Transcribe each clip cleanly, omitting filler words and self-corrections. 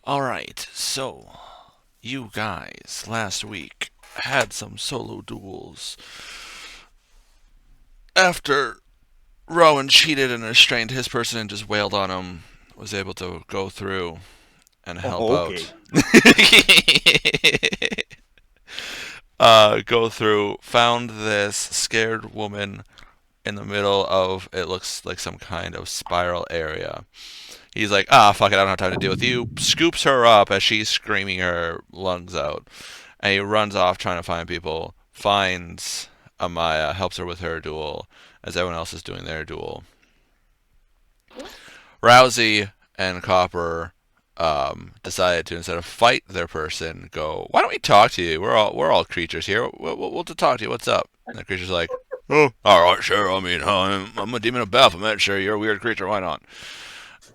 Alright, so you guys last week had some solo duels. After Rowan cheated and restrained his person and just wailed on him, was able to go through and help Oh, okay. out. Go through, found this scared woman in the middle of it looks like some kind of spiral area. He's like, fuck it, I don't have time to deal with you. Scoops her up as she's screaming her lungs out. And he runs off trying to find people. Finds Amaya, helps her with her duel as everyone else is doing their duel. Rousey and Copper decided to, instead of fight their person, go, "Why don't we talk to you? We're all creatures here. We'll talk to you. What's up?" And the creature's like, "Oh, all right, sure. I mean, I'm a demon of Baphomet. Sure, you're a weird creature. Why not?"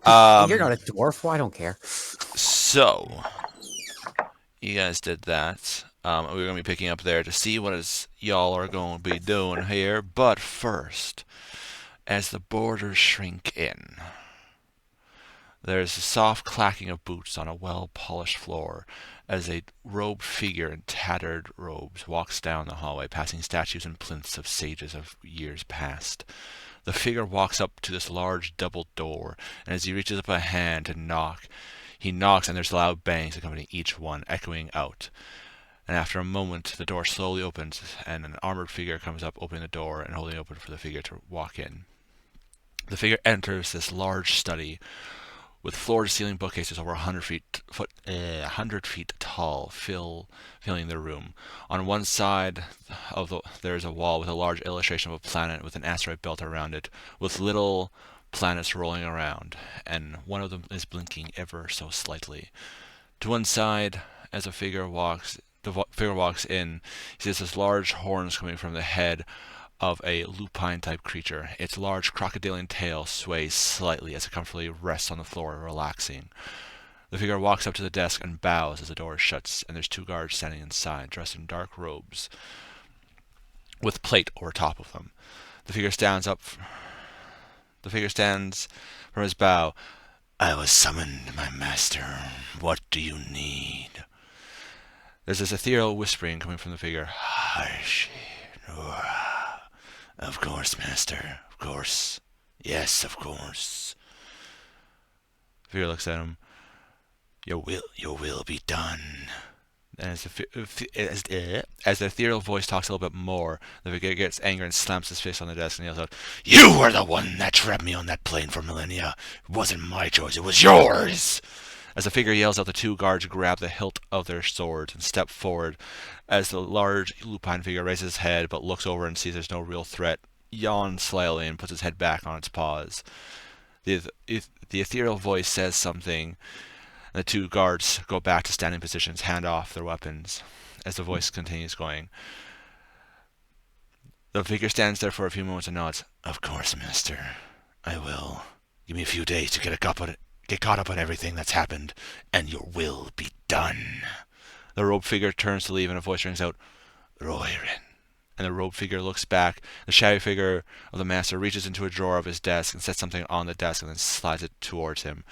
You're Um, not a dwarf. Well, I don't care. so you guys did that. We're gonna be picking up there to see what is y'all are going to be doing here. But first, as the borders shrink in, there's a soft clacking of boots on a well-polished floor as a robed figure in tattered robes walks down the hallway, passing statues and plinths of sages of years past. The figure walks up to this large double door, and as he reaches up a hand to knock, he knocks, and there's loud bangs accompanying each one, echoing out. And after a moment, the door slowly opens, and an armored figure comes up, opening the door and holding it open for the figure to walk in. The figure enters this large study with floor-to-ceiling bookcases over 100 feet tall, filling the room. On one side there is a wall with a large illustration of a planet with an asteroid belt around it, with little planets rolling around, and one of them is blinking ever so slightly. To one side, as the figure walks in, he sees this large horns coming from the head of a lupine-type creature. Its large crocodilian tail sways slightly as it comfortably rests on the floor, relaxing. The figure walks up to the desk and bows as the door shuts, and there's two guards standing inside, dressed in dark robes, with plate over top of them. The figure stands up. The figure stands from his bow. "I was summoned, my master. What do you need?" There's this ethereal whispering coming from the figure. "Hush. Of course, master. Of course. Yes, of course." Fear looks at him. Your will be done." And as the ethereal voice talks a little bit more, the figure gets angry and slams his fist on the desk and yells out, "You were the one that trapped me on that plane for millennia. It wasn't my choice, it was yours." As the figure yells out, the two guards grab the hilt of their swords and step forward. As the large lupine figure raises his head but looks over and sees there's no real threat, yawns slightly and puts his head back on its paws. The, the ethereal voice says something, and the two guards go back to standing positions, hand off their weapons. As the voice continues going, the figure stands there for a few moments and nods. "Of course, master. I will. Give me a few days to get caught up on everything that's happened, and your will be done." The robed figure turns to leave, and a voice rings out, "Roirin." And the robed figure looks back. The shadowy figure of the master reaches into a drawer of his desk and sets something on the desk and then slides it towards him.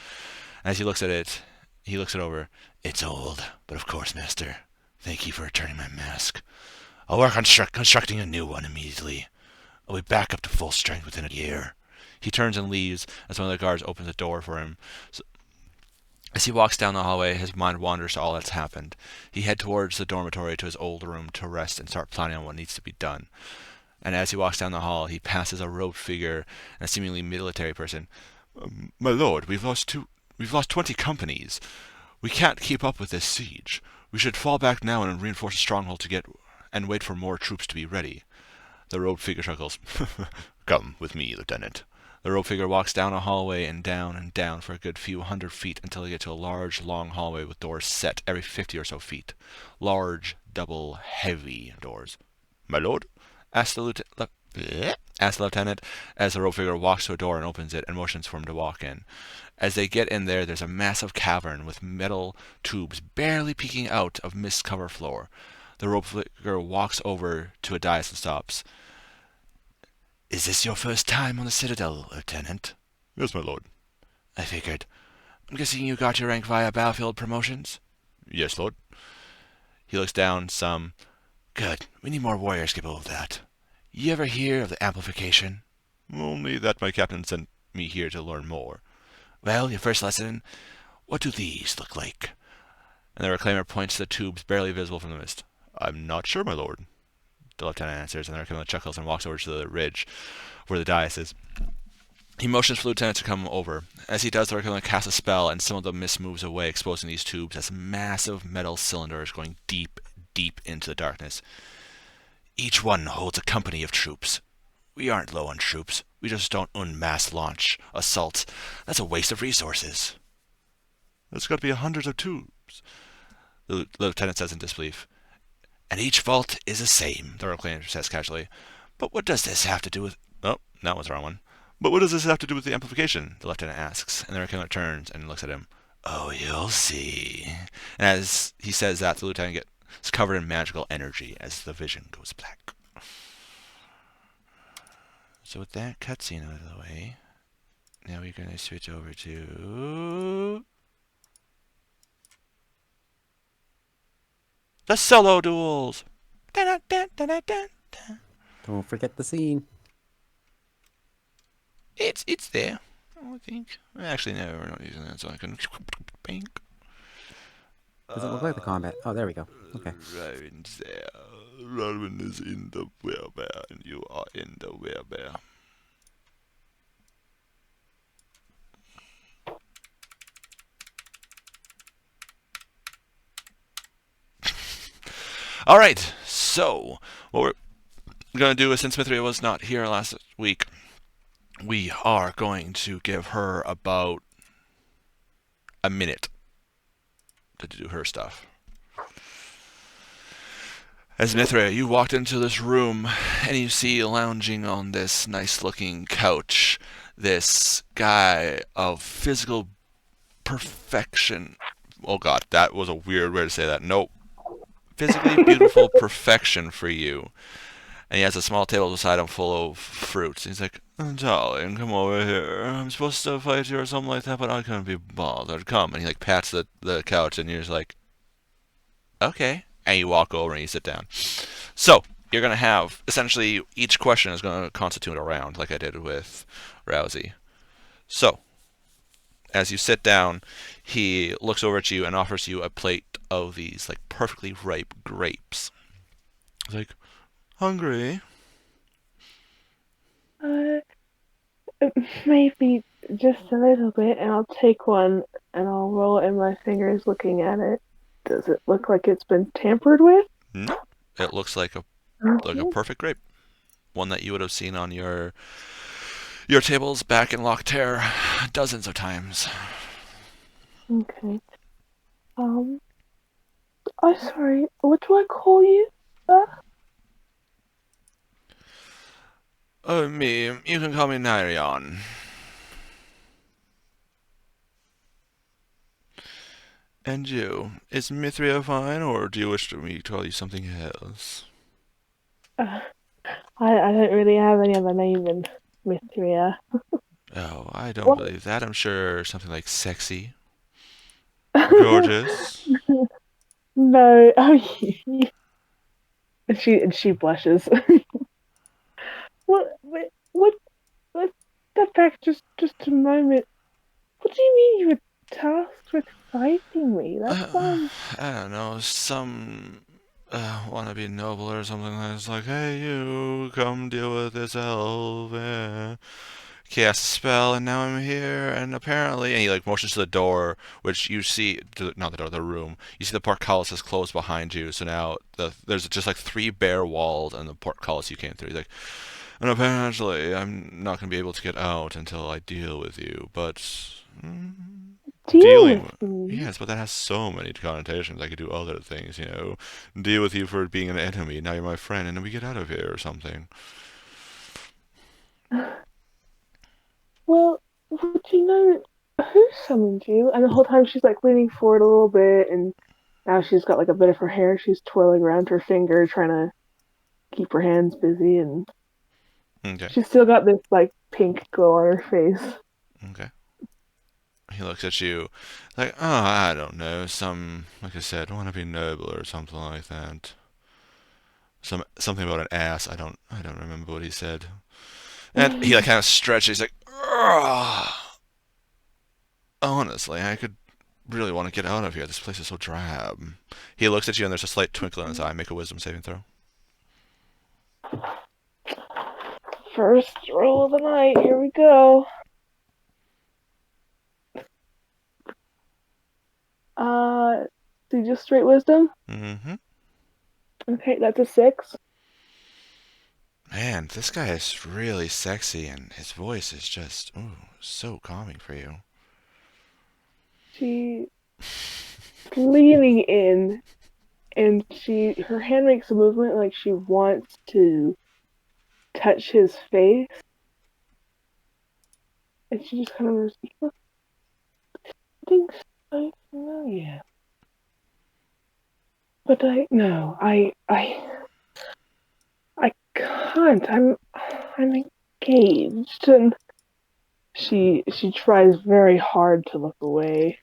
As he looks at it, he looks it over. "It's old, but of course, master. Thank you for returning my mask. I'll work on constructing a new one immediately. I'll be back up to full strength within a year." He turns and leaves as one of the guards opens the door for him. So, as he walks down the hallway, his mind wanders to all that's happened. He heads towards the dormitory to his old room to rest and start planning on what needs to be done. And as he walks down the hall, he passes a robed figure and a seemingly military person. "My lord, we've lost 20 companies. We can't keep up with this siege. We should fall back now and reinforce the stronghold and wait for more troops to be ready." The robed figure chuckles. "Come with me, Lieutenant." The robed figure walks down a hallway and down for a good few hundred feet until they get to a large, long hallway with doors set every 50 or so feet. Large, double, heavy doors. "My lord?" asks asks the lieutenant as the robed figure walks to a door and opens it and motions for him to walk in. As they get in there's a massive cavern with metal tubes barely peeking out of mist-covered floor. The robed figure walks over to a dais and stops. "Is this your first time on the Citadel, Lieutenant?" "Yes, my lord." "I figured. I'm guessing you got your rank via battlefield promotions? Yes, Lord. He looks down some. Good. We need more warriors capable of that. You ever hear of the amplification? Only that my captain sent me here to learn more. Well, your first lesson. What do these look like? And the reclaimer points to the tubes barely visible from the mist. I'm not sure, my lord. The lieutenant answers, and the reclaimer chuckles and walks over to the ridge where the dais is. He motions for the lieutenant to come over. As he does, the reclaimer casts a spell, and some of the mist moves away, exposing these tubes as massive metal cylinders going deep, deep into the darkness. Each one holds a company of troops. We aren't low on troops. We just don't unmass launch assaults. That's a waste of resources. There's got to be hundreds of tubes, the lieutenant says in disbelief. And each vault is the same, the reclaimer says casually. But what does this have to do with... Oh, that was the wrong one. But what does this have to do with the amplification? The lieutenant asks, and the reclaimer turns and looks at him. Oh, you'll see. And as he says that, the lieutenant gets covered in magical energy as the vision goes black. So with that cutscene out of the way, now we're going to switch over to the solo duels. Dun, dun, dun, dun, dun, dun. Don't forget the scene. It's there, I think. Actually, no, we're not using that, so I can pink. Doesn't look like the combat. Oh, there we go. Okay. Robin's there. Robin is in the werebear, and you are in the werebear. All right, so what we're going to do is, since Mithria was not here last week, we are going to give her about a minute to do her stuff. As Mithria, you walked into this room and you see lounging on this nice looking couch this guy of physical perfection. Oh god, that was a weird way to say that. Nope. Physically beautiful perfection for you. And he has a small table beside him full of fruits. He's like, darling, come over here. I'm supposed to fight you or something like that, but I can't be bothered. Come. And he like pats the couch and you're just like, okay. And you walk over and you sit down. So, you're going to have, essentially, each question is going to constitute a round, like I did with Rousey. So, as you sit down, he looks over at you and offers you a plate of these, like, perfectly ripe grapes. He's like, hungry? Uh, Maybe just a little bit, and I'll take one and I'll roll it in my fingers looking at it. Does it look like it's been tampered with? No. It looks like a Okay. perfect grape. One that you would have seen on your tables back in Locktear dozens of times. Okay. I'm sorry. What do I call you? Oh, me. You can call me Nairion. And you. Is Mithria fine, or do you wish me to call you something else? Uh, I don't really have any other name than Mithria. Oh, I don't What? believe that. I'm sure something like sexy, gorgeous. No. Oh, and she blushes. What? Let's step back just a moment. What do you mean you were tasked with fighting me? That sounds. I don't know, some want to be noble or something that's like, hey, you, come deal with this elf. Cast a spell, and now I'm here, and apparently, and he like motions to the door, which you see, not the door, the room. You see the portcullis is closed behind you, so now there's just like three bare walls and the portcullis you came through. He's like, and apparently, I'm not gonna be able to get out until I deal with you, but. Deal Dealing with with. me. Yes, but that has so many connotations. I could do other things, Deal with you for being an enemy. Now you're my friend, and then we get out of here or something. Well, would you know who summoned you? And the whole time she's like leaning forward a little bit, and now she's got like a bit of her hair she's twirling around her finger, trying to keep her hands busy, and Okay, she's still got this like pink glow on her face. okay. He looks at you like, oh, I don't know, like I said, I want to be noble or something like that. Something about an ass. I don't remember what he said. And he like kind of stretches. He's like, ugh. Honestly, I could really want to get out of here. This place is so drab. He looks at you and there's a slight twinkle in his eye. Make a wisdom saving throw. First roll of the night. Here we go. So just straight wisdom. Mm-hmm. Okay, that's a 6. Man, this guy is really sexy and his voice is just, ooh, so calming for you. She's leaning in, and her hand makes a movement like she wants to touch his face, and she just kind of goes, "You think so familiar?" But I can't. I'm engaged, and she tries very hard to look away,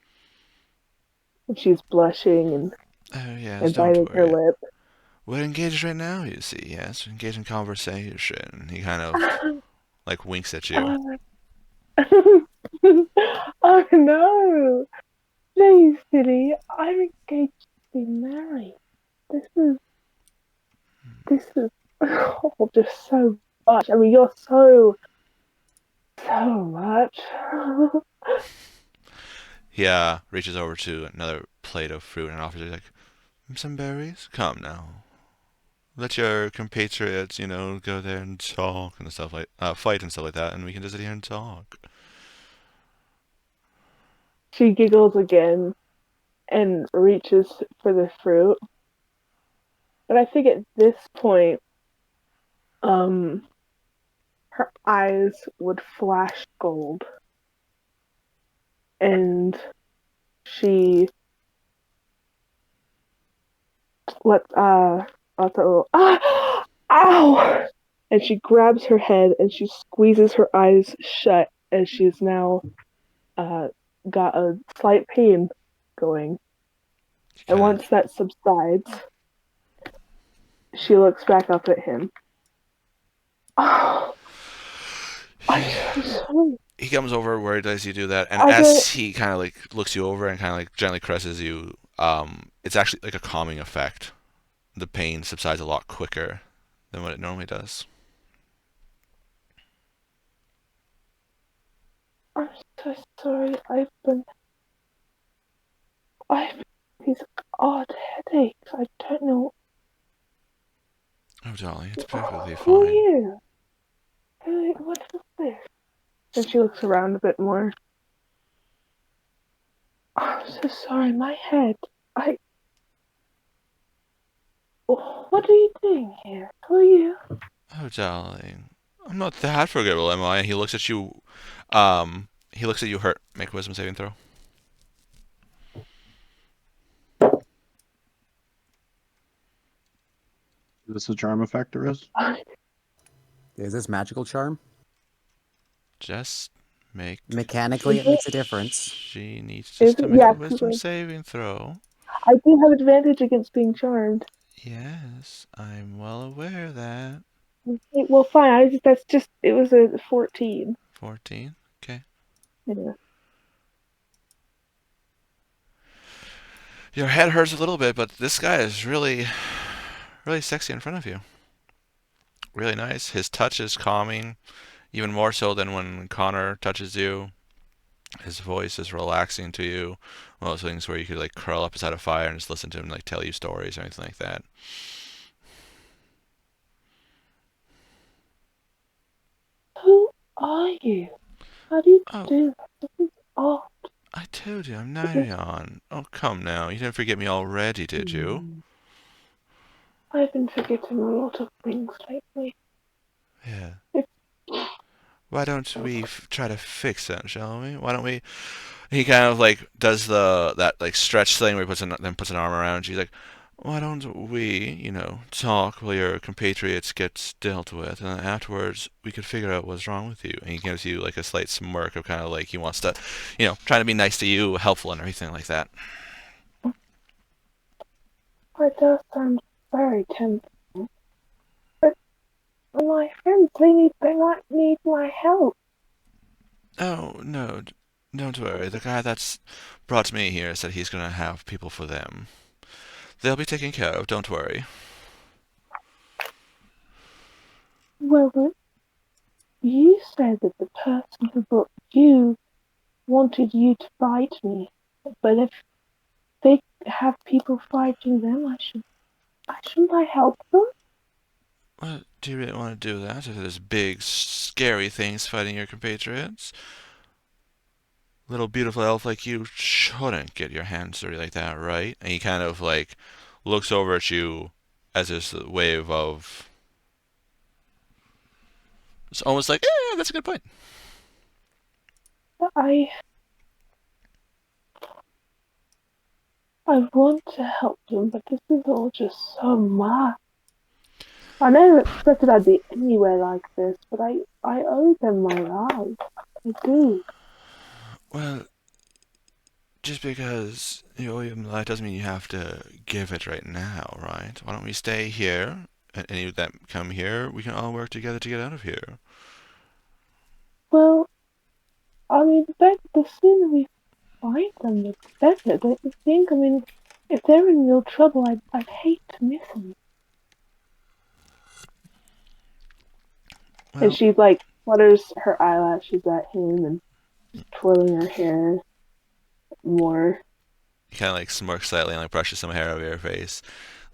and she's blushing Oh, yes, and don't biting her worry. lip. We're engaged right now, you see, yes? We're engaged in conversation. He kind of, like, winks at you. Oh, oh no! Please, silly. I'm engaged to be married. This is oh, just so much. I mean, you're so much. He reaches over to another plate of fruit and offers you, like, some berries? Come now. Let your compatriots, go there and talk and stuff like, fight and stuff like that, and we can just sit here and talk. She giggles again and reaches for the fruit. But I think at this point, um, her eyes would flash gold, and she lets a little ow, and she grabs her head and she squeezes her eyes shut as she's now uh got a slight pain going. He And kind of once that subsides, she looks back up at him. Oh, I'm he, so sorry. he comes over where does he do that, and I don't. as he kind of like looks you over and kind of like gently caresses you, it's actually like a calming effect. The pain subsides a lot quicker than what it normally does. I'm so sorry. I've been these odd headaches. I don't know. Oh, darling, it's perfectly Who are fine. you? What is this? And she looks around a bit more. I'm so sorry. My head. I. What are you doing here? Who are you? Oh, darling, I'm not that forgettable, am I? He looks at you. He looks at you hurt. Make a wisdom saving throw. Is this a charm effect or is? Is this magical charm? Just make. Mechanically, it makes a difference. She needs Is just it? to make a Yeah, because wisdom saving throw. I do have advantage against being charmed. Yes, I'm well aware of that. Okay, well, fine. It was a 14. 14. Okay. Yeah. Your head hurts a little bit, but this guy is really, really sexy in front of you. Really nice. His touch is calming, even more so than when Connor touches you. His voice is relaxing to you. One of those things where you could like curl up beside a fire and just listen to him like tell you stories or anything like that. Who are you? How do you Oh, do that? This is odd. I told you I'm Because Narion. Oh, come now. You didn't forget me already, did you? I've been forgetting a lot of things lately. Yeah. It's Why don't we try to fix that, shall we? Why don't we? He kind of like does that like stretch thing where he puts an arm around you. He's like, why don't we, talk while your compatriots gets dealt with, and then afterwards we could figure out what's wrong with you. And he gives you like a slight smirk of kind of like he wants to, trying to be nice to you, helpful, and everything like that. It does sound very tempting. But my friends, they might need my help. Oh no, don't worry. The guy that's brought me here said he's gonna have people for them. They'll be taken care of. Don't worry. Well, but you said that the person who brought you wanted you to fight me. But if they have people fighting them, shouldn't I help them? Well, do you really want to do that? If there's big, scary things fighting your compatriots, little beautiful elf like you shouldn't get your hands dirty like that, right? And he kind of like looks over at you as this wave of. It's almost like, that's a good point. I want to help them, but this is all just so much. I never expected I'd be anywhere like this, but I owe them my life. I do. Well, just because you owe him life doesn't mean you have to give it right now, right? Why don't we stay here? And any of that come here, we can all work together to get out of here. Well, I mean, the sooner we find them, the better. Don't you think? I mean, if they're in real trouble, I'd hate to miss them. And Well, she like flutters her eyelashes at him and twirling her hair more. he kind of like smirks slightly and like brushes some hair over your face.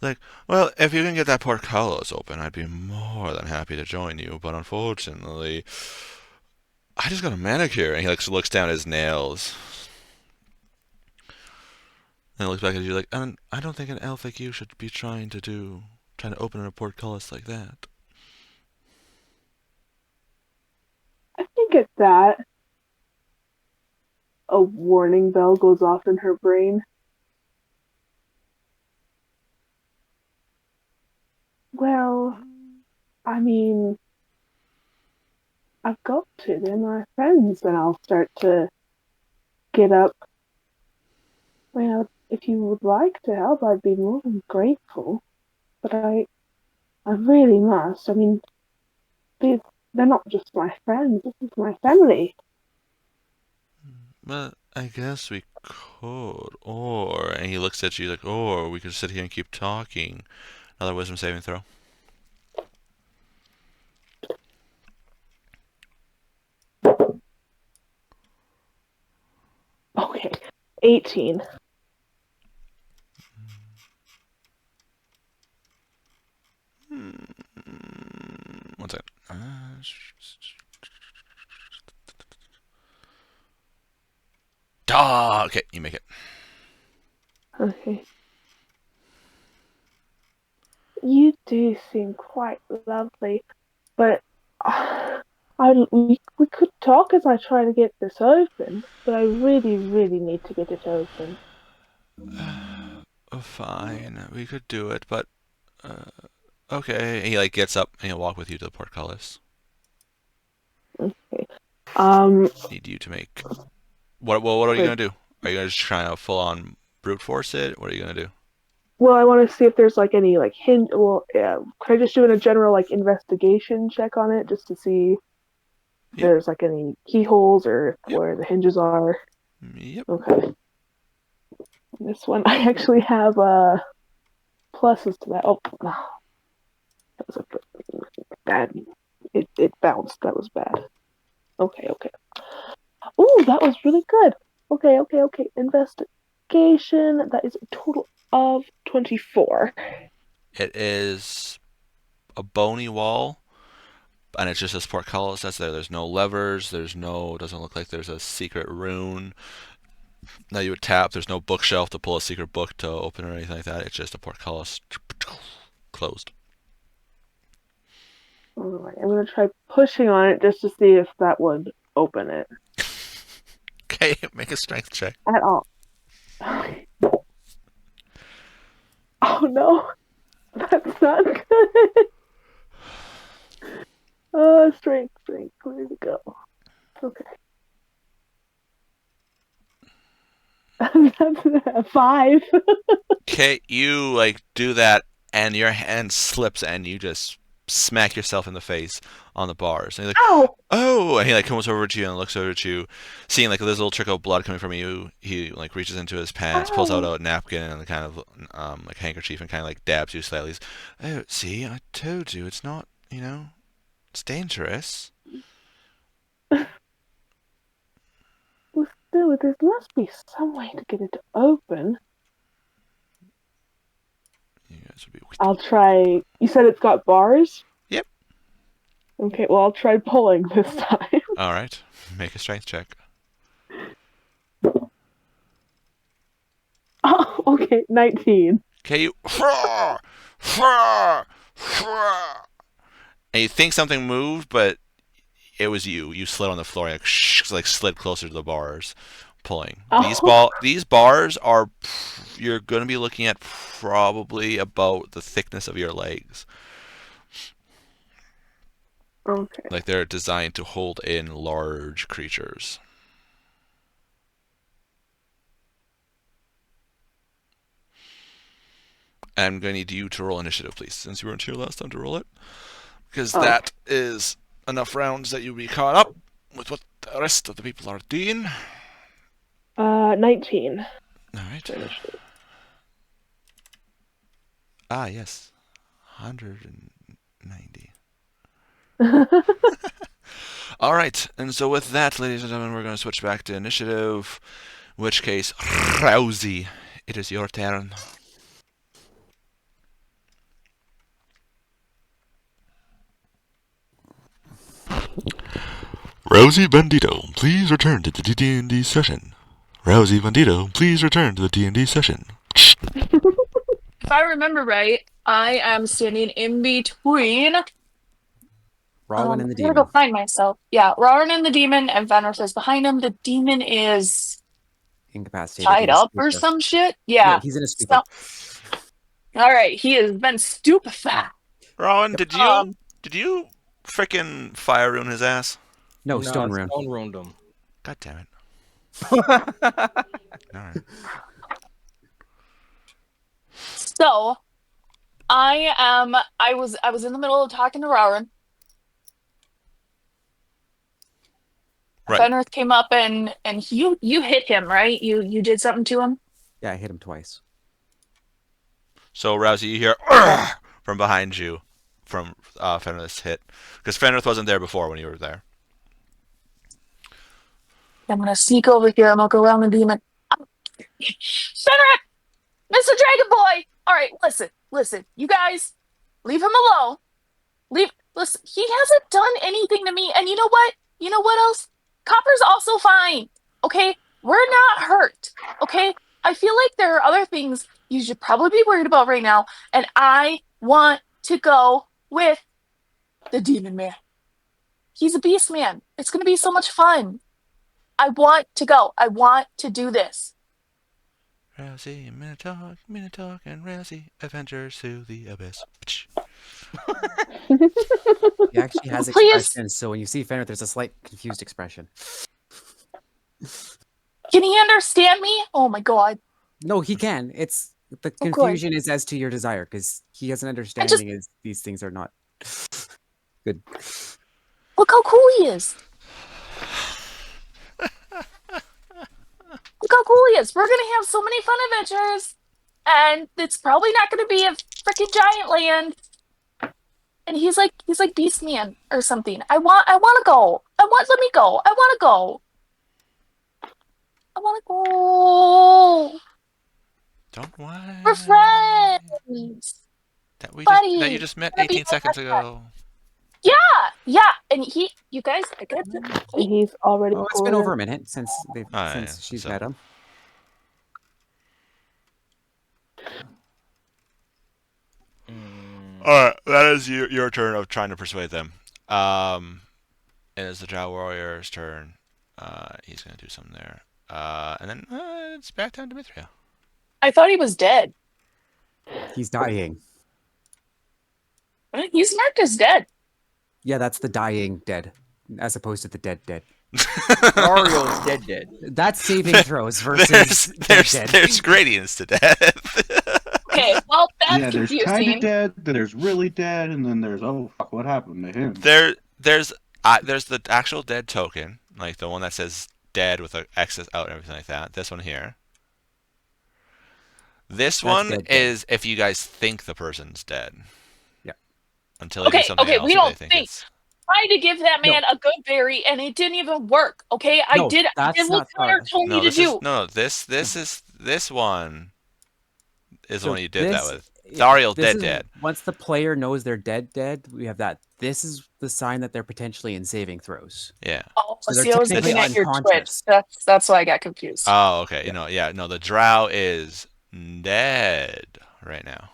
Like, well, if you can get that portcullis open, I'd be more than happy to join you. But unfortunately, I just got a manicure. And he like looks down at his nails and looks back at you like, I don't think an elf like you should be trying to open a portcullis like that. I think at that, a warning bell goes off in her brain. Well, I mean, I've got to. They're my friends, and I'll start to get up. Well, if you would like to help, I'd be more than grateful. But I really must. I mean, they're not just my friends. This is my family. But I guess we could, or and he looks at you like, or we could sit here and keep talking. Another wisdom saving throw. Okay, 18. One second. Okay, you make it. Okay. You do seem quite lovely, but we could talk as I try to get this open, but I really, really need to get it open. Fine, we could do it, but okay. And he like gets up and he'll walk with you to the portcullis. Okay. Um, Need you to make what? Well, what are you wait. gonna do? Are you gonna just try to full on brute force it? What are you gonna do? Well, I want to see if there's like any like hint. Well, yeah. Can I just do a general like investigation check on it just to see if Yep. there's like any keyholes or Yep. where the hinges are? Yep. Okay. This one I actually have pluses to that. Oh, that was a bad. It bounced. That was bad. Okay. Ooh, that was really good. Okay. Investigation. That is a total of 24. It is a bony wall, and it's just this portcullis that's there. There's no levers. Doesn't look like there's a secret rune that you would tap. There's no bookshelf to pull a secret book to open or anything like that. It's just a portcullis closed. Alright, I'm gonna try pushing on it just to see if that would open it Okay, make a strength check. at all. Oh no, that's not good. Strength. Where'd it go? Okay. That's a 5. Okay, you like do that, and your hand slips, and you just smack yourself in the face on the bars. And you're like, Ow! "Oh!" And he like comes over to you and looks over at you, seeing like there's a little trickle of blood coming from you. He like reaches into his pants, pulls out Ow! a napkin and a kind of like handkerchief, and kind of like dabs you slightly. He's, "Oh, see, I told you, it's not, it's dangerous." Well, still, there must be some way to get it to open. You guys would be. I'll try. You said it's got bars? Yep. Okay, well, I'll try pulling this time. All right. Make a strength check. Oh, okay, 19. Okay, you. And you think something moved, but it was you. You slid on the floor, and like slid closer to the bars, pulling. Oh, These bars are. You're going to be looking at probably about the thickness of your legs. okay. Like they're designed to hold in large creatures. I'm going to need you to roll initiative, please, since you weren't here last time to roll it. Because Oh. that is enough rounds that you'll be caught up with what the rest of the people are doing. 19. All right. Initiative. Ah, yes. 190. All right. And so with that, ladies and gentlemen, we're going to switch back to initiative. In which case, Rousey, it is your turn. Rousey Bandito, please return to the D&D session. Rousey Bandito, please return to the D&D session. If I remember right, I am standing in between. Rawin and the I gotta go demon. find myself. Yeah, Rowan and the demon, and Fenris is behind him. The demon is Incapacitated. tied in a up or stupor. some shit. Yeah, Yeah. he's in a stupor. All right, he has been stupefied. Rowan, Yep. did you frickin' fire ruin his ass? No, stone rune. Stone ruined him. God damn it. All right. So, I was in the middle of talking to Rowan. Right. Fenris came up and you hit him, right? You did something to him. Yeah, I hit him twice. So, Rousey, you hear "Urgh!" from behind you from Fenris hit. Because Fenris wasn't there before when you were there. I'm gonna sneak over here. I'm gonna go around the demon. Fenris, Mr. Dragon Boy. All right, listen. You guys, leave him alone. Listen. He hasn't done anything to me. And you know what? You know what else? Copper's also fine. Okay, we're not hurt. Okay, I feel like there are other things you should probably be worried about right now. And I want to go with the demon man. He's a beast man. It's gonna be so much fun. I want to go. I want to do this. Rousey, Minotaur, and Rousey, adventures to the abyss. He actually has Please. expression, so when you see Fenrir, there's a slight confused expression. Can he understand me? Oh my god. No, he can. It's the good. confusion is as to your desire, because he has an understanding is these things are not good. Look how cool he is. Look how cool he is. We're gonna have so many fun adventures. And it's probably not gonna be a freaking giant land. And he's like Beast Man or something. I wanna go. Let me go. I wanna go. I wanna go. Don't whine. We're friends. That you just met Buddy, 18 seconds ago. Yeah. And you guys, I got to. He's already. Oh, it's been over a minute since yeah, she's so- met him. Alright, that is your turn of trying to persuade them. It is the Drow Warrior's turn. He's going to do something there. And then it's back down to Mithria. I thought he was dead. He's dying. He's marked as dead. Yeah, that's the dying dead, as opposed to the dead dead. Mario's dead. That's saving throws versus dead. There's gradients to death. Okay, well, that's Yeah, there's kind of confusing. dead, then there's really dead, and then there's, oh, fuck, what happened to him? There's the actual dead token, like the one that says dead with an X's out and everything like that. This one here. This one dead, is if you guys think the person's dead. Yeah. Until they do something else. We that they don't think think. it's... Tried to give that man a good berry, and it didn't even work. Okay, I No, did that's what not Connor fair. told me No, to this do. is no. This one is the So one you did that this- with. Dariel this dead is- dead. Once the player knows they're dead, we have that. This is the sign that they're potentially in saving throws. Yeah. Oh, So they're see, I was technically looking at your Twitch. unconscious. That's why I got confused. Oh, okay. Yeah. No, the drow is dead right now.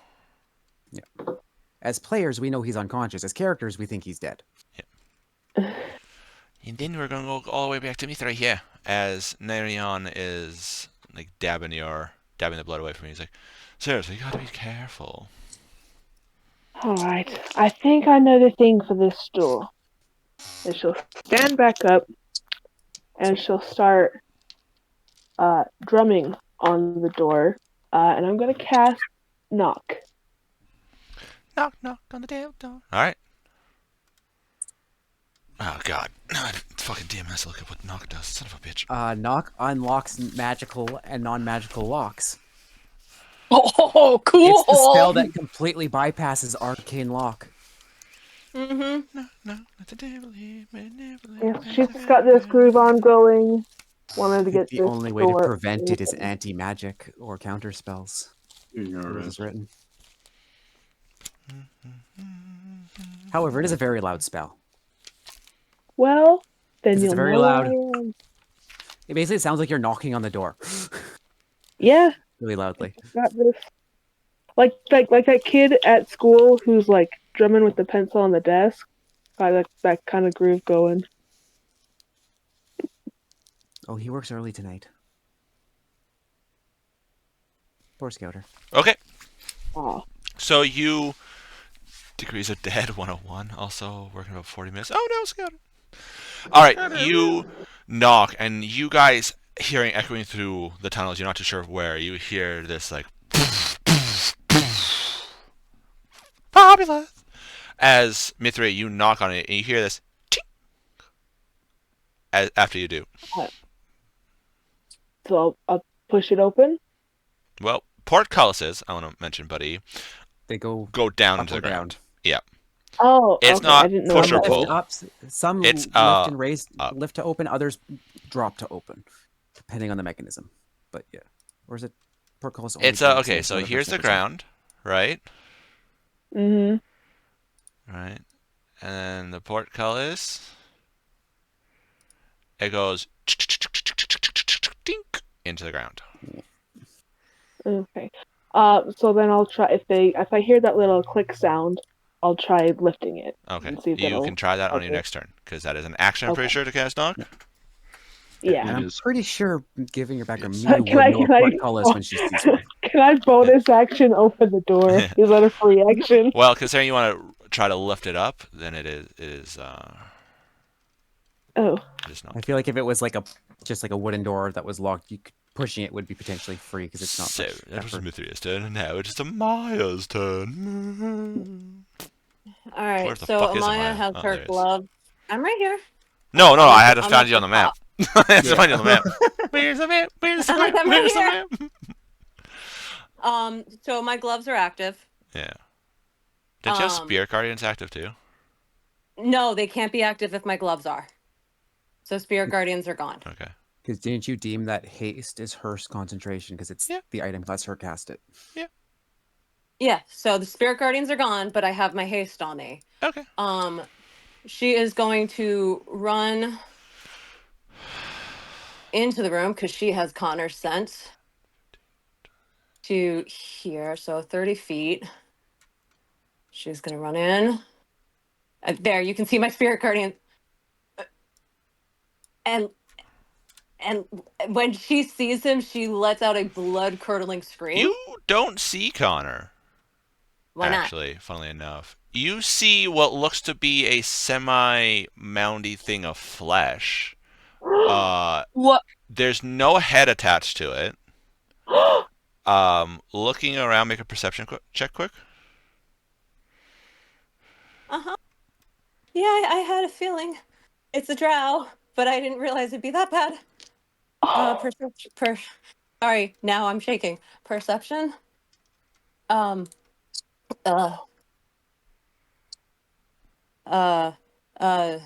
As players, we know he's unconscious. As characters, we think he's dead. And then we're gonna go all the way back to Mithra here, as Nerion is like dabbing the blood away from you. He's like, seriously, you gotta be careful. Alright, I think I know the thing for this door. And she'll stand back up and she'll start drumming on the door. And I'm gonna cast knock. Knock, knock on the damn door. Alright. Oh god. Fucking damn, I have to look up what knock does. Son of a bitch. Knock unlocks magical and non-magical locks. Oh, cool! It's the spell that completely bypasses arcane lock. Mm-hmm. No, let the devil hear me, Yes, she's got this groove on going. Wanted to get The this only way to door prevent it is open. anti-magic or counter spells. Rules is written. However, it is a very loud spell. Well, then It's you'll very know loud. I am. It basically sounds like you're knocking on the door Yeah, really loudly. got this. Like that kid at school who's like drumming with the pencil on the desk. Got that kind of groove going. Oh, he works early tonight. Poor Scouter. Okay. Aw. So you degrees of dead 101, also working about 40 minutes. Oh no, Scout. Alright, you knock and you guys hearing echoing through the tunnels, you're not too sure where, you hear this like fabulous. As Mithra, you knock on it and you hear this ching, after you do. So I'll push it open. Well, portcullises, I want to mention, buddy, They go down up into the or down. ground. Yeah. Oh, It's okay. not I didn't know push or about pull. that. Up, some It's, lift and raise, up. lift to open, others drop to open, depending on the mechanism. But yeah, or is it portcullis? only It's down, okay, it's so another here's the percent. ground, right? Mm-hmm. Right. And the portcullis, it goes dink into the ground. Okay. So then I'll try if I hear that little click sound, I'll try lifting it. Okay. And see if You that'll can try that on your help it. next turn, because that is an action, I'm pretty Okay. sure, to cast knock. Yeah. And I'm is. pretty sure, given your background, Yes. Mia would Can I- know can I- portcullis when she sees one. Can I bonus action open the door? Is that a free action? Well, considering you want to try to lift it up, then it is Oh. just I not. feel like if it was like just like a wooden door that was locked, pushing it would be potentially free because it's not. So, much that was effort. Mithria's turn, and now it's Amaya's turn. All right, Where the so fuck is Amaya Amaya? has Oh, her there it is. glove. I'm right here. No, I had to I'm find at you on the the map. I had to Yeah. find you on the map. Where's the map? Where's the I'm map? like, I'm Where's the right map? So my gloves are active. Yeah. Didn't you have Um, Spear Guardians active too? No, they can't be active if my gloves are. So Spirit Guardians are gone. Okay. Because didn't you deem that haste is her concentration because it's Yeah. the item lets her cast it? Yeah, so the Spirit Guardians are gone, but I have my haste on me. Okay. She is going to run into the room because she has Connor's scent to here, so 30 feet. She's going to run in. There, you can see my Spirit Guardian. And when she sees him, she lets out a blood-curdling scream. You don't see Connor. Why not? Actually, funnily enough, you see what looks to be a semi-moundy thing of flesh. What? There's no head attached to it. Looking around, make a perception check quick. Uh-huh. Yeah, I had a feeling. It's a drow, but I didn't realize it'd be that bad. Sorry, now I'm shaking. Perception. Um, uh, uh, uh,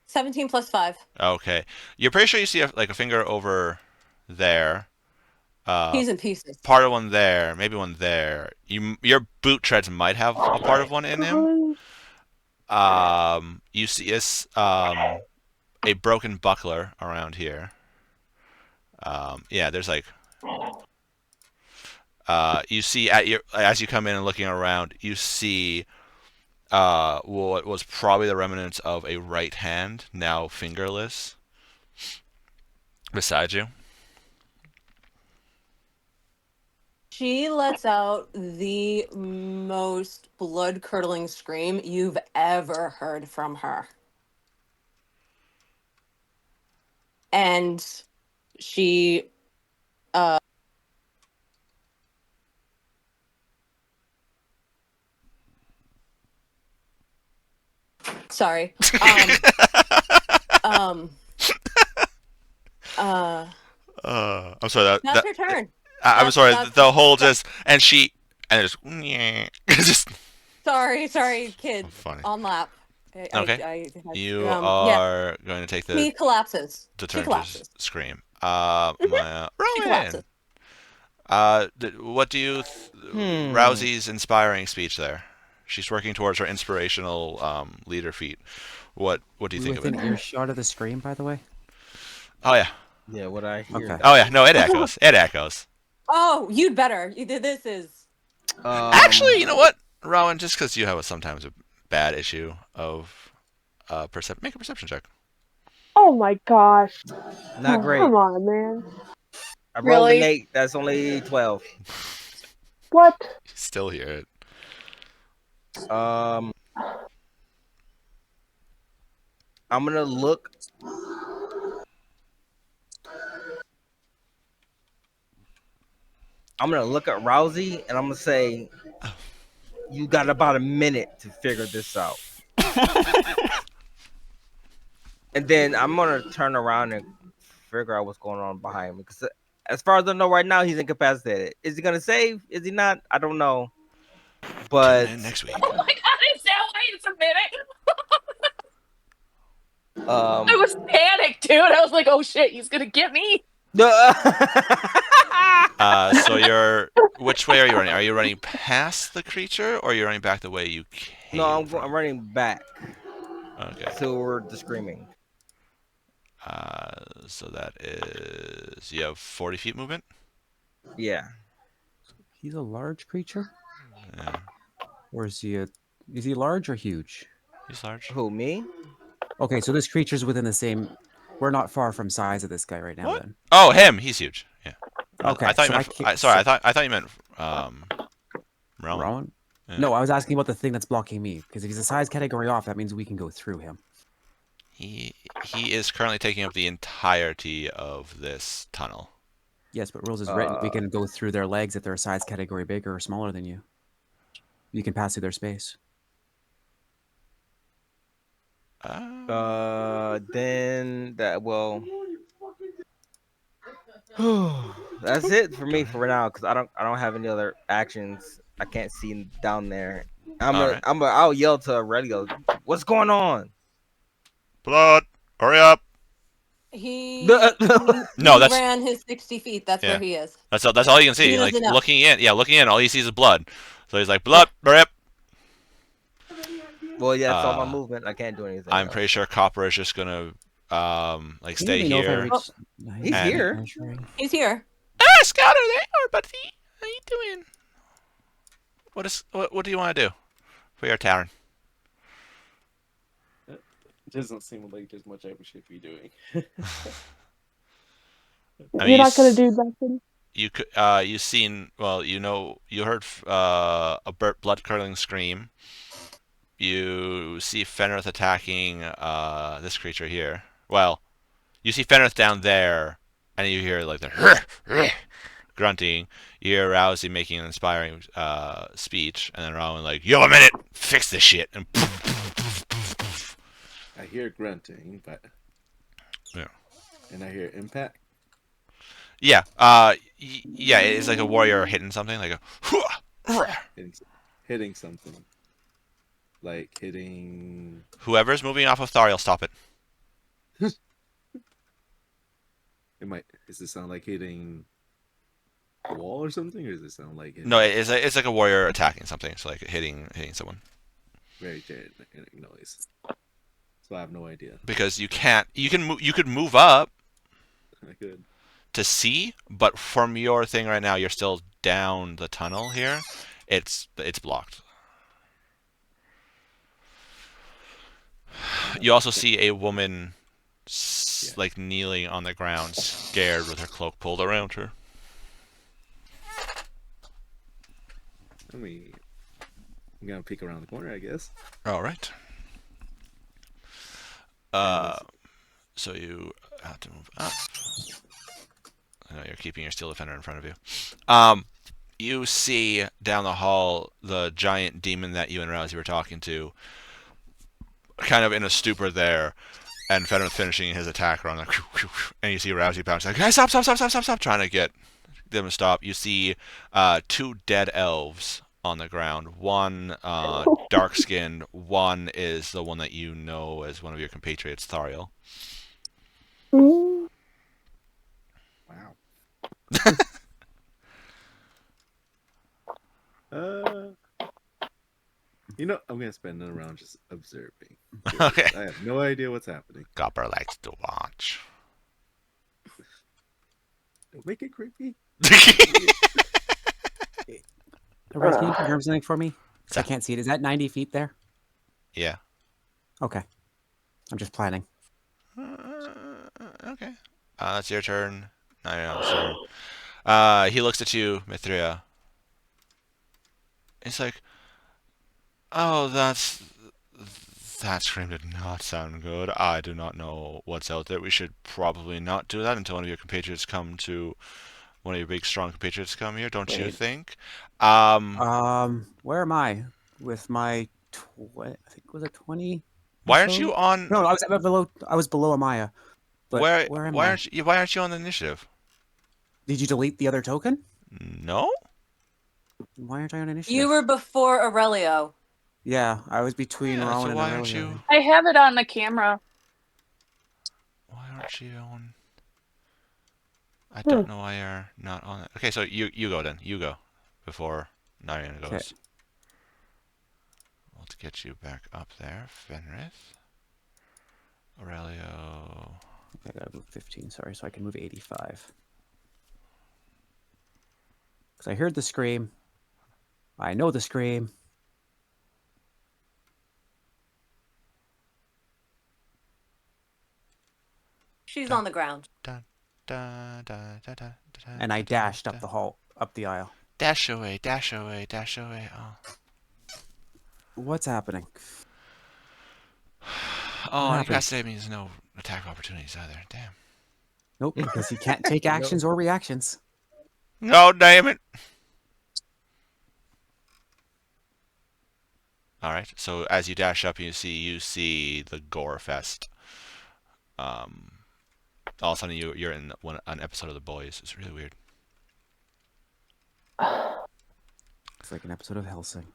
17 plus 5. Okay, you're pretty sure you see like a finger over there. He's in pieces. Part of one there, maybe one there. Your boot treads might have a part of one in him. You see a broken buckler around here. Yeah, there's like you see as you come in and looking around, you see what was probably the remnants of a right hand, now fingerless, beside you. She lets out the most blood-curdling scream you've ever heard from her. And she sorry. Um I'm sorry. That's her turn. I'm sorry. That's- The whole just and she and just just Sorry, kid. funny. On lap. Okay. You yeah. are going to take He collapses. the She turn to collapses. scream. She Rowan. collapses. What do you Rousey's inspiring speech there? She's working towards her inspirational leader feat. What do you think of Within it? earshot of the scream, by the way. Oh yeah. Yeah, what I hear. Okay. Oh yeah. No, it echoes. It echoes. Oh, you'd better. This is Actually, you know what, Rowan? Just because you have sometimes a bad issue of make a perception check. Oh my gosh. Not great. Come on, man. I rolled Really? an 8. That's only 12. What? You still hear it. I'm gonna look. I'm gonna look at Rousey and I'm gonna say, "You got about a minute to figure this out." And then I'm gonna turn around and figure out what's going on behind me. Because as far as I know right now, he's incapacitated. Is he gonna save? Is he not? I don't know. But Tune in next week. Oh my god, is that why it's a minute? I um, was panicked, dude. I was like, oh shit, he's gonna get me. So which way are you running? Are you running past the creature, or are you running back the way you came no, I'm from? running back Okay. toward the screaming. So that is you have 40 feet movement. Yeah. He's a large creature, Yeah, or is he large or huge? he's large. Who, me? Okay, so this creature's within the same. We're not far from size of this guy right now. What? Then. Oh, him. He's huge. Yeah. Okay, I thought so you I meant. can't. Sorry, I thought you meant Rowan. Rowan? Yeah. No, I was asking about the thing that's blocking me. Because if he's a size category off, that means we can go through him. He is currently taking up the entirety of this tunnel. Yes, but rules is written. We can go through their legs if they're a size category bigger or smaller than you. You can pass through their space. Then that that's it for me for now because I don't have any other actions. I can't see him down there. I'll yell to radio. What's going on? Blood, hurry up! he No, that's ran his 60 feet. That's Yeah. where he is. that's all you can see. He Like doesn't know. looking in, looking in. All he sees is blood. So he's like, blood, hurry up! Well, yeah, that's all my movement. I can't do anything. I'm else. pretty sure Copper is just gonna like Do you stay even know if I here. reached- He's And- here. He's here. Ah, Scouter, there you are, buddy. How you doing? What do you want to do for your tavern? Doesn't seem like there's much I should be doing. I mean, You're not gonna do nothing. you could you seen well you know you heard a blood curdling scream. You see Fenrith attacking this creature here. Well, you see Fenrith down there, and you hear like the grunting. You hear Rousey making an inspiring speech, and then Rowan like, "Yo, a minute, fix this shit." And I hear grunting, but yeah, and I hear impact. yeah, yeah. It's like a warrior hitting something, like a Hitting something. Like hitting. whoever's moving off of Thariel, stop it. It might. Does it sound like hitting a wall or something, or does it sound like hitting... No, it's like a warrior attacking something. So like hitting someone. very gigantic noise? So I have no idea. Because you can't. You could move up I could. to see, but from your thing right now, you're still down the tunnel here. It's blocked. You also see a woman like kneeling on the ground, scared, with her cloak pulled around her. I mean, I'm gonna peek around the corner, I guess. All right. So you have to move up. I know you're keeping your steel defender in front of you. You see down the hall the giant demon that you and Rousey were talking to, kind of in a stupor there, and Fenrith finishing his attack around, like, and you see Rousey bounce like, "Hey, stop!" Trying to get them to stop. You see two dead elves on the ground. One dark-skinned. One is the one that you know as one of your compatriots, Thariel. Mm. Wow. You know, I'm gonna spend another round just observing. Okay. I have no idea what's happening. Copper likes to watch. Don't make it creepy. Raz, can you confirm something for me? Yeah. I can't see it. Is that 90 feet there? Yeah. Okay. I'm just planning. Okay. That's your turn. It's turn. He looks at you, Mithria. It's like, oh, that scream did not sound good. I do not know what's out there. We should probably not do that until one of your compatriots come to... One of your big, strong compatriots come here, don't you think? Where am I? With my... I think, was it 20? Why aren't you on... No, I was below Amaya. But where am I? Why aren't you on the initiative? Did you delete the other token? No? Why aren't I on initiative? You were before Aurelio. Yeah, I was between Yeah, Rowan so and why Aurelio. aren't you... I have it on the camera. Why aren't you on... I don't know why you're not on it. Okay, so you go then. You go before Narian goes. Okay. Let's get you back up there, Fenrith. Aurelio. I gotta move 15, sorry, so I can move 85. Because I heard the scream. I know the scream. She's on the ground. And I dashed up the hall, up the aisle. Dash away, dash away, dash away. Oh, What's happening? oh, happened? incapacitated means no attack opportunities either. Damn. Nope, because you can't take actions or reactions. No, damn it. All right. So as you dash up, you see the gore fest. All of a sudden, you're in an episode of The Boys. It's really weird. It's like an episode of Hellsing.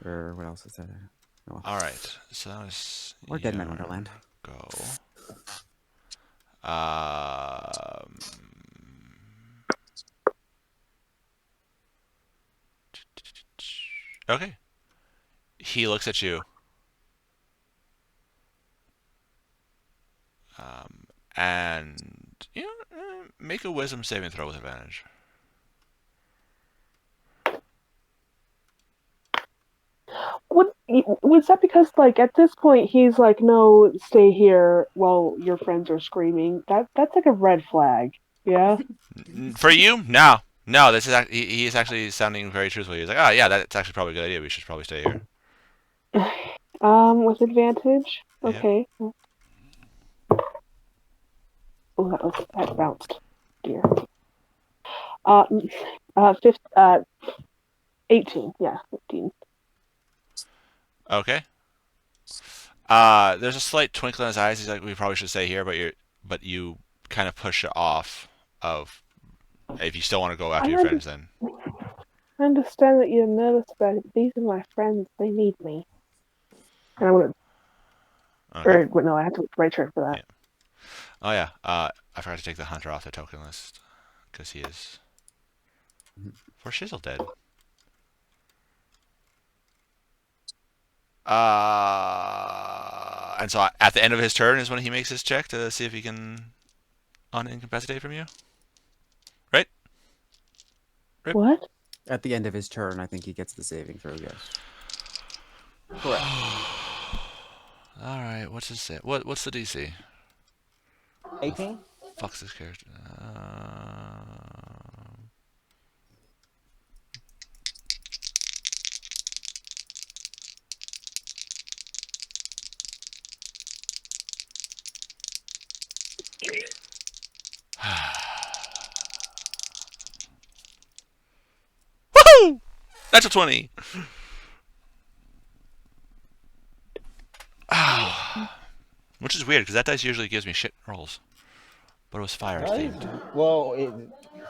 Or what else is that? Oh. All right. So that was... Or Dead Man Wonderland. Go. Okay. He looks at you. And make a wisdom saving throw with advantage. Was that because, like, at this point he's like, no, stay here while your friends are screaming? That's like a red flag. Yeah. For you, no. No, this is he is actually sounding very truthful. He's like, oh yeah, that's actually probably a good idea. We should probably stay here. With advantage. Yep. Okay. Oh, that bounced. Dear. 18. Yeah, 15. Okay. There's a slight twinkle in his eyes. He's like, we probably should stay here, but you kind of push it off. Of if you still want to go after your friends, then. I understand that you're nervous about it. These are my friends. They need me. And I'm gonna. Okay. Or no, I have to right turn for that. Yeah. Oh yeah. I forgot to take the hunter off the token list because he is for shizzle dead. And so at the end of his turn is when he makes his check to see if he can unincapacitate from you. Right? What? At the end of his turn, I think he gets the saving throw. Yes. Correct. All right. What's his say? What's the DC? 18. Fuck's this character. Woohoo! That's a 20. Which is weird because that dice usually gives me shit rolls, but it was fire themed. Well, it's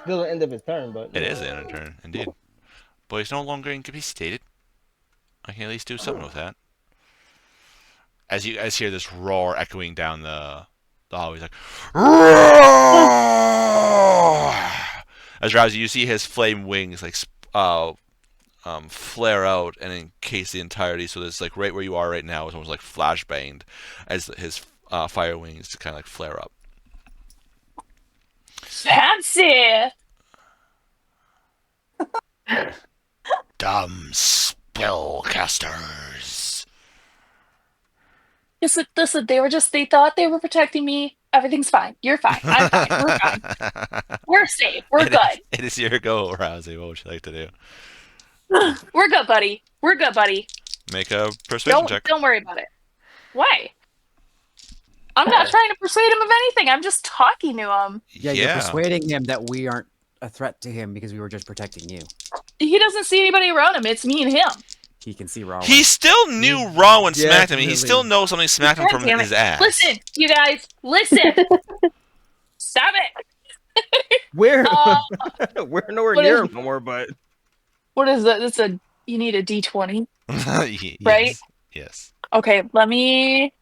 still the end of his turn, but It is the end of turn, indeed. But he's no longer incapacitated. I can at least do something with that. As you guys hear this roar echoing down the hall, he's like, roar! As Rousey, you see his flame wings like flare out and encase the entirety. So there's like right where you are right now is almost like flashbanged as his fire wings kind of like flare up. Fancy. Dumb spellcasters. Listen, they thought they were protecting me. Everything's fine. You're fine. I'm fine. We're fine. We're safe. We're good. It is your go, Rousey. What would you like to do? We're good, buddy. We're good, buddy. Make a persuasion check. Don't worry about it. Why? I'm not trying to persuade him of anything. I'm just talking to him. Yeah, you're persuading him that we aren't a threat to him because we were just protecting you. He doesn't see anybody around him. It's me and him. He can see Rowan. He still knew Rowan smacked him. He still knows something smacked him from his ass. Listen, you guys. Listen. Stop it. We're nowhere near him no more, but what is that? You need a D20. Yes. Right? Yes. Okay, let me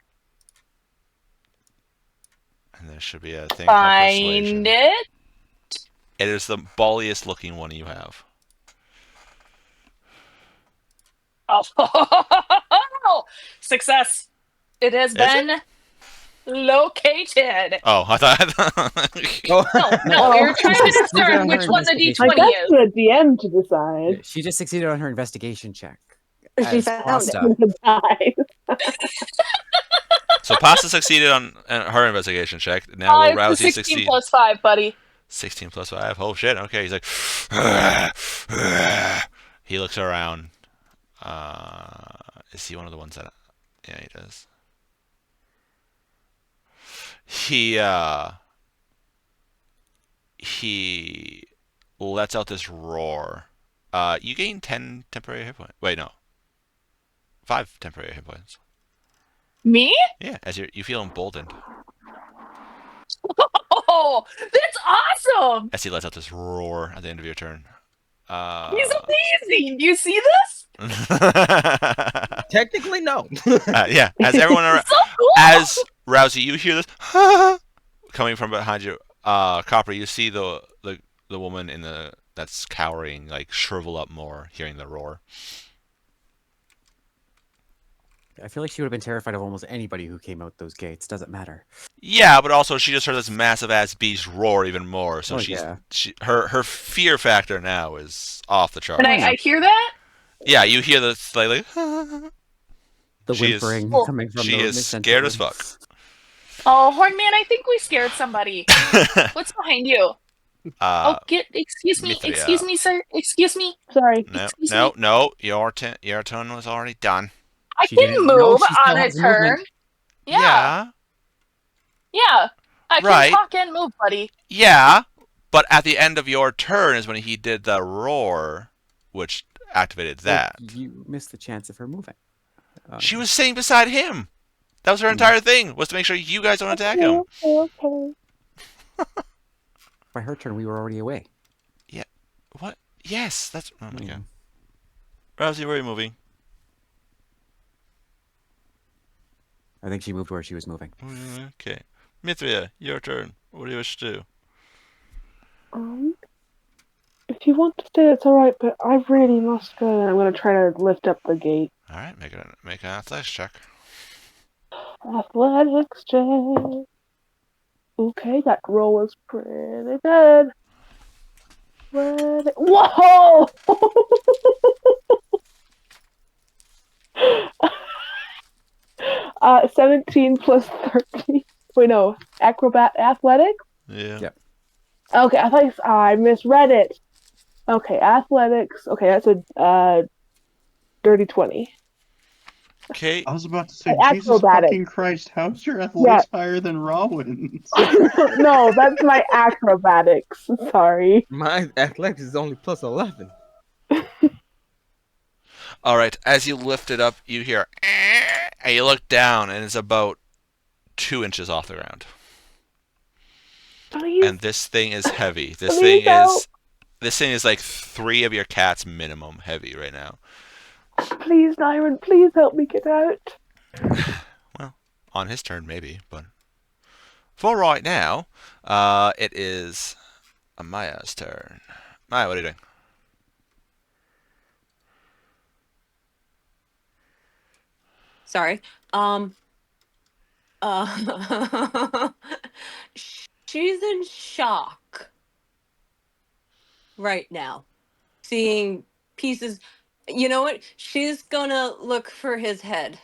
And there should be a thing called persuasion. find it. It is the balliest looking one you have. Oh, success. It has been located. Oh, I thought. No, we were trying to discern which one the D20 Like, that's is. for the DM to decide. She just succeeded on her investigation check. She As found Pasta. it. So Pasta succeeded on her investigation check. Now will Rousey 16 succeed? plus 5, buddy. 16 plus 5. Oh shit. Okay, he's like. He looks around. Is he one of the ones that? Yeah, he does. He lets out this roar. You gain 10 temporary hit points. Wait, no. 5 temporary hit points. Me? Yeah, as you feel emboldened. Oh, that's awesome. As he lets out this roar at the end of your turn. He's amazing. You see this? technically no. Yeah, as everyone around, So cool. as Rousey, you hear this coming from behind you. Copper, you see the woman that's cowering, like shrivel up more, hearing the roar. I feel like she would have been terrified of almost anybody who came out those gates. Doesn't matter. Yeah, but also she just heard this massive ass beast roar even more. So yeah. her fear factor now is off the chart. And I hear that? Yeah, you hear the like The she is- whimpering coming from she the is scared as fuck. Oh, Hornman, I think we scared somebody. What's behind you? Excuse Mithria. me, sir. Excuse me. Sorry. No, Excuse no, me. no. Your turn was already done. I She can didn't. No, move she on still a has movement. turn. Yeah. Yeah, Yeah. I can right. talk and move, buddy. Yeah, but at the end of your turn is when he did the roar, which activated Well, that. you missed the chance of her moving. She was sitting beside him. That was her entire thing, was to make sure you guys don't attack Okay, him. okay. By her turn, we were already away. Yeah. What? Yes, that's. Oh my Yeah. god. Rousey, where are you moving? I think she moved where she was moving. Okay. Mithria, your turn. What do you wish to do? If you want to stay, it's alright, but I really must go, and I'm gonna try to lift up the gate. Alright, make an athletics check. Athletics check. Okay, that roll was pretty good. Whoa! 17 plus 13. Wait, no. Athletics? Yeah. Yep. Okay, I misread it. Okay, athletics. Okay, that's a dirty 20. Okay. I was about to say, Jesus Acrobatics. fucking Christ, how's your athletics higher than Rowan's? No, that's my acrobatics. Sorry. My athletics is only plus 11. Alright, as you lift it up, you hear, and you look down, and it's about 2 inches off the ground. Please, And this thing is heavy. please help. This thing is like 3 of your cats minimum heavy right now. Please, Nyron, please help me get out. Well, on his turn maybe, but for right now, it is Maya's turn. Maya, what are you doing? Sorry. She's in shock right now, seeing pieces. You know what? She's gonna look for his head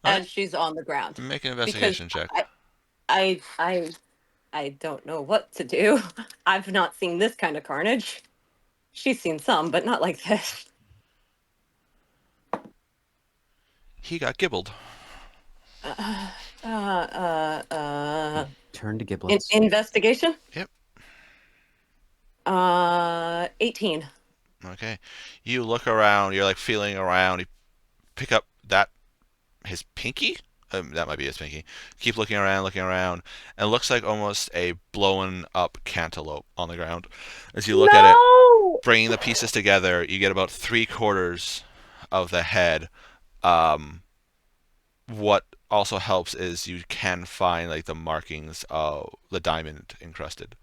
Alright. as she's on the ground Make an because investigation check. I don't know what to do. I've not seen this kind of carnage. She's seen some, but not like this. He got gibbled. Turn to giblets. Investigation? Yep. 18. Okay. You look around, you're like feeling around, you pick up his pinky? That might be his pinky. Keep looking around, and it looks like almost a blown up cantaloupe on the ground. As you look at it, bringing the pieces together, you get about 3/4 of the head. What also helps is you can find like the markings of the diamond encrusted.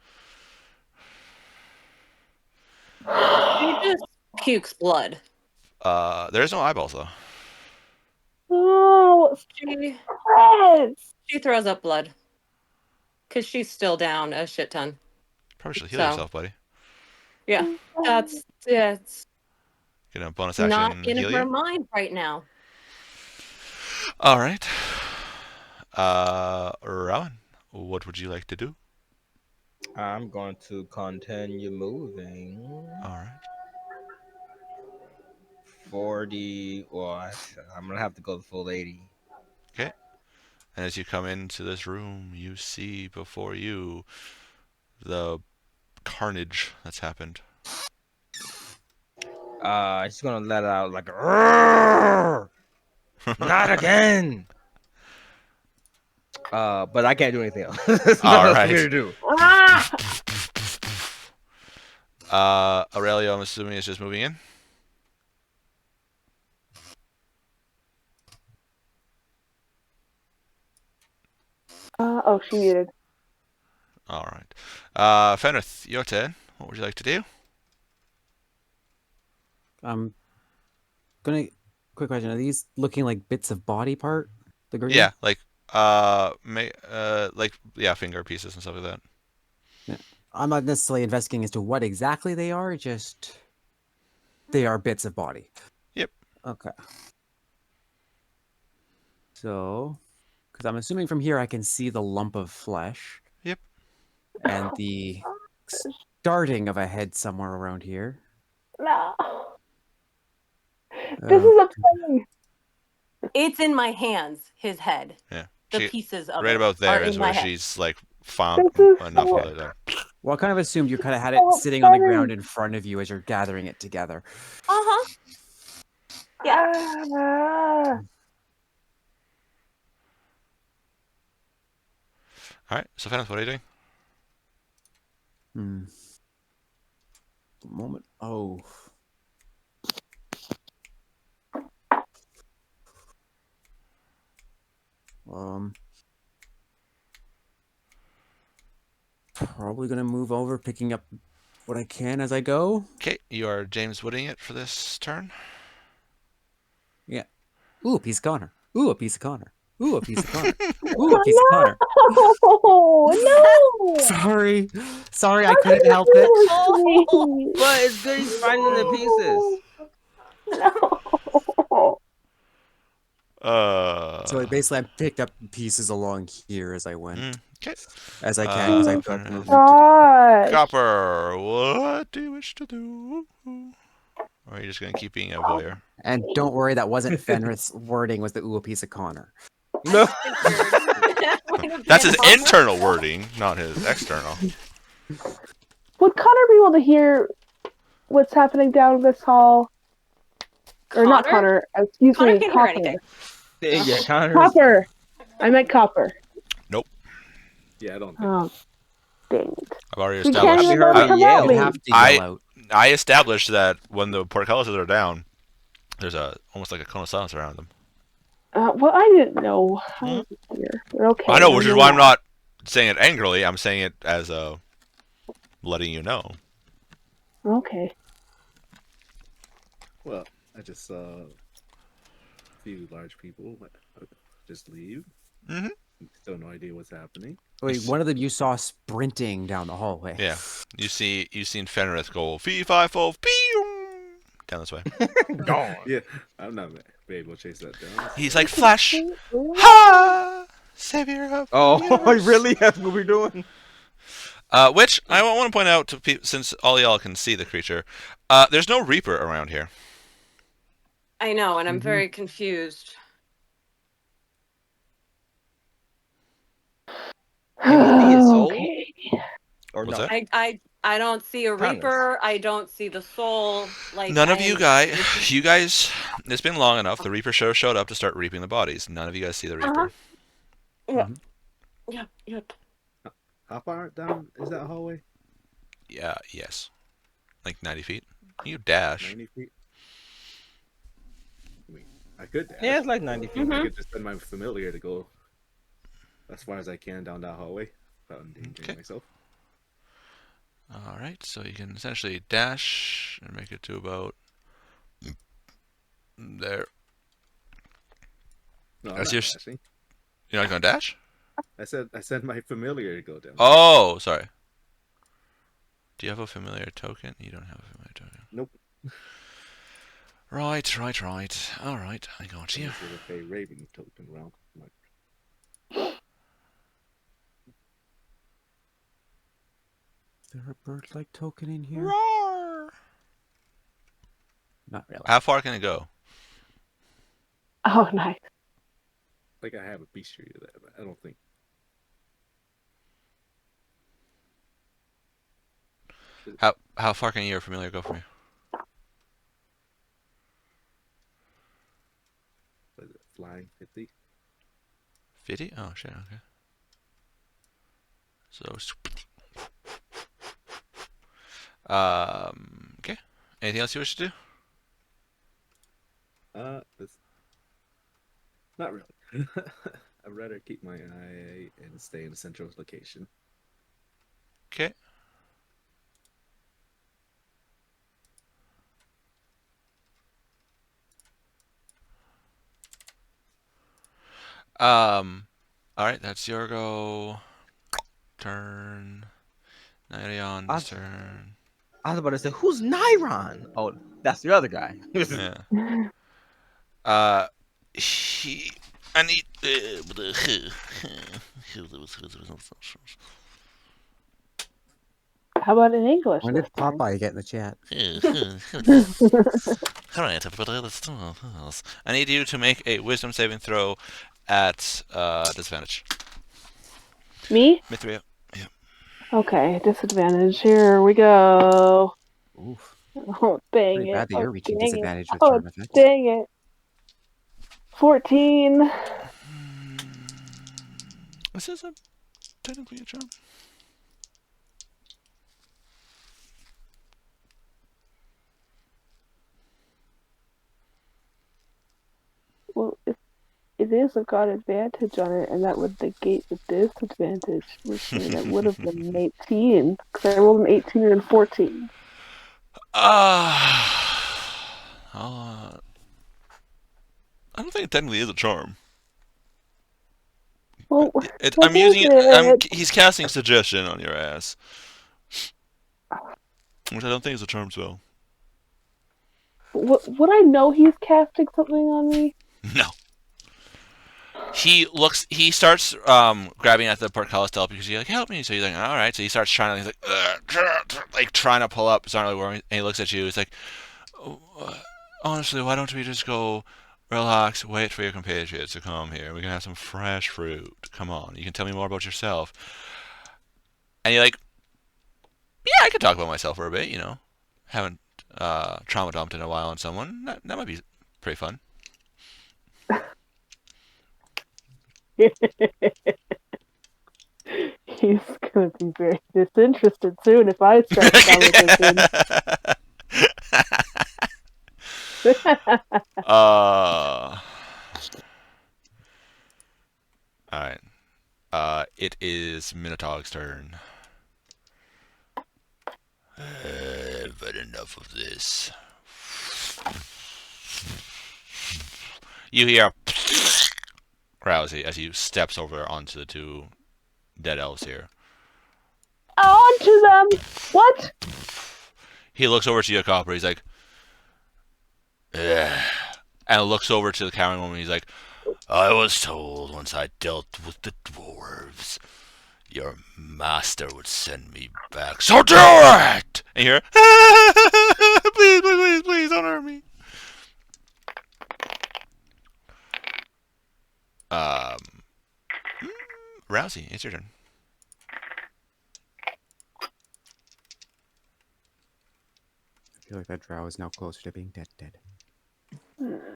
She just pukes blood. There's no eyeballs though. Oh, She throws up blood because she's still down a shit ton. Probably should heal yourself, buddy. Yeah, it's Get a bonus action. not in heal her you. mind right now. All right. Rowan, what would you like to do? I'm going to continue moving. All right. 40. Well, I'm gonna have to go the full 80. Okay. And as you come into this room, you see before you the carnage that's happened. She's gonna let out like a not again. But I can't do anything else. There's All nothing else right. for me to do. Aurelio, I'm assuming is just moving in. She muted. All right. Fenrith, your turn. What would you like to do? Quick question. Are these looking like bits of body part? The green? Yeah, like finger pieces and stuff like that. Yeah. I'm not necessarily investigating as to what exactly they are, just they are bits of body. Yep. Okay. So, because I'm assuming from here I can see the lump of flesh. Yep. And the starting of a head somewhere around here. No. This is upsetting. It's in my hands. His head. Yeah. The pieces of right it about are there in is my where head. she's like found This is enough so- of it. Well, I kind of assumed you kind of had it Oh, sitting on the sorry. ground in front of you as you're gathering it together. Uh-huh. Yeah. Ah. All right. So, Fenris, what are you doing? Moment. Oh. Probably gonna move over, picking up what I can as I go. Okay. You are James Wooding it for this turn. Yeah. Ooh, a piece of Connor. Ooh, a piece of Connor. Ooh, a piece of Connor. Ooh, a piece of Connor. Oh, no! Sorry. Sorry, I How couldn't could you help do it. this to me? But it's good he's finding the pieces. No. So basically, I picked up pieces along here as I went. Okay. As I can, because I thought Fenris. movement. Gosh. Copper, what do you wish to do? Or are you just going to keep being a voyeur? And don't worry, that wasn't Fenris' wording, was the ooh, a piece of Connor. No. That's his internal wording, not his external. Would Connor be able to hear what's happening down this hall? Or not Connor, excuse Connor me, can't hear Copper. anything. Yeah, Connor. Copper. I meant Copper. Nope. Yeah, I don't think. Oh, dang it. I've already We can't established. even know to come yell. help You'd me. have to yell out. I established that when the portcullises are down, there's almost like a cone of silence around them. Well, I didn't know. Oh, dear. Okay. I know, which is why I'm that. not saying it angrily. I'm saying it as letting you know. Okay. Well, I just saw a few large people just leave. Mm-hmm. Still no idea what's happening. Wait, one of them you saw sprinting down the hallway. Yeah. You've seen Fenris go fee fi fo pew down this way. Gone. Yeah, I'm not able to chase that down. He's like Flash. Ha! Savior of the Oh, universe. really? That's what we're doing? Which I want to point out to people, since all y'all can see the creature, there's no Reaper around here. I know, and I'm very confused. Can we see his soul? Okay. Or What's no? that? I don't see a Promise. Reaper. I don't see the soul. Like None of you guys, it's been long enough. The Reaper showed up to start reaping the bodies. None of you guys see the Reaper. Yep. How far down is that hallway? Yeah, yes. Like 90 feet. You dash. 90 feet? I mean, I could dash. Yeah, it's like 90 feet. I could just send my familiar to go as far as I can down that hallway without endangering myself. Alright, so you can essentially dash and make it to about there. No, I'm That's not your dashing. You're not going to dash? I said my familiar to go down. Oh, sorry. Do you have a familiar token? You don't have a familiar token. Nope. Right. Alright, I got you. Unless there's a raven token around. Is there a bird-like token in here? Roar! Not really. How far can it go? Oh, nice. Like I have a bestiary of that, but I don't think. How far can your familiar go from you? Was it flying 50? 50? Oh shit, okay. So okay. Anything else you wish to do? This... Not really. I'd rather keep my eye and stay in a central location. Okay. Alright, that's your go. Turn. Nyrion's turn. I was about to say, who's Nyron? Oh, that's the other guy. Yeah. I need. How about in English? When did this time? Popeye get in the chat? I need you to make a wisdom saving throw at disadvantage. Me? Mithria. Yeah. Okay, disadvantage. Here we go. Oof. Oh, dang Pretty it. bad that Oh, you're reaching dang it. disadvantage with Oh, charm effects. dang it. 14. This is technically a charm. Well, if it is, I've got advantage on it, and that would negate the disadvantage, which means it would have been an 18, because I rolled an 18 and a 14. I don't think it technically is a charm. Well, I'm what using is it. He's casting suggestion on your ass, which I don't think is a charm spell. Would I know he's casting something on me? No. He starts grabbing at the portcullis to help you because he's like, help me. So he's like, all right. So he starts trying to, he's like trying to pull up. It's not really working. And he looks at you. He's like, honestly, why don't we just go relax, wait for your compatriots to come here. We can have some fresh fruit. Come on. You can tell me more about yourself. And you're like, yeah, I could talk about myself for a bit, Haven't trauma dumped in a while on someone. That might be pretty fun. He's gonna be very disinterested soon if I start the conversation. Alright. It is Minotaur's turn. I've had enough of this. You hear Rousey as he steps over onto the two dead elves here. Onto them! What? He looks over to your copper. He's like, ugh. And looks over to the cowering woman. He's like, I was told once I dealt with the dwarves, your master would send me back. So do it! And you hear, please, don't hurt me. Rousey, it's your turn. I feel like that drow is now closer to being dead. No.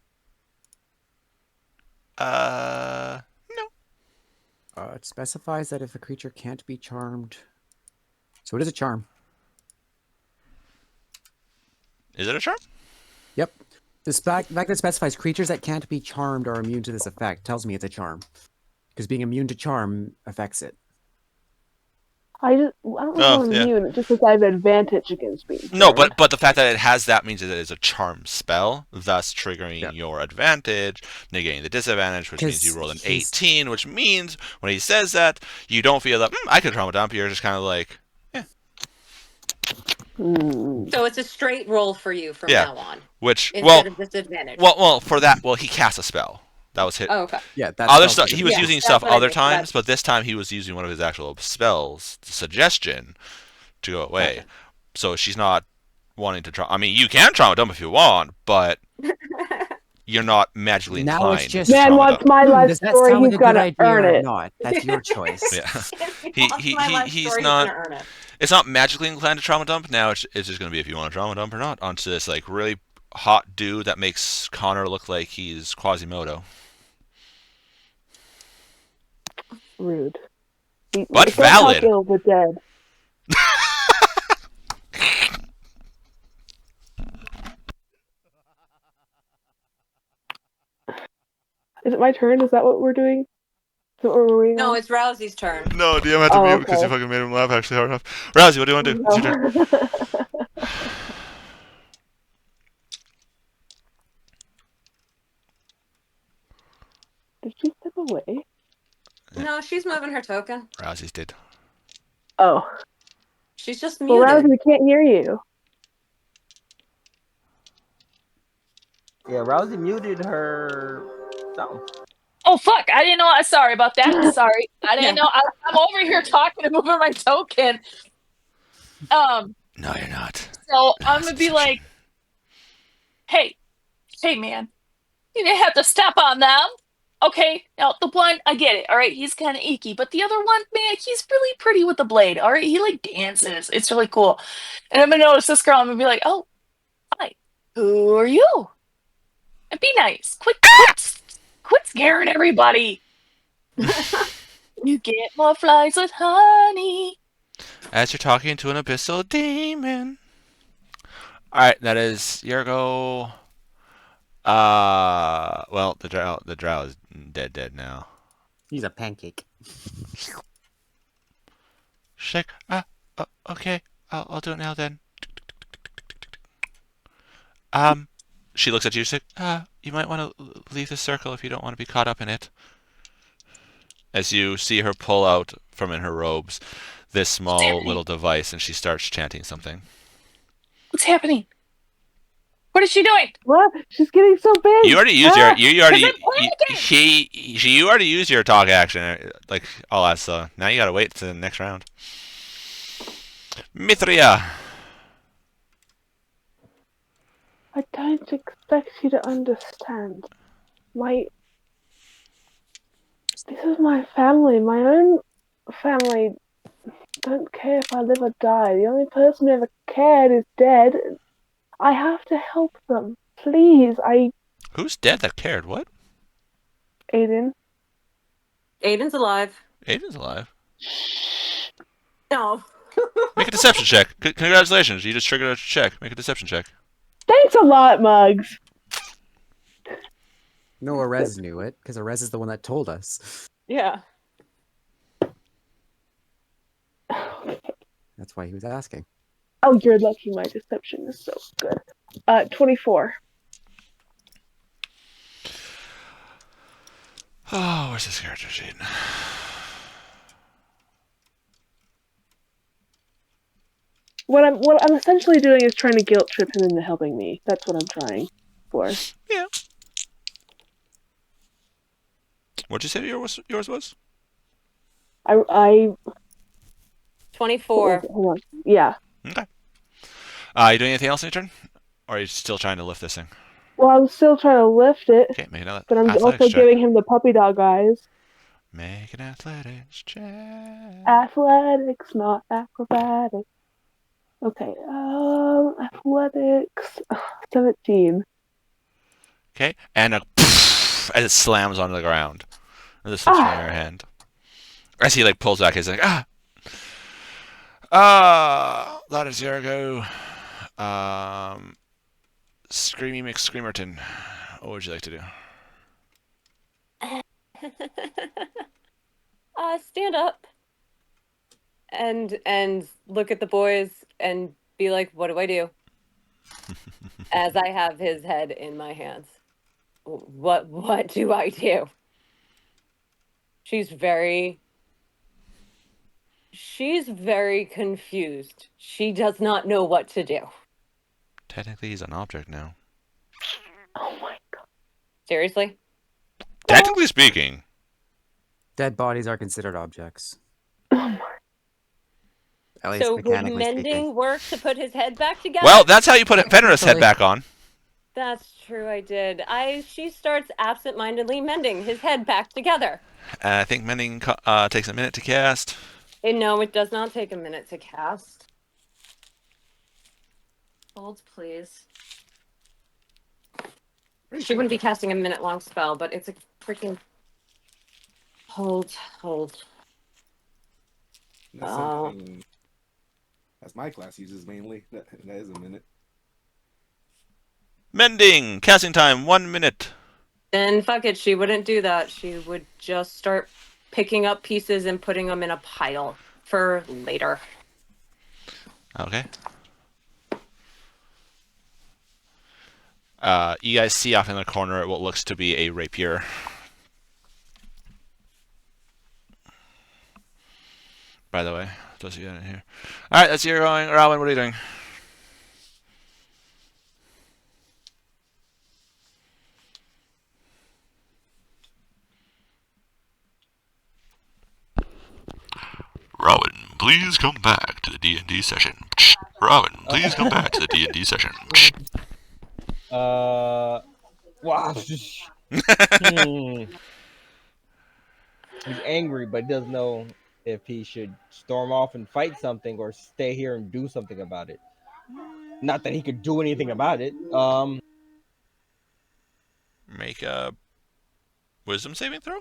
It specifies that if a creature can't be charmed, so it is a charm. Is it a charm? Yep. The fact that it specifies creatures that can't be charmed are immune to this effect tells me it's a charm. Because being immune to charm affects it. I don't know if I'm immune. It just says I have advantage against being charmed. No, but the fact that it has that means that it is a charm spell, thus triggering your advantage, negating the disadvantage, which means you roll an 18, which means when he says that, you don't feel that, I could trauma dump, you're just kind of like, yeah. So it's a straight roll for you from now on. Which, instead of disadvantage. Well, for that, he cast a spell. That was hit. Oh, okay. Yeah, that's other stuff. He was using stuff other I mean. times, but this time he was using one of his actual spells, the suggestion, to go away. Okay. So she's not wanting to try. I mean, you can trauma dump if you want, but you're not magically inclined. Now it's just man wants my life story. He's gonna earn it. Not. That's your choice. Yeah. He's not. It's not magically inclined to trauma dump. Now it's just gonna be if you want to trauma dump or not onto this like really hot dude that makes Connor look like he's Quasimodo. Rude. But valid. Kill the dead. Is it my turn? Is that what we're doing? Is that what we're waiting No, on? it's Rousey's turn. No, DM had to mute because you fucking made him laugh actually hard enough. Rousey, what do you want to do? It's your turn. Did she step away? No, she's moving her token. Rousey's did. Oh. She's just muted. Well, Rousey, we can't hear you. Yeah, Rousey muted her sound. Oh, fuck. I didn't know. Sorry about that. Sorry. I didn't know. I'm over here talking and moving my token. No, you're not. So No, I'm it's gonna be deception. like, hey, man, you didn't have to step on them. Okay, now the one, I get it. All right, he's kind of icky, but the other one, man, he's really pretty with the blade. All right, he like dances. It's really cool. And I'm gonna notice this girl. I'm gonna be like, oh, hi, who are you? And be nice. Quit scaring everybody. You get more flies with honey. As you're talking to an abyssal demon. Alright, that is your go. Well, the drow is dead now. He's a pancake. Shake. Okay. I'll do it now then. She looks at you. She's like, you might want to leave the circle if you don't want to be caught up in it. As you see her pull out from in her robes this small little device, and she starts chanting something. What's happening? What is she doing? What? She's getting so big. You already used Ah! you already you already used your talk action, like all that. So now you gotta wait to the next round. Mithria. I don't expect you to understand. This is my family. My own family don't care if I live or die. The only person who ever cared is dead. I have to help them. Please, Who's dead that cared? What? Aiden. Aiden's alive. Aiden's alive. No. Make a deception check. Congratulations, you just triggered a check. Make a deception check. Thanks a lot, Muggs. No, Arez knew it, because Arez is the one that told us. Yeah. That's why he was asking. Oh, you're lucky my deception is so good. 24. Oh, where's this character sheet? What I'm essentially doing is trying to guilt trip him into helping me. That's what I'm trying for. Yeah. What'd you say yours was? I 24. hold on. Yeah. Okay. You doing anything else in your turn? Or are you still trying to lift this thing? Well, I'm still trying to lift it. Okay, make another But I'm athletics also check. giving him the puppy dog eyes. Make an athletics check. Athletics, not acrobatics. Okay, athletics. 17. Okay, and as it slams onto the ground. And this slips from your hand. As he pulls back, he's like, that is your go. Screamy McScreamerton. What would you like to do? Stand up and look at the boys and be like, what do I do? As I have his head in my hands. What do I do? She's very confused. She does not know what to do. Technically, he's an object now. Oh my god. Seriously? Technically speaking. Dead bodies are considered objects. Oh my. At least So would mechanically mending speaking. work to put his head back together? Well, that's how you put Fenrir's head back on. That's true, I did. She starts absent-mindedly mending his head back together. I think mending takes a minute to cast. No, it does not take a minute to cast. Hold, please. She wouldn't be casting a minute-long spell, but it's a freaking... Hold. That's something as my class uses mainly. That is a minute. Mending! Casting time, 1 minute. Then fuck it, she wouldn't do that. She would just start picking up pieces and putting them in a pile for later. Okay. You guys see off in the corner what looks to be a rapier. By the way, those of you in here. Alright, that's your going. Robin, what are you doing? Robin, please come back to the D&D session. Robin, please come back to the D&D session. Wow. He's angry, but doesn't know if he should storm off and fight something or stay here and do something about it. Not that he could do anything about it. Make a wisdom saving throw.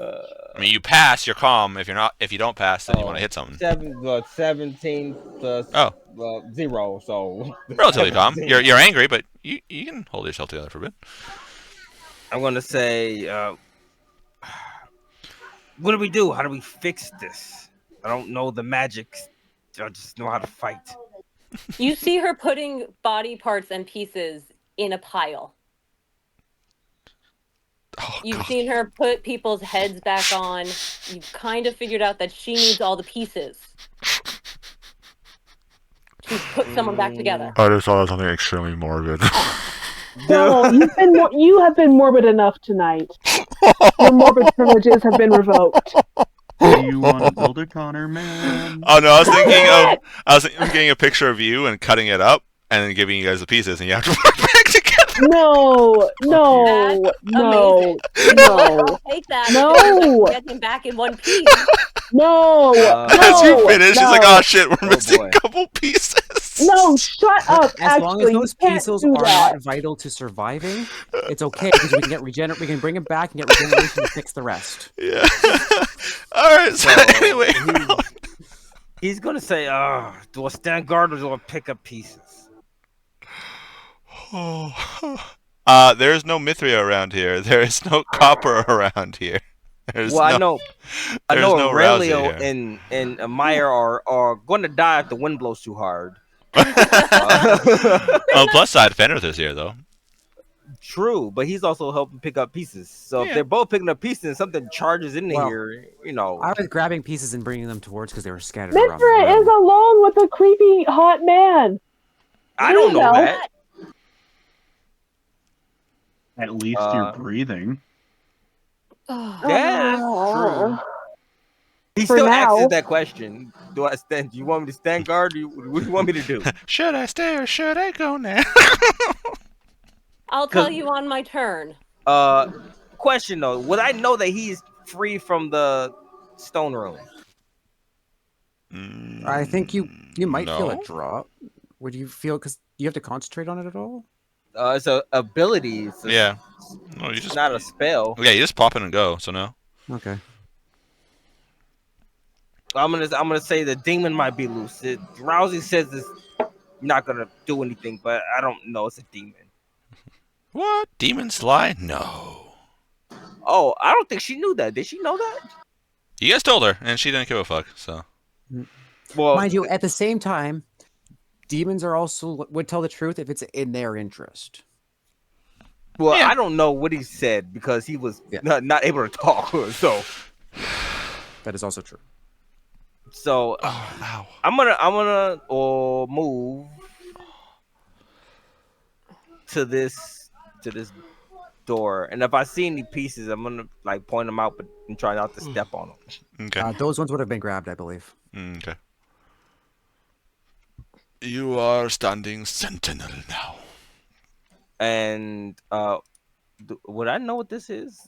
I mean, you pass. You're calm. If you don't pass, then you want to hit something. 17 plus 0, so relatively calm. You're angry, but you can hold yourself together for a bit. I'm gonna say, what do we do? How do we fix this? I don't know the magic. I just know how to fight. You see her putting body parts and pieces in a pile. Oh, You've God. seen her put people's heads back on. You've kind of figured out that she needs all the pieces to put someone back together. I just thought of something extremely morbid. No, you have been morbid enough tonight. Your morbid privileges have been revoked. Do you want to build a Connor, man? Oh no, I was thinking of getting a picture of you and cutting it up and then giving you guys the pieces, and you have to work back together. No. I'll take that. No. Get him back in one piece. No. As you finish, he's like, "Oh shit, we're missing boy. a couple pieces." No, shut up. As long as Actually, those you can't pieces do are that. not vital to surviving, it's okay because we can get we can bring them back and get regeneration to fix the rest. Yeah. All right. So anyway, he's gonna say, do I stand guard or do I pick up pieces? there's no Mithria around here. There is no copper around here. I know Rousey Aurelio here. and Meyer are going to die if the wind blows too hard. On the plus side, Fenrith is here though. True, but he's also helping pick up pieces. So if they're both picking up pieces and something charges into here, I was grabbing pieces and bringing them towards because they were scattered around. Mithra is alone with a creepy hot man. I don't know that. At least you're breathing. That's true. He For still now. asks that question. Do I stand? Do you want me to stand guard? What do you want me to do? Should I stay or should I go now? I'll tell you on my turn. Question though, would I know that he's free from the stone room? I think you might feel No. a drop. Would you feel because you have to concentrate on it at all? It's a ability. It's Yeah. No, you just not a spell. Yeah, you just pop in and go. So no. Okay. I'm gonna say the demon might be loose. Rousey says it's not gonna do anything, but I don't know. It's a demon. What? Demons lie? No. Oh, I don't think she knew that. Did she know that? You guys told her, and she didn't give a fuck. So. Well, Mind you, at the same time, demons are also would tell the truth if it's in their interest. Well, Yeah. I don't know what he said because he was not able to talk. So That is also true. So ow. I'm gonna move to this door, and if I see any pieces, I'm gonna like point them out, but and try not to step on them. Okay. Those ones would have been grabbed, I believe. Okay. You are standing sentinel now. And would I know what this is?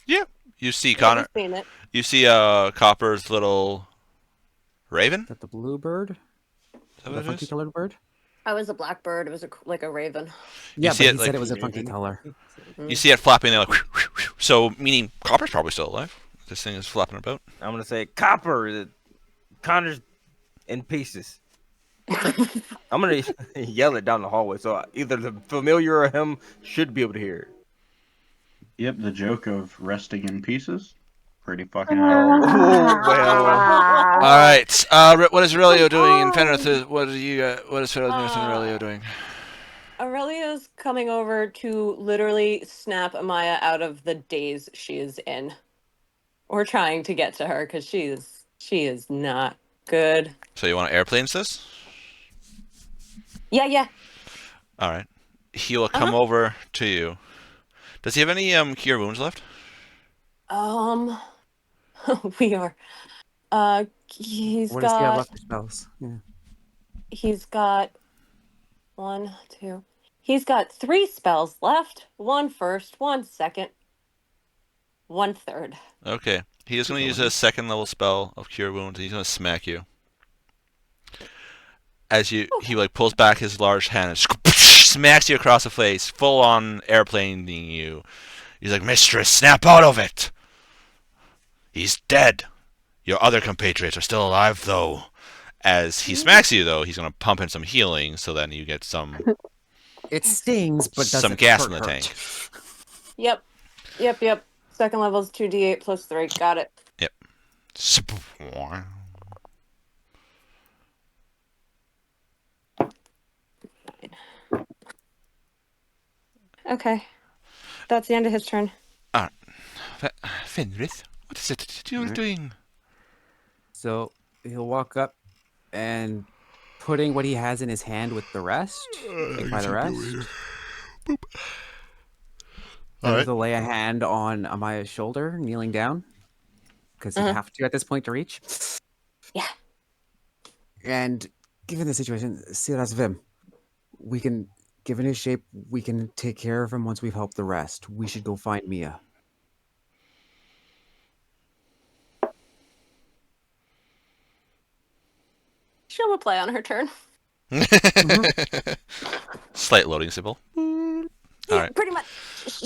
Yeah. You see Connor. I've seen it. You see Copper's little raven. Is that the blue bird? Is that what The it funky is? colored bird? I was a blackbird. It was like a raven. Yeah, see but it, he like, said it was a funky color. You see it flapping there, like, so meaning Copper's probably still alive. This thing is flapping about. I'm gonna say Copper. Connor's in pieces. I'm gonna yell it down the hallway, so either the familiar or him should be able to hear it. Yep, the joke of resting in pieces. Pretty fucking Oh, well. All right. What is Aurelio doing in Fenrith? What is Fenrith and Aurelio doing? Aurelia's coming over to literally snap Amaya out of the daze she is in. We're trying to get to her because she is not good. So you want to airplanes this? Yeah. All right. He will come over to you. Does he have any cure wounds left? We are. He's What does he have got. left for spells? Yeah. He's got 1, 2. He's got 3 spells left. 1 first, 1 second, 1 third. Okay. He is going to use a second level spell of Cure Wounds. He's going to smack you. As he like pulls back his large hand and smacks you across the face, full on airplaning you. He's like, "Mistress, snap out of it! He's dead. Your other compatriots are still alive, though." As he smacks you, though, he's going to pump in some healing, so then you get some It stings, but some doesn't gas hurt, in the hurt. tank. Yep. Second level is 2d8 plus 3. Got it. Yep. Okay. That's the end of his turn. Fenris, what is it that you're doing? So he'll walk up and putting what he has in his hand with the rest. By the rest. Alright. He'll lay a hand on Amaya's shoulder, kneeling down. Because he'd have to at this point to reach. Yeah. And given the situation, Siras Vim, we can, given his shape, we can take care of him once we've helped the rest. We should go find Mia. She'll reply on her turn. Slight loading symbol. All right. Pretty much.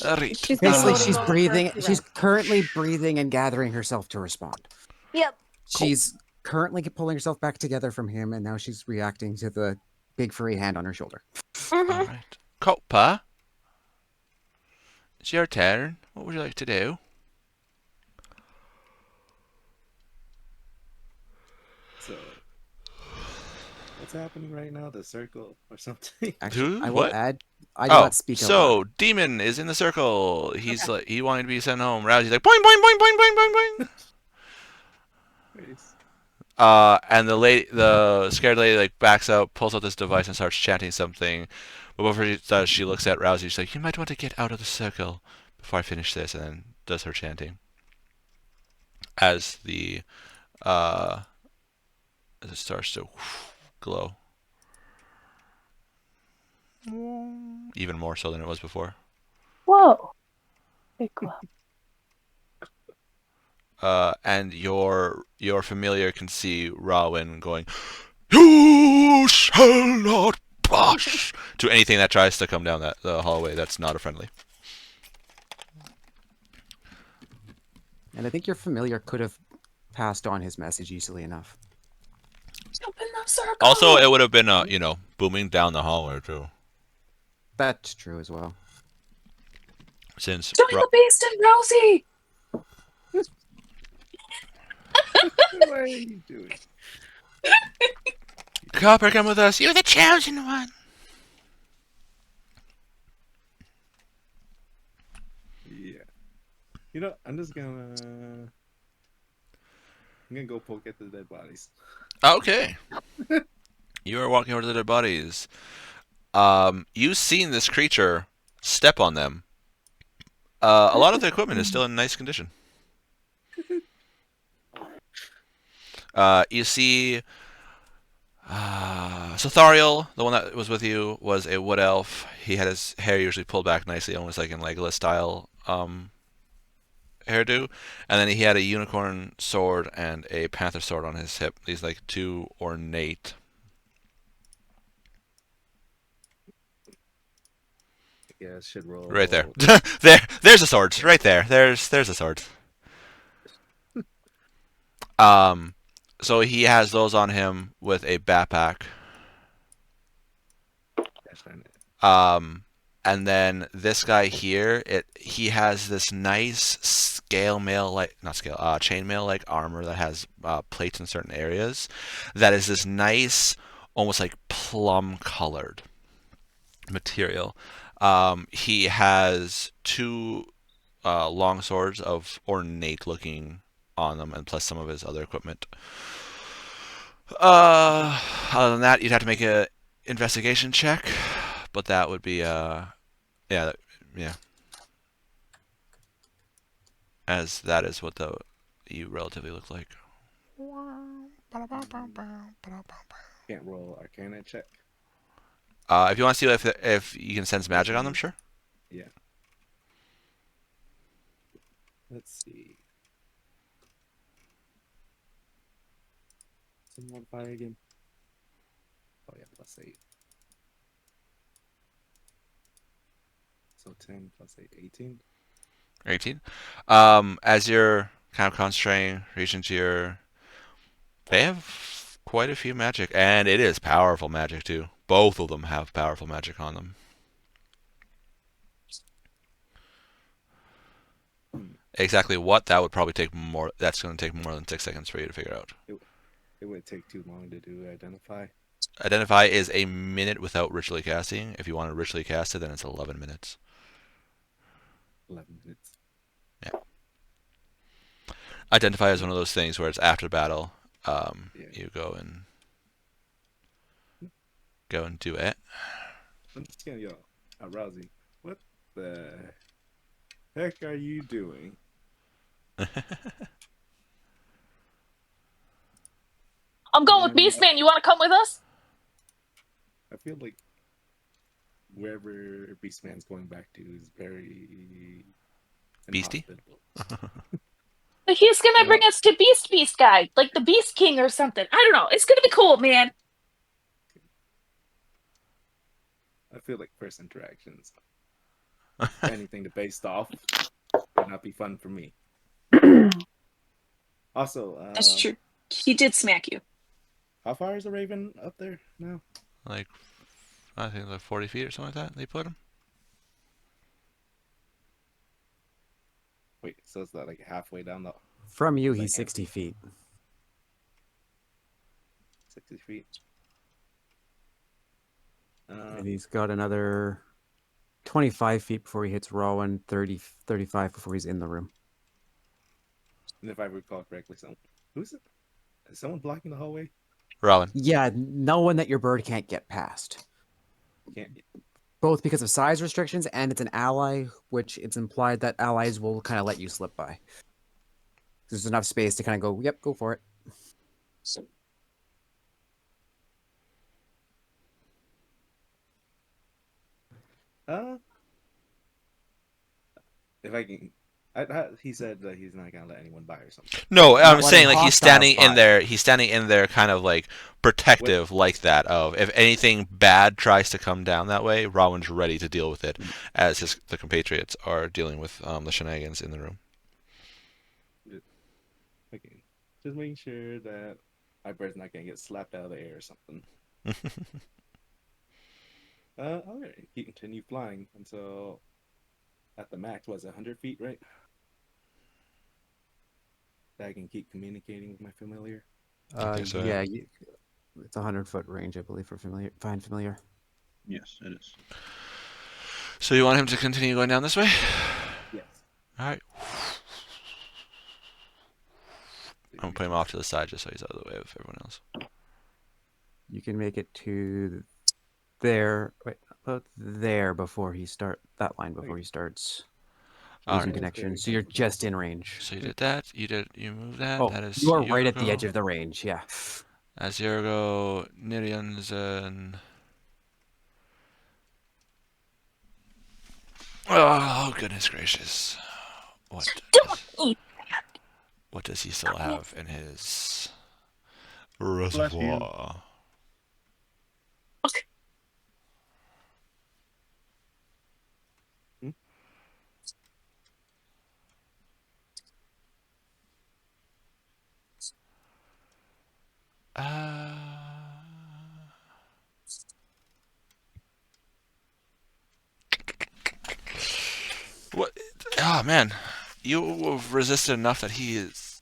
Alright. She's Basically, gonna she's load breathing. her She's rest. currently breathing and gathering herself to respond. Yep. She's currently pulling herself back together from him, and now she's reacting to the big furry hand on her shoulder. All right. Copa, it's your turn. What would you like to do? So, what's happening right now? The circle or something? Actually, Who? I will What? add. I do not speak. So Demon is in the circle. He's like he wanted to be sent home. Rousey's like boing boing boing boing boing boing boing. And the scared lady like backs out, pulls out this device, and starts chanting something. But before she does, she looks at Rousey. She's like, "You might want to get out of the circle before I finish this," and then does her chanting. As it starts to glow, even more so than it was before. Whoa. Big glow. And your familiar can see Rawin going, "You shall not pass," to anything that tries to come down the hallway that's not a friendly. And I think your familiar could have passed on his message easily enough. Jump in the circle. Also, it would have been booming down the hallway too. That's true as well. Since Join the beast and Rosie. What are you doing? Copper, come with us. You're the chosen one. Yeah. I'm gonna go poke at the dead bodies. Okay. You are walking over to the dead bodies. You've seen this creature step on them. A lot of the equipment is still in nice condition. You see, so Thariel, the one that was with you, was a wood elf. He had his hair usually pulled back nicely, almost like in Legolas style hairdo. And then he had a unicorn sword and a panther sword on his hip. These like two ornate. Yeah, should roll. Right there. There's the swords. Right there. There's the swords. So he has those on him with a backpack. And then this guy here, he has this nice chainmail like armor that has plates in certain areas. That is this nice, almost like plum colored material. He has two long swords of ornate looking on them, and plus some of his other equipment. Other than that, you'd have to make a investigation check, but that would be yeah. As that is what the you relatively look like. Can't roll Arcana check. If you want to see if you can sense magic on them, sure. Yeah. Let's see. Some modifier again. Oh yeah, +8. So 10 + 8, 18. 18. As you're kind of concentrating, reaching to your, they have quite a few magic, and it is powerful magic too. Both of them have powerful magic on them. Exactly what that would probably take more. That's going to take more than 6 seconds for you to figure out. It wouldn't take too long to do identify. Identify is a minute without ritually casting. If you want to ritually cast it, then it's 11 minutes. 11 minutes. Yeah. Identify is one of those things where it's after battle. You go and do it. I'm just kidding, y'all. Rousey, what the heck are you doing? I'm going with Beastman. You want to come with us? I feel like wherever Beastman's going back to is very Beastie? inhospitable. He's gonna bring us to Beast guy, like the Beast King or something. I don't know. It's gonna be cool, man. I feel like first interactions, anything to based off, would not be fun for me. Also, That's true. He did smack you. How far is the Raven up there now? Like, I think like 40 feet or something like that. They put him. Wait, so is that like halfway down the? From you, he's 60 feet. 60 feet. And he's got another 25 feet before he hits Rowan, 35 before he's in the room. And if I recall correctly, who's it? Is someone blocking the hallway? Rowan. Yeah, no one that your bird can't get past. Can't. Both because of size restrictions and it's an ally, which it's implied that allies will kind of let you slip by. There's enough space to kind of go, yep, go for it. If I can, he said that he's not gonna let anyone by or something. No, I'm Not saying letting like he's hostiles standing in by. there. He's standing in there, kind of like protective, like that. Of if anything bad tries to come down that way, Rowan's ready to deal with it, as the compatriots are dealing with the shenanigans in the room. Okay, just making sure that my bird's not gonna get slapped out of the air or something. Alright, he continue flying until at the max was 100 feet, right? That I can keep communicating with my familiar. So, yeah, it's a 100-foot range, I believe, for find familiar. Yes, it is. So you want him to continue going down this way? Yes. All right. I'm gonna put him off to the side just so he's out of the way of everyone else. You can make it to there. Wait, about there before he that line before he starts losing connection. So you're just in range. So you did that. You moved that. Oh, That is you are right at Yorgo. the edge of the range. Yeah. As Yorgo, Nirians, and oh goodness gracious, what does he still have in his reservoir? Okay. What? Oh man, you have resisted enough that his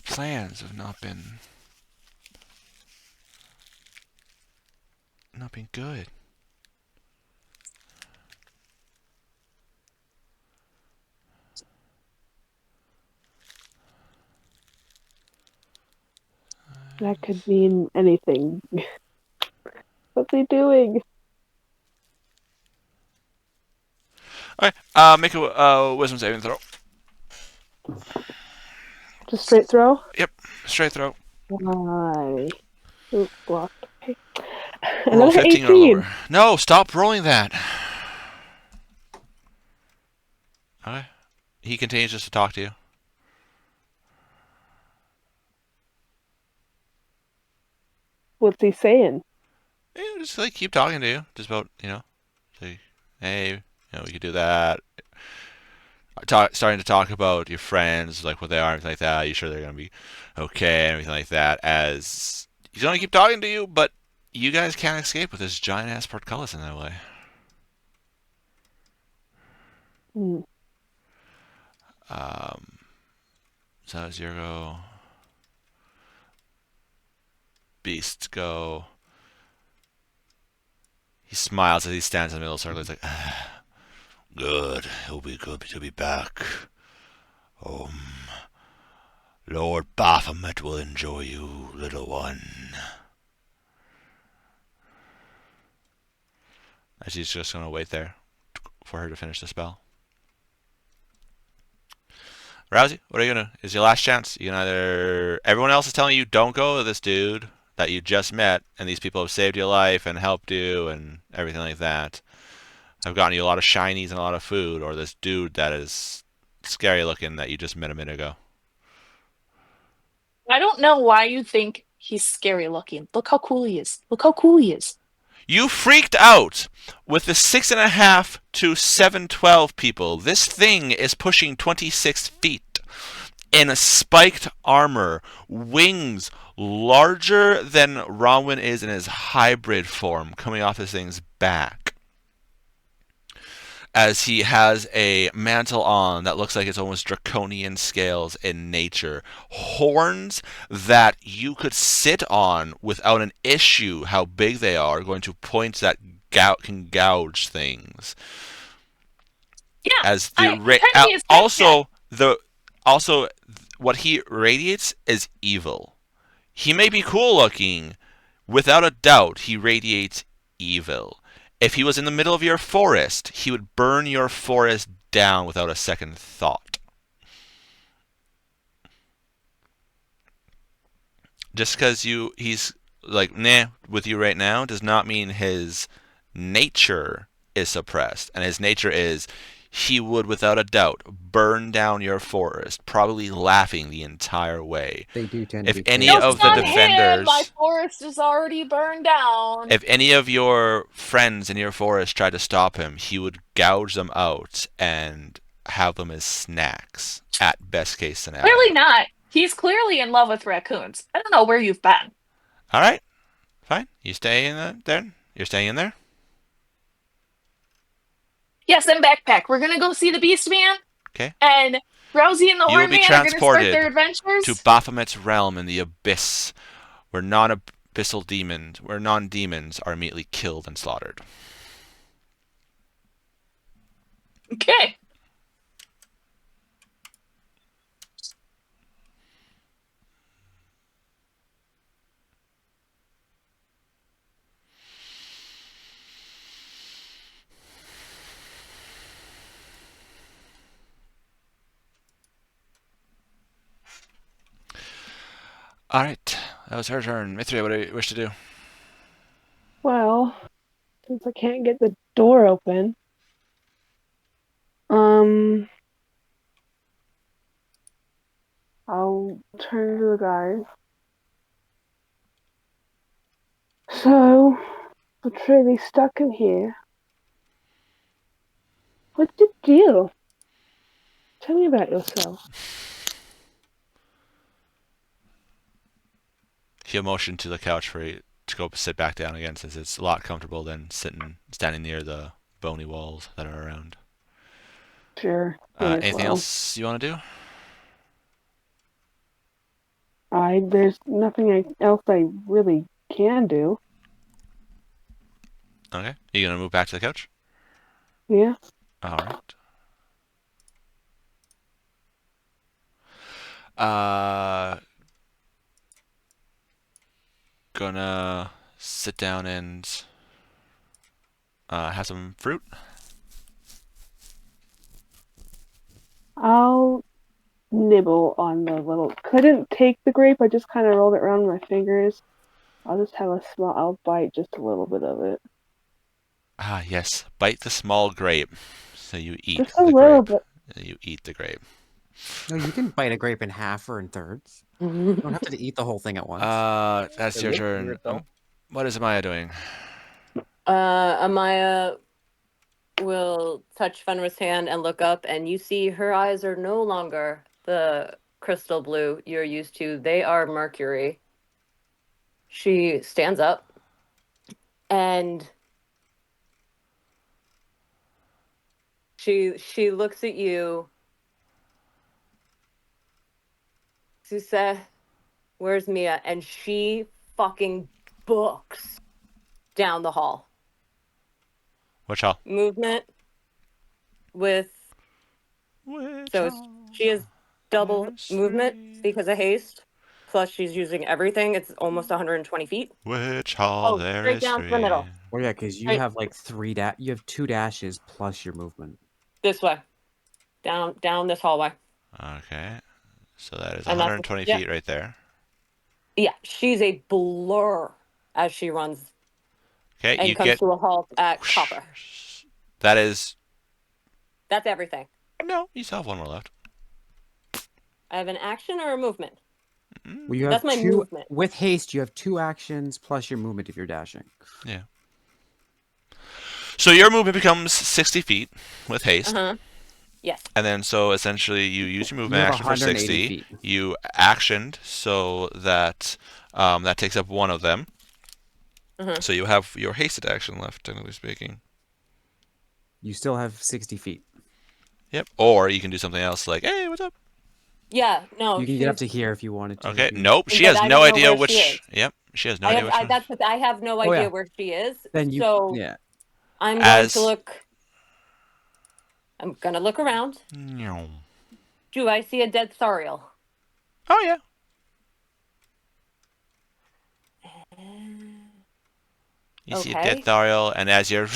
plans have not been good. That could mean anything. What's he doing? All right, make a wisdom saving throw. Just straight throw? Yep, straight throw. Why? Ooh, blocked. Okay. Roll Another 15 or 18. lower. No, stop rolling that. Okay. He continues just to talk to you. What's he saying? Yeah, just like keep talking to you. Just about, say, hey, we could do that. Starting to talk about your friends, like what they are, and everything like that. Are you sure they're gonna be okay, and everything like that. As he's gonna keep talking to you, but you guys can't escape with this giant ass portcullis in that way. Hmm. So how's your go? Beast go. He smiles as he stands in the middle of the circle. He's like, good. It'll be good to be back. Lord Baphomet will enjoy you, little one. As he's just going to wait there for her to finish the spell. Rousey, what are you going to do? Is your last chance. You can either... Everyone else is telling you don't go to this dude that you just met, and these people have saved your life and helped you and everything like that. Have gotten you a lot of shinies and a lot of food, or this dude that is scary looking that you just met a minute ago. I don't know why you think he's scary looking. Look how cool he is. Look how cool he is. You freaked out with the 6.5 to 712 people. This thing is pushing 26 feet in a spiked armor, wings larger than Ronwin is in his hybrid form coming off this thing's back. As he has a mantle on that looks like it's almost draconian scales in nature. Horns that you could sit on without an issue how big they are, going to points that can gouge things. Yeah, As kind the of his also what he radiates is evil. He may be cool looking, without a doubt he radiates evil. If he was in the middle of your forest, he would burn your forest down without a second thought. Just because he's like, nah, with you right now, does not mean his nature is suppressed. And his nature is, he would, without a doubt, burn down your forest, probably laughing the entire way. They do tend to If be any crazy. of the Son him, defenders... my forest is already burned down. If any of your friends in your forest tried to stop him, he would gouge them out and have them as snacks at best case scenario. Clearly not. He's clearly in love with raccoons. I don't know where you've been. All right, fine. You stay in there. You're staying in there. Yes, and backpack. We're gonna go see the Beast Man. Okay. And Rousey and the You will Horn be Man are gonna start their transported adventures to Baphomet's realm in the abyss, where non-abyssal demons, where non-demons are immediately killed and slaughtered. Okay. All right, that was her turn. Mithria, what do you wish to do? Well, since I can't get the door open, I'll turn to the guys. So, we're really stuck in here. What's the deal? Tell me about yourself. He'll motion to the couch for you to go sit back down again, since it's a lot comfortable than standing near the bony walls that are around. Sure. Anything else you want to do? There's nothing else I really can do. Okay. You gonna move back to the couch? Yeah. All right. Gonna sit down and have some fruit. I'll nibble on the little. Couldn't take the grape. I just kind of rolled it around with my fingers. I'll just have a small. I'll bite just a little bit of it. Ah, yes. Bite the small grape. So you eat Just a the little grape. bit. You eat the grape. No, you can bite a grape in half or in thirds. You don't have to eat the whole thing at once. That's It your looks turn. weird, though. What is Amaya doing? Amaya will touch Fenrir's hand and look up, and you see her eyes are no longer the crystal blue you're used to. They are mercury. She stands up and she looks at you. She said, "Where's Mia?" And she fucking books down the hall. Which hall? Movement with so she has double movement because of haste. Plus she's using everything. It's almost 120 feet. Which hall Oh, there straight is down to the free? middle. Well, yeah, because you Right. have like you have 2 dashes plus your movement. This way. Down this hallway. Okay. So that is And that's 120 yeah. feet right there. Yeah, she's a blur as she runs Okay, and you comes get... to a halt at Copper. That is... That's everything. No, you still have one more left. I have an action or a movement. Well, you have That's my 2 movement. with haste. You have 2 actions plus your movement if you're dashing. Yeah. So your movement becomes 60 feet with haste. Yes. And then so essentially you use your You movement have action for 180 60. feet. You actioned so that that takes up one of them. So you have your hasted action left, technically speaking. You still have 60 feet. Yep. Or you can do something else like, hey, what's up? Yeah, no. You can get up to here if you wanted to. Okay. if you- Nope. She But has I no don't know idea where she which. is. Yep. She has no idea which one. I have no Oh, idea yeah. where she is. Then you so yeah. I'm going As- to look. I'm gonna look around. Oh Do I see a dead Thariel? yeah. You see a dead Okay. Thariel, and as you're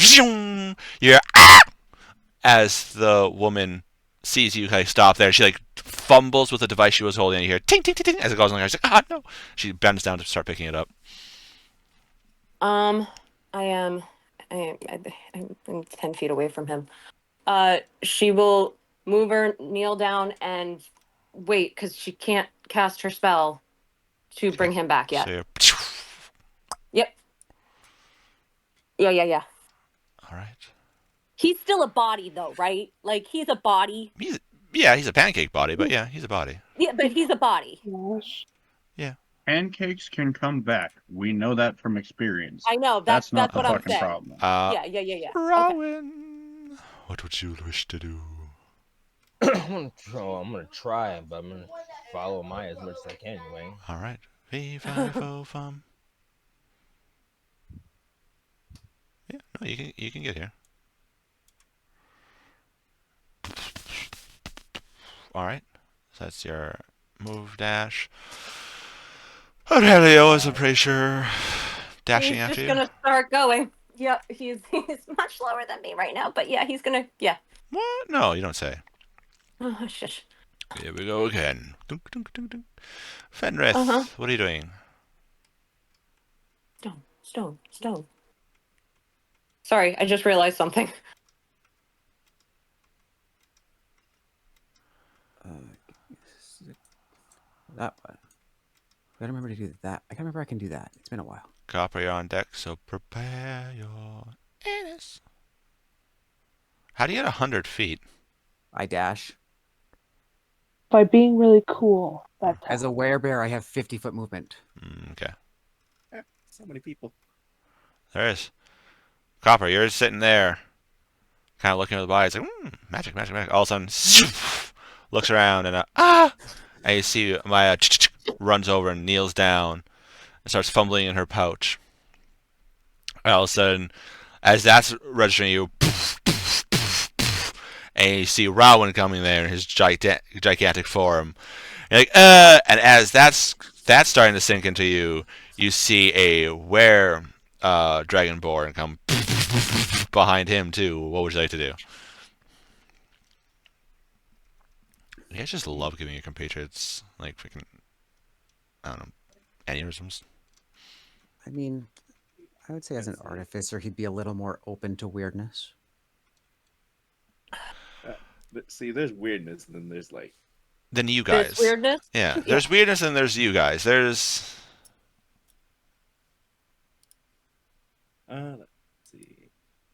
as the woman sees you kind of stop there, she like fumbles with the device she was holding, and you hear ting ting ting ting as it goes along. She's like, ah no. She bends down to start picking it up. I'm 10 feet away from him. She will move her, kneel down, and wait because she can't cast her spell to bring him back yet. So you're, Yep. Yeah. all right. He's still a body though, right? Like he's a body. He's a pancake body, but yeah, he's a body. Yeah, but he's a body. Gosh. Pancakes can come back. We know that from experience. I know. That's not what the I'm fucking saying. problem. Yeah. Okay. Rowan, what would you wish to do? I'm gonna try, but I'm gonna follow Maya as much as I can anyway. All right. V5O Yeah, no, you can get here. All right. So that's your move dash. Aurelio is, I'm pretty sure, dashing He's after just you. gonna start going. Yep, he's much slower than me right now, but yeah, he's gonna. Yeah. What? No, you don't say. Oh shush. Here we go again. Dunk, dunk, dunk, dunk. Fenrith, what are you doing? Stone. Sorry, I just realized something. That one. I gotta remember to do that. I can't remember I can do that. It's been a while. Copper, you're on deck, so prepare your anus. How do you get 100 feet? I dash. By being really cool. That's As a werebear, I have 50-foot movement. Okay. So many people. There is. Copper, you're just sitting there, kind of looking at the body. It's like, magic. All of a sudden, looks around and and you see Maya runs over and kneels down and starts fumbling in her pouch. And all of a sudden, as that's registering you, and you see Rowan coming there in his gigantic form. And, and as that's starting to sink into you, you see a dragonborn come behind him too. What would you like to do? You guys just love giving your compatriots like freaking, I don't know, aneurysms. I mean, I would say as an artificer, he'd be a little more open to weirdness. See, there's weirdness, and then there's like. Then you There's guys. weirdness. Yeah, there's weirdness and there's you guys. There's. Let's see.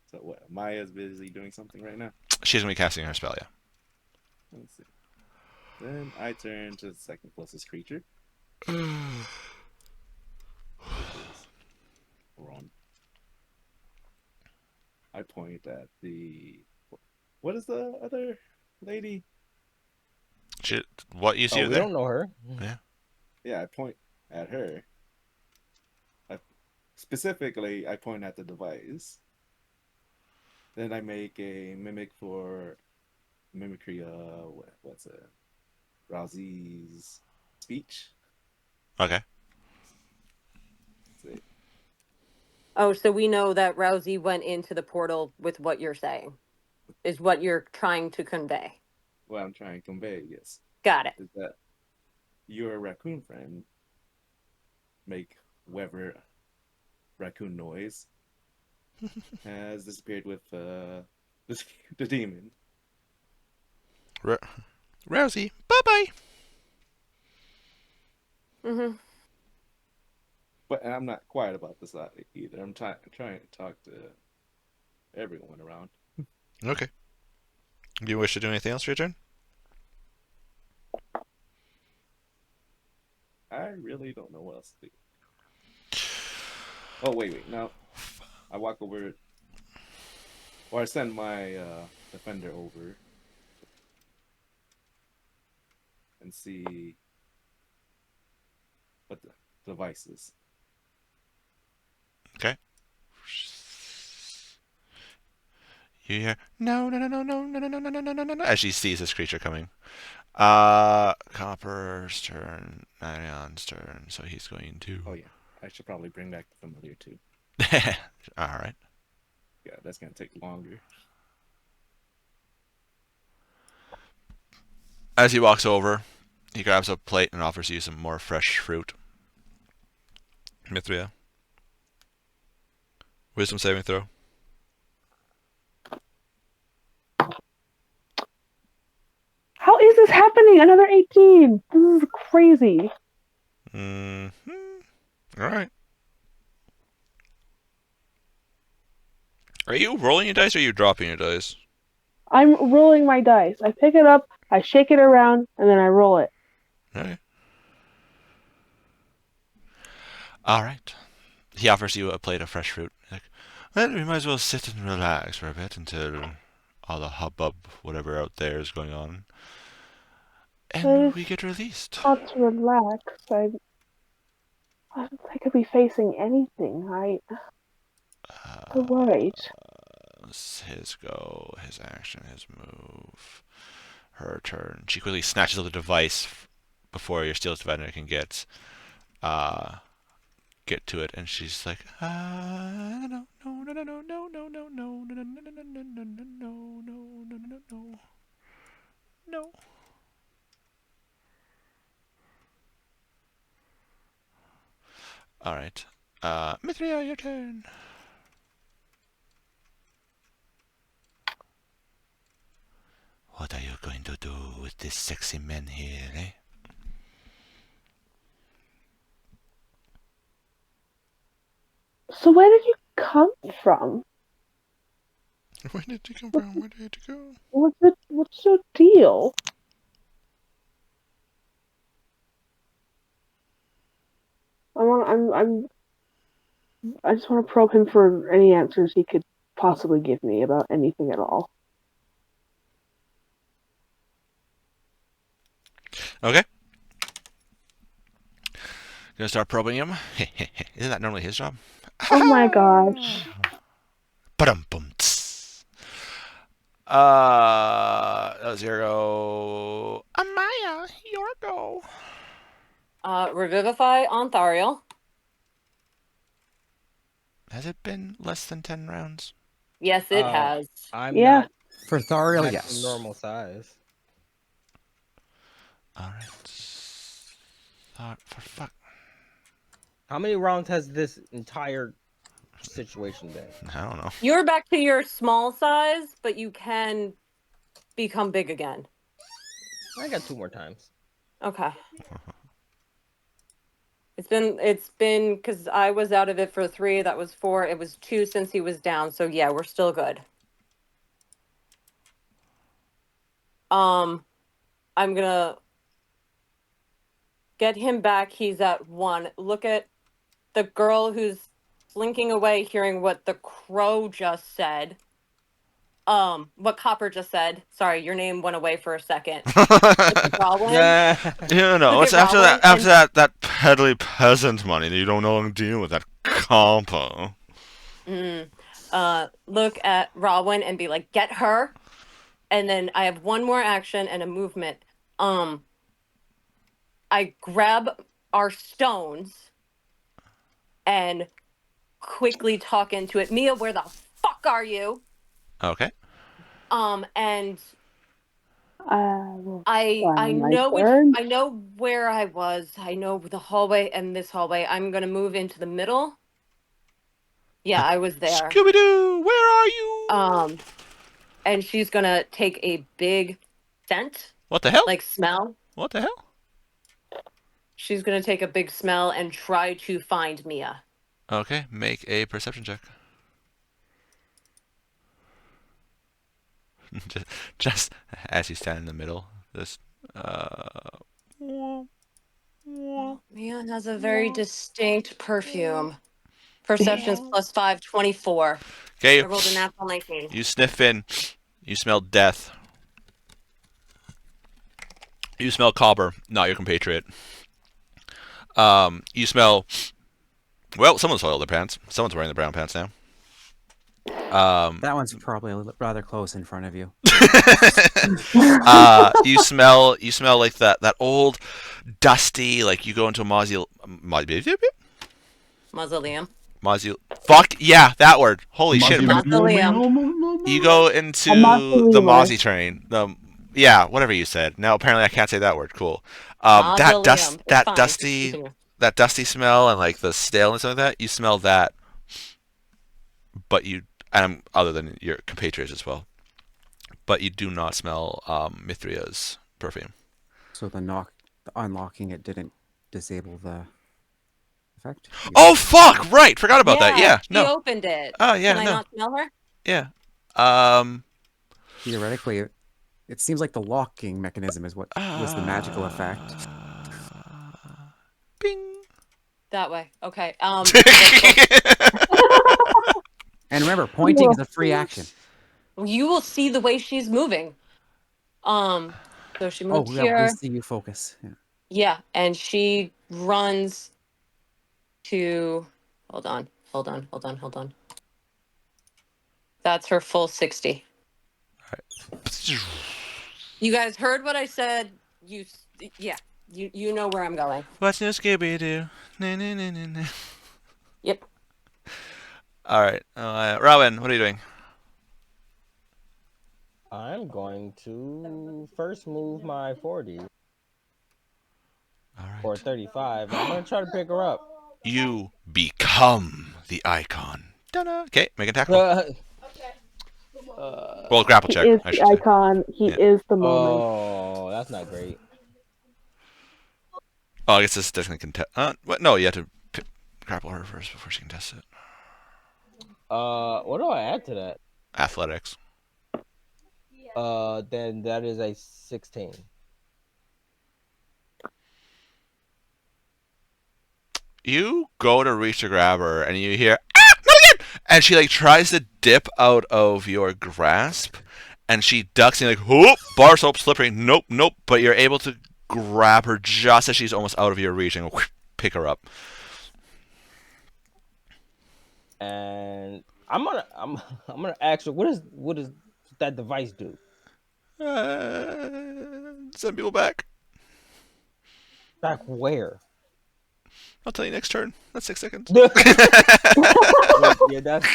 So what? Maya's busy doing something right now. She's gonna be casting her spell, yeah. Let's see. Then I turn to the second closest creature. Ron. I point at the. What is the other lady? What you see we there? don't know her. Yeah. Yeah, I point at her. Specifically, I point at the device. Then I make a mimic for mimicry. What's it? Rousey's speech. Okay. Let's see. Oh, so we know that Rousey went into the portal with what you're saying, is what you're trying to convey. What I'm trying to convey, yes. Got it. Is that your raccoon friend make whatever raccoon noise has disappeared with the demon. Rousey, bye-bye. Mm-hmm. But I'm not quiet about this either. I'm trying to talk to everyone around. Okay. Do you wish to do anything else for your turn? I really don't know what else to do. Oh, wait. No. I walk over, or I send my defender over and see what the device is. Okay. You hear no as she sees this creature coming. Copper's turn, Marion's turn, so he's going to. Oh yeah, I should probably bring back the familiar too. All right. Yeah, that's gonna take longer. As he walks over, he grabs a plate and offers you some more fresh fruit. Mithria. Wisdom saving throw. How is this happening? Another 18. This is crazy. All right. Are you rolling your dice or are you dropping your dice? I'm rolling my dice. I pick it up, I shake it around, and then I roll it. Okay. All right. He offers you a plate of fresh fruit. Like, well, we might as well sit and relax for a bit until all the hubbub, whatever out there is going on, and we get released. Not to relax. I could be facing anything. I'm worried. His go, his action, his move, her turn. She quickly snatches up the device before your steel defender can get to it, and she's like, no. All right, Mithria, your turn. What are you going to do with this sexy man here, eh? So where did you come from? Where did you come from? Where did you go? What's your deal? I just want to probe him for any answers he could possibly give me about anything at all. Okay. Gonna start probing him. Isn't that normally his job? Oh my gosh. Ba-dum-bum. That was your go. Amaya, your go. Revivify on Thariel. Has it been less than 10 rounds? Yes, it has. I'm Yeah. not For Thariel, back to yes. normal size. All right. For fuck. How many rounds has this entire situation been? I don't know. You're back to your small size, but you can become big again. I got 2 more times. Okay. It's been because I was out of it for 3. That was 4. It was 2 since he was down. So yeah, we're still good. I'm gonna get him back. He's at 1. Look at the girl who's slinking away, hearing what the crow just said. What Copper just said. Sorry, your name went away for a second. Rowan. Yeah. You know, Look it's at Rowan after that peddly peasant money that you don't know how to deal with that compo. Look at Rowan and be like, get her. And then I have one more action and a movement. I grab our stones and quickly talk into it. Mia, where the fuck are you? Okay. And Well, I my know turn. I know where I was. I know the hallway and this hallway. I'm gonna move into the middle. Yeah, I was there. Scooby-Doo, where are you? And she's gonna take a big scent. What the hell? Like smell. What the hell? She's gonna take a big smell and try to find Mia. Okay, make a perception check. just as you stand in the middle, this. Mia has a very distinct perfume. Perception's +5, 24. Okay. I rolled a natural 19. You sniff in. You smell death. You smell copper, not your compatriot. You smell. Well, someone soiled their pants. Someone's wearing the brown pants now. That one's probably rather close in front of you. You smell like that old, dusty, like you go into a mausoleum. Fuck yeah, that word. Holy shit. Mausoleum. You go into the Mozzie train. Yeah, whatever you said. Now apparently I can't say that word. Cool. That dusty smell and like the stale and stuff like that. You smell that, but other than your compatriots as well. But you do not smell Mithria's perfume. So the unlocking it didn't disable the effect? Oh fuck! Right, forgot about that. Yeah, She no. opened it. Oh yeah, Can I no. not smell her? Yeah. Theoretically, it seems like the locking mechanism is what was the magical effect. Bing. That way. Okay. And remember, pointing is a free action. You will see the way she's moving. So she moved here. We see you focus. Yeah. Yeah, and she runs to. Hold on. That's her full 60. All right. You guys heard what I said. You know where I'm going. What's new, Scooby-Doo? Yep. All right, Robin, what are you doing? I'm going to first move my 40. All right. Or 35. I'm going to try to pick her up. You become the icon. Ta-da. Okay, make a tackle. Well, grapple check. He is the icon. He is the moment. Oh, that's not great. Oh, I guess this doesn't contest. What? No, you have to grapple her first before she can test it. What do I add to that? Athletics. Then that is a 16. You go to reach to grab her, and you hear, "Ah, not again!" And she like tries to dip out of your grasp, and she ducks and you're like, "Whoop!" Bar soap slippery. Nope. But you're able to grab her just as she's almost out of your reach and pick her up. And I'm gonna ask her, what does that device do? Send people back. Back where? I'll tell you next turn. That's 6 seconds. Yeah, that's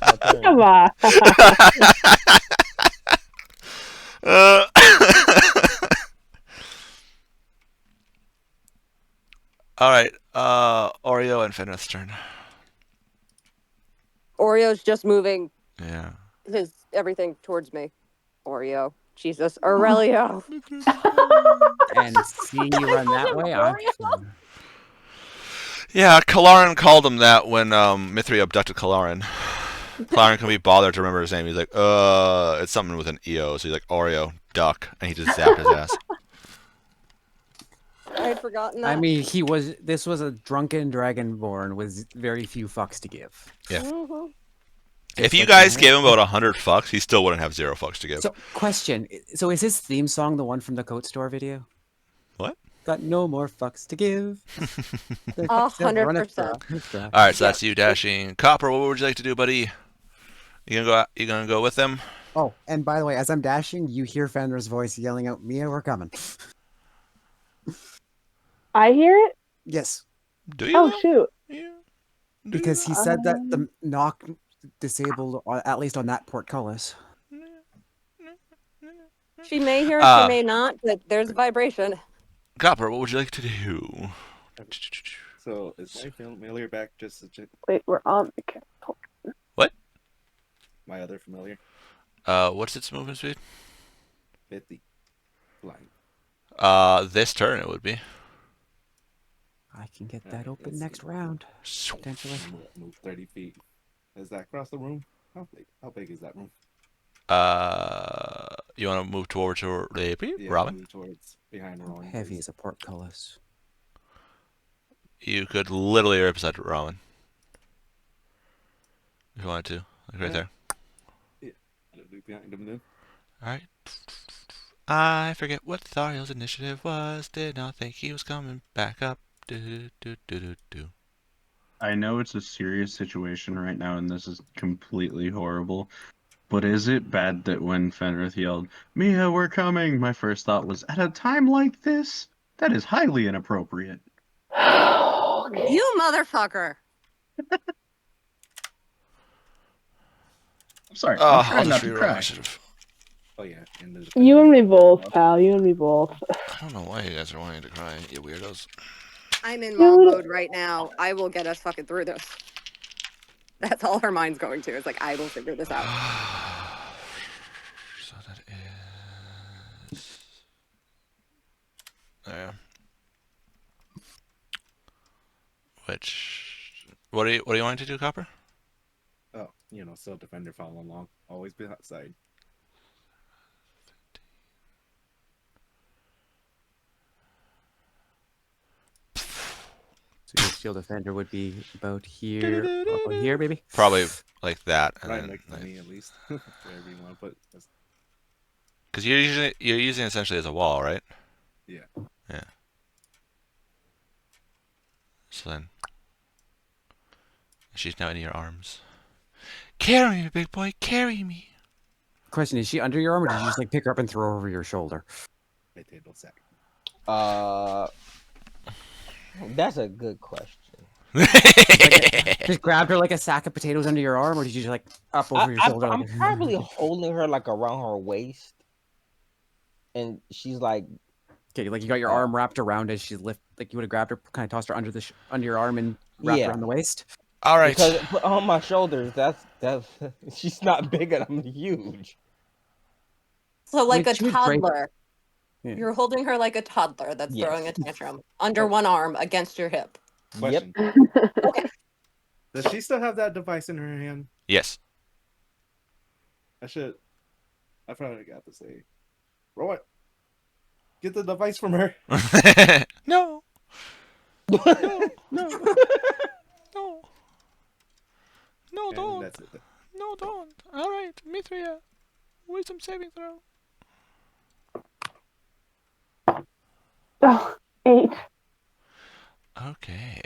my turn. Come on. Fenrith's turn. Oreo's just moving Yeah. his everything towards me. Oreo. Jesus. Aurelio. And seeing you run that way, I. Yeah, Kalaran called him that when Mithri abducted Kalaran. Kalaran couldn't be bothered to remember his name. He's like, it's something with an EO. So he's like, Oreo, duck. And he just zapped his ass. I had forgotten that. I mean, this was a drunken dragonborn with very few fucks to give. Yeah. Mm-hmm. If you guys gave him about 100 fucks, he still wouldn't have 0 fucks to give. So, question. So is his theme song the one from the coat store video? What? Got no more fucks to give. 100%. All right, so that's you dashing. Copper, what would you like to do, buddy? You gonna go with them? Oh, and by the way, as I'm dashing, you hear Fenrir's voice yelling out, "Mia, we're coming." I hear it. Yes. Do you? Oh shoot! Because he said that the knock disabled, at least on that portcullis. She may hear it, she may not, but there's vibration. Copper, what would you like to do? So is my familiar back just Wait, we're on the count. What? my other familiar? What's its movement speed? 50. Blind. This turn it would be. I can get that open next round. Potentially. Move 30 feet. Is that across the room? How big is that room? You want to move toward Robin? Move towards behind How Rowan. heavy is a portcullis? You could literally right beside Robin. If you wanted to. Like right there. Yeah. Behind him then. Alright. I forget what Thariel's initiative was. Did not think he was coming back up. Do. I know it's a serious situation right now, and this is completely horrible. But is it bad that when Fenrith yelled, "Mia, we're coming," my first thought was, at a time like this? That is highly inappropriate. You motherfucker! I'm sorry. Oh, I'm trying not to cry. Oh yeah. You and me both, pal. You and me both. I don't know why you guys are wanting to cry, you weirdos. I'm in mom mode right now. I will get us fucking through this. That's all her mind's going to. It's like, I will figure this out. So that is... There. Which... What do you want to do, Copper? Oh, still defender following along. Always be outside. So your steel defender would be about here, about here, maybe. Probably like that, and Right then next to me at least. Wherever you want to put. because you're using it essentially as a wall, right? Yeah. Yeah. So then, she's now in your arms. Carry me, big boy, carry me. Question: is she under your arm, or did you just pick her up and throw her over your shoulder? Potato sack. That's a good question. Just grabbed her like a sack of potatoes under your arm, or did you just up over your shoulder? I'm probably holding her around her waist, and she's like, okay, you got your arm wrapped around as she you would have grabbed her, kind of tossed her under under your arm and wrapped around the waist. All right. Because on my shoulders, that's she's not big and I'm huge. So like a toddler. Yeah. You're holding her like a toddler that's Yes. throwing a tantrum under one arm against your hip. Question. Okay. Does she still have that device in her hand? Yes. I probably got to say, Rowan, get the device from her. No. No. No, And don't. that's it. No, don't. All right, Mithria. Wisdom saving throw. Oh, 8. Okay.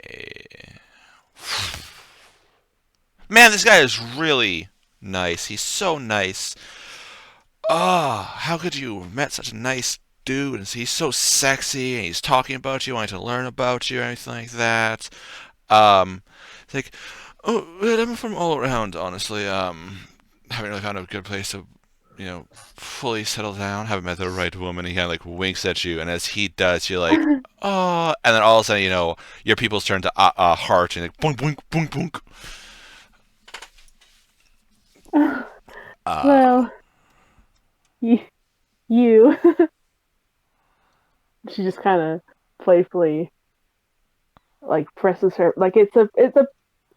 Man, this guy is really nice. He's so nice. Oh, how could you have met such a nice dude? And he's so sexy, and he's talking about you, wanting to learn about you, anything like that. It's like, oh, I'm from all around, honestly. Haven't really found a good place to fully settle down, haven't met the right woman. He kind of like winks at you, and as he does, you're like, oh, and then all of a sudden, your pupils turn to heart, and like, boink, boink, boink, boink. Well, you. She just kind of playfully like presses her, like it's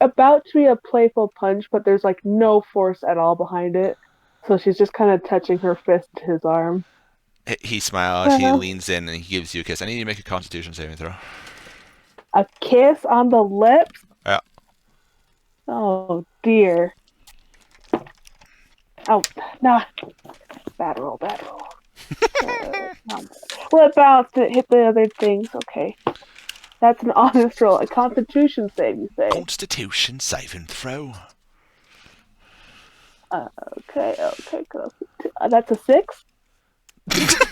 about to be a playful punch, but there's like no force at all behind it. So she's just kind of touching her fist to his arm. He smiles, he leans in, and he gives you a kiss. I need you to make a Constitution saving throw. A kiss on the lips? Yeah. Oh dear. Oh, nah. Bad roll. What about to hit the other things? Okay. That's an honest roll. A Constitution save, you say? Constitution saving throw. Okay. That's a 6? The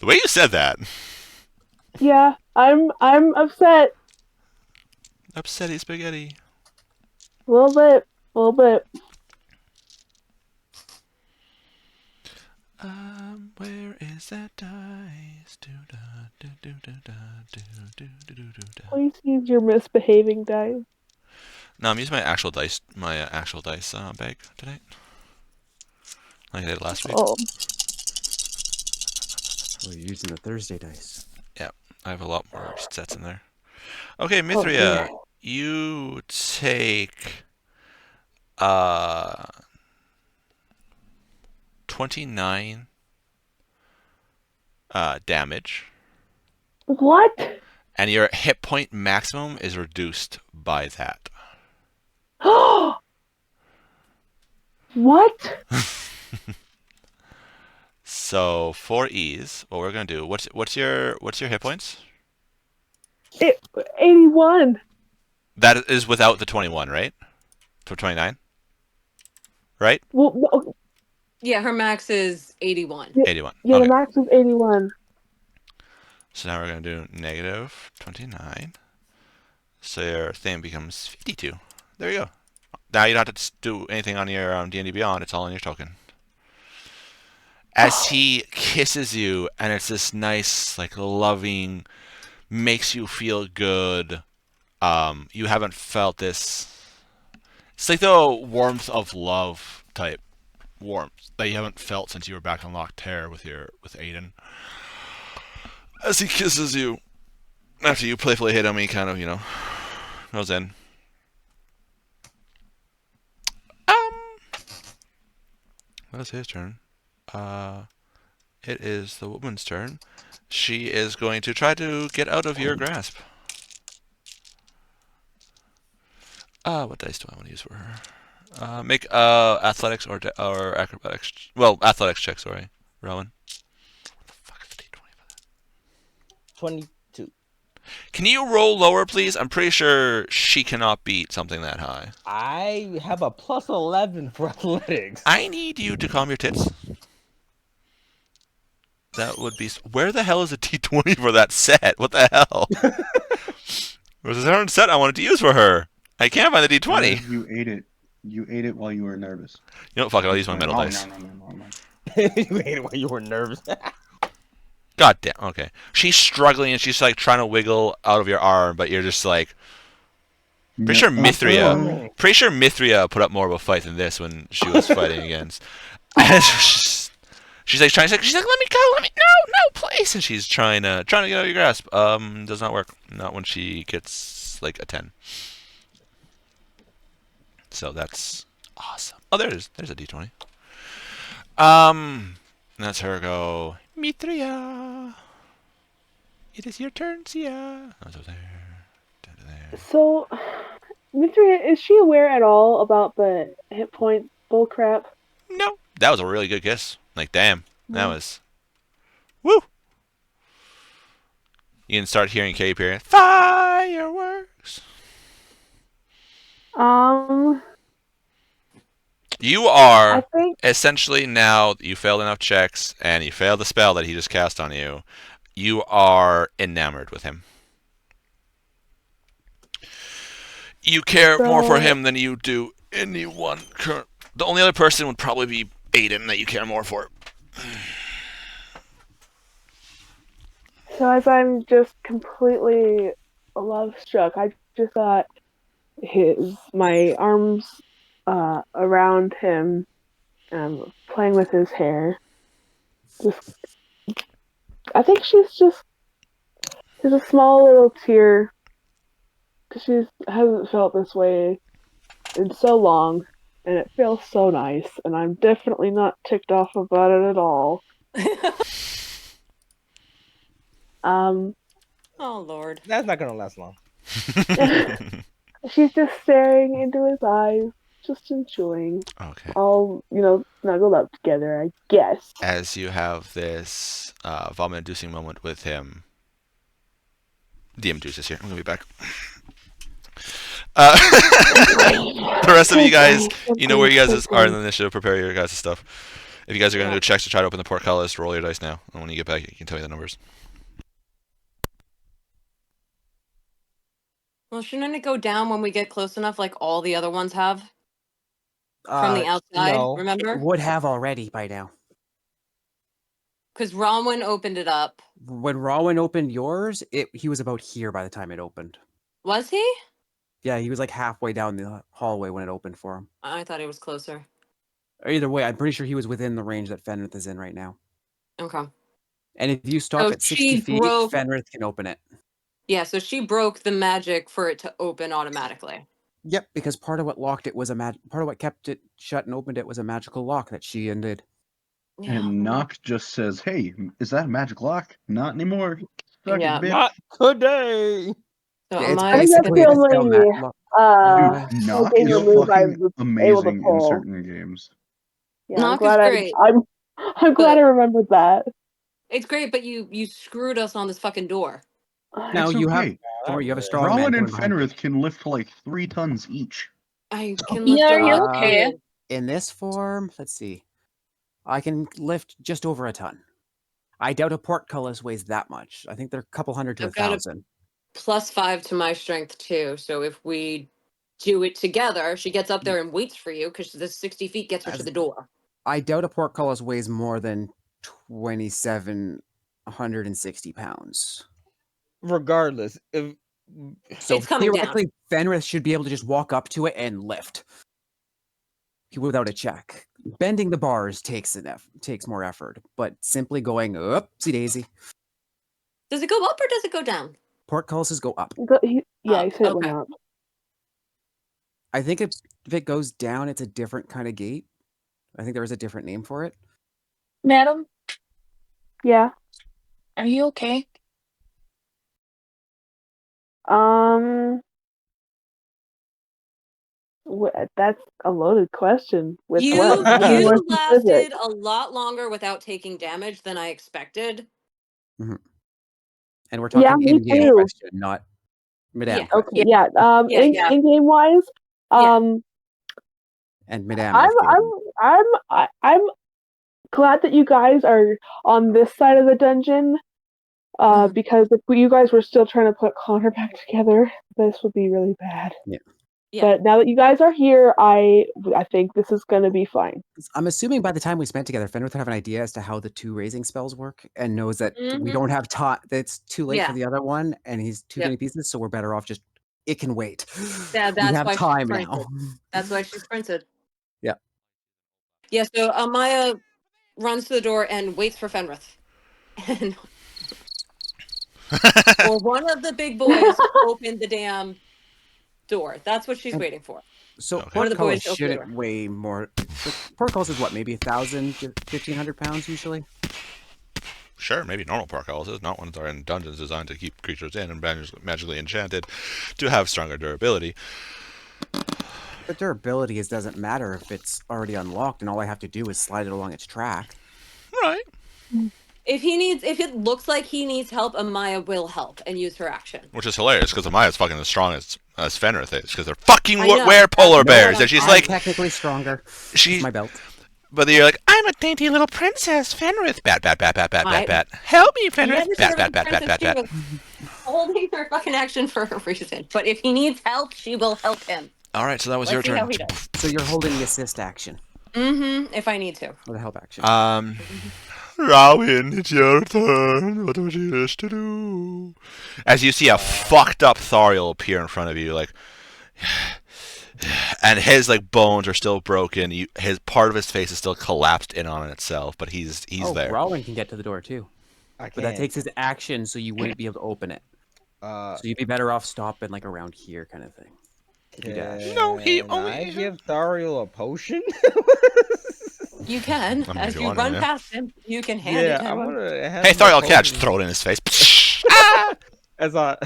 way you said that. Yeah, I'm upset. Upsetty spaghetti. A little bit. Where is that dice? Please use your misbehaving dice. No, I'm using my actual dice bag tonight. Like I did last week. Oh. Oh, you're using the Thursday dice. Yeah, I have a lot more sets in there. Okay, Mithria, you take 29 damage. What? And your hit point maximum is reduced by that. What? So for ease, what we're gonna do? What's your hit points? 81. That is without the 21, right? To 29, right? Well, Yeah, her max is 81. 81. Yeah, Okay. the max is 81. So now we're gonna do negative 29. So your thing becomes 52. There you go. Now you don't have to do anything on your D&D Beyond. It's all in your token. As he kisses you, and it's this nice, like, loving, makes you feel good. You haven't felt this. It's like the warmth of love type warmth that you haven't felt since you were back on Loch Terror with Aiden. As he kisses you, after you playfully hit him, he kind of, goes in. That's his turn. It is the woman's turn. She is going to try to get out of your grasp. What dice do I want to use for her? Make athletics or acrobatics. Well, athletics check. Sorry, Rowan. What the fuck is the D20 for that? 22. Can you roll lower, please? I'm pretty sure she cannot beat something that high. I have a plus 11 for athletics. I need you to calm your tits. That would be. Where the hell is a D20 for that set? What the hell? There's a certain set I wanted to use for her. I can't find the D20. You ate it. You ate it while you were nervous. You know what? Fuck it. I'll use my metal dice. No. You ate it while you were nervous. God damn. Okay. She's struggling and she's like trying to wiggle out of your arm, but you're just like. Pretty sure Mithria put up more of a fight than this when she was fighting against. She's like trying to. She's like, "Let me go! No, please!" And she's trying to get out of your grasp. Does not work. Not when she gets like a 10. So that's awesome. Oh, there it is. There's a D20. That's her go. Mithria, it is your turn, Sia. That's over there. So, Mithria, is she aware at all about the hit point bullcrap? No, that was a really good kiss. Like, damn, that was. Woo! You can start hearing Katy Perry. Fireworks. You are essentially, now that you failed enough checks and you failed the spell that he just cast on you, you are enamored with him. You care more for him than you do anyone The only other person would probably be Aiden that you care more for. So as I'm just completely love struck, I just got my arms around him, playing with his hair. Just, I think she's a small little tear because she hasn't felt this way in so long, and it feels so nice. And I'm definitely not ticked off about it at all. Oh Lord. That's not gonna last long. She's just staring into his eyes, just enjoying. Okay. All, snuggled up together, I guess. As you have this vomit-inducing moment with him, DM Juice is here. I'm gonna be back. The rest of you guys, you know where you guys are in the initiative. Prepare your guys' stuff. If you guys are gonna do checks to try to open the portcullis, roll your dice now. And when you get back, you can tell me the numbers. Well, shouldn't it go down when we get close enough, like all the other ones have from the outside? no. Remember? It would have already by now. Because Ronwin opened it up. When Rawin opened yours, he was about here by the time it opened. Was he? Yeah, he was like halfway down the hallway when it opened for him. I thought he was closer. Either way, I'm pretty sure he was within the range that Fenrith is in right now. Okay. And if you stop So at 60 she feet, broke- Fenrith can open it. Yeah, so she broke the magic for it to open automatically. Yep, because part of what locked it was part of what kept it shut and opened it was a magical lock that she undid. Yeah. And Knock just says, "Hey, is that a magic lock? Not anymore. Suck Yeah. it, bitch." Not today. So Yeah, am it's I I think that's basically the a spell only lock. Dude, Knock game is remove I fucking was able to amazing in pull. certain games. Yeah, I'm Knock is glad great. I'm glad I remembered that. It's great, but you screwed us on this fucking door. Now It's you have, okay. don't worry, you have a strong man Rowan going and behind. Fenrith can lift like 3 tons each. I can lift Yeah, a you're lot okay. too. In this form, let's see. I can lift just over a ton. I doubt a portcullis weighs that much. I think they're a couple hundred to I've got a- 1,000. +5 to my strength too. So if we do it together, she gets up there and waits for you because the 60 feet gets her to the door. I doubt a portcullis weighs more than 2,760 pounds. Regardless, if So It's coming down. theoretically, Fenrith should be able to just walk up to it and lift without a check. Bending the bars takes more effort, but simply going oopsie daisy. Does it go up or does it go down? Portcullises go up. He said it went okay. up. I think if it goes down, it's a different kind of gate. I think there is a different name for it. Madam, Yeah. are you okay? That's a loaded question. With You what? I'd be more lasted specific. a lot longer without taking damage than I expected. And we're talking Yeah, me in-game too. question, not Madame. Yeah. Okay, yeah. Yeah, in game wise, And Madame. I'm glad that you guys are on this side of the dungeon. Because if you guys were still trying to put Connor back together, this would be really bad. Yeah. But now that you guys are here, I think this is going to be fine. I'm assuming by the time we spent together, Fenrith would have an idea as to how the 2 raising spells work and knows that we don't have time. That's too late for the other one, and he's too many pieces, so we're better off just. It can wait. Yeah, we that's have why time she now. That's why she sprinted. Yeah. Yeah. So Amaya runs to the door and waits for Fenrith, and or one of the big boys open the damn door. That's what she's waiting for. So One of the boys portcullis open the shouldn't door. weigh more. Portcullis is what, maybe 1,000 to 1,500 pounds usually. Sure, maybe normal portcullises, not ones that are in dungeons designed to keep creatures in and magically enchanted to have stronger durability. But durability doesn't matter if it's already unlocked and all I have to do is slide it along its track. Right. If it looks like he needs help, Amaya will help and use her action. Which is hilarious because Amaya's fucking as strong as Fenrith is because they're fucking I know. wear polar bears, and she's I'm like technically stronger. She's my belt. But you're like, I'm a dainty little princess, Fenrith. Bat. Help me, Fenrith. Bat. Holding her fucking action for a reason. But if he needs help, she will help him. All right, so that was Let's your see how turn. he does. So you're holding the assist action. Mm-hmm. If I need to. With a help action. Rowan, it's your turn. What would you wish to do? As you see a fucked up Thariel appear in front of you, like, and his like bones are still broken. His part of his face is still collapsed in on itself, but he's there. Rowan can get to the door too. I But that can't. takes his action, so you wouldn't be able to open it. So you'd be better off stopping like around here, kind of thing. You dash. No, he Can only- I give Thariel a potion? You can. I mean, As if you you want to, run yeah. past him, you can hand it to I'm him. gonna hand Hey, him a Thariel, catch! potion Throw it in his face. as I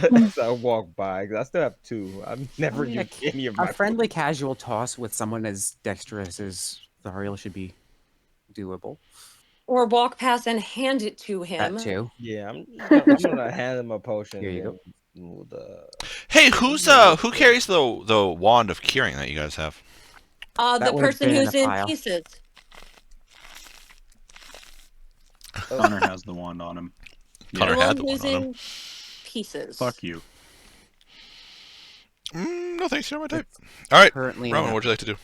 walk by. 'Cause I still have 2. I've never I mean, used any of A my. friendly casual toss with someone as dexterous as Thariel should be doable. Or walk past and hand it to him. That too. Yeah, I'm gonna hand him a potion. Here you and move the- Hey, who carries the wand of curing that you guys have? The That would've person been in who's a in pile. pieces. Connor has the wand on him. Connor The had one the one who's on him. in pieces. Fuck you. No thanks, you're not my type. All right, Currently, in Rowan, that- what'd you like to do?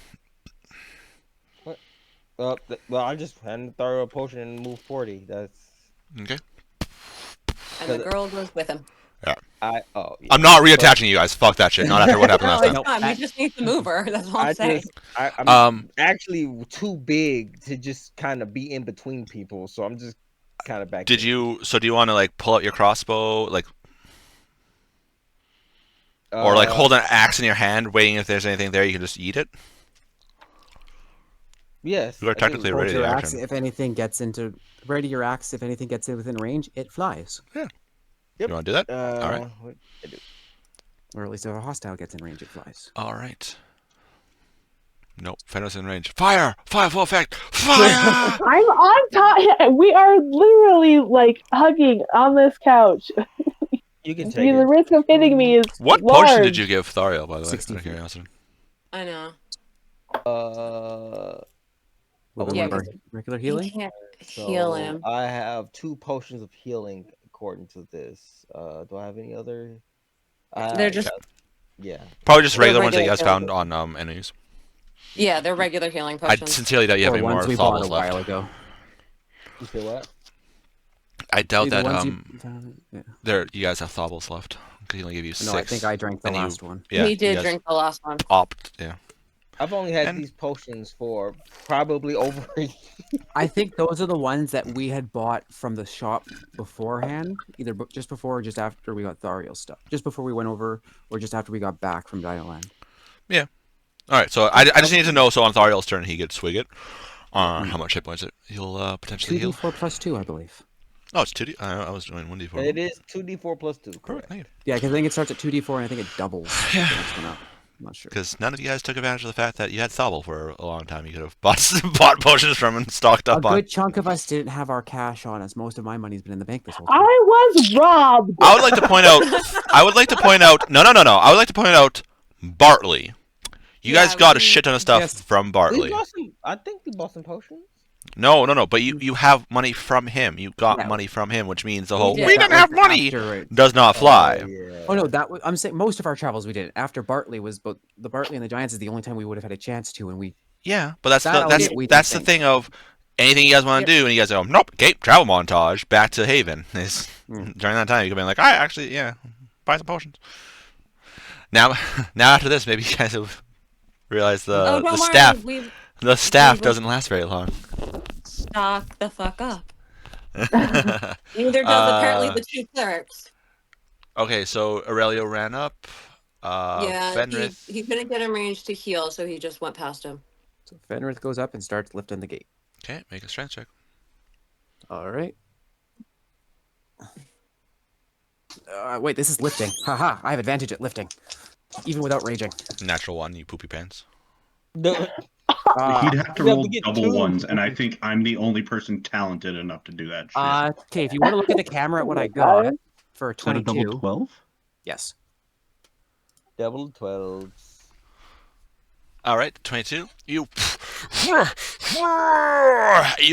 Well, I just hand Thariel a potion and move 40. That's Okay. And the girl goes with him. yeah. I'm not reattaching you guys. Fuck that shit. Not after what happened No, last it's time. fine. We just need to move her. That's all I'm saying. I'm actually too big to just kind of be in between people, so I'm just kind of back. Do you want to like pull out your crossbow, like, or like hold an axe in your hand, waiting if there's anything there, you can just eat it? Yes. You are I do. technically Hold ready to your the axe. action. If anything gets into ready your axe, if anything gets in within range, it flies. Yep. You want to do that? All right. What I do? Or at least if a hostile gets in range, it flies. All right. Nope. Fenris in range. Fire! Fire full effect! Fire! I'm on top. We are literally like hugging on this couch. You can I take mean, the it. risk of hitting me is What large. potion did you give Thariel, by the way? 60 Out of feet. curiosity. I know. With yeah, one of our 'cause regular You healing. can't So heal him. I have 2 potions of healing according to this. Do I have any other? They're just Yeah. Probably just They're regular ones that you regular guys found on enemies. yeah, they're regular healing I potions. sincerely doubt you have Or any more ones we bought a thobbles left. while ago. You say what? I doubt See, the that ones you found- yeah. you guys have thobbles left. Because he only give you 6. No, I think I drank the and you- last one. Yeah, he you did guys drink the last one. Yeah. I've only had And- these potions for probably over a year. I think those are the ones that we had bought from the shop beforehand, either just before or just after we got Thariel's stuff. Just before we went over, or just after we got back from Dinoland. Yeah. All right. So I just need to know. So on Thariel's turn, he gets swig it. How much hit points he'll potentially heal? 2d4 plus 2, I believe. Oh, it's 2D. I was doing 1d4. It is 2d4 plus 2. Perfect. Correct. Thank you. Yeah, because I think it starts at 2d4 and I think it doubles. Yeah. the next one up. I'm not sure. Because none of you guys took advantage of the fact that you had Thobble for a long time. You could have bought potions from and stocked A up on. good chunk of us didn't have our cash on us. Most of my money's been in the bank this whole time. I was robbed. I would like to point out. No. I would like to point out Bartley. You Yeah, guys got a we- shit ton of stuff yes. from We Bartley. bought some. I think we bought some potions. No. But you have money from him. You got Yeah. money from him, which means the whole did. we That didn't have was money after it. does not fly. Yeah. Oh no, I'm saying most of our travels we did after Bartley was, but the Bartley and the Giants is the only time we would have had a chance to, and we Yeah, but that's That the, I'll that's get, we that's didn't the thing of anything you guys want to do, and you guys go, nope, okay, travel montage back to Haven. Is during that time you could be like, I actually buy some potions. Now after this, maybe you guys have realized Oh, the don't staff worry. the staff we will- doesn't last very long. Stock the fuck up. Neither does apparently the 2 clerics. Okay, so Aurelio ran up. Yeah, Fenris. he couldn't get in range to heal, so he just went past him. so Fenrith goes up and starts lifting the gate. Okay, make a strength check. All right. Wait, this is lifting. Haha, I have advantage at lifting, even without raging. Natural 1, you poopy pants. He'd have to you have roll to get double 2. ones, and I think I'm the only person talented enough to do that shit. Okay, if you want to look at the camera at what I got for a Is that a 22. double 12? Yes. Double 12. All right, 22. You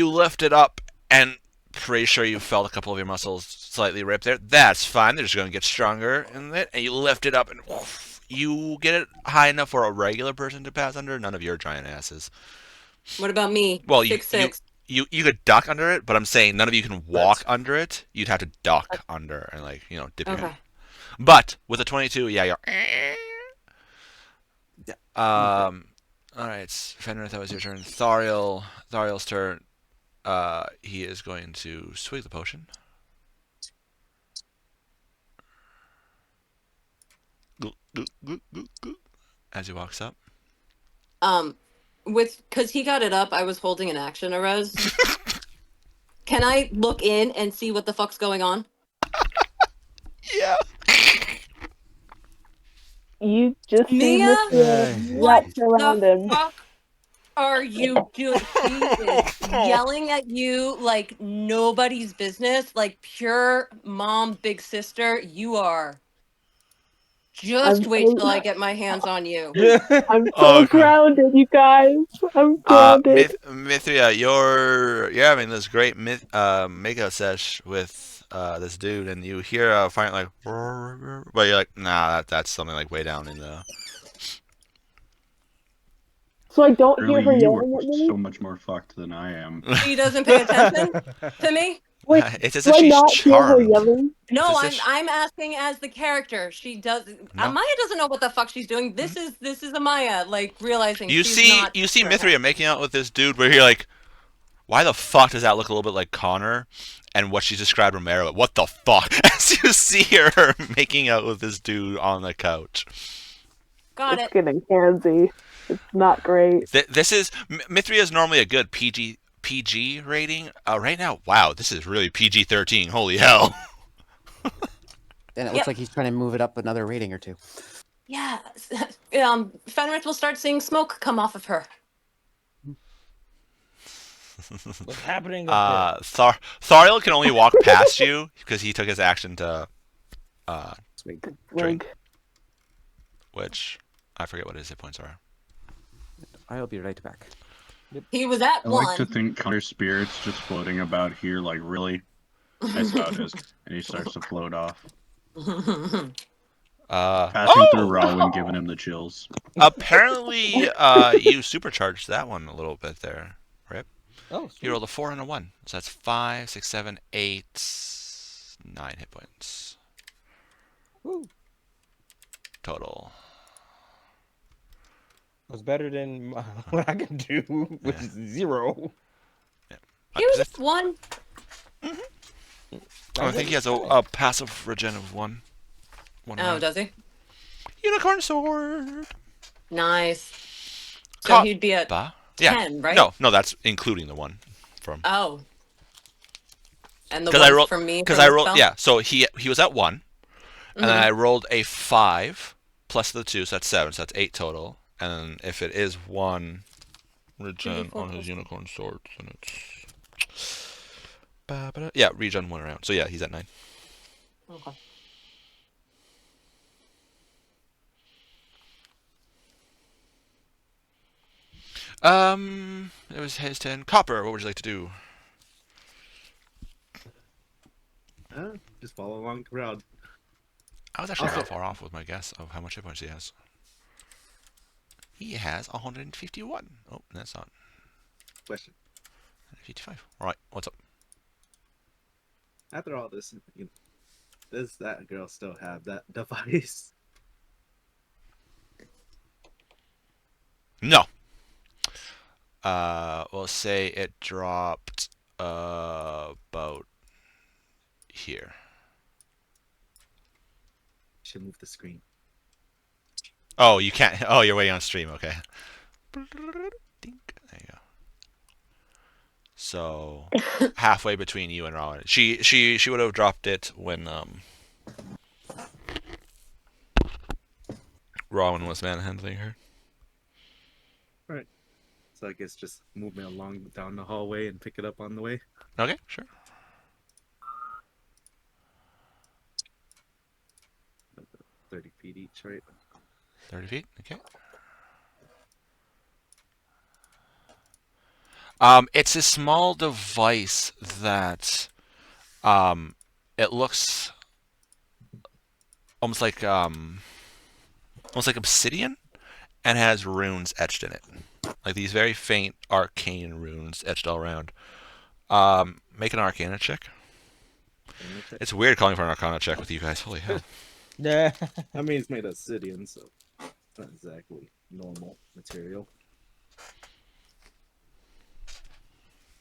lift it up, and pretty sure you felt a couple of your muscles slightly rip there. That's fine. They're just going to get stronger in it, and you lift it up, and you get it high enough for a regular person to pass under. None of your giant asses. What about me? Well, 6'6". you could duck under it, but I'm saying none of you can walk under it. You'd have to duck under and like dip your head. Okay. But with a 22, yeah, you're. Yeah. All right, Fenrith, that was your turn. Thariel's turn. He is going to swig the potion. As he walks up. Because he got it up, I was holding an action arose. Can I look in and see what the fuck's going on? Yeah. You just see Mia? Mithria What wrapped around the him. fuck are you doing? She is yelling at you like nobody's business, like pure mom, big sister. You are. Just I'm wait so, till I get my hands on you. I'm so Oh, God. grounded, you guys. I'm grounded. Mithria, you're having this great makeup sesh with this dude, and you hear a fight like, but you're like, nah, that's something like way down in the. So I don't hear Really, her you are yelling at me. so much more fucked than I am. She doesn't pay attention to me. Wait, It's as do if I she's not hear her charmed. yelling? No, It's as if I'm asking as the character. She does. No. Maya doesn't know what the fuck she's doing. This is Amaya like realizing You she's not. see her Mithria head. making out with this dude where you're like, why the fuck does that look a little bit like Connor and what she described Romero? What the fuck? As you see her making out with this dude on the couch. Got It's it. getting handsy. It's not great. This is Mithria is normally a good PG rating. Right now, wow, this is really PG-13. Holy hell! And it looks like he's trying to move it up another rating or two. Yeah. Fenrith will start seeing smoke come off of her. What's happening up Thariel can only walk past you because he took his action to Swig. drink, which I forget what his hit points are. I'll be right back. He was at I one. like to think counter spirits just floating about here, like, really? That's how it is. And he starts to float off. Passing through Rowan, giving him the chills. Apparently, you supercharged that one a little bit there, Rip. Oh, You rolled a 4 and a 1, so that's 5, 6, 7, 8, 9 hit points. Woo. Total. It's better than what I can do, which is 0. Yeah. He was at one. I think he has a passive regen of 1. Oh, does he? Unicorn sword. Nice. So he'd be at Yeah. 10, right? No, that's including the 1 from. Oh. And the Because one I rolled from me. Because from I the rolled. spell? Yeah. So he was at 1, and then I rolled a 5 plus the 2, so that's 7. So that's 8 total. And if it is 1 regen on his unicorn sword, then it's. Yeah, regen 1 round. So yeah, he's at 9. Okay. It was his turn. Copper, what would you like to do? Just follow along the crowd. I was actually not far off with my guess of how much hit points he has. He has 151. Oh, that's not. Question. 155. All right, what's up? After all this, does that girl still have that device? No. We'll say it dropped about here. Should move the screen. Oh, you can't. Oh, you're waiting on stream. Okay. There you go. So halfway between you and Rowan. She would have dropped it when Rowan was manhandling her. Right. So I guess just move me along down the hallway and pick it up on the way. Okay, sure. – 30 feet each, right? 30 feet. Okay. It's a small device that it looks almost like obsidian and has runes etched in it. like these very faint arcane runes etched all around. Make an Arcana check. It's weird calling for an Arcana check with you guys. Holy hell. Yeah. I mean, it's made of obsidian, so it's not exactly normal material.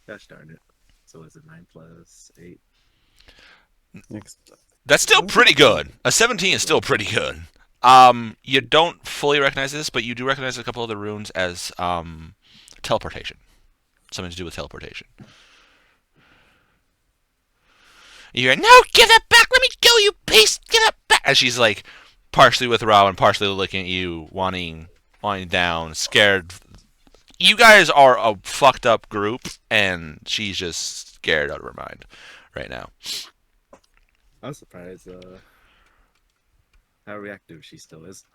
Gosh darn it. So is it 9 plus 8? Next. That's still pretty good. A 17 is still pretty good. You don't fully recognize this, but you do recognize a couple of the runes as teleportation. Something to do with teleportation. You hear, no, give that back! Let me go, you beast! Give that back! As she's like, partially with Row and partially looking at you, wanting down, scared. You guys are a fucked up group, and she's just scared out of her mind right now. I'm surprised how reactive she still is.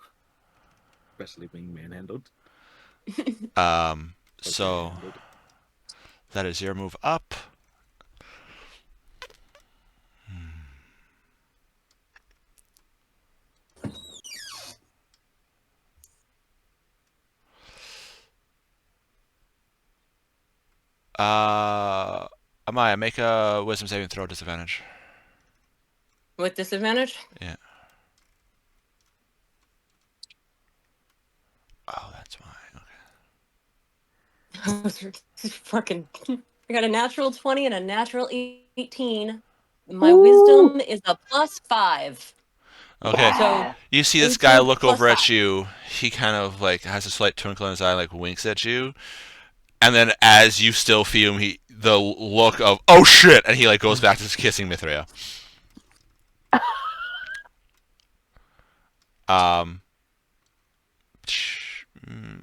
Especially being manhandled. So manhandled. that is your move up. Amaya, make a wisdom saving throw disadvantage. With disadvantage? Yeah. Oh, that's why. Okay. Fucking. I got a natural 20 and a natural 18. My Ooh. wisdom is a +5. Okay. So You see this 18 guy look plus over at 5. you. He kind of like has a slight twinkle in his eye, like winks at you. And then as you still feel him, the look of, oh shit, and he like goes back to kissing Mithria.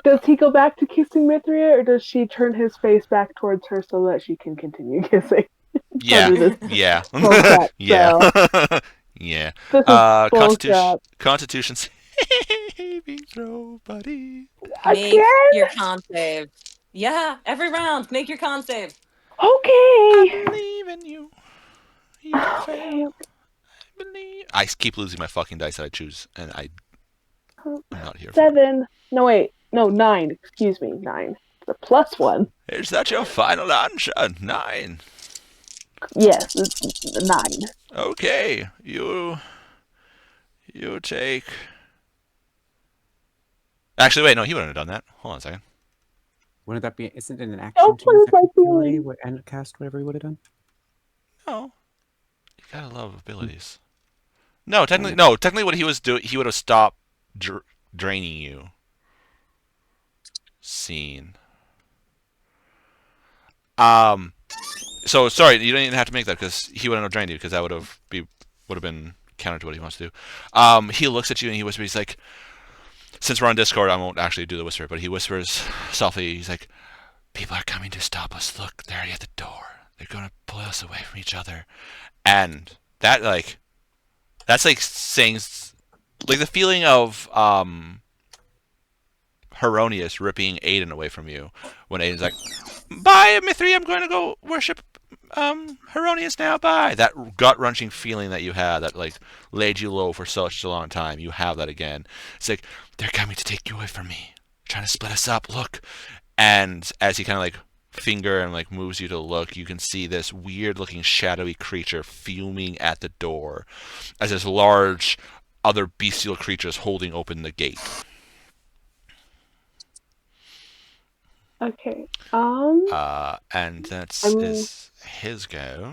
Does he go back to kissing Mithria, or does she turn his face back towards her so that she can continue kissing? Yeah. Under this Yeah. bullcrap Yeah. spell. Yeah. This is bullcrap. Constitution saving throw, buddy. Make Again? your con save. Yeah, every round, make your con save. Okay. I believe in you. You can Okay. fail. I believe. I keep losing my fucking dice that I choose, and I'm not here for it. 7. No, wait. No, 9. Excuse me, 9. The +1. Is that your final answer? 9. Yes, it's 9. Okay, you take. Actually, wait, no, he wouldn't have done that. Hold on a second. Wouldn't that be? Isn't it an action Don't to play use with my that ability feelings. and cast whatever he would have done? No, you gotta love abilities. No, technically, what he was doing, he would have stopped draining you. Scene. So sorry, you don't even have to make that because he wouldn't have drained you because that would have been counter to what he wants to do. He looks at you and he whispers. He's like, since we're on Discord, I won't actually do the whisper, but he whispers softly. He's like, people are coming to stop us. Look, they're already at the door. They're gonna pull us away from each other, and that's like saying like the feeling of Heronius ripping Aiden away from you when Aiden's like, bye, Mithri, I'm going to go worship Heronius now, bye. That gut-wrenching feeling that you had that like laid you low for such a long time, you have that again. It's like, they're coming to take you away from me. They're trying to split us up, look. And as he kind of like finger and like moves you to look, you can see this weird-looking shadowy creature fuming at the door as this large other bestial creatures holding open the gate. Okay. And is his go.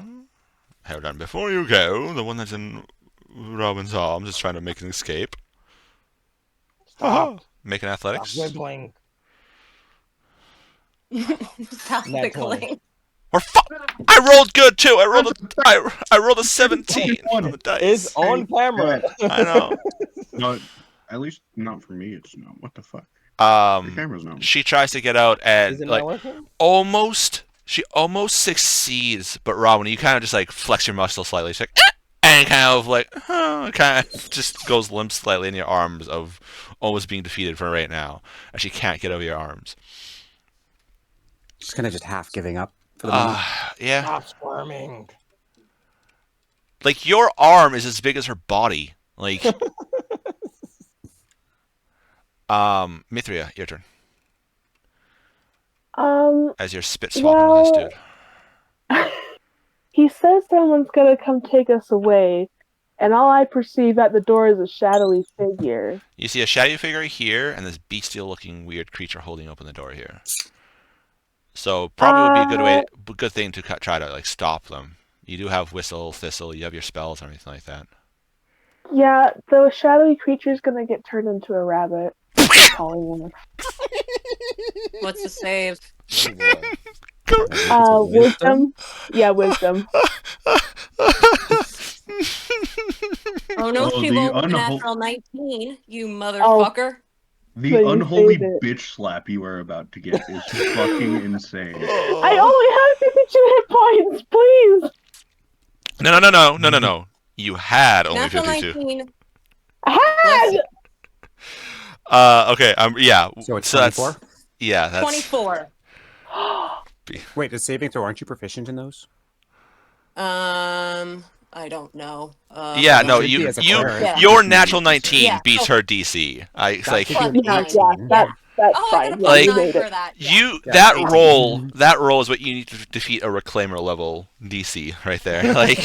Hold on, before you go, the one that's in Robin's arms is trying to make an escape. Stop. Make an athletics. Stop wiggling. Stop Nat 20. wiggling. Or I rolled good too. I rolled a 17 on the dice. It's on camera. I know. No, at least not for me. It's not. What the fuck? The camera's not. She tries to get out and Is it like not working? she almost succeeds, but Robin, you kind of just like flex your muscle slightly. She's like, and kind of like, kind of just goes limp slightly in your arms of almost being defeated for right now, and she can't get over your arms. She's kind of just half giving up for the moment. Yeah. Stop squirming. Like your arm is as big as her body. Like, Mithria, your turn. as you're spit swapping with this dude. He says someone's gonna come take us away, and all I perceive at the door is a shadowy figure. You see a shadowy figure here, and this bestial-looking weird creature holding open the door here. So probably would be a good thing to try to like stop them. You do have whistle, thistle, you have your spells and everything like that. Yeah, the shadowy creature's gonna get turned into a rabbit. Calling him. What's the save? Wisdom. Yeah, wisdom. Oh no, Oh, she the rolled a unhol- natural 19, you motherfucker. The So you unholy saved it. bitch slap you are about to get is fucking insane. I only have 52 hit points, please. No. You had only Natural 52. 19. I Plus Okay. Yeah. So it's 24? That's 24. Wait, does saving throw, aren't you proficient in those? I don't know. Yeah, Well, no, should be as a cleric. Yeah. your natural 19 Yeah. beats her DC. It's like That should be an Plus 18. nine. that's Oh, I fine. got a Yeah, plus you 9 made for it. that. Yeah. you Yeah, that 18. roll that roll is what you need to defeat a reclaimer level DC right there. Like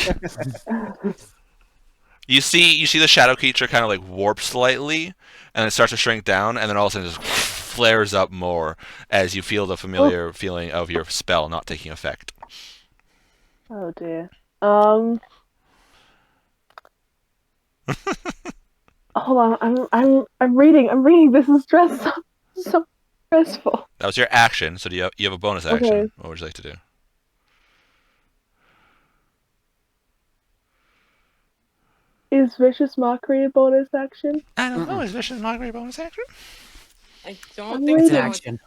you see the shadow creature kind of like warp slightly, and it starts to shrink down, and then all of a sudden just flares up more as you feel the familiar feeling of your spell not taking effect. Oh dear. Hold on. I'm reading. This is so stressful. That was your action. So do you have a bonus action? Okay. What would you like to do? Is vicious mockery a bonus action? I don't know. Is vicious mockery a bonus action? I don't I'm think It's an so. action.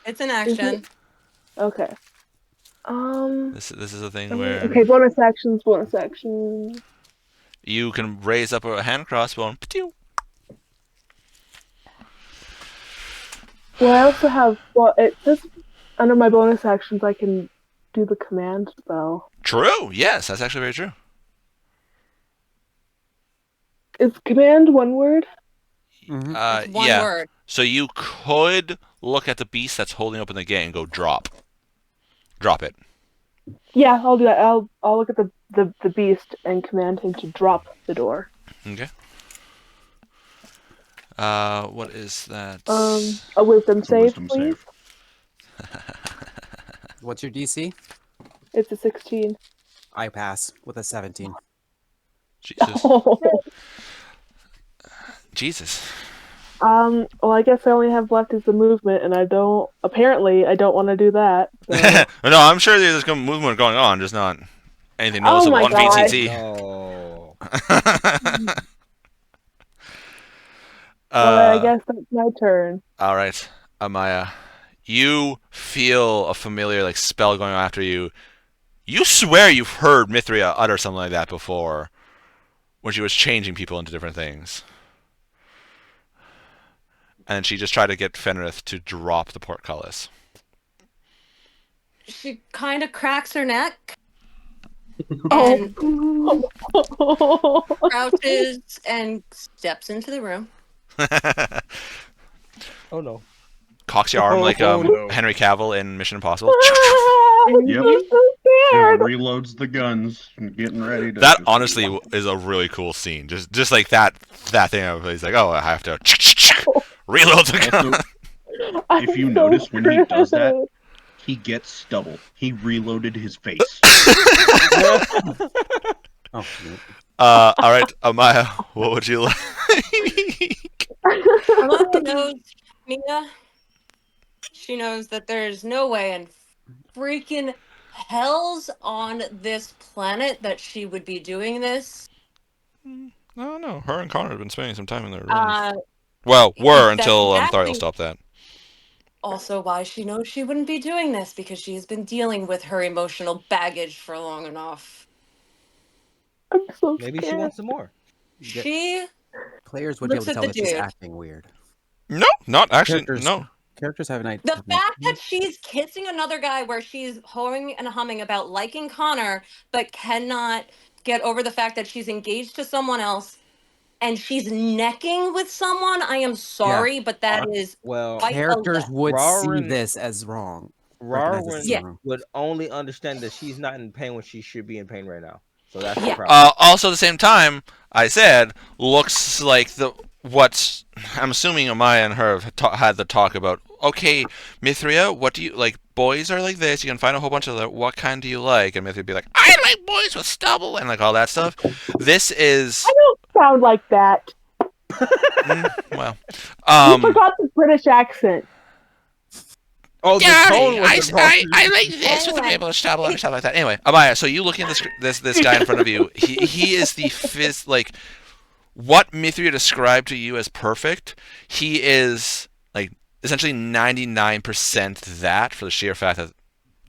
It's an action. Okay. This is a thing where Okay, bonus actions. you can raise up a hand crossbow and pew. Well, I also have. Well, it says under my bonus actions I can do the command spell. True. Yes, that's actually very true. Is command one word? Mm-hmm. It's one Yeah. word. So you could look at the beast that's holding open the gate and go drop. Drop it. Yeah, I'll do that. I'll look at the beast and command him to drop the door. Okay. What is that? A wisdom It's a save, wisdom please. save. What's your DC? It's a 16. I pass with a 17. Jesus. Oh. Jesus. Well, I guess I only have left is the movement, and I don't want to do that. So. No, I'm sure there's some movement going on, just not anything Oh noticeable my on God. VCT. No. Well, I guess that's my turn. All right, Amaya, you feel a familiar like spell going on after you. You swear you've heard Mithria utter something like that before, when she was changing people into different things. And she just tried to get Fenrith to drop the portcullis. She kind of cracks her neck Oh. and crouches and steps into the room. Oh no. Cocks your arm like no. Henry Cavill in Mission Impossible. Yep. I'm so scared. Reloads the guns and getting ready to. That just- honestly is a really cool scene. Just like that thing. He's like, oh, I have to reload the gun. Also, if you notice when he does that, he gets stubble. He reloaded his face. Oh, All right, Amaya, what would you like? Amaya knows Mia. She knows that there's no way in freaking hells on this planet that she would be doing this. No. Her and Connor have been spending some time in their room. That's Until exactly- Thariel stopped that. Also, why she knows she wouldn't be doing this because she has been dealing with her emotional baggage for long enough. I'm so Maybe she scared. wants some more. She Players would be able Looks to at tell the that she's dude. acting weird. No, not actually. Characters- No. Characters have an idea. The fact that she's kissing another guy where she's hoeing and humming about liking Connor, but cannot get over the fact that she's engaged to someone else and she's necking with someone, I am sorry, but that is Well, quite a Characters lift. would see Rawrin- this as wrong. Recognizes Yeah. Rarwin would only understand that she's not in pain when she should be in pain right now. So that's the Yeah. problem. Also, at the same time, I said looks like what's. I'm assuming Amaya and her have had the talk about. Okay, Mithria, what do you like? Boys are like this. You can find a whole bunch of them. What kind do you like? And Mithria would be like, I like boys with stubble and like all that stuff. This is I don't sound like that. well. You forgot the British accent. Oh, the tone was the problem. I like this with the Anyway. able to stubble and stuff like that. Anyway, Amaya, so you looking at this guy in front of you? He is the fizz like what Mithria described to you as perfect. He is like essentially 99% that for the sheer fact that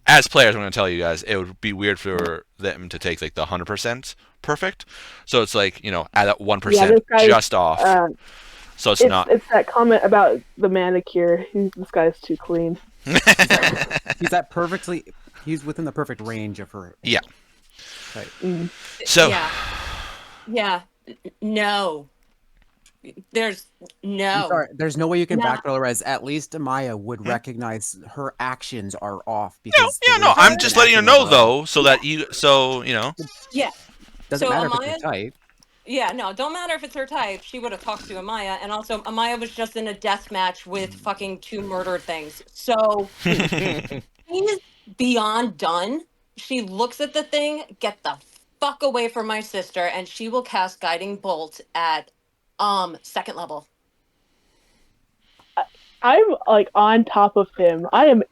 as players, I'm going to tell you guys, it would be weird for them to take like the 100% perfect. So it's like, you know, add that 1% just off. So it's not. It's that comment about the manicure. This guy's too clean. He's he's within the perfect range of her. Yeah. Right. So Yeah. No. There's no. I'm sorry, there's no way you can No. backpedal, whereas at least Amaya would recognize her actions are off because no, I'm just letting you know though, so that you know. Yeah. Doesn't So matter if Amaya- it's your type. Yeah, no, don't matter if it's her type. She would have talked to Amaya, and also Amaya was just in a death match with fucking 2 murdered things. So she's beyond done. She looks at the thing, get the fuck away from my sister, and she will cast Guiding Bolt at 2nd level. I'm like on top of him. I am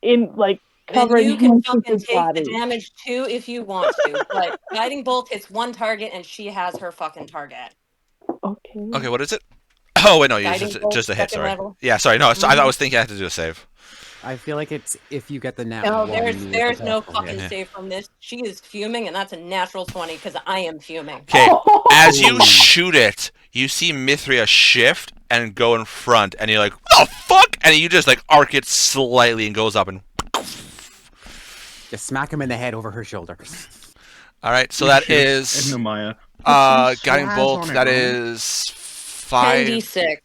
in like Then covering you can him fucking with his take body. the damage too if you want to. But Guiding Bolt hits 1 target, and she has her fucking target. Okay. Okay, what is it? Oh wait, no, Guiding Bolt, just a hit. 2nd Sorry. level. Yeah, sorry. No, I was thinking I had to do a save. I feel like it's if you get the nat No, one, there's no fucking hit. save from this. She is fuming, and that's a natural 20 because I am fuming. Okay, as you shoot it, you see Mithria shift and go in front, and you're like, "Oh fuck!" And you just like arc it slightly and goes up and. Just smack him in the head over her shoulder. All right, so that is And Amaya. guiding bolt. That is 5 10d6.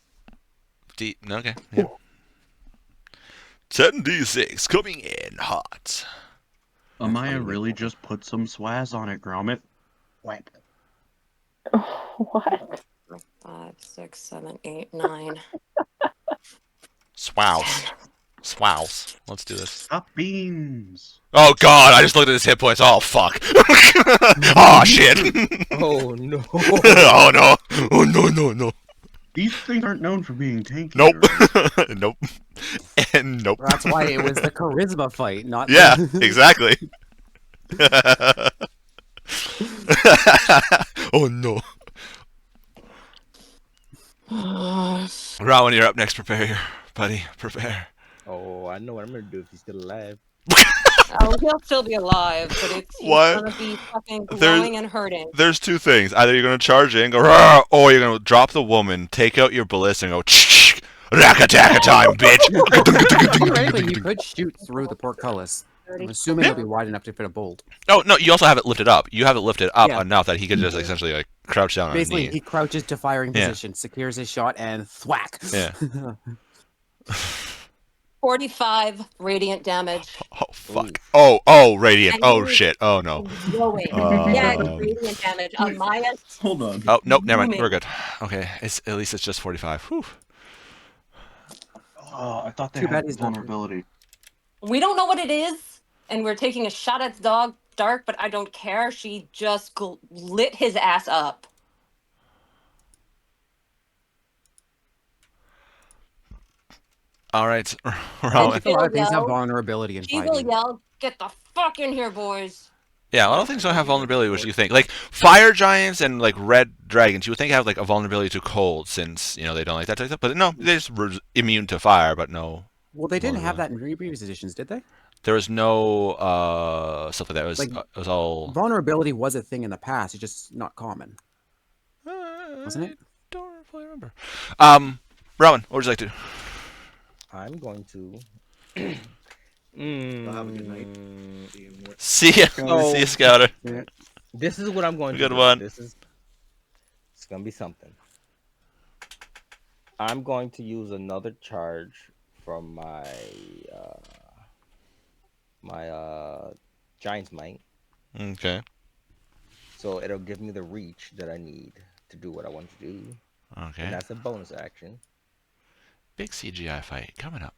Okay, yeah. 10d6 coming in hot. Amaya really just put some swaz on it, Gromit. Whack. What? 5, 6, 7, 8, 9. Swows. Let's do this. Stop beans. Oh god, I just looked at his hit points. Oh fuck. Oh shit. Oh no. Oh no. Oh no. These things aren't known for being tanky. Nope. right? Nope. And nope. That's why it was the charisma fight, not Yeah, the... exactly. Oh no. Rowan, you're up next. Prepare, buddy. Prepare. Oh, I know what I'm gonna do if he's still alive. Oh, he'll still be alive, but he's What? gonna be fucking glowing and hurting. There's 2 things. Either you're gonna charge in, go, "Rah," or you're gonna drop the woman, take out your ballista, and go, "Raka-taka time, bitch." Theoretically, you could shoot through the portcullis. I'm assuming it'll be wide enough to fit a bolt. Oh no, you also have it lifted up. You have it lifted up Yeah. enough that he could just essentially like crouch down on a Basically, knee. he crouches to firing Yeah. position, secures his shot, and thwack. Yeah. 45 radiant damage. Oh fuck. Oh, radiant. And Oh he- shit. Oh no. Glowing. Yeah, radiant damage. Maya. Hold on. Oh nope, never mind. We're good. Okay, at least it's just 45. Whew. Oh, I thought they Too bad had he's not- vulnerability. We don't know what it is, and we're taking a shot at the dog dark, but I don't care. She just lit his ass up. All right, I Rowan. think a lot of things have Yell. vulnerability in She will fighting. yell, "Get the fuck in here, boys!" Yeah, a lot of things don't have vulnerability, which you think. Like fire giants and like red dragons, you would think have like a vulnerability to cold, since you know they don't like that type of stuff. But no, they're just immune to fire, but no. Well, they didn't have that in previous editions, did they? There was no stuff like that. It was all. Vulnerability was a thing in the past. It's just not common, wasn't it? Don't fully remember. Rowan, what would you like to do? I'm going to. Well, have a good night. See ya. So- See ya, Scouter. This is what I'm going to Good do. one. It's gonna be something. I'm going to use another charge from my my Giant's Might. Okay. So it'll give me the reach that I need to do what I want to do. Okay. And that's a bonus action. Big CGI fight coming up.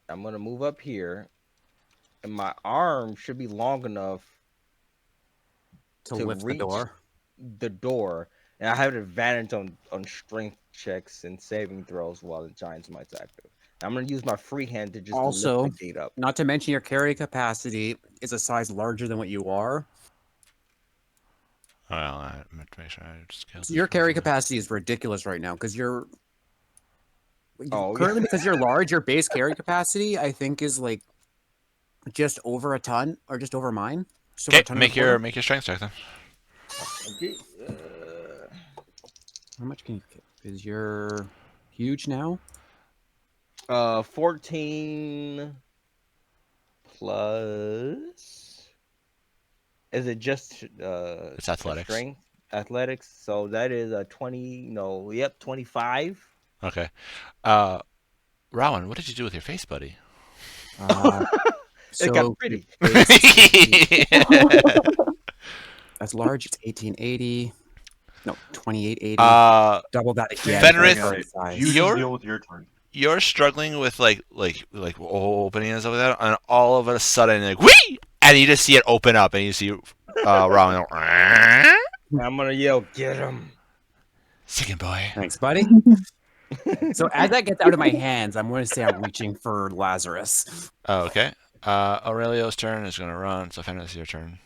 I'm gonna move up here, and my arm should be long enough to to lift the reach door. the door, and I have an advantage on strength checks and saving throws while the Giant's Might's active. I'm gonna use my free hand to just Also, lift the gate up. not to mention your carry capacity is a size larger than what you are. Well, I meant to make sure I just killed So your carry capacity is ridiculous right now because you're Oh, currently yeah. because you're large. Your base carry capacity, I think, is like just over a ton or just over mine. Just over Okay, a ton and a quarter. make your strength check then. Okay. How much can you get? Because you're huge now. 14 plus. Is it just It's athletics. strength? Athletics. So that is a 20. No, yep, 25. Okay. Rowan, what did you do with your face, buddy? It got So pretty. that's large. It's 1880. No, 2880. Double that again. Fenris, You just deal with your turn. You're struggling with like opening and stuff like that, and all of a sudden like whee, and you just see it open up, and you see Rowan. I'm gonna yell, "Get him!" Second boy. Thanks, buddy. So as that gets out of my hands, I'm going to say I'm reaching for Lazarus. Oh, okay. Aurelio's turn is going to run, so Fenris, your turn.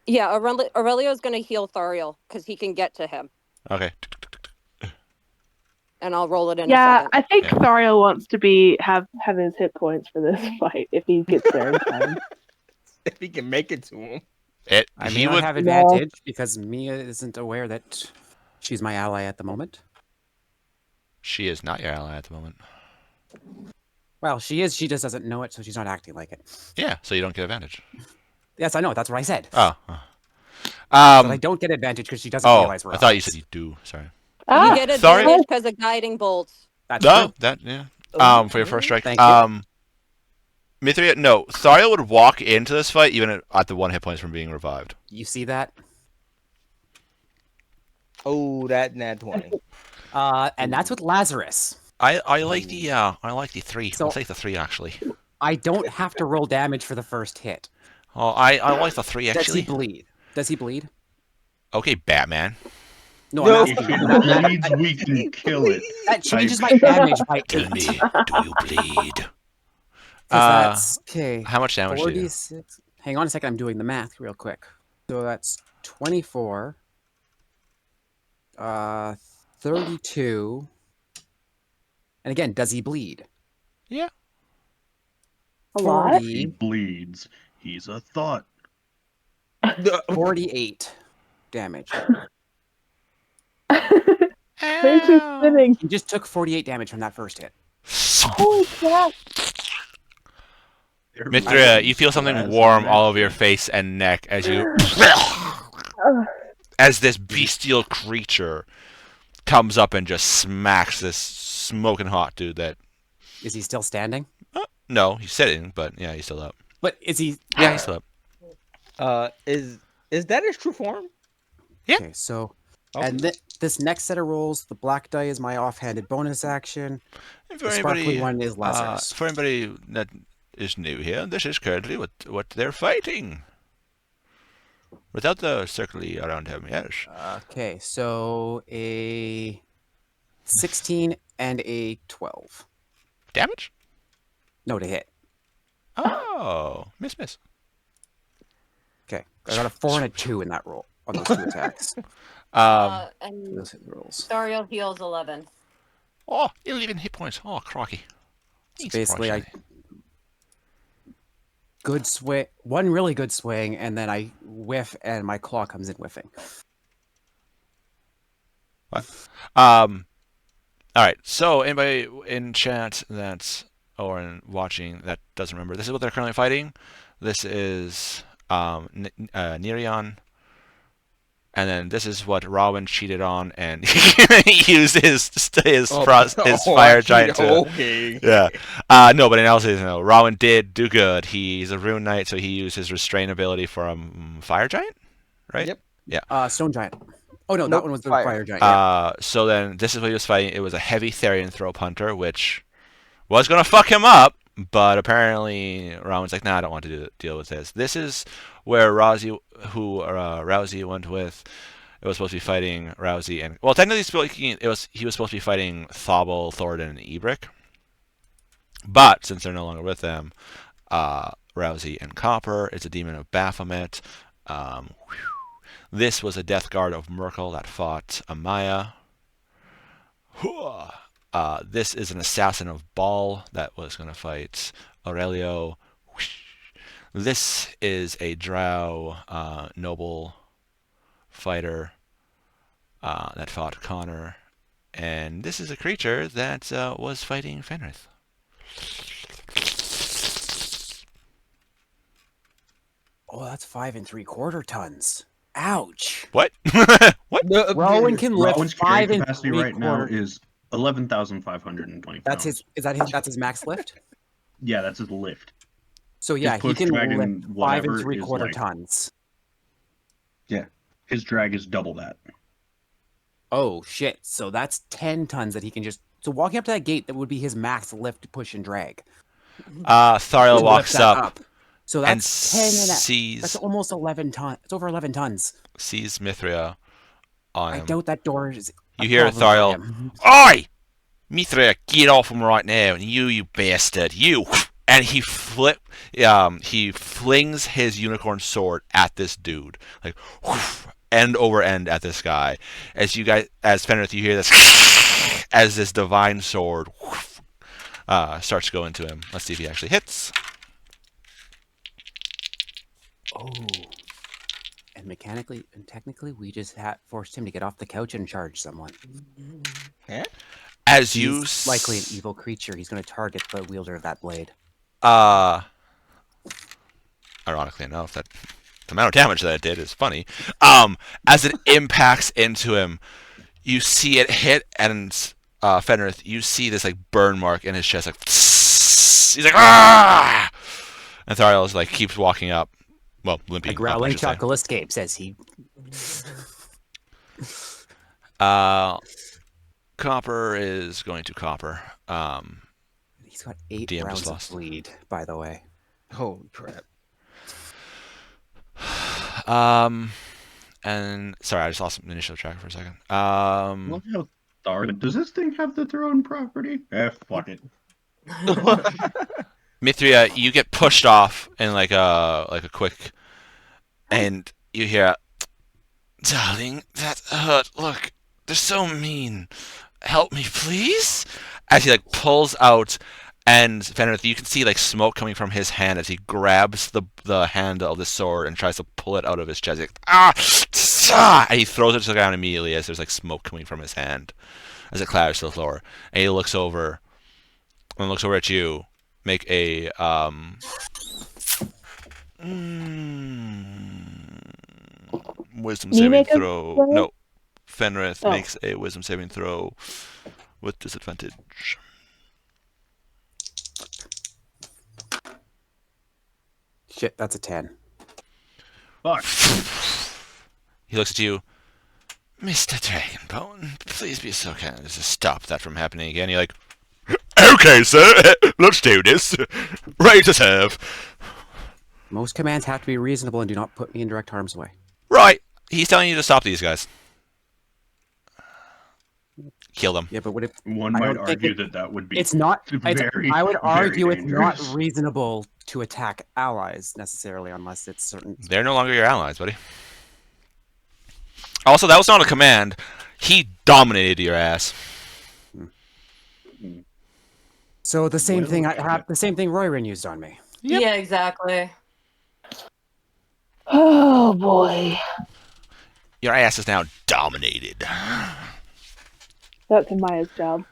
Yeah, Aurelio's going to heal Thariel because he can get to him. Okay. And I'll roll it in a Yeah, second. I think Thariel wants to have his hit points for this fight if he gets there in time. If he can make it to him. I may not have advantage because Mia isn't aware that she's my ally at the moment. She is not your ally at the moment. Well, she is. She just doesn't know it, so she's not acting like it. Yeah, so you don't get advantage. Yes, I know. That's what I said. Oh. But I don't get advantage because she doesn't realize we're I thought you allies. said you do. Sorry. You get advantage because of guiding bolts. That's true. That yeah. For your first strike. Thank you. Mithria, no. Thariel would walk into this fight even at the 1 hit points from being revived. You see that? Oh, that nat 20. And that's with Lazarus. I like the 3. So- I'll take the 3 actually. I don't have to roll damage for the first hit. Oh, I like the 3 actually. Does he bleed? Does he bleed? Okay, Batman. No, No. I'm If asking. it bleeds, we can kill it. That changes my damage by 8. Tell me, do you bleed? That's okay. How much damage do you do? 46. Hang on a second. I'm doing the math real quick. So that's 24. 32. And again, does he bleed? Yeah. A lot? He 40, bleeds. He's a thought. 48 damage. Thanks for spinning. He just took 48 damage from that first hit. Holy crap. Mithria, you feel something warm all over your face and neck as you as this bestial creature comes up and just smacks this smoking hot dude that Is he still standing? no, he's sitting, but yeah, he's still up. But is he? Yeah, he's still up. Is that his true form? Yeah. Okay, so Oh. and this next set of rolls, the black die is my offhanded bonus action. And The sparkly one is Lazarus. for anybody that is new here, this is currently what they're fighting. Without the circly around him, yes. Okay, so a 16 and a 12. Damage? No, to hit. Oh, miss. Okay, I got a 4 and a 2 in that roll on those 2 attacks. And Those hit rolls. Thariel heals 11. Oh, 11 hit points. Oh, crocky. Basically, good swing, one really good swing, and then I whiff, and my claw comes in whiffing. What? All right. So anybody in chat or in watching that doesn't remember, this is what they're currently fighting. This is Nerion And then this is what Rowan cheated on, and he used his fire giant to. Okay. Yeah. No, but in all seriousness, no. Rowan did do good. He's a rune knight, so he used his restrain ability for a fire giant, right? Yep. Yeah. Stone giant. Oh no, Nope, that one was the fire. fire giant. Yeah. So then this is what he was fighting. It was a heavy Therian throw punter, which was gonna fuck him up, but apparently Rowan's like, nah, I don't want to deal with this. This is where Rousey went with. It was supposed to be fighting Rousey and technically speaking, he was supposed to be fighting Thobel, Thoradin, and Ebrick. But since they're no longer with them, Rousey and Copper is a demon of Baphomet. This was a death guard of Merkel that fought Amaya. This is an assassin of Baal that was going to fight Aurelio. This is a drow noble fighter that fought Connor. And this is a creature that was fighting Fenrith. Oh, that's 5 3/4 tons. Ouch. What? What? Rowan can lift Rowan's 5 carrying capacity right now 3/4. is 11,520 That's pounds. that's his max lift. Yeah, that's his lift. So yeah, he push can dragon, lift 5 whatever, is 3/4 like- tons. Yeah, his drag is double that. Oh shit! So that's 10 tons that he can just. So walking up to that gate, that would be his max lift, push, and drag. Thariel Lift walks that up So and that's 10 and that's sees almost 11 tons. It's over 11 tons. Mithria on I him. doubt that door is. a You hear problem for Thariel, him. "Oi! Mithria, get off him right now, and you bastard, you!" And he flings his unicorn sword at this dude, like end over end at this guy. As Fenrith, you hear this as this divine sword starts to go into him. Let's see if he actually hits. Oh. And mechanically and technically, we just forced him to get off the couch and charge someone. Huh? As He's likely an evil creature. He's going to target the wielder of that blade. Ironically enough, that the amount of damage that it did is funny. As it impacts into him, you see it hit, and Fenrith, you see this like burn mark in his chest, like he's like, ah! And Thariel is like keeps walking up, limping. A growling chuckle escapes as he. Copper is going to Copper. He's got 8 DM rounds just of lost. bleed, by the way. Holy crap. And sorry, I just lost the initial track for a second. Love how does this thing have the throne property? Fuck it. Mithria, you get pushed off in like a quick, and you hear, "Darling, that hurt. Look, they're so mean. Help me, please." As he like pulls out, and Fenrith, you can see like smoke coming from his hand as he grabs the handle of the sword and tries to pull it out of his chest. He's like, and he throws it to the ground immediately as there's like smoke coming from his hand as it clatters to the floor. And he looks over at you. Make a wisdom You saving make a throw. throw? No, Fenrith Oh. makes a wisdom saving throw with disadvantage. Shit, that's a 10. Fuck. He looks at you, Mr. Dragonbone. Please be so kind as to stop that from happening again. You're like, okay, sir. Let's do this. Ready to serve. Most commands have to be reasonable and do not put me in direct harm's way. Right. He's telling you to stop these guys. Kill them. Yeah, but what if One I might don't think argue that would be it's not? very, I would argue very it's not dangerous. reasonable to attack allies necessarily, unless it's certain. They're no longer your allies, buddy. Also, that was not a command. He dominated your ass. So the same Well, thing yeah. the same thing Royrin used on me. Yep. Yeah, exactly. Oh boy. Your ass is now dominated. That's Maya's job.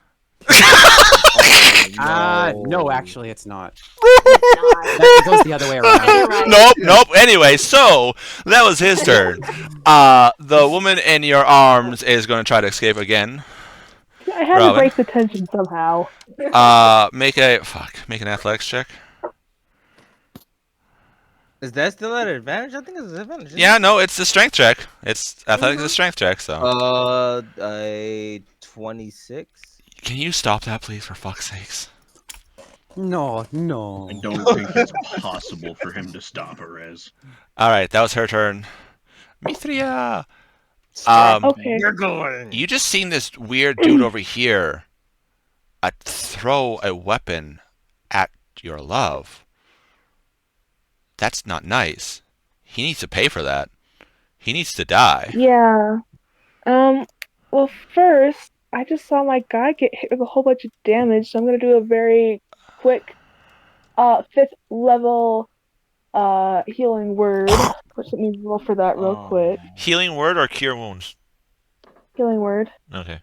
Ah, No, actually, it's not. It's not. It goes the other way around. You're right. Nope. Anyway, so that was his turn. The woman in your arms is going to try to escape again. I had to Robin? break the tension somehow. Make an athletics check. Is that still at advantage? I think it's an advantage. isn't Yeah, it? no, it's a strength check. It's athletics is a strength check. So A 26. can you stop that, please, for fuck's sakes? No. I don't think it's possible for him to stop Arez. All right, that was her turn. Mithria. Okay. You're going. You just seen this weird dude over here throw a weapon at your love. That's not nice. He needs to pay for that. He needs to die. Yeah. Well, first, I just saw my guy get hit with a whole bunch of damage, so I'm gonna do a very quick, 5th level, healing word. Which let me roll for that real quick. Healing word or cure wounds? Healing word. Okay.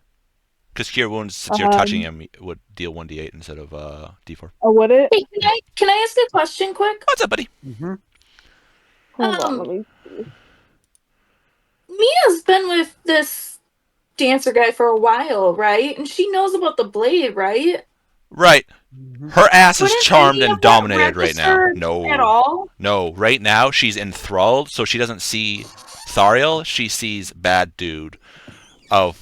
Because cure wounds, since you're touching him, would deal 1d8 instead of d4. Oh, would it? Hey, can I ask a question quick? What's up, buddy? Mm-hmm. Hold on, let me see. Mia's been with this dancer guy for a while, right? And she knows about the blade, right? Right. Her ass is Wouldn't charmed any and of that dominated right now. register No. At all? No, right now she's enthralled, so she doesn't see Thariel. She sees bad dude. Oh,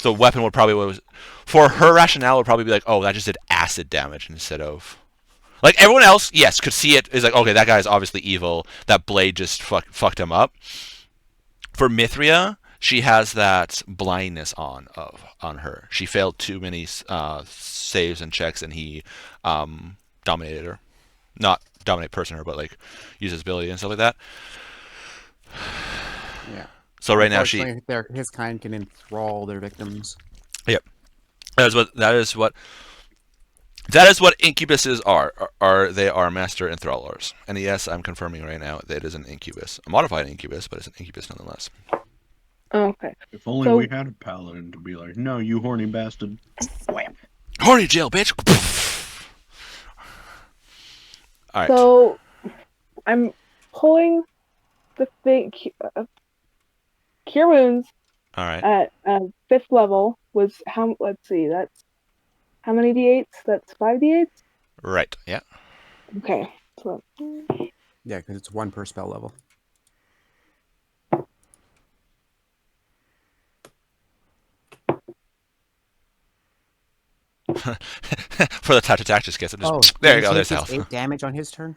the weapon would probably for her rationale would probably be like, oh, that just did acid damage instead of like everyone else. Yes, could see it is like, okay, that guy is obviously evil. That blade just fucked him up. For Mithria, she has that blindness on her. She failed too many saves and checks, and he dominated her. Not dominate person her, but like use his ability and stuff like that. Yeah. So right now his kind can enthrall their victims. Yep. That is what incubuses are. They are master enthrallers. And yes, I'm confirming right now that it is an incubus. A modified incubus, but it's an incubus nonetheless. Okay. If only we had a paladin to be like, no, you horny bastard. Wham. Horny jail, bitch. All right. So, I'm pulling the thing. Cure wounds All right. at 5th level was how? Let's see. That's how many d8s? That's 5 d8s. Right. Yeah. Okay. So, Yeah, because it's 1 per spell level. For the touch attack, just gets it. There you go. There's health. 8 damage on his turn.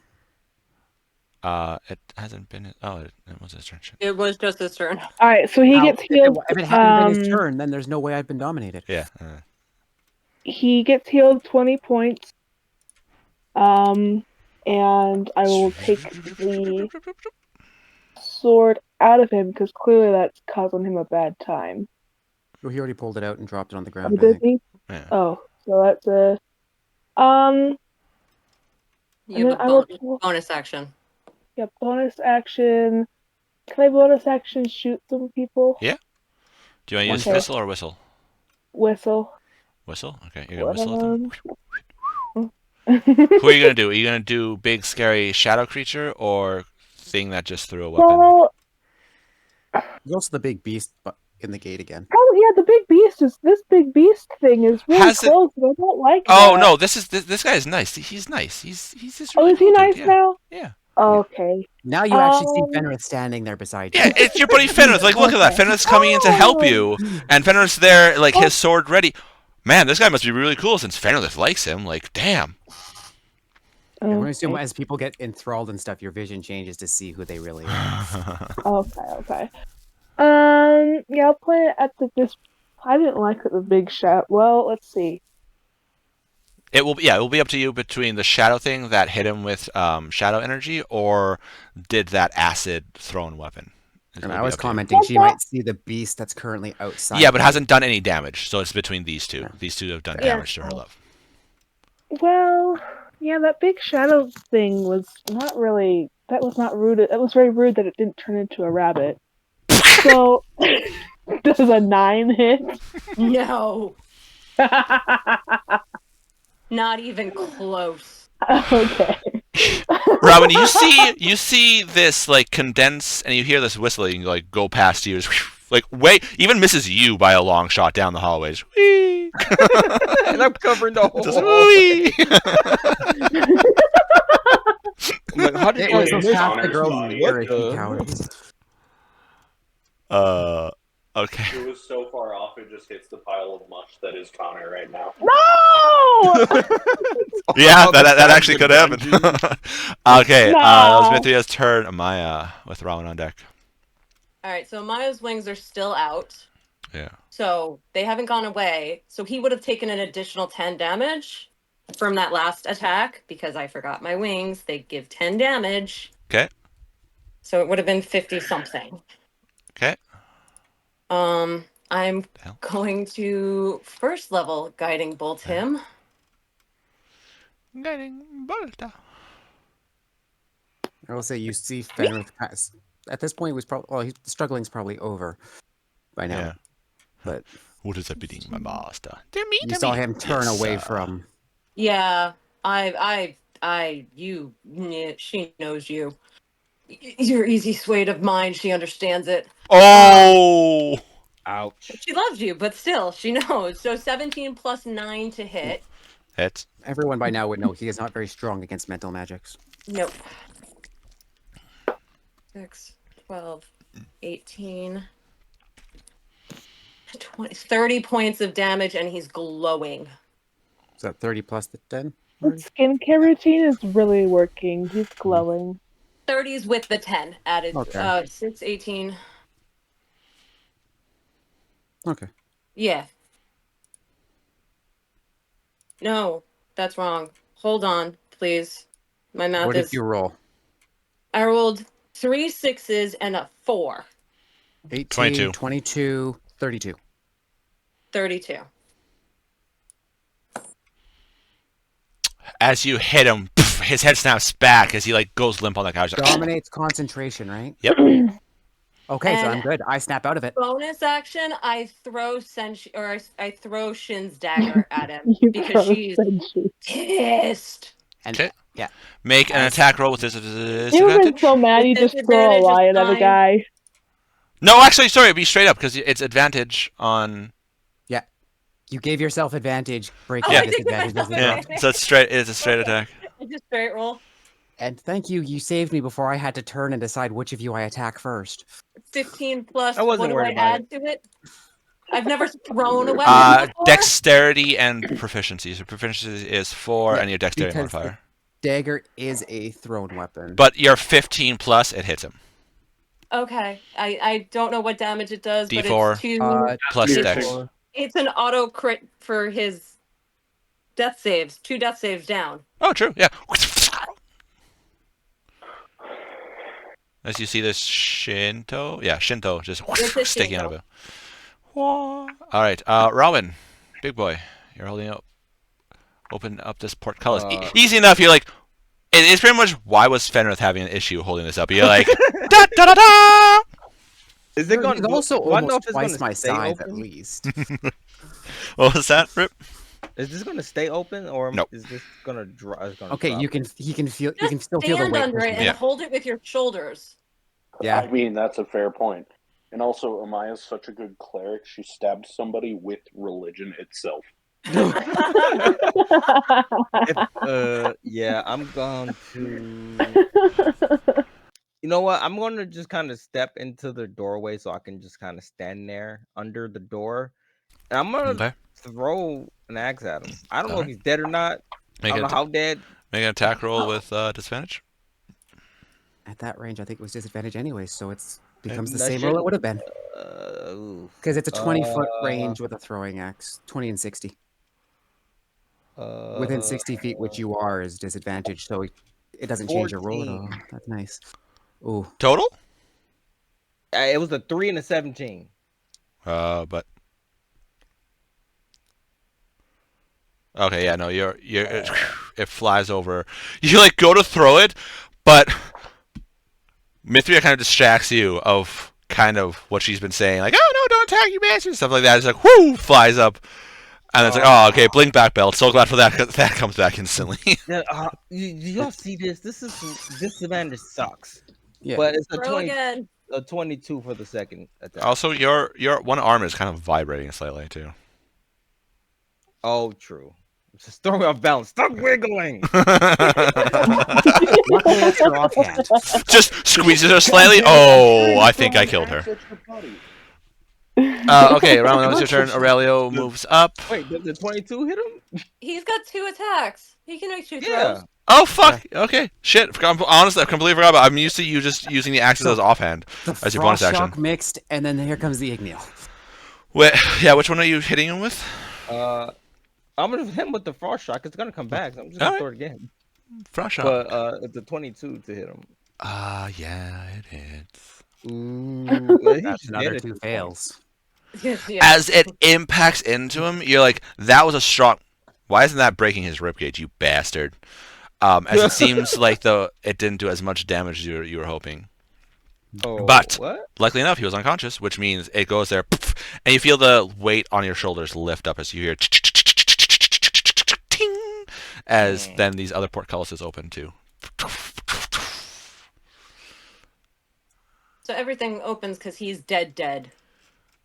It hasn't been. Oh, it was his turn. It was just his turn. all right. So he gets healed. If it hadn't been his turn, then there's no way I've been dominated. Yeah. He gets healed 20 points. And I will take the sword out of him because clearly that's causing him a bad time. Well, he already pulled it out and dropped it on the ground. Did he? Yeah. Oh, so that's a You have a bonus action. Yeah, bonus action. Can I bonus action shoot some people? Yeah. Do you want to use whistle or whistle? Whistle. Whistle? Okay, you're going to whistle at them? Who are you going to do? Are you going to do big, scary shadow creature or thing that just threw a weapon? Well, There's also the big beast in the gate again. oh yeah, the big beast is this big beast thing is really close, and I don't like Oh that. no, this guy is nice. He's nice. He's just Oh, really is he cool, nice dude. now? Yeah. Okay. Now you actually see Fenrith standing there beside you. Yeah, it's your buddy Fenrith. Like, look at that. Fenrith's coming in to help you, and Fenrith's there, like his sword ready. Man, this guy must be really cool since Fenrith likes him. Like, damn. Yeah, when I assume as people get enthralled and stuff, your vision changes to see who they really are. Okay. Yeah, I'll play it at this. I didn't like the big shot. Well, let's see. It will be up to you between the shadow thing that hit him with shadow energy, or did that acid thrown weapon. And I was commenting she might see the beast that's currently outside. Yeah, but hasn't done any damage, so it's between these two. These two have done damage to her love. Well, yeah, that big shadow thing was not really. That was not rude. That was very rude that it didn't turn into a rabbit. So, does a 9 hit? No. Not even close. Okay. Robin, you see this like condense, and you hear this whistling like go past you, like way even misses you by a long shot down the hallways. Whee! And I'm covering the whole. Just whee! I'm like, how did It they was miss half the me? girls What here, if you the- cowards. Okay. It was so far off, it just hits the pile of mush that is Connor right now. No! Yeah, All the that bags actually of could happen. dungeons. Okay, No. that was Mithria's turn. Maya with Rowan on deck. All right, so Maya's wings are still out. Yeah. So they haven't gone away. So he would have taken an additional 10 damage from that last attack because I forgot my wings. They give 10 damage. Okay. So it would have been 50 something. Okay. I'm Hell. going to first level guiding bolt him. Guiding bolt. I will say you see Fenrith at this point was probably the struggling's probably over by now. Yeah. But What is happening, my master? you saw him turn away from. Yeah, she knows you. You're easy swayed of mind. She understands it. Oh! Ouch. She loves you, but still, she knows. So 17 plus 9 to hit. Hits. Everyone by now would know he is not very strong against mental magics. Nope. 6, 12, 18, 20, 30 points of damage, and he's glowing. Is that 30 plus the 10? His skincare routine is really working. He's glowing. 30s with the 10 added. Okay. 6, 18. Okay. Yeah. No, that's wrong. Hold on, please. My math What is. did you roll? I rolled 3 6s and a 4. 18, 22. 22, 32. 32. As you hit him, his head snaps back as he like goes limp on the couch. Dominates concentration, right? Yep. Okay, so And- I'm good. I snap out of it. Bonus action, I throw I throw Shin's dagger at him You because throw she's Senshi. pissed. And Okay. yeah, Make an As- attack roll with You would have been disadvantage. so mad you just throw a Disadvantage is lion at a fine. guy. No, actually, sorry, be straight up because it's advantage on. you gave yourself advantage. Break Oh, your I did give disadvantage. myself as you Yeah, dropped. advantage. so it's straight. It's a straight attack. I just straight roll. And thank you. You saved me before I had to turn and decide which of you I attack first. 15 plus. I wasn't What do I worried about add to it? I've never thrown a weapon before. Dexterity and proficiency. So proficiency is 4, Yeah, and your dexterity because the- modifier. Dagger is a thrown weapon. But you're 15 plus, it hits him. Okay. I don't know what damage it does, but D4. it's 2. Plus It's- dex. It's an auto crit for his death saves. 2 death saves down. Oh, true. Yeah. As you see this Shinto, just It's a sticking out of Shinto. it. All right, Rowan, big boy, you're holding up. Open up this portcullis. Easy enough. You're like, it's pretty much why was Fenrith having an issue holding this up? You're like, da da da da. Is it going He's also do I know almost if it's twice gonna my stay size at open? least. What was that, Rip? Is this going to stay open or Nope. is this going to drop? Okay, you can feel you can still feel the Stand weight. under it pushing and Yeah. hold it with your shoulders. Yeah. I mean, that's a fair point. And also, Amaya's such a good cleric, she stabbed somebody with religion itself. Yeah, I'm going to. You know what? I'm going to just kind of step into the doorway so I can just kind of stand there under the door, and I'm gonna Okay. throw an axe at him. I don't know if Alright. he's dead or not. I Make don't know an how dead. attack roll with disadvantage. At that range, I think it was disadvantage anyway, so it's becomes the That same roll should- it would have been. Ooh. Because it's a 20-foot Uh, range with a throwing axe. 20 and 60. Within 60 feet, which you are, is disadvantage, so it doesn't change your roll at all. 14. That's nice. Ooh. Total? It was a 3 and a 17. But okay, yeah, no, it flies over. You like go to throw it, but Mithria kind of distracts you of kind of what she's been saying, like, "Oh no, don't attack, you bastard," stuff like that. It's like, whoo, flies up. And it's like, oh, okay, blink back belt. So glad for that. That comes back instantly. Yeah, y'all see this? This Savannah sucks. Yeah. But it's Roll again. a 22 for the second attack. Also, your one arm is kind of vibrating slightly too. Oh, true. Just throw me off balance. Stop wiggling. Luckily, that's her offhand. Just squeezes her slightly. Oh, I think I killed her. Okay, Rowan, it's your turn. Aurelio moves up. Wait, did the 22 hit him? He's got 2 attacks. He can make 2 Yeah. throws. Oh fuck! Okay, shit. Honestly, I completely forgot about. I'm used to you just using the axes as offhand as your bonus Frost action. shock mixed, and then here comes the Igneel. Wait, yeah. Which one are you hitting him with? I'm gonna hit him with the frost shock. It's gonna come back. So I'm just gonna throw it again. Frost shock. But it's a 22 to hit him. Yeah, it hits. Ooh, That's another 2 fails. Yeah. As it impacts into him, you're like, that was a strong. Why isn't that breaking his ribcage, you bastard? As it seems like it didn't do as much damage as you were hoping. Oh, But what? luckily enough, he was unconscious, which means it goes there, and you feel the weight on your shoulders lift up as you hear ting, as then these other portcullises open too. So everything opens because he's dead.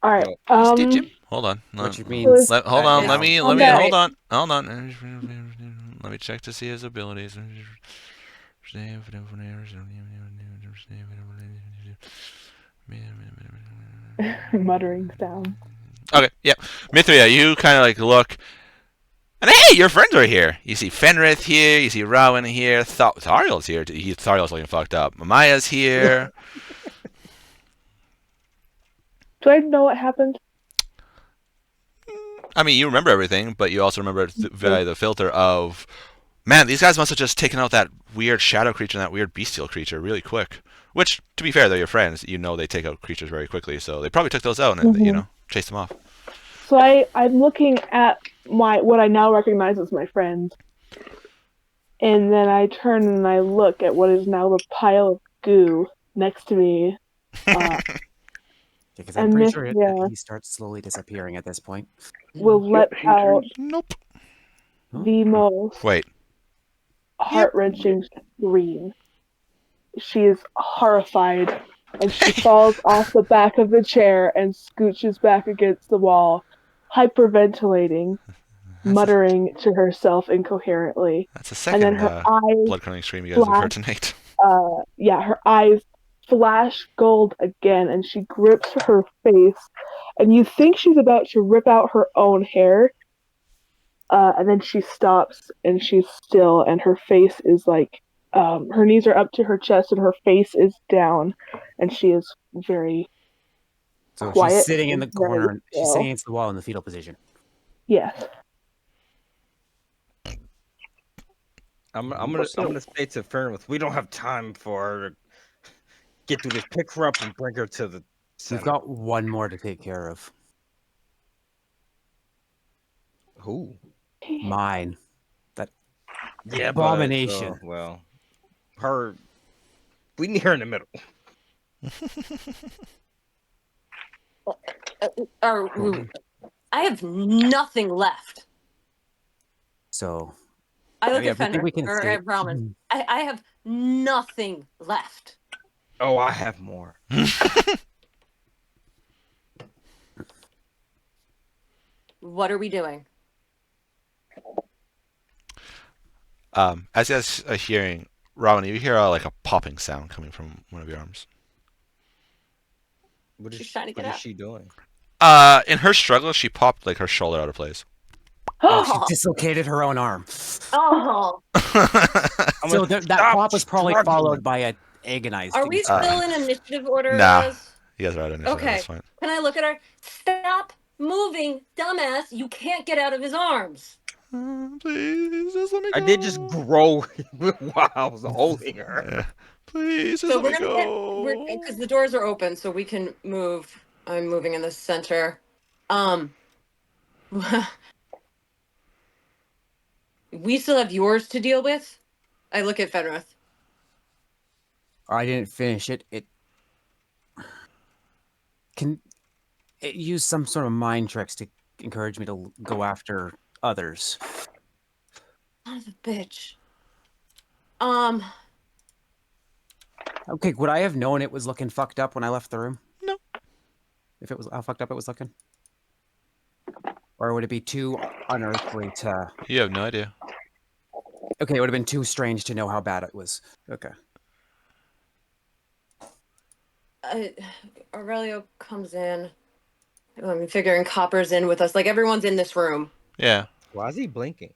All right. Did you? Hold on. Which Hold means on. Let me. Combat. Hold on. Hold on. Let me check to see his abilities. Muttering sound. Okay. Yeah. Mithria, you kind of like look. And hey, your friends are here. You see Fenrith here. You see Rowan here. Thariel's here. Thariel's looking fucked up. Mamaya's here. Do I know what happened? I mean, you remember everything, but you also remember via the filter of, man, these guys must have just taken out that weird shadow creature and that weird bestial creature really quick. Which, to be fair, they're your friends. You know they take out creatures very quickly, so they probably took those out and, chased them off. So I'm looking at what I now recognize as my friend. And then I turn and I look at what is now the pile of goo next to me. Because I'm pretty sure he starts slowly disappearing at this point. Will let out Nope. the most heart-wrenching scream. She is horrified, and she falls off the back of the chair and scooches back against the wall, hyperventilating, muttering to herself incoherently. That's the second and then her eyes blood-curdling scream you guys have heard tonight. Her eyes flash gold again, and she grips her face, and you think she's about to rip out her own hair, and then she stops, and she's still, and her face is like, her knees are up to her chest, and her face is down, and she is very quiet. She's sitting in the corner. She's sitting against the wall in the fetal position. Yes. I'm gonna say to Fernwith, we don't have time for her to get through this. Pick her up and bring her to the center. We've got one more to take care of. Who? Mine. That Yeah, abomination. But, well, her. We need her in the middle. I have nothing left. So I look at think we Fender can or stay. at Brahman. I have nothing left. Oh, I have more. What are we doing? As you guys are hearing, Robin, you hear like a popping sound coming from one of your arms. What is she doing? In her struggle, she popped like her shoulder out of place. Oh, she dislocated her own arm. Oh. So that pop was probably followed by an agonized. Are we still in initiative order? Nah. You guys are out of initiative. Okay. That's fine. Can I look at her? Stop moving, dumbass. You can't get out of his arms. Please, just let me go. I did just grow while I was holding her. Yeah. Please, just So let me go. because the doors are open, so we can move. I'm moving in the center. We still have yours to deal with. I look at Fenrith. I didn't finish it. Can it use some sort of mind tricks to encouraged me to go after others. Son of a bitch. Okay, would I have known it was looking fucked up when I left the room? No. If it was how fucked up it was looking? Or would it be too unearthly to... You have no idea. Okay, it would have been too strange to know how bad it was. Okay. Aurelio comes in. I'm figuring Copper's in with us. Like, everyone's in this room. Yeah. Why is he blinking?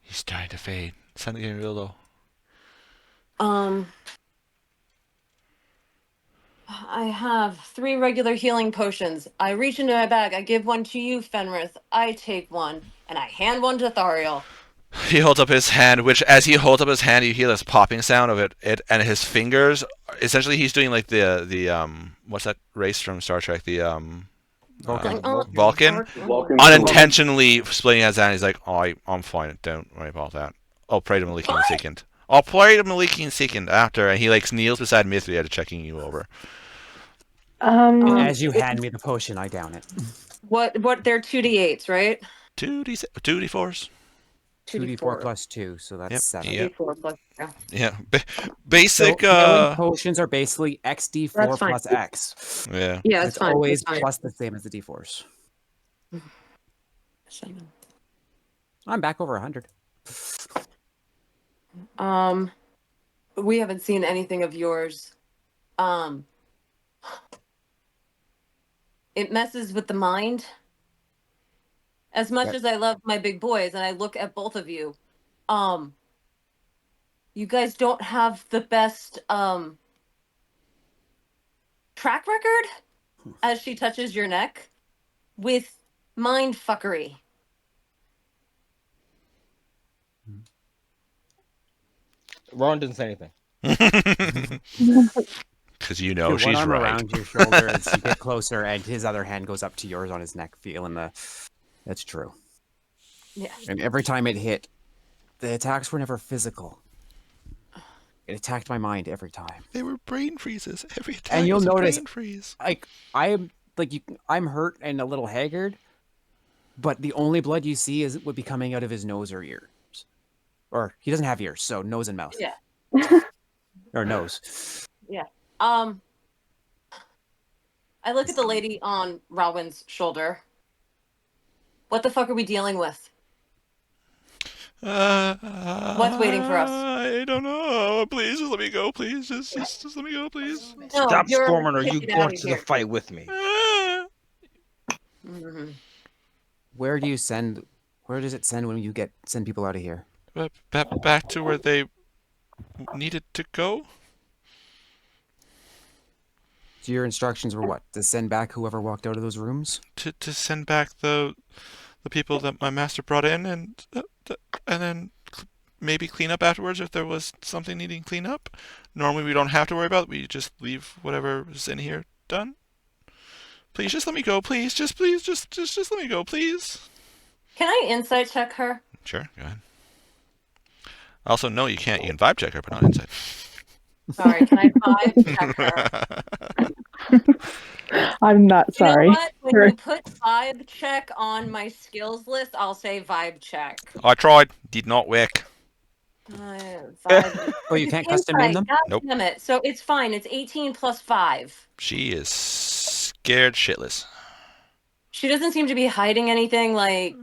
He's trying to fade. It's not getting real low. I have 3 regular healing potions. I reach into my bag. I give one to you, Fenrith. I take one, and I hand one to Thariel. He holds up his hand, which as he holds up his hand, you hear this popping sound of it, and his fingers. Essentially, he's doing like the what's that race from Star Trek? The Vulcan. Vulcan. Vulcan. Unintentionally splitting his hand. He's like, "Oh, I'm fine. Don't worry about that. I'll pray to Maliki in a second. I'll pray to Maliki in a second after." And he like kneels beside Mithridates, checking you over. As you hand me the potion, I down it. What? They're 2d8s, right? 2d4s. 2d4 plus 2, so that's 7. Yeah. 2d4 plus. Yeah. Basic. So healing potions are basically XD4 plus X. Yeah. Yeah, it's always plus the same as the D4s. I'm back over 100. We haven't seen anything of yours. It messes with the mind. As much as I love my big boys, and I look at both of you, you guys don't have the best track record. As she touches your neck with mind fuckery. Ron didn't say anything. Because you know One she's arm right. around your shoulder as you get closer, and his other hand goes up to yours on his neck, feeling the... That's true. Yeah. And every time it hit, the attacks were never physical. It attacked my mind every time. They were brain freezes. Every attack And you'll was a notice, brain freeze. like, I'm hurt and a little haggard, but the only blood you see would be coming out of his nose or ears. Or he doesn't have ears, so nose and mouth. Yeah. Or nose. Yeah. I look at the lady on Rowan's shoulder. What the fuck are we dealing with? What's waiting for us? I don't know. Please, just let me go. Please, just let me go, please. No, Stop you're storming, or you kicking go out of into here. the fight with me. Mm-hmm. Where do you send... Where does it send when you send people out of here? Back to where they needed to go. So your instructions were what? To send back whoever walked out of those rooms? To send back the people that my master brought in, and then maybe clean up afterwards if there was something needing clean up. Normally we don't have to worry about it. We just leave whatever is in here done. Please, just let me go. Please, just let me go, please. Can I insight check her? Sure, go ahead. Also, no, you can't. You can vibe check her, but not insight. Sorry, can I vibe check her? I'm not sorry. You know what? When you put vibe check on my skills list, I'll say vibe check. I tried. Did not work. Vibe. Oh, you can't custom name them? God Nope. damn it. So it's fine. It's 18 plus 5. She is scared shitless. She doesn't seem to be hiding anything, like...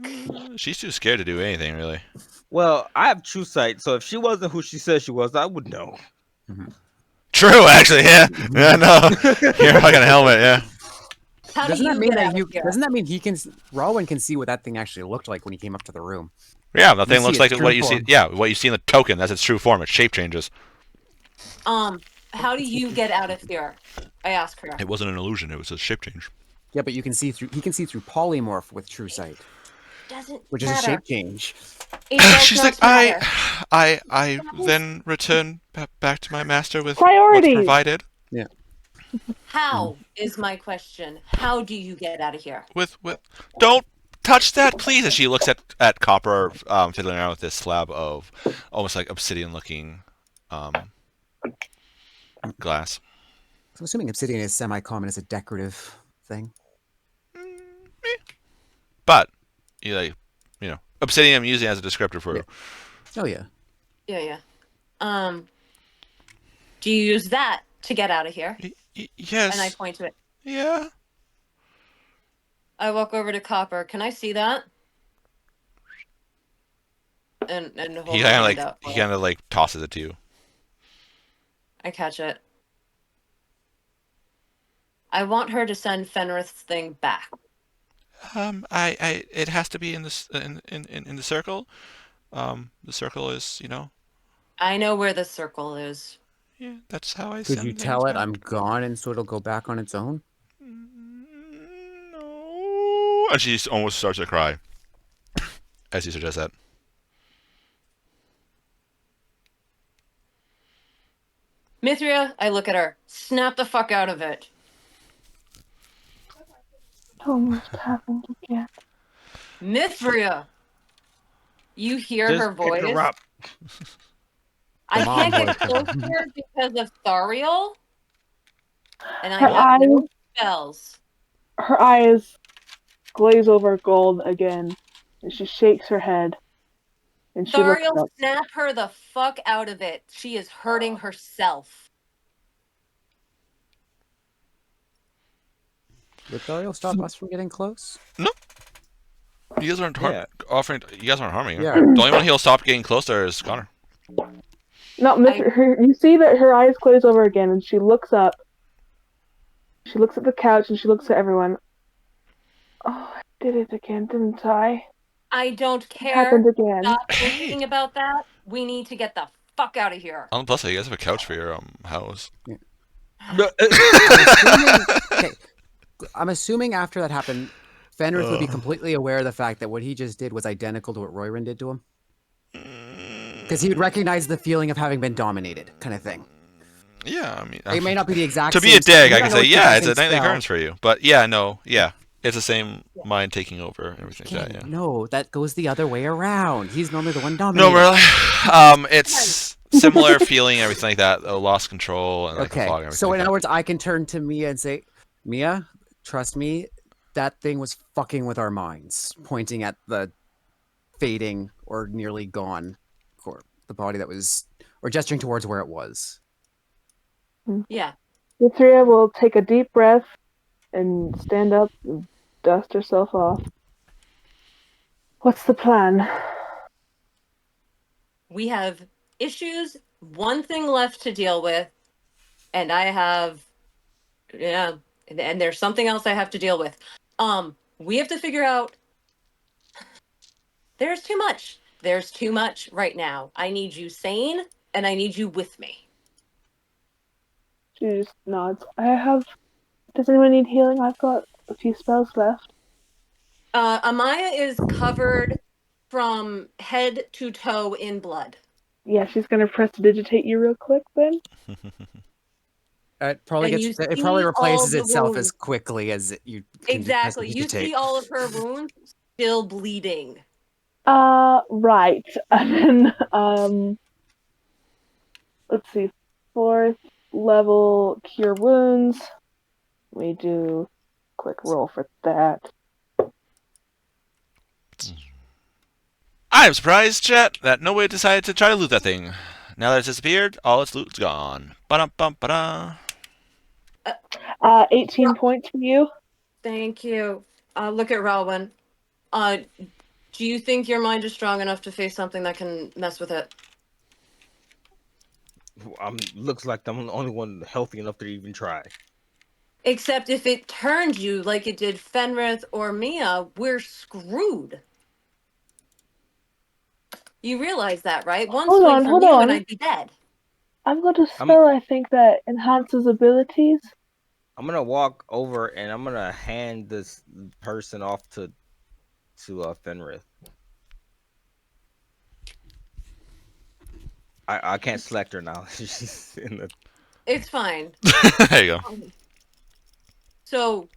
She's too scared to do anything, really. Well, I have true sight, so if she wasn't who she said she was, I would know. True, actually, yeah. Yeah, no. You're fucking helmet, yeah. How Doesn't do that you mean get that out you? of here? Doesn't that mean Rowan can see what that thing actually looked like when he came up to the room? Yeah, the thing see looks its like true what you see. form. Yeah, what you see in the token. That's its true form. It shape changes. How do you get out of here? I ask her. It wasn't an illusion. It was a shape change. Yeah, but you can see through. He can see through polymorph with true sight, Doesn't which is a matter. shape change. It does She's not like, matter. I then return back to my master with Priorities. what's provided. Yeah. How is my question? How do you get out of here? With don't touch that, please. As she looks at Copper, fiddling around with this slab of almost like obsidian-looking glass. So I'm assuming obsidian is semi-common as a decorative thing. but obsidian I'm using as a descriptor for. Yeah. Oh yeah. Yeah. Do you use that to get out of here? Yes. And I point to it. Yeah. I walk over to Copper. Can I see that? And hold He my kind of hand out. he kind of like tosses it to you. I catch it. I want her to send Fenrith's thing back. It has to be in this in the circle. The circle is, I know where the circle is. Yeah, that's how I. Could you tell it I'm gone, and so it'll go back on its own? No. And she almost starts to cry as you suggest that. Mithria, I look at her. Snap the fuck out of it. Almost happened again. Mithria! You hear Just her voice? pick her up. I Mom can't get voice. closer because of Thariel. And I Her have no eyes- spells. Her eyes glaze over gold again, and she shakes her head. And she looks Thariel, up. snap her the fuck out of it. She is hurting herself. Would Thariel stop us from getting close? You guys aren't Yeah. You guys aren't harming her. Yeah. The only one he'll stop getting close to is Connor. No, you see that her eyes glaze over again, and she looks up. She looks at the couch, and she looks at everyone. Oh, I did it again, didn't I? I don't care. Happened again. Stop thinking about that. We need to get the fuck out of here. On the plus side, you guys have a couch for your house. I'm assuming after that happened, Fenrith would be completely aware of the fact that what he just did was identical to what Royrin did to him. Because he would recognize the feeling of having been dominated, kind of thing. Yeah, I mean, It may not be the exact to same be a dig, you I don't can know say, it's yeah, the it's a same nightly spell. occurrence for you. But yeah, it's the same mind taking over and everything like that. Yeah. No, that goes the other way around. He's normally the one dominated. No, really. It's similar feeling, everything like that. Lost control and like the Okay, fog and everything. so like in that. other words, I can turn to Mia and say, Mia, trust me, that thing was fucking with our minds, pointing at the fading or nearly gone the body that was, or gesturing towards where it was. Yeah. Mithria will take a deep breath and stand up and dust herself off. What's the plan? We have issues, one thing left to deal with, and I have, and there's something else I have to deal with. We have to figure out, there's too much. There's too much right now. I need you sane, and I need you with me. She just nods. Does anyone need healing? I've got a few spells left. Amaya is covered from head to toe in blood. Yeah, she's gonna prestidigitate you real quick then. It probably And gets. you It probably see replaces all the itself wounds. as quickly as you. Can Exactly. You prestidigitate. see all of her wounds still bleeding. Right. And then, let's see. 4th level cure wounds. We do quick roll for that. I'm surprised, chat, that nobody decided to try to loot that thing. Now that it's disappeared, all its loot's gone. Ba-dum-bum-ba-da. 18 points for you. Thank you. Look at Rowan. Do you think your mind is strong enough to face something that can mess with it? Looks like I'm the only one healthy enough to even try. Except if it turned you like it did Fenrith or Mia, we're screwed. You realize that, right? One Hold swing on, from hold you on. and I'd be dead. I've got a spell I think that enhances abilities. I'm gonna walk over and I'm gonna hand this person off to Fenrith. I can't select her now. She's in the. It's fine. There you go. So,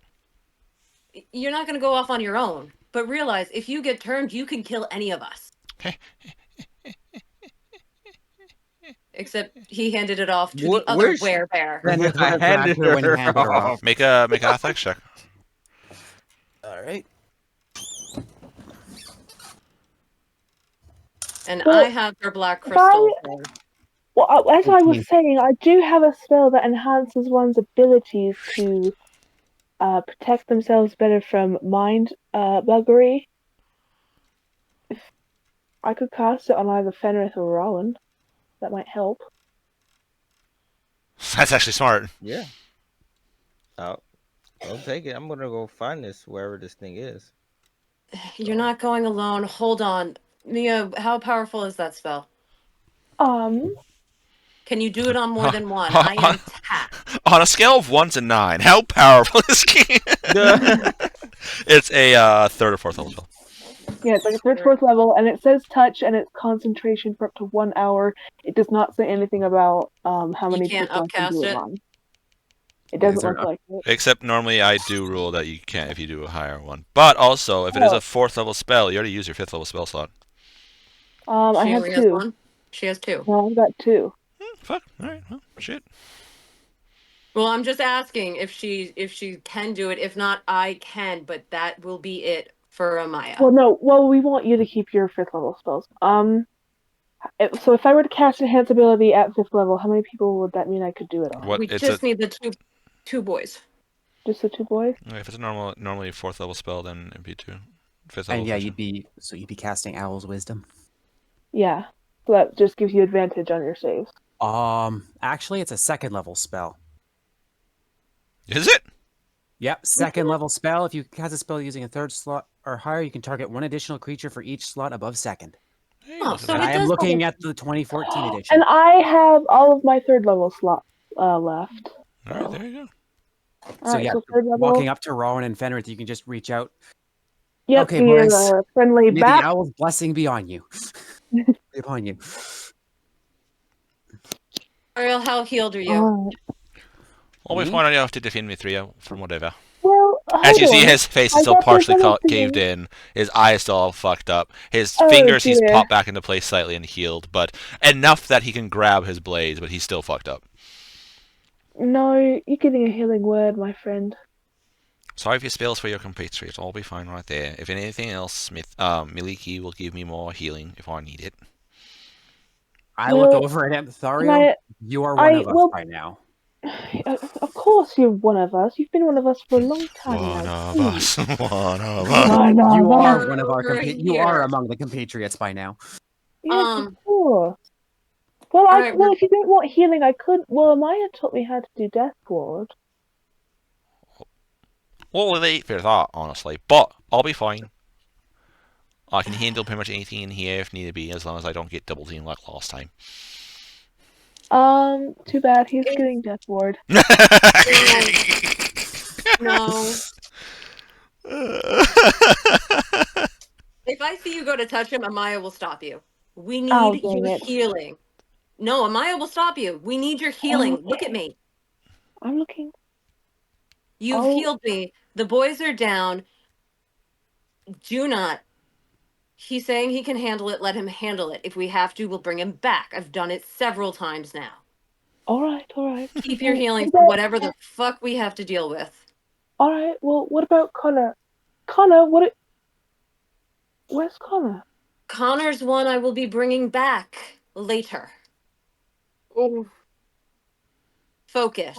you're not going to go off on your own. But realize, if you get turned, you can kill any of us. Except he handed it off to the other werebear. Fenrith I would have grabbed handed her when he her handed her off. off. Make an athletics check. All right. And Well, I have her black if crystal. Well, as I was 14. saying, I do have a spell that enhances one's abilities to protect themselves better from mind buggery. If I could cast it on either Fenrith or Rowan, that might help. That's actually smart. Yeah. I'll take it. I'm gonna go find this wherever this thing is. You're not going alone. Hold on. Mia, how powerful is that spell? Can you do it on more than one? I am tapped. On a scale of 1 to 9, how powerful is King? It's a third or fourth level spell. Yeah, it's like a third, fourth level, and it says touch, and it's concentration for up to 1 hour. It does not say anything about how many can't people I can do upcast it it? on. It doesn't look like it. Except normally I do rule that you can't if you do a higher one. But also, if it is a fourth level spell, you already use your fifth level spell slot. I She have only has 2. one? She has 2. No, I've got 2. Fuck. Alright, well, shit. Well, I'm just asking if she can do it. If not, I can, but that will be it for Amaya. Well, no. Well, we want you to keep your 5th level spells. So if I were to cast Enhance ability at 5th level, how many people would that mean I could do it on? We just need the two boys. Just the 2 boys? If it's a normally fourth level spell, then it'd be 2. Fifth And level. yeah, you'd be casting Owl's Wisdom. Yeah. So that just gives you advantage on your saves. Actually, it's a second level spell. Is it? Yep, second level spell. If you cast a spell using a third slot or higher, you can target one additional creature for each slot above second. Oh, so And it I am does looking at the 2014 edition. And I have all of my 3rd level slots left. Alright, there you go. So yeah, so 3rd level. walking up to Rowan and Fenrith, you can just reach out. Yep, Okay, be boys. a friendly May bat. the owl's blessing be on you. Be upon you. Ariel, how healed are you? Always wanted you to defend me 3 from whatever. Well, As you see, his face is I still got this partially other caved thing. in. His eye is still all fucked up. His Oh, fingers he's dear. popped back into place slightly and healed, but enough that he can grab his blades, but he's still fucked up. No, you're getting a healing word, my friend. Sorry for your spells for your compatriots. I'll be fine right there. If anything else, Miliki will give me more healing if I need it. I look over at Thariel. You are one of us by now. Of course you're one of us. You've been one of us for a long time now. One of us. You are one of our You are among the compatriots by now. Yes, of course. Well, well, if you don't want healing, I could. Well, Amaya taught me how to do Death Ward. What will they eat for that, honestly? But I'll be fine. I can handle pretty much anything in here if need be, as long as I don't get double teamed like last time. Too bad he's getting Death Ward. No. If I see you go to touch him, Amaya will stop you. We need your healing. No, Amaya will stop you. We need your healing. Look at me. I'm looking. You've healed me. The boys are down. Do not. He's saying he can handle it. Let him handle it. If we have to, we'll bring him back. I've done it several times now. All right. Keep your healing for whatever the fuck we have to deal with. All right. Well, what about Connor? Where's Connor? Connor's one I will be bringing back later. Focus.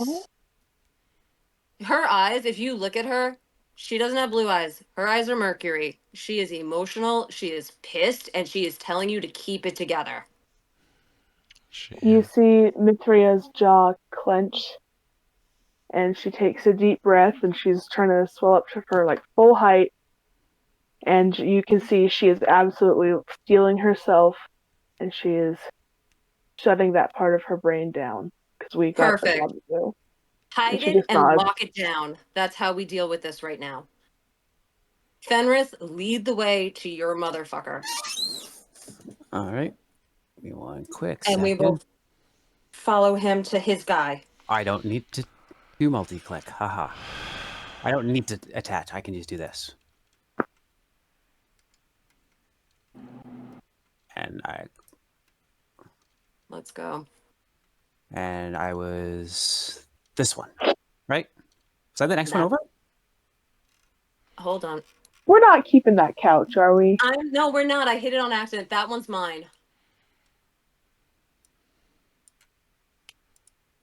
Her eyes, if you look at her, she doesn't have blue eyes. Her eyes are mercury. She is emotional. She is pissed, and she is telling you to keep it together. You see Mithria's jaw clench, and she takes a deep breath, and she's trying to swell up to her full height. And you can see she is absolutely steeling herself, and she is shutting that part of her brain down because we got a job to do. Hide it and lock it down. That's how we deal with this right now. Fenrith, lead the way to your motherfucker. All right. Give me one quick And second. we will follow him to his guy. I don't need to do multi-click. Haha. I don't need to attach. I can just do this. And Let's go. And I was this one, right? Is that the next one over? Hold on. We're not keeping that couch, are we? No, we're not. I hit it on accident. That one's mine.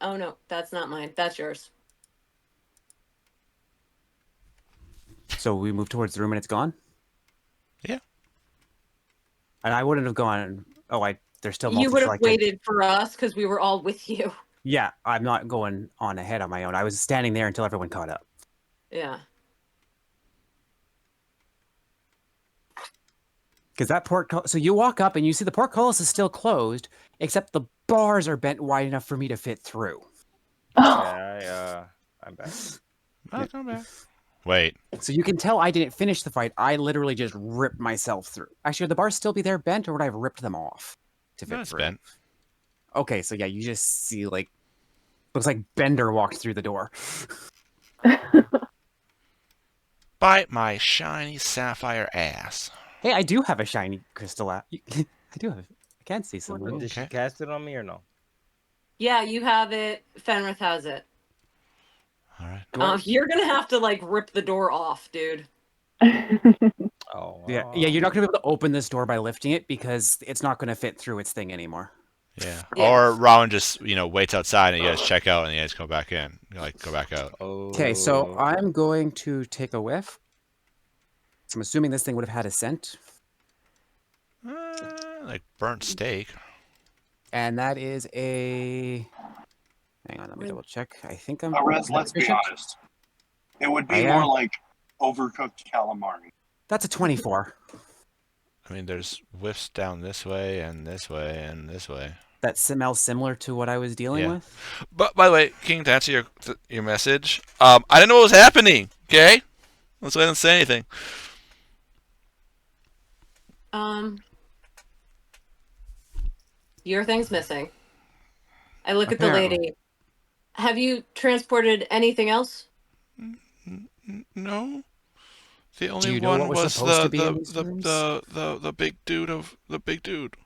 Oh no, that's not mine. That's yours. So we move towards the room and it's gone? Yeah. And I wouldn't have gone. Oh, there's still You would have multi-selected. waited for us because we were all with you. Yeah, I'm not going on ahead on my own. I was standing there until everyone caught up. Yeah. Because that so you walk up and you see the portcullis is still closed, except the bars are bent wide enough for me to fit through. Yeah, I'm back. Oh, come back. Wait. So you can tell I didn't finish the fight. I literally just ripped myself through. Actually, would the bars still be there bent, or would I have ripped them off to fit That's through? bent. Okay, so yeah, you just see like looks like Bender walked through the door. Bite my shiny sapphire ass. Hey, I do have a shiny crystal. I do have. I can see some. Did she cast it on me or no? Yeah, you have it. Fenrith has it. All right. You're gonna have to like rip the door off, dude. Oh. Yeah, you're not gonna be able to open this door by lifting it because it's not gonna fit through its thing anymore. Yeah. Yeah. Or Rowan just, waits outside and you guys check out and you guys go back in. Go back out. Okay, so I'm going to take a whiff. So I'm assuming this thing would have had a scent. Like burnt steak. And that is a... Hang on, let me double check. I think I'm... Rez, let's be honest. It would be more like overcooked calamari. That's a 24. I mean, there's whiffs down this way and this way and this way. That smells similar to what I was dealing with. But by the way, King, to answer your message, I didn't know what was happening. Okay, that's why I didn't say anything. Your thing's missing. I look at the lady. Have you transported anything else? No. The only you know one what was was supposed to be in the big dude of the big dude.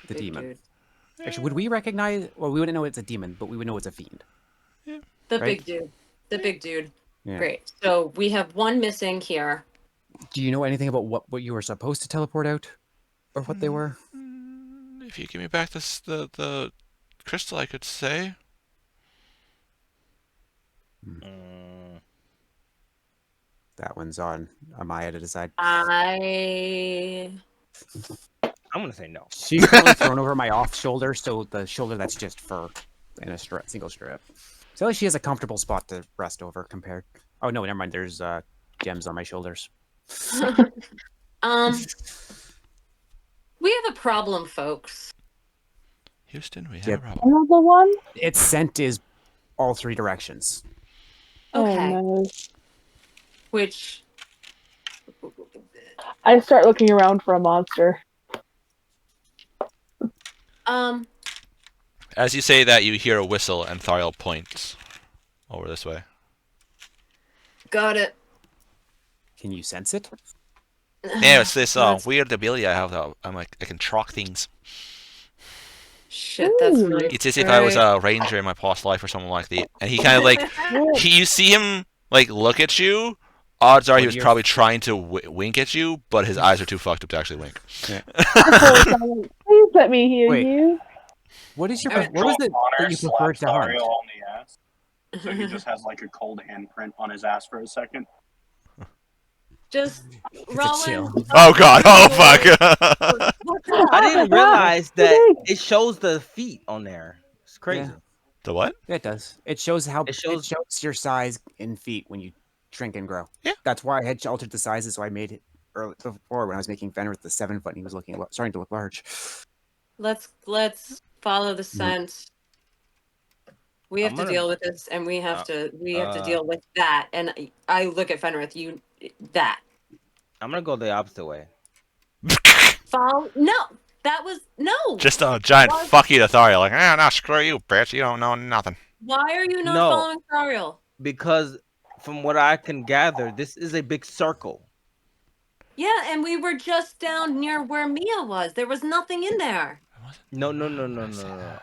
The demon. Dude. Actually, would we recognize... Well, we wouldn't know it's a demon, but we would know it's a fiend. Yeah. The Right? big dude. The big dude. Yeah. Great. So we have one missing here. Do you know anything about what you were supposed to teleport out? Or what they were? If you give me back the crystal, I could say. That one's on Amaya to decide. I'm gonna say no. She's currently thrown over my off shoulder, so the shoulder that's just fur in a single strip. So at least she has a comfortable spot to rest over compared. Oh no, never mind. There's gems on my shoulders. We have a problem, folks. Houston, we have a problem. Another one? Its scent is all three directions. Okay. Oh, no. Which I start looking around for a monster. As you say that, you hear a whistle, and Thariel points over this way. Got it. Can you sense it? Yeah, it's this weird ability I have. I can track things. Shit, that's really. It's as if I was a ranger in my past life or something like that. And he kind of like, you see him like look at you. Odds are he was probably trying to wink at you, but his eyes are too fucked up to actually wink. Yeah. Please let me hear you. What is your? What was it that you preferred to hunt? On the ass, so he just has like a cold handprint on his ass for a second. Just Rowan. Oh god! Oh fuck! I didn't realize that it shows the feet on there. It's crazy. Yeah. The what? It does. It shows how It shows your size in feet when you shrink and grow. Yeah. That's why I had altered the sizes, so I made it early before when I was making Fenrir with the 7 foot and he was starting to look large. Let's follow the scent. We have to deal with this, and we have to deal with that. And I look at Fenrith. That. I'm gonna go the opposite way. Follow? No, that was no. Just a giant fuck you to Thariel. Like, no, screw you, bitch. You don't know nothing. Why are you not following Thariel? Because from what I can gather, this is a big circle. Yeah, and we were just down near where Mia was. There was nothing in there. No.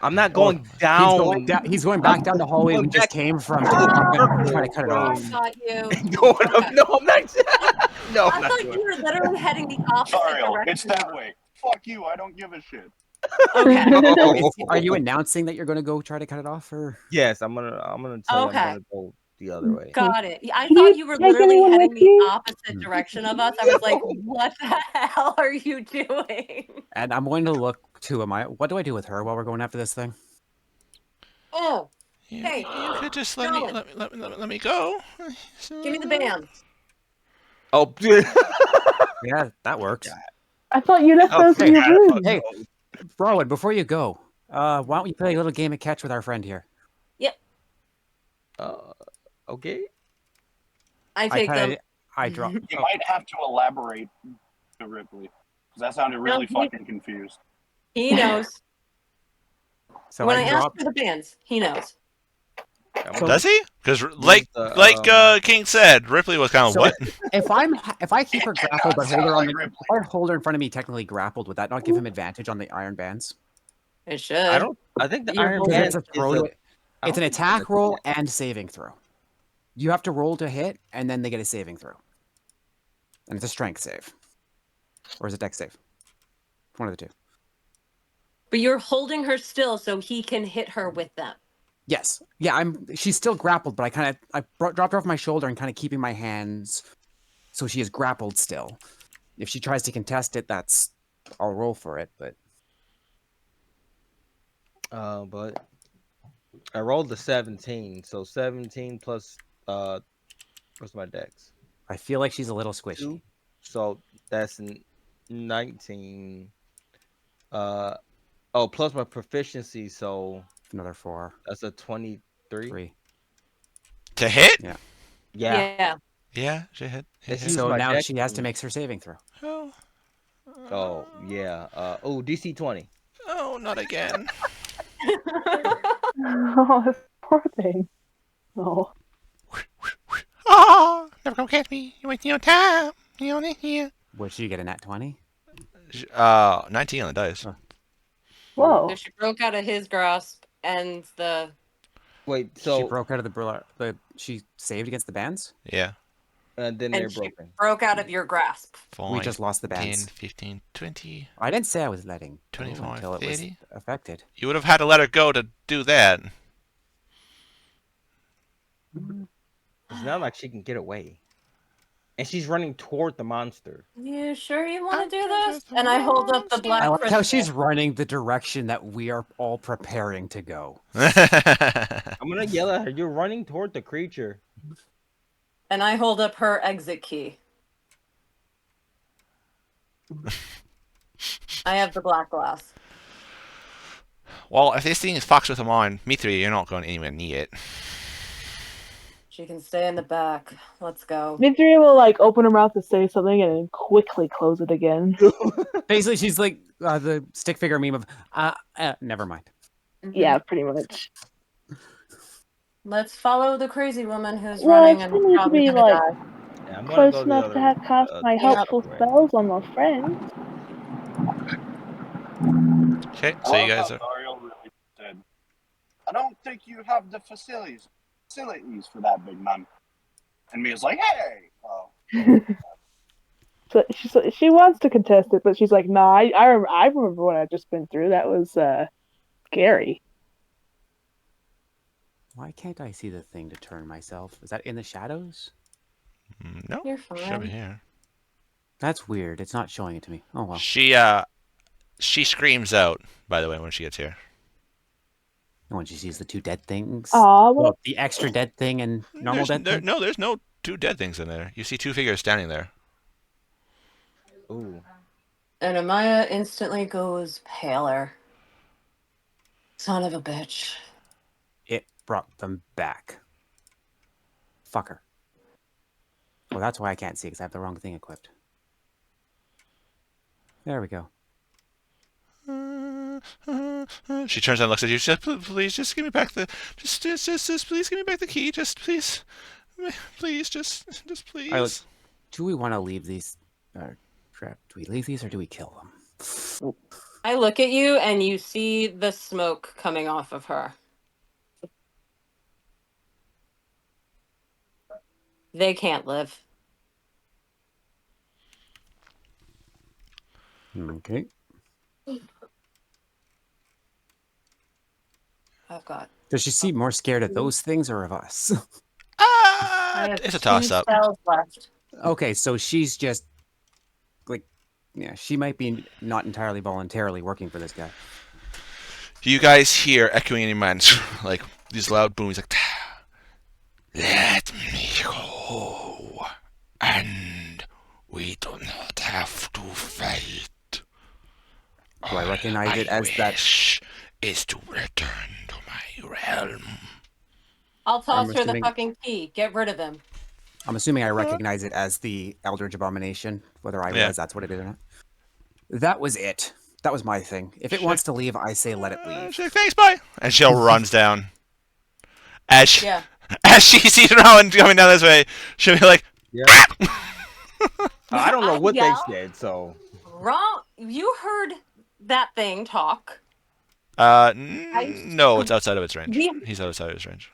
I'm not going down. He's going back down the hallway we just came from. I'm trying to cut it off. I thought you. No, I'm not. No, I thought you were literally heading the opposite Thariel, direction. it's that way. Fuck you. I don't give a shit. Okay. Oh. Are you announcing that you're going to go try to cut it off, or? Yes, I'm gonna tell you I'm Okay. gonna go the other way. Got it. I Can thought you you were take literally anyone heading with the you? opposite direction of us. I was like, what the hell are you doing? And I'm going to look to what do I do with her while we're going after this thing? Oh, You, hey, you could just Colin, let me go. give me the bands. Oh, Yeah, that works. I thought you left those in Hey, your room. hey, Rowan, before you go, why don't you play a little game of catch with our friend here? Yep, okay. I take them. I drop. You might have to elaborate to Ripley, because that sounded really fucking confused. He knows. So When I I ask drop. for the bands, he knows. Does he? Because like King said, Ripley was kind of So what? if I keep her grappled but hold her on like the, if I hold her in front of me technically grappled, would that not give him advantage on the iron bands? It should. I think the You're Iron holding- Man It's a is throw. I It's don't an think attack roll and saving throw. You have to roll to hit, and then they get a saving throw. And it's a strength save, or is it dex save? One of the two. But you're holding her still so he can hit her with them. Yes. Yeah. She's still grappled, but I dropped her off my shoulder and kind of keeping my hands, so she is grappled still. If she tries to contest it, I'll roll for it. But but I rolled the 17, so 17 plus what's my dex? I feel like she's a little squishy. 2. So that's 19. Plus my proficiency, so Another 4. that's a 23. 3. To hit? Yeah. Yeah. Yeah, she hit. Let's hit. use So my now dex she has to and- make her saving throw. Oh, Oh yeah. DC 20. oh, not again. Oh, this poor thing. Oh. Oh, never come catch me. You're wasting your time. You only here. Would she get a nat 20? 19 on the dice. Oh. Whoa. So she broke out of his grasp and the Wait, She so broke out of she saved against the bands? Yeah. and then they're and she broken. broke out of your grasp. 5, We just lost the 10, bands. 15, 20, I didn't say I was letting go 25, until it was 30. affected. You would have had to let her go to do that. It's not like she can get away. And she's running toward the monster. You sure you want to do After this? the And I hold up the monster. black I like how crystal. she's running the direction that we are all preparing to go. I'm gonna yell at her. You're running toward the creature. And I hold up her exit key. I have the black glass. Well, if this thing is fucks with a mind, me three, you're not going anywhere near it. She can stay in the back. Let's go. Mitri will open her mouth to say something and then quickly close it again. Basically, she's like the stick figure meme of, never mind. Yeah, pretty much. Let's follow the crazy woman who's Well, running I and still need to probably be gonna die. Yeah, I'm gonna close go the enough other to have cast my helpful way. spells on my friends. Okay, I so you love guys how are. Dario really said, I don't think you have the facilities for that, big man. And Mia's like, hey! Oh. So she wants to contest it, but she's like, nah, I remember what I've just been through. That was scary. Why can't I see the thing to turn myself? Is that in the shadows? No, You're should be fine. here. That's weird. It's not showing it to me. Oh well. She screams out, by the way, when she gets here. And when she sees the two dead things. Aw, Well, the extra dead thing and normal dead thing. No, there's no two dead things in there. You see two figures standing there. Ooh. And Amaya instantly goes paler. Son of a bitch. It brought them back. Fucker. Well, that's why I can't see, because I have the wrong thing equipped. There we go. She turns and looks at you. She says, please, just give me back the... Just please give me back the key. Just, please. Please, just please. Do we want to leave these... do we leave these, or do we kill them? I look at you and you see the smoke coming off of her. They can't live. Okay. I've got. Does she seem more scared of those things or of us? I have It's a 2 toss-up. spells left. Okay, so she's just like, yeah, she might be not entirely voluntarily working for this guy. You guys hear echoing in your minds, like these loud booms, like, let me go, and we do not have to fight. Do I recognize it All as I that? wish is to return to my realm. I'll toss her the assuming- fucking key. Get rid of him. I'm assuming I recognize it as the Eldritch Abomination, whether I realize that's what it is or not. That was it. That was my thing. If it wants to leave, I say let it leave. She's like, thanks, bye. And she'll runs down. As she, Yeah. as she sees Rowan coming down this way, she'll be like, Yeah. I don't know what they Yeah. said, so. Wrong. You heard that thing talk. no, it's outside of its range. Yeah. He's outside of his range.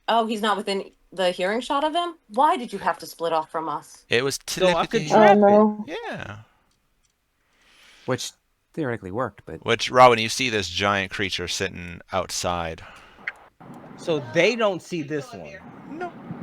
Oh, he's not within the hearing shot of him? Why did you have to split off from us? It was So I could telepathy. trap no. Yeah. Which theoretically worked, but Which, Robin, you see this giant creature sitting outside. So they don't see this one.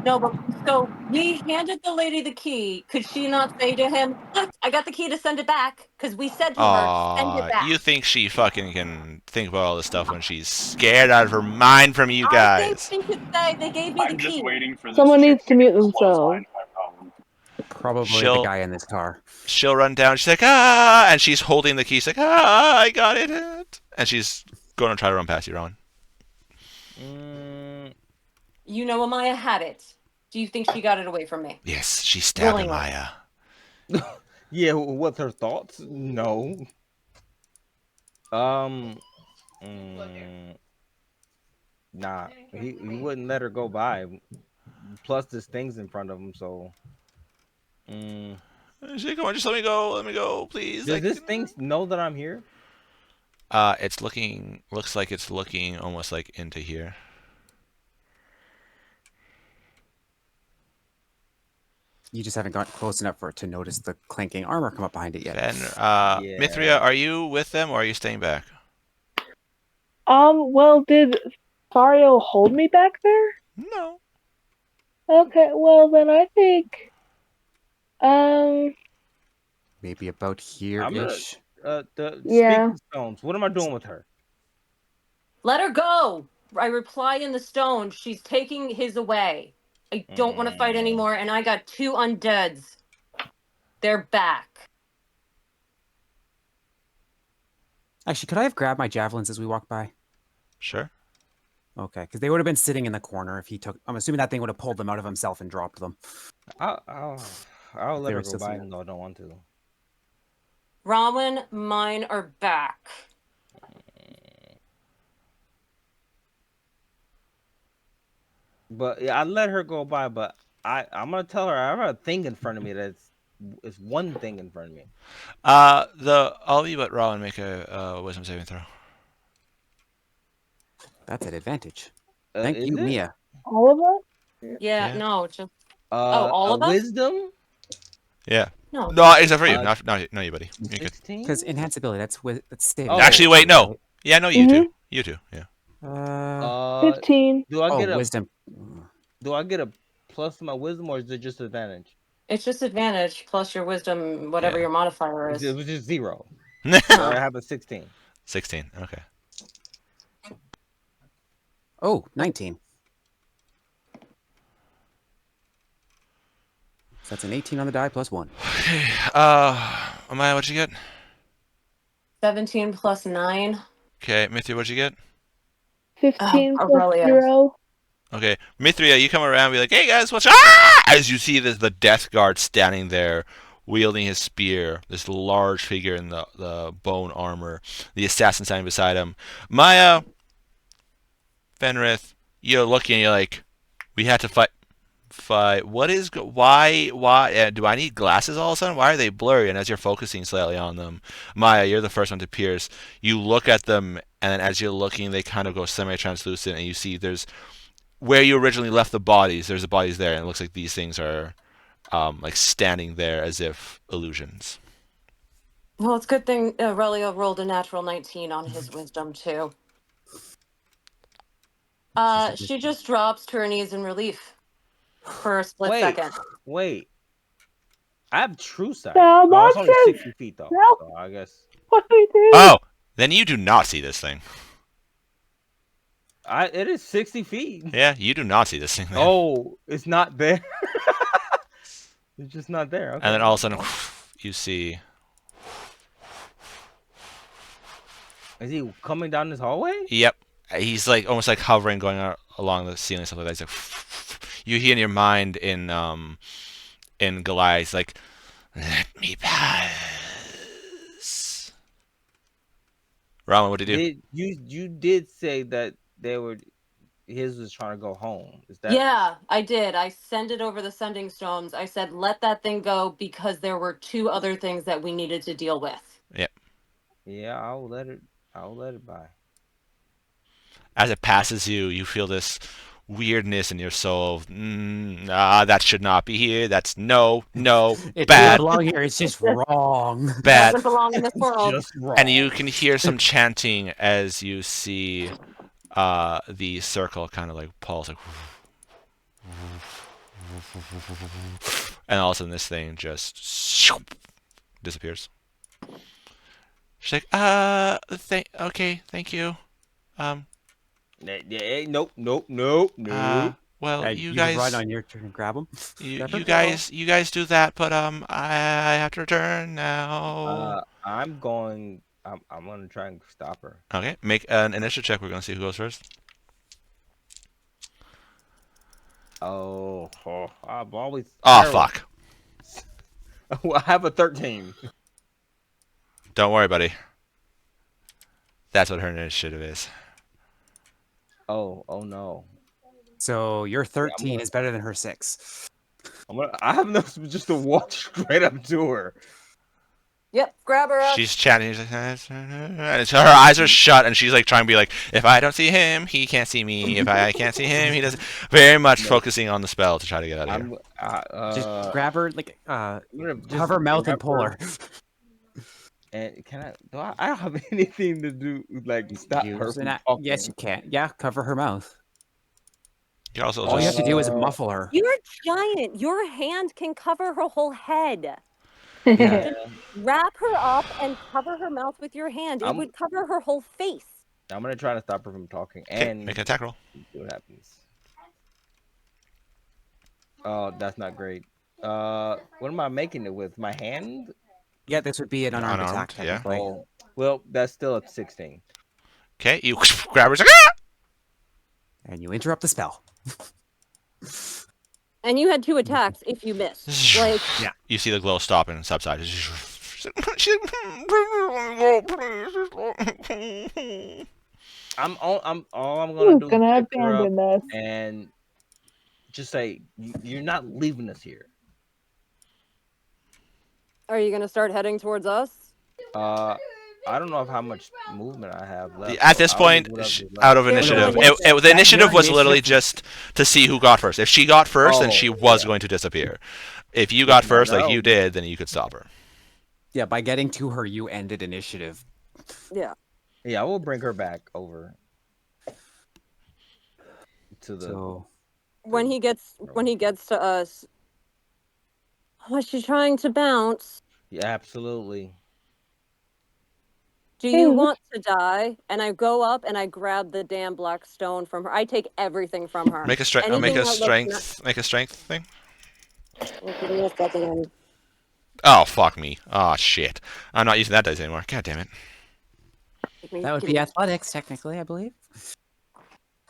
No, but so we handed the lady the key. Could she not say to him, "Look, I got the key to send it back"? Because we said to her, "Send it back." You think she fucking can think about all this stuff when she's scared out of her mind from you I guys? think she could say they gave me the I'm just key. waiting for this Someone chick needs to mute clothesline themselves. Rowan. probably She'll- the guy in this car. She'll run down. She's like, ah, and she's holding the key. She's like, ah, I got it. And she's going to try to run past you, Rowan. You know, Amaya had it. Do you think she got it away from me? Yes, she stabbed Willingly. Amaya. Yeah, what's her thoughts? No. Nah, he wouldn't let her go by. Plus, there's things in front of him, so. She's like, come on, just let me go, please. Does this thing know that I'm here? It's looks like it's looking almost like into here. You just haven't gotten close enough for it to notice the clanking armor come up behind it yet. And, Mithria, are you with them or are you staying back? Well, did Fario hold me back there? No. Okay, well then I think, Maybe about here-ish. The Yeah. speaking stones. What am I doing with her? Let her go. I reply in the stone. She's taking his away. I don't want to fight anymore, and I got 2 undeads. They're back. Actually, could I have grabbed my javelins as we walked by? Sure. Okay, because they would have been sitting in the corner if he took. I'm assuming that thing would have pulled them out of himself and dropped them. I'll let They her were go still by, sitting even though I don't want to. Rowan, mine are back. But yeah, I let her go by. But I'm gonna tell her I have a thing in front of me it's one thing in front of me. All of you but Rowan make a wisdom saving throw. That's an advantage. Thank Is you, it? Mia. all of us? Yeah, Yeah. no, just all a of us? wisdom. Yeah. No. No, except for you. Uh, Not you, buddy. You're good. 16. Because enhanceability, that's saving. Oh. Actually, wait, no. right? Yeah, no, you two. You two. Yeah. 15. Do I get a Wisdom. Do I get a plus to my wisdom, or is it just advantage? It's just advantage plus your wisdom, whatever Yeah. your modifier is. It was just 0. So I have a 16. 16. Okay. Oh, 19. So that's an 18 on the die plus 1. Okay. Amaya, what'd you get? 17 plus 9. Okay, Mithria, what'd you get? 15 plus Aurelia. 0. Okay, Mithria, you come around and be like, hey guys, what's ah! As you see the Death Guard standing there, wielding his spear, this large figure in the bone armor, the assassin standing beside him. Maya, Fenrith, you're looking and you're like, we had to fight. What is, why, do I need glasses all of a sudden? Why are they blurry? And as you're focusing slightly on them, Maya, you're the first one to pierce. You look at them, and then as you're looking, they kind of go semi-translucent, and you see there's, where you originally left the bodies, there's the bodies there, and it looks like these things are like standing there as if illusions. Well, it's a good thing Aurelio rolled a natural 19 on his wisdom, too. She just drops to her knees in relief for a split second. Wait. I have true sight. Now, Oh, it's only nonsense! 60 feet though. No. So I guess. What do we do? Oh, then you do not see this thing. It is 60 feet. Yeah, you do not see this thing. Then. Oh, it's not there. It's just not there. Okay. And then all of a sudden, you see. Is he coming down this hallway? Yep, he's like almost like hovering, going along the ceiling, stuff like that. He's like, you hear in your mind in Goliath, like, let me pass. Roman, what did you do? You did say that his was trying to go home. Is that? Yeah, I did. I sent it over the sending stones. I said, let that thing go because there were 2 other things that we needed to deal with. Yep. Yeah, I'll let it by. As it passes you, you feel this weirdness in your soul. That should not be here. That's no, It bad. doesn't belong here. It's just wrong. Bad. Doesn't belong in this world. Just wrong. And you can hear some chanting as you see the circle kind of like pulse, like, and all of a sudden this thing just disappears. She's like, okay, thank you. Nope. Well, You you just guys run on your turn and grab them. you guys do that, but I have to return now. I'm gonna try and stop her. Okay, make an initiative check. We're gonna see who goes first. I've always. Oh fuck! I have a 13. Don't worry, buddy. That's what her initiative is. Oh no. So your 13 is better than her 6. I have enough just to walk straight up to her. Yep, grab her up. She's chatting. She's like, and her eyes are shut, and she's like trying to be like, if I don't see him, he can't see me. If I can't see him, he doesn't. Very much focusing on the spell to try to get out of here. Just grab her, like, just cover her mouth and pull her. And I don't have anything to do like stop her from talking? Yes, you can. Yeah, cover her mouth. You also All you have to do is muffle her. You're giant. Your hand can cover her whole head. Yeah. Wrap her up and cover her mouth with your hand. It would cover her whole face. I'm gonna try to stop her from talking Okay, and make an attack roll. See what happens. Oh, that's not great. What am I making it with? My hand? Yeah, this would be an unarmed attack, yeah. technically. Oh, well, that's still a 16. Okay, you grab her. Like, And you interrupt the spell. And you had 2 attacks if you missed. Like, yeah. You see the glow stop and subside. All I'm gonna do is gonna pick her up abandon us. and just say you're not leaving us here. are you going to start heading towards us? I don't know how much movement I have left. At this point, out of initiative, the initiative was literally just to see who got first. If she got first, then she was going to disappear. If you got first, like you did, then you could stop her. Yeah, by getting to her, you ended initiative. Yeah. Yeah, I will bring her back over to the. So When he gets to us, was she trying to bounce? Yeah, absolutely. Do you want to die? And I go up and I grab the damn black stone from her. I take everything from her. Make a strength. Anything Make a that looks strength. Make a strength thing. Give me a second. Oh fuck me. Oh shit. I'm not using that dice anymore. God damn it. that would be athletics, technically, I believe.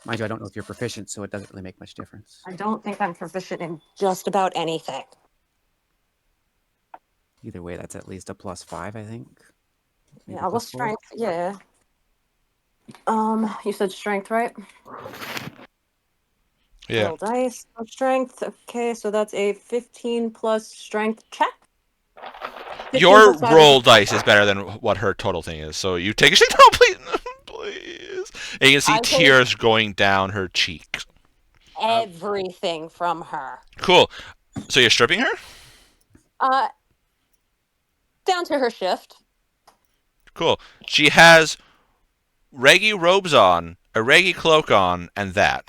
Mind you, I don't know if you're proficient, so it doesn't really make much difference. I don't think I'm proficient in just about anything. Either way, that's at least a +5, I think. Maybe Yeah, well, +4. strength. Yeah. You said strength, right? Yeah. Roll dice. Strength. Okay, so that's a 15 plus strength check. 15 Your plus five. roll dice is better than what her total thing is. So you take a shit. No, please, please. And you can see I take- tears going down her cheeks. Everything from her. Cool. So you're stripping her? Down to her shift. Cool. She has reggae robes on a reggie cloak on, and that.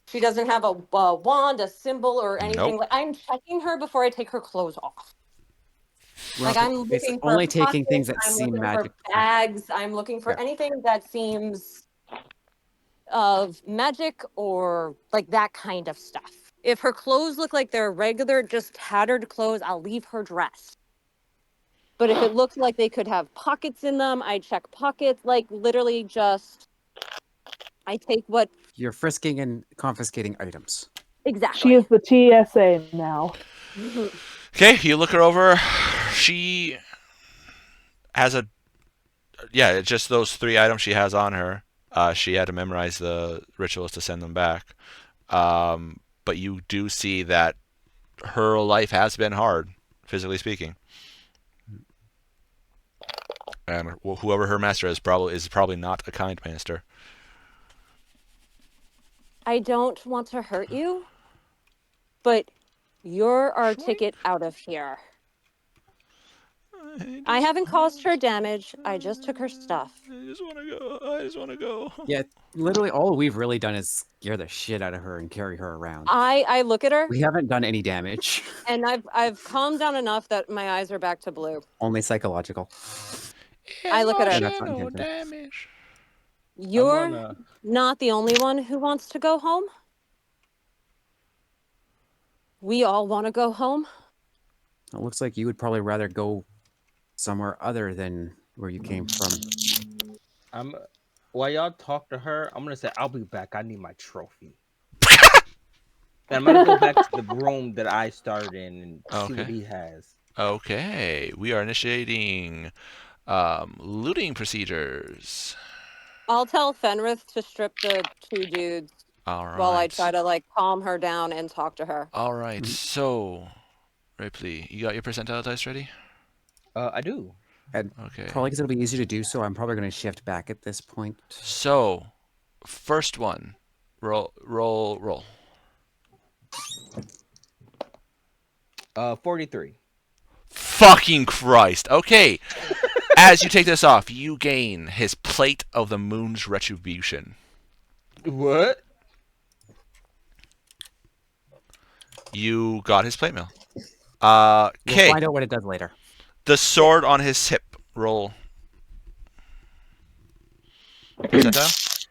She doesn't have a wand, a symbol, or anything. Nope. Like, I'm checking her before I take her clothes off. We're Like, not- I'm it's looking for only taking pockets, things that I'm seem looking for magic. bags. I'm looking for Yeah. anything that seems of magic or like that kind of stuff. If her clothes look like they're regular, just tattered clothes, I'll leave her dressed. But if it looks like they could have pockets in them, I check pockets. Like, literally just, I take what You're frisking and confiscating items. exactly. She is the TSA now. Okay, you look her over. She has a just those 3 items she has on her. She had to memorize the rituals to send them back. But you do see that her life has been hard, physically speaking. And whoever her master is probably not a kind master. I don't want to hurt you, but you're our ticket out of here. I haven't caused her damage. I just took her stuff. I just want to go. Yeah, literally all we've really done is scare the shit out of her and carry her around. I look at her We haven't done any damage. and I've calmed down enough that my eyes are back to blue. Only psychological. I look at her. And that's not No intentional. damage. You're not the only one who wants to go home. We all want to go home. It looks like you would probably rather go somewhere other than where you came from. While y'all talk to her, I'm gonna say I'll be back. I need my trophy. And I'm gonna go back to the room that I started in and see what Okay. he has. Okay, we are initiating looting procedures. I'll tell Fenrith to strip the 2 dudes All right. while I try to like calm her down and talk to her. All right. So, Ripley, you got your percentile dice ready? I do. And Okay. probably because it'll be easier to do so, I'm probably going to shift back at this point. So, first one, roll. 43. Fucking Christ. Okay. As you take this off, you gain his plate of the moon's retribution. What? You got his plate mail. We'll Okay. find out what it does later. The sword on his hip. Roll. Percentile?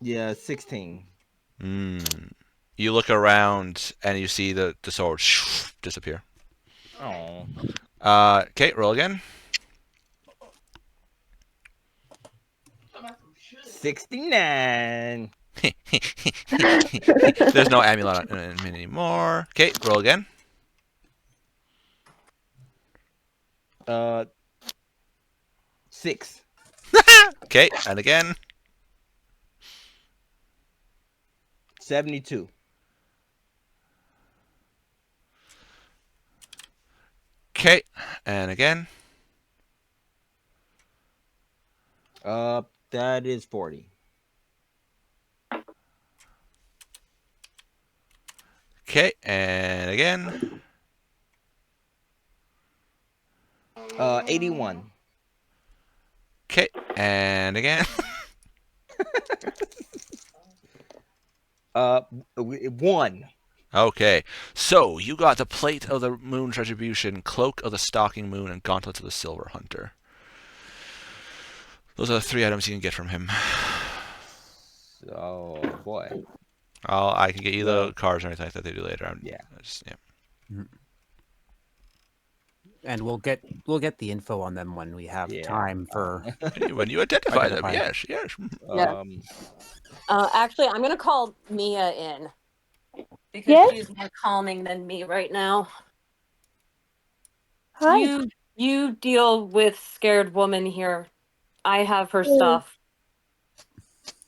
Yeah, 16. You look around and you see the sword disappear. Oh. Okay, roll again. 69. There's no amulet on him anymore. Okay, roll again. 6. Okay, and again. 72. Okay, and again. That is 40. Okay, and again. 81. Okay, and again. 1. Okay, so you got the plate of the moon's retribution, cloak of the stalking moon, and gauntlets of the silver hunter. Those are the 3 items you can get from him. Oh boy. I can get you the cards or anything like that they do later. Yeah. And we'll get the info on them when we have time for when you identify them. Yes. Yeah. Actually, I'm gonna call Mia in because she's more calming than me right now. Hi. You deal with scared woman here. I have her stuff,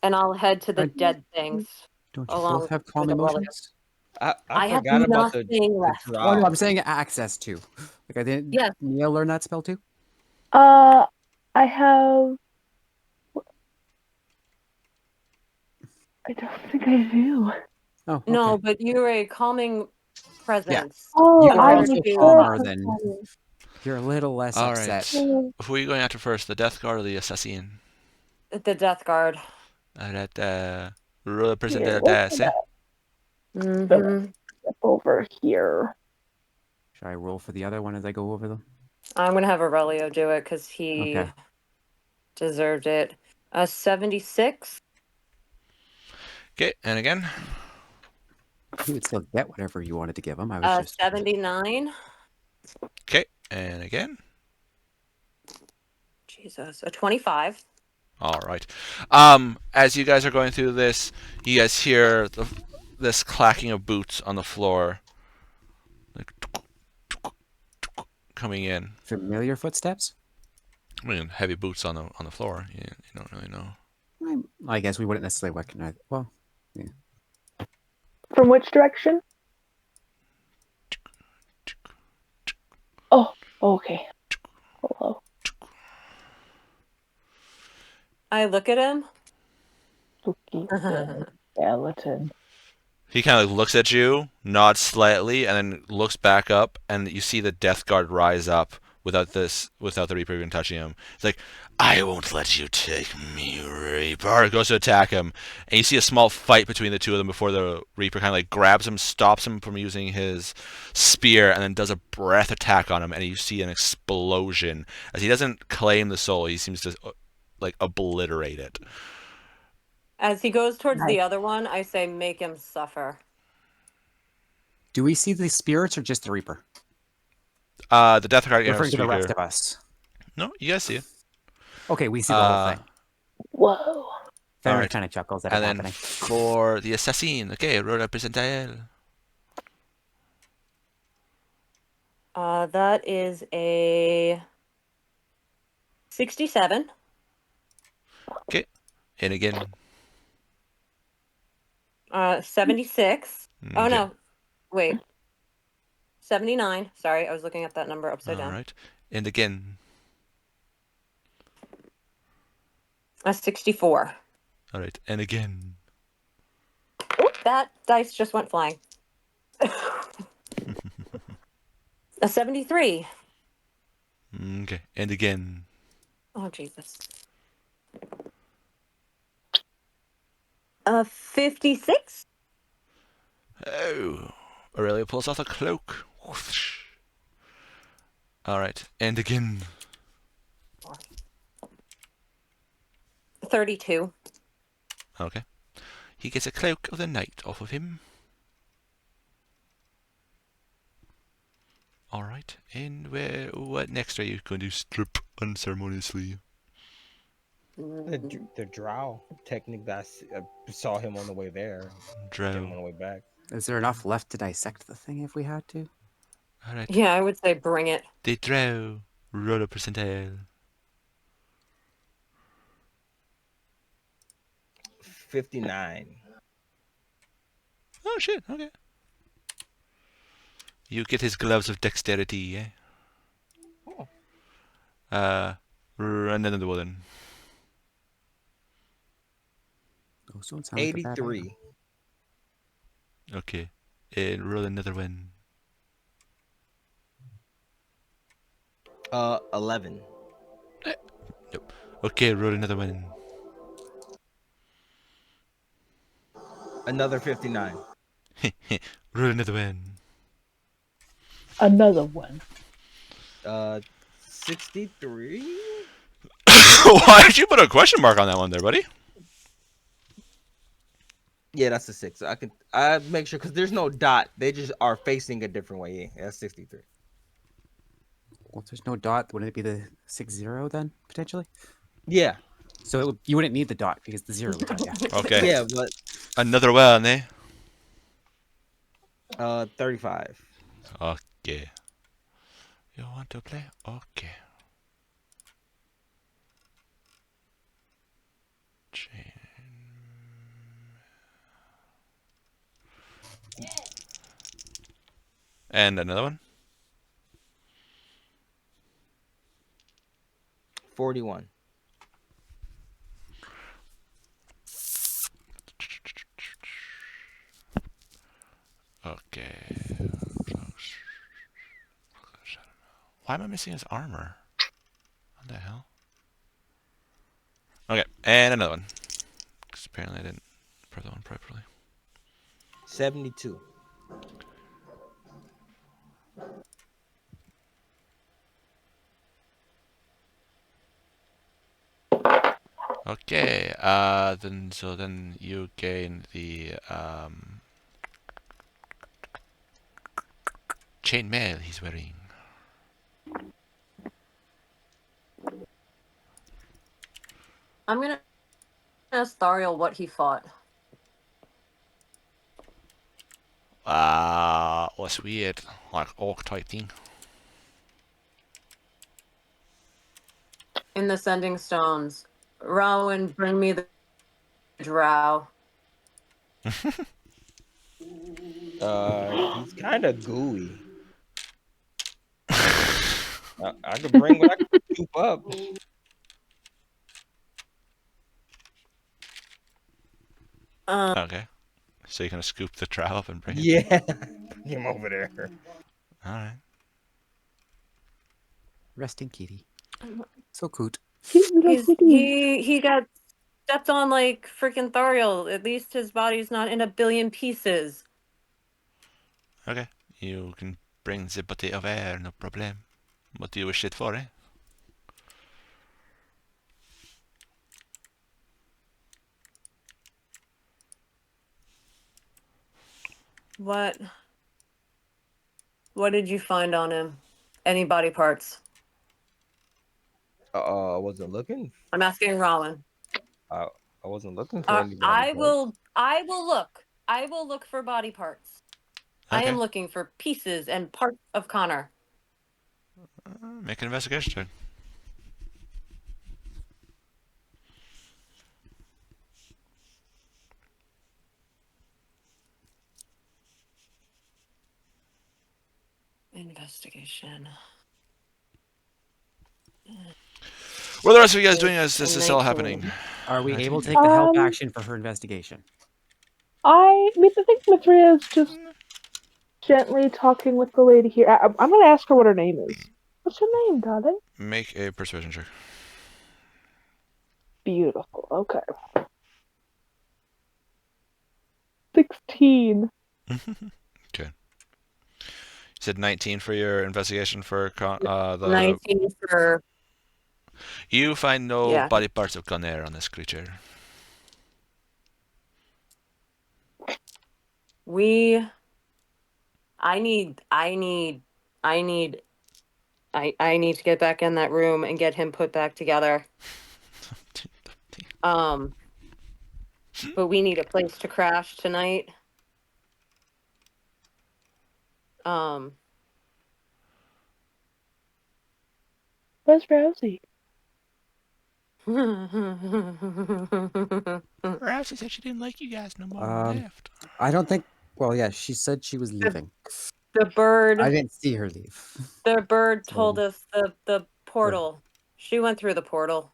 and I'll head to the dead things. Don't you both have calm emotions? I have forgot about nothing left. Oh, no, I'm saying access to. Like I didn't. Yes. Mia learn that spell too? I have. I don't think I do. Oh, okay. No, but you're a calming presence. Oh, You are I'm also sure calmer that's than. funny. You're a little less All upset. right. Who are you going after first, the Death Guard or the Assassin? The Death Guard. Alright, roll a Here, percentile what's dice, eh? Mm-hmm. step over here? Should I roll for the other one as I go over them? I'm gonna have Aurelio do it because he Okay. deserved it. 76. Okay, and again. He would still get whatever you wanted to give him. I was just 79. Okay, and again. Jesus. A 25. All right. As you guys are going through this, you guys hear this clacking of boots on the floor, like coming in. familiar footsteps. I mean, heavy boots on the floor. You don't really know. I guess we wouldn't necessarily recognize. Well, From which direction? Oh, okay. Hello. I look at him. Spooky skeleton. He kind of looks at you, nods slightly, and then looks back up, and you see the Death Guard rise up without the Reaper even touching him. It's like, I won't let you take me, Reaper. Goes to attack him, and you see a small fight between the two of them before the Reaper kind of like grabs him, stops him from using his spear, and then does a breath attack on him, and you see an explosion. As he doesn't claim the soul, he seems to like obliterate it. As he goes towards Nice. the other one, I say, make him suffer. do we see the spirits or just the Reaper? The Death Guard Referring to the rest speaker. of us. No, you guys see it. Okay, we see the whole thing. Whoa. Fenrir alright. kind of chuckles at it And then happening. for the assassin, okay, roll a percentile. That is a 67. And again. 76. Oh, Okay. no. Wait. 79. Sorry, I was looking at that number upside down. Alright. And again. 64. Alright. And again. Oop, that dice just went flying. A 73. Okay. And again. Oh, Jesus. A 56. Oh. Aurelia pulls off a cloak. Whoosh. Alright. And again. 32. Okay. He gets a cloak of the night off of him. Alright. And what next are you going to strip unceremoniously? The drow technique that I saw him on the way there. Him on Drow. the way back. Is there enough left to dissect the thing if we had to? Alright. Yeah, I would say bring it. The drow. Roll a percentile. 59. Oh shit, okay. You get his gloves of dexterity, eh? Oh. Another one. Oh, so it sounds like a bad idea. 83. Okay. And roll another one. 11. Nope. Okay, roll another one. Another 59. Roll another one. Another one. 63. Why did you put a question mark on that one there, buddy? Yeah, that's a 6. I make sure because there's no dot. They just are facing a different way. Yeah, that's 63. Well, if there's no dot, wouldn't it be the 6-0 then, potentially? Yeah. So you wouldn't need the dot because the 0 would cut you. Okay. Yeah, but Another one, eh? 35. Okay. You want to play? Okay. Chain. And another one. 41. Okay. Why am I missing his armor? What the hell? Okay, and another one. Apparently I didn't press that one properly. 72. Okay, then you gain the chainmail he's wearing. I'm gonna ask Thariel what he fought. Was weird, like orc type thing. In the Sending Stones. Rowan, bring me the drow. He's kind of gooey. I could bring what I could scoop up. Okay, so you're gonna scoop the trout up and bring it? Yeah, bring him over there. Alright. Resting kitty. So cute. He got stepped on like freaking Thariel. At least his body's not in a billion pieces. Okay, you can bring the body of air, no problem. What do you wish it for, eh? What did you find on him? Any body parts? I wasn't looking. I'm asking Rowan. I wasn't looking for anybody. I will look. I will look for body parts. I am Okay. looking for pieces and parts of Connor. Make an investigation check. Investigation. What are the rest of you guys doing as this is all 19. happening? Are we 19, able to okay. take the help action for her investigation? I think Mithria's just gently talking with the lady here. I'm gonna ask her what her name is. What's your name, darling? Make a persuasion check. Beautiful. Okay. 16. Okay. You said 19 for your investigation for the... 19 for... You find no Yeah. body parts of Connor on this creature. I need to get back in that room and get him put back together. But we need a place to crash tonight. Where's Rosie? Rousey said she didn't like you guys no more Um, and left. I don't think. Well, yeah, she said she was leaving. The bird. I didn't see her leave. The bird told So- us the portal. She went through the portal.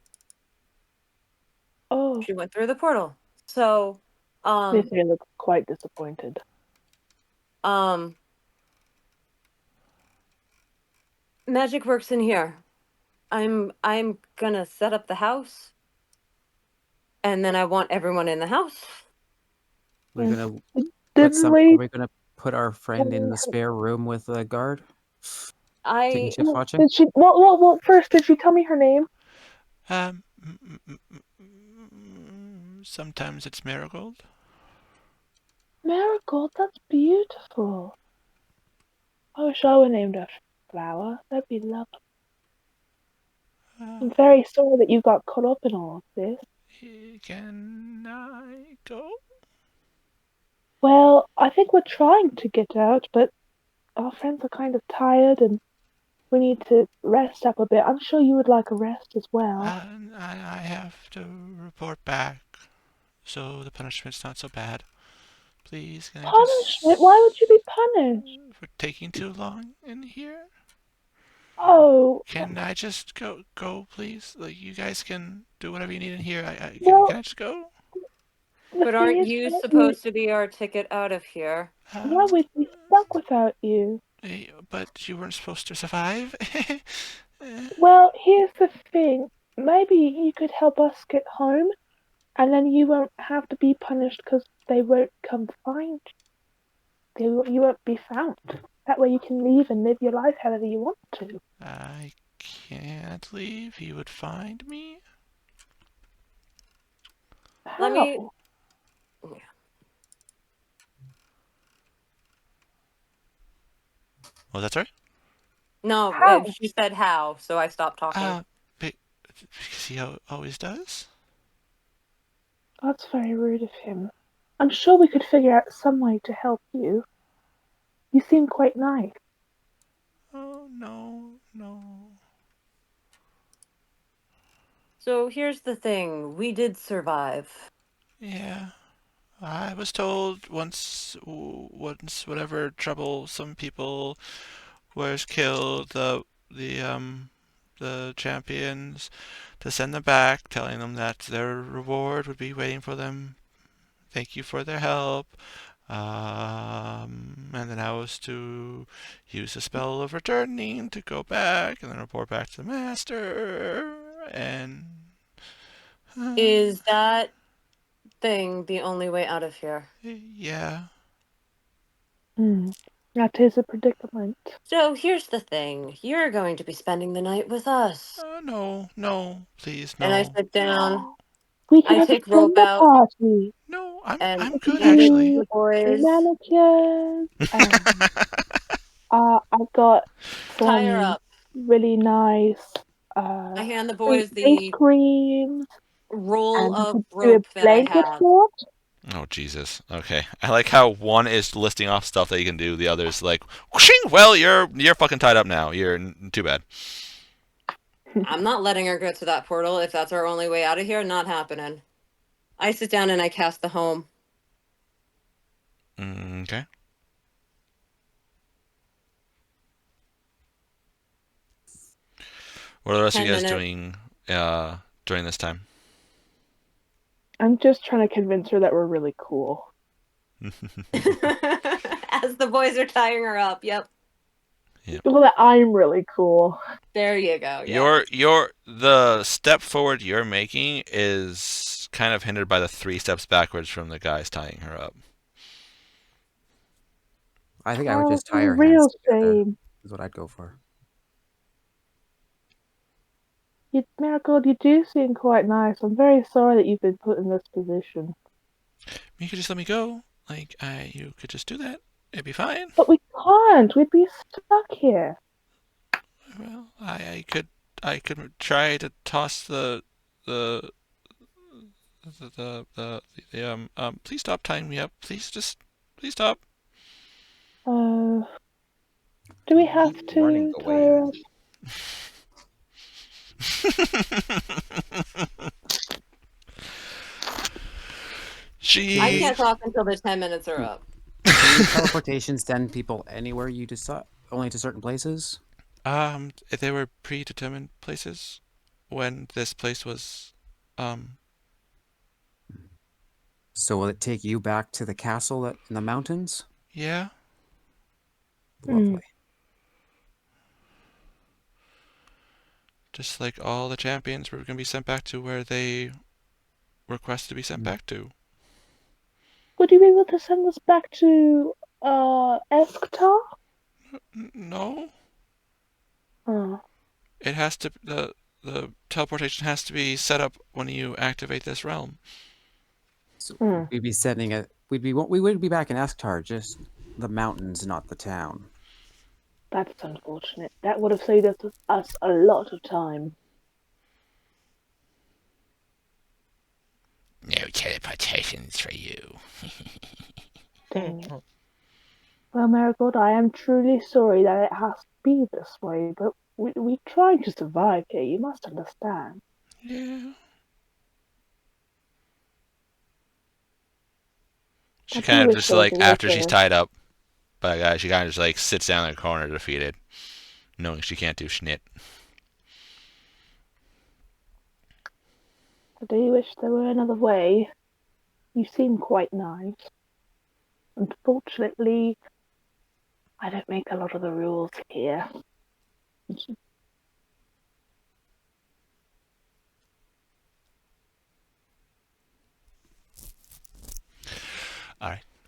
Oh. She went through the portal. So, Mithria looks quite disappointed. magic works in here. I'm gonna set up the house, and then I want everyone in the house. We're gonna Did we're gonna put our friend in the spare room with a guard. Taking shift watching. Did she? Well. First, did she tell me her name? Sometimes it's Marigold. Marigold. That's beautiful. I wish I were named after a flower. That'd be lovely. I'm very sorry that you got caught up in all of this. Can I go? Well, I think we're trying to get out, but our friends are kind of tired and we need to rest up a bit. I'm sure you would like a rest as well. I have to report back, so the punishment's not so bad. Please, can I Punishment? Why would you be punished? for taking too long in here? Oh. Can I just go, please? Like, you guys can do whatever you need in here. Can I just go? But aren't you supposed to be our ticket out of here? Yeah, we'd be stuck without you. But you weren't supposed to survive. Well, here's the thing. Maybe you could help us get home. And then you won't have to be punished because they won't come find you. You won't be found. That way you can leave and live your life however you want to. I can't leave. He would find me. How? Let me. Oh, that's right. No, How? she said how, so I stopped talking. Because he always does. That's very rude of him. I'm sure we could figure out some way to help you. You seem quite nice. Oh, no. So here's the thing: we did survive. Yeah. I was told once whatever trouble some people was killed, the champions, to send them back, telling them that their reward would be waiting for them. Thank you for their help. And then I was to use the spell of returning to go back and then report back to the master. And Is that thing the only way out of here? yeah. That is a predicament. So here's the thing: you're going to be spending the night with us. No, please, And I no. sit down. We can I have a take rope slumber out party. No, and I'm We can good hand it to actually. the do boys. manicures and I've got Tie her some up. really nice I hand the face boys the creams roll and we of could do a rope that I blanket have. fort. Oh Jesus. Okay. I like how one is listing off stuff that you can do, the other's like, whooshing, well, you're fucking tied up now. You're too bad. I'm not letting her go to that portal. If that's our only way out of here, not happening. I sit down and I cast the home. Okay. What are the rest of 10 you guys minutes. doing during this time? I'm just trying to convince her that we're really cool. As the boys are tying her up. Yep. Well, that I'm really cool. There you go. Yeah. The step forward you're making is kind of hindered by the 3 steps backwards from the guys tying her up. I think I would just For tie her real hands together. shame. Is what I'd go for. Marigold, you do seem quite nice. I'm very sorry that you've been put in this position. You could just let me go. You could just do that. It'd be fine. But we can't. We'd be stuck here. Well, I could try to toss the please stop tying me up. Please stop. Do we have Running to tie away. her up? I She can't talk until the 10 minutes are up. Can teleportation send people anywhere you decide? Only to certain places? they were predetermined places when this place was So will it take you back to the castle in the mountains? yeah. Lovely. Just like all the champions were going to be sent back to where they requested to be sent back to. Would you be able to send us back to Eskhtar? No. Oh. It has to the teleportation has to be set up when you activate this realm. So we'd be sending it. We would be back in Eskhtar, just the mountains, not the town. That's unfortunate. That would have saved us a lot of time. No teleportations for you. Dang it. Well, Marigold, I am truly sorry that it has to be this way, but we're trying to survive here. You must understand. Yeah. She I do kind of wish just there was a way after she's to- tied up by a guy, she kind of just sits down in the corner defeated, knowing she can't do schnit. I do wish there were another way. You seem quite nice. Unfortunately, I don't make a lot of the rules here.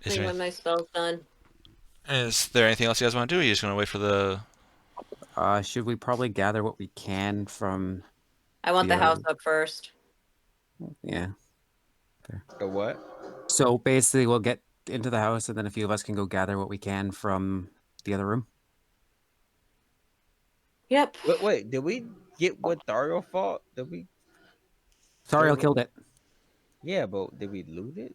Is there, when my spell's done. is there anything else you guys want to do? Or are you just gonna wait for the? Should we probably gather what we can from? I want The the house other- up first. Yeah. The what? So basically, we'll get into the house, and then a few of us can go gather what we can from the other room. Yep. Wait, did we get what Dario fought? Did we? Sorry, I Kill killed it. Yeah, but did we loot it?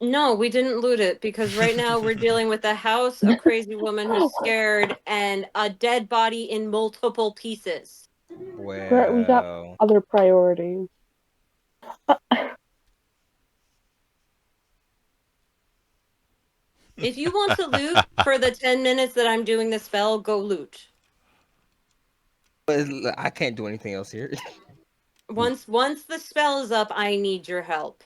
No, we didn't loot it because right now we're dealing with a house, a crazy woman who's scared, and a dead body in multiple pieces. But we got Well, other priorities. If you want to loot for the 10 minutes that I'm doing the spell, go loot. I can't do anything else here. Once the spell is up, I need your help.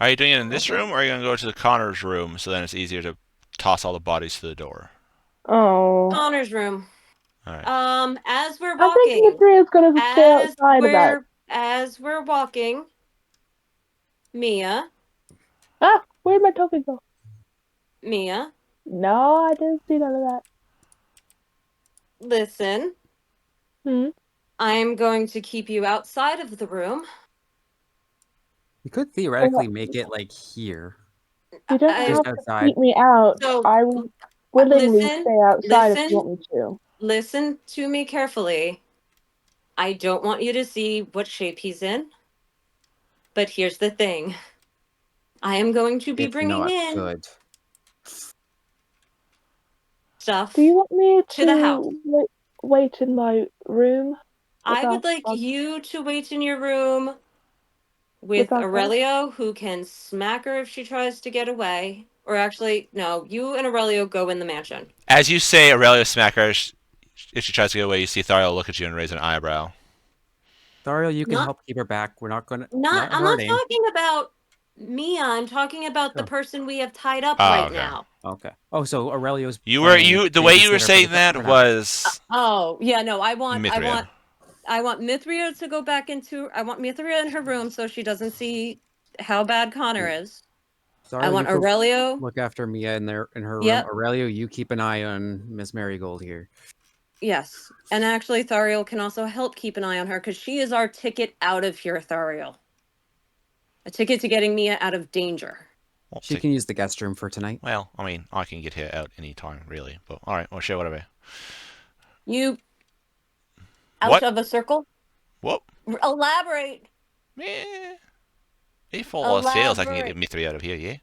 Are you doing it in this room, or are you gonna go to the Connor's room so then it's easier to toss all the bodies to the door? Oh. Connor's room. All right. As we're I think walking, Mithria's gonna stay outside of that. as we're walking, Mia, Ah, where'd my token go? Mia, No, I didn't see none of that. listen. I'm going to keep you outside of the room. We could theoretically make it like here. You don't I- have Just to outside. keep me out. So, I will willingly listen, stay outside if listen. you want me to. Listen to me carefully. I don't want you to see what shape he's in. But here's the thing. I am going to be It's bringing not in good. Do stuff you want me to the house. to wait in my room? I would like Without- you to wait in your room with Without her? Aurelio, who can smack her if she tries to get away. Or actually, no, you and Aurelio go in the mansion. As you say, Aurelio smacker, if she tries to get away, you see Thariel look at you and raise an eyebrow. Thariel, you can Not- help keep her back. We're not gonna. I'm not hurting. talking about Mia. I'm talking about the Oh. person we have tied up Oh, right okay. now. Okay. Oh, so Aurelio's. The way playing you were babysitter for saying the that for now. was Oh, yeah, no, I want Mithria. Mithria to go back I want Mithria in her room so she doesn't see how bad Connor is. Thariel, I you want go Aurelio. Look after Mia in her room. Yep. Aurelio, you keep an eye on Miss Marigold here. Yes. And actually, Thariel can also help keep an eye on her because she is our ticket out of here, Thariel. A ticket to getting Mia out of danger. Well, She can use the guest room for tonight. Well, I mean, I can get here out any time, really. But all right, well, sure, whatever. You out What? of a circle? What? Elaborate. If all else fails, I can get Elaborate. Mithria out of here, yeah?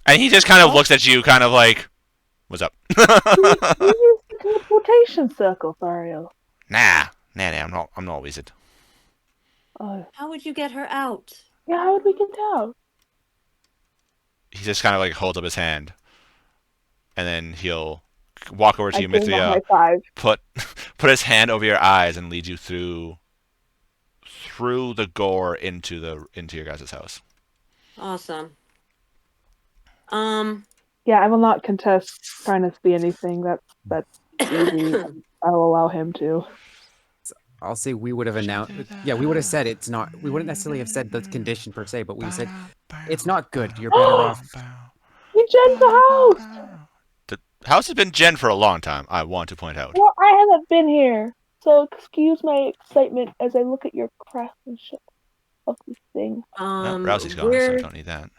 And he just kind of looks at you, kind of like, what's up? You use the teleportation circle, Thariel. Nah, I'm not a wizard. How would you get her out? Yeah, how would we get out? He just kind of like holds up his hand, and then he'll walk over to you, give him a Mithria, high five. put his hand over your eyes, and lead you through the gore into your guys' house. Awesome. Yeah, I will not contest trying to see anything. That's easy. I will allow him to. I'll say we would have announced. Yeah, we would have said it's not. We wouldn't necessarily have said the condition per se, but we said it's not good. You're better off. You gen the house. The house has been gen for a long time, I want to point out. Well, I haven't been here, so excuse my excitement as I look at your craftsmanship of this thing. Rousey's gone, so I don't need that.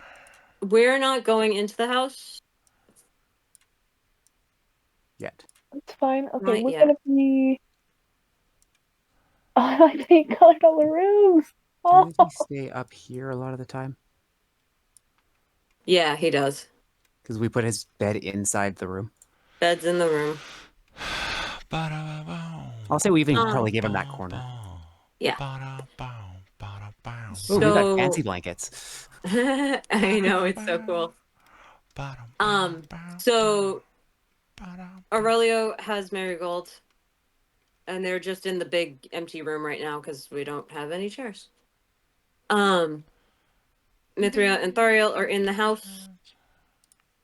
We're not going into the house Yet. It's fine. Okay, Not we're yet. gonna be. I like they colored all the rooms. Oh, Does he stay up here a lot of the time? Yeah, he does. Because we put his bed inside the room. Bed's in the room. I'll say we even probably give him that corner. Yeah. Ooh, we got So- fancy blankets. I know, it's so cool. So Aurelio has Marigold, and they're just in the big empty room right now because we don't have any chairs. Mithria and Thariel are in the house.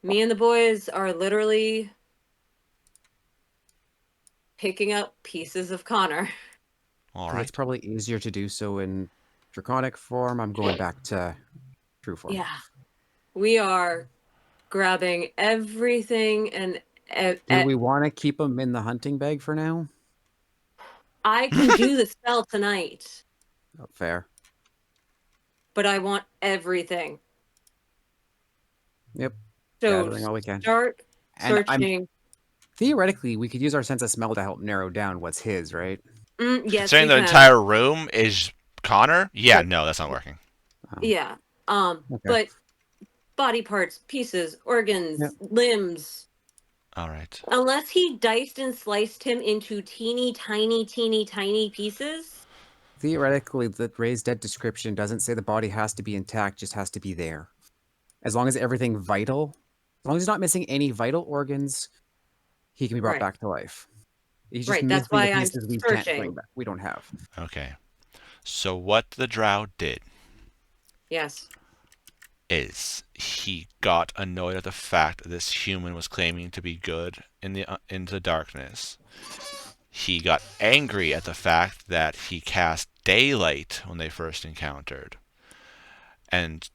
Me and the boys are literally picking up pieces of Connor. All 'Cause right. It's probably easier to do so in draconic form, I'm going back to true form. Yeah. We are grabbing everything and Do we want to keep him in the hunting bag for now? I can do the spell tonight, Oh, fair. but I want everything. Yep. So Gathering all we can. start And searching. theoretically, we could use our sense of smell to help narrow down what's his, right? Yes, Considering we the can. entire room is Connor, yeah, But- no, that's not working. Oh, Yeah. Okay. But body parts, pieces, organs, Yep. limbs. All right. Unless he diced and sliced him into teeny tiny pieces. Theoretically, the raised dead description doesn't say the body has to be intact, just has to be there. As long as everything vital, as long as he's not missing any vital organs, he can be brought Right. back to life. He's just Right, that's missing the why I'm pieces we can't searching. bring back. We don't have. Okay. So what the drow did Yes. is he got annoyed at the fact that this human was claiming to be good in the darkness. He got angry at the fact that he cast daylight when they first encountered, and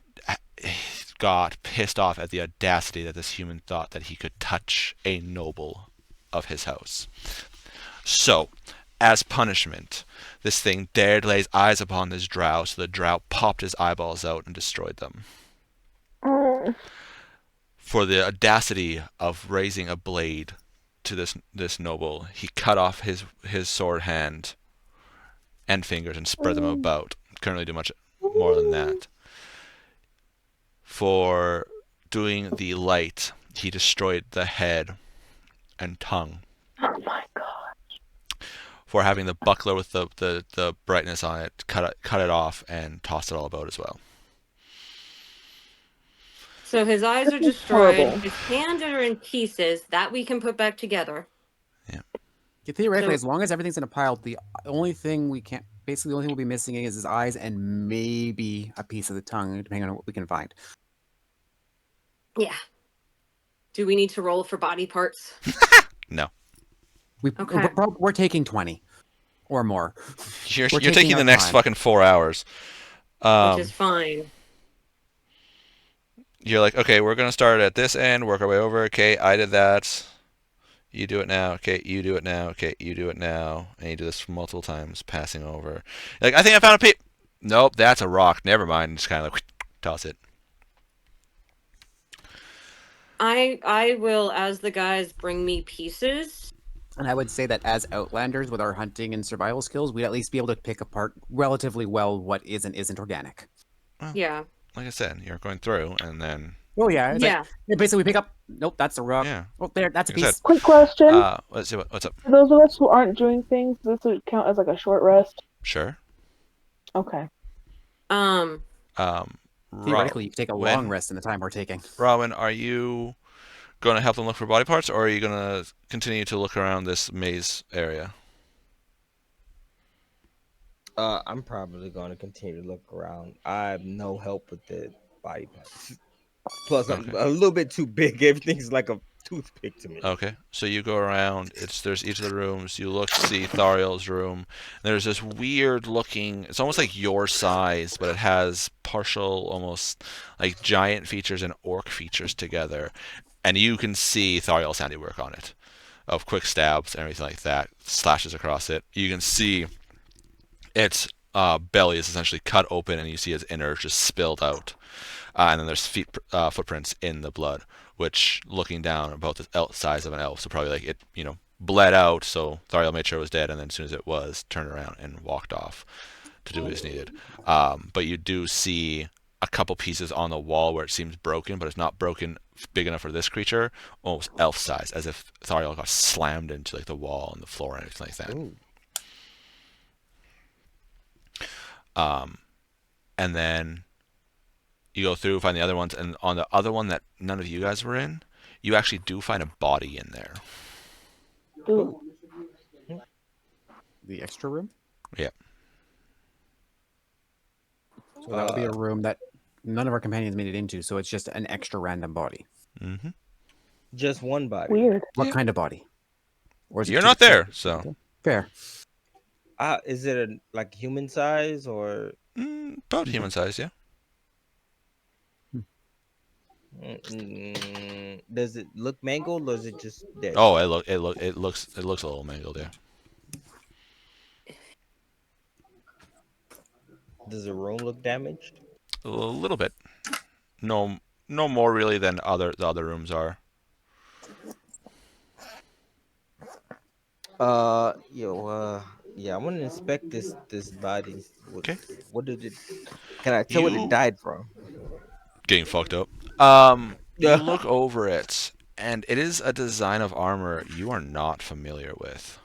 got pissed off at the audacity that this human thought that he could touch a noble of his house. So, as punishment, this thing dared lay his eyes upon this drow, so the drow popped his eyeballs out and destroyed them. For the audacity of raising a blade to this noble, he cut off his sword hand and fingers and spread them about. Couldn't really do much more than that. For doing the light, he destroyed the head and tongue. Oh my god. For having the buckler with the brightness on it, cut it off and tossed it all about as well. So his eyes are This is destroyed. horrible. His hands are in pieces that we can put back together. Yeah, theoretically, So- as long as everything's in a pile, the only thing we can't, basically the only thing we'll be missing is his eyes and maybe a piece of the tongue, depending on what we can find. Yeah. Do we need to roll for body parts? No. Okay. We're taking 20 or more. You're We're taking taking the our next time. fucking 4 hours. Which is fine. You're like, okay, we're going to start at this end, work our way over. Okay, I did that. You do it now. Okay, you do it now. Okay, you do it now. And you do this multiple times, passing over. You're like, I think I found a piece. Nope, that's a rock. Never mind. Just kind of like toss it. I will, as the guys bring me pieces. And I would say that as Outlanders, with our hunting and survival skills, we'd at least be able to pick apart relatively well what is and isn't organic. Yeah. Like I said, you're going through, and then Oh yeah, it's Yeah. like, basically we pick up. Nope, that's a rock. yeah. Oh, there, that's a Like I piece. said, Quick question. let's see what's up. For those of us who aren't doing things, this would count as like a short rest. Sure. Okay. Theoretically, you could take a long When- rest in the time we're taking. Robin, are you going to help them look for body parts, or are you going to continue to look around this maze area? I'm probably going to continue to look around. I have no help with the body parts. Plus, I'm Okay. a little bit too big. Everything's like a toothpick to me. Okay, so you go around. There's each of the rooms. You look, see Thariel's room. There's this weird looking. It's almost like your size, but it has partial, almost like giant features and orc features together, and you can see Thariel's handiwork on it, of quick stabs and everything like that, slashes across it. You can see its belly is essentially cut open, and you see its innards just spilled out. And then there's footprints in the blood, which, looking down, about the size of an elf, so probably like it, bled out. So Thariel made sure it was dead, and then as soon as it was, turned around and walked off to do what is needed. But you do see a couple pieces on the wall where it seems broken, but it's not broken big enough for this creature, almost elf size, as if Thariel got slammed into like the wall and the floor and everything like that. Ooh. And then you go through, find the other ones, and on the other one that none of you guys were in, you actually do find a body in there. Ooh. The extra room? Yeah. So that would be a room that none of our companions made it into, so it's just an extra random body. Mm-hmm. Just one body. Weird. What kind of body? Or is it You're two not there, separate? so. Okay. Fair. Is it like human size or? About human size, yeah. Does it look mangled, or is it just dead? Oh, it looks a little mangled, yeah. Does the room look damaged? A little bit. No more really than the other rooms are. Yeah, I want to inspect this body. Okay. What did it? Can I tell what it You died from? getting fucked up. You look over it, and it is a design of armor you are not familiar with.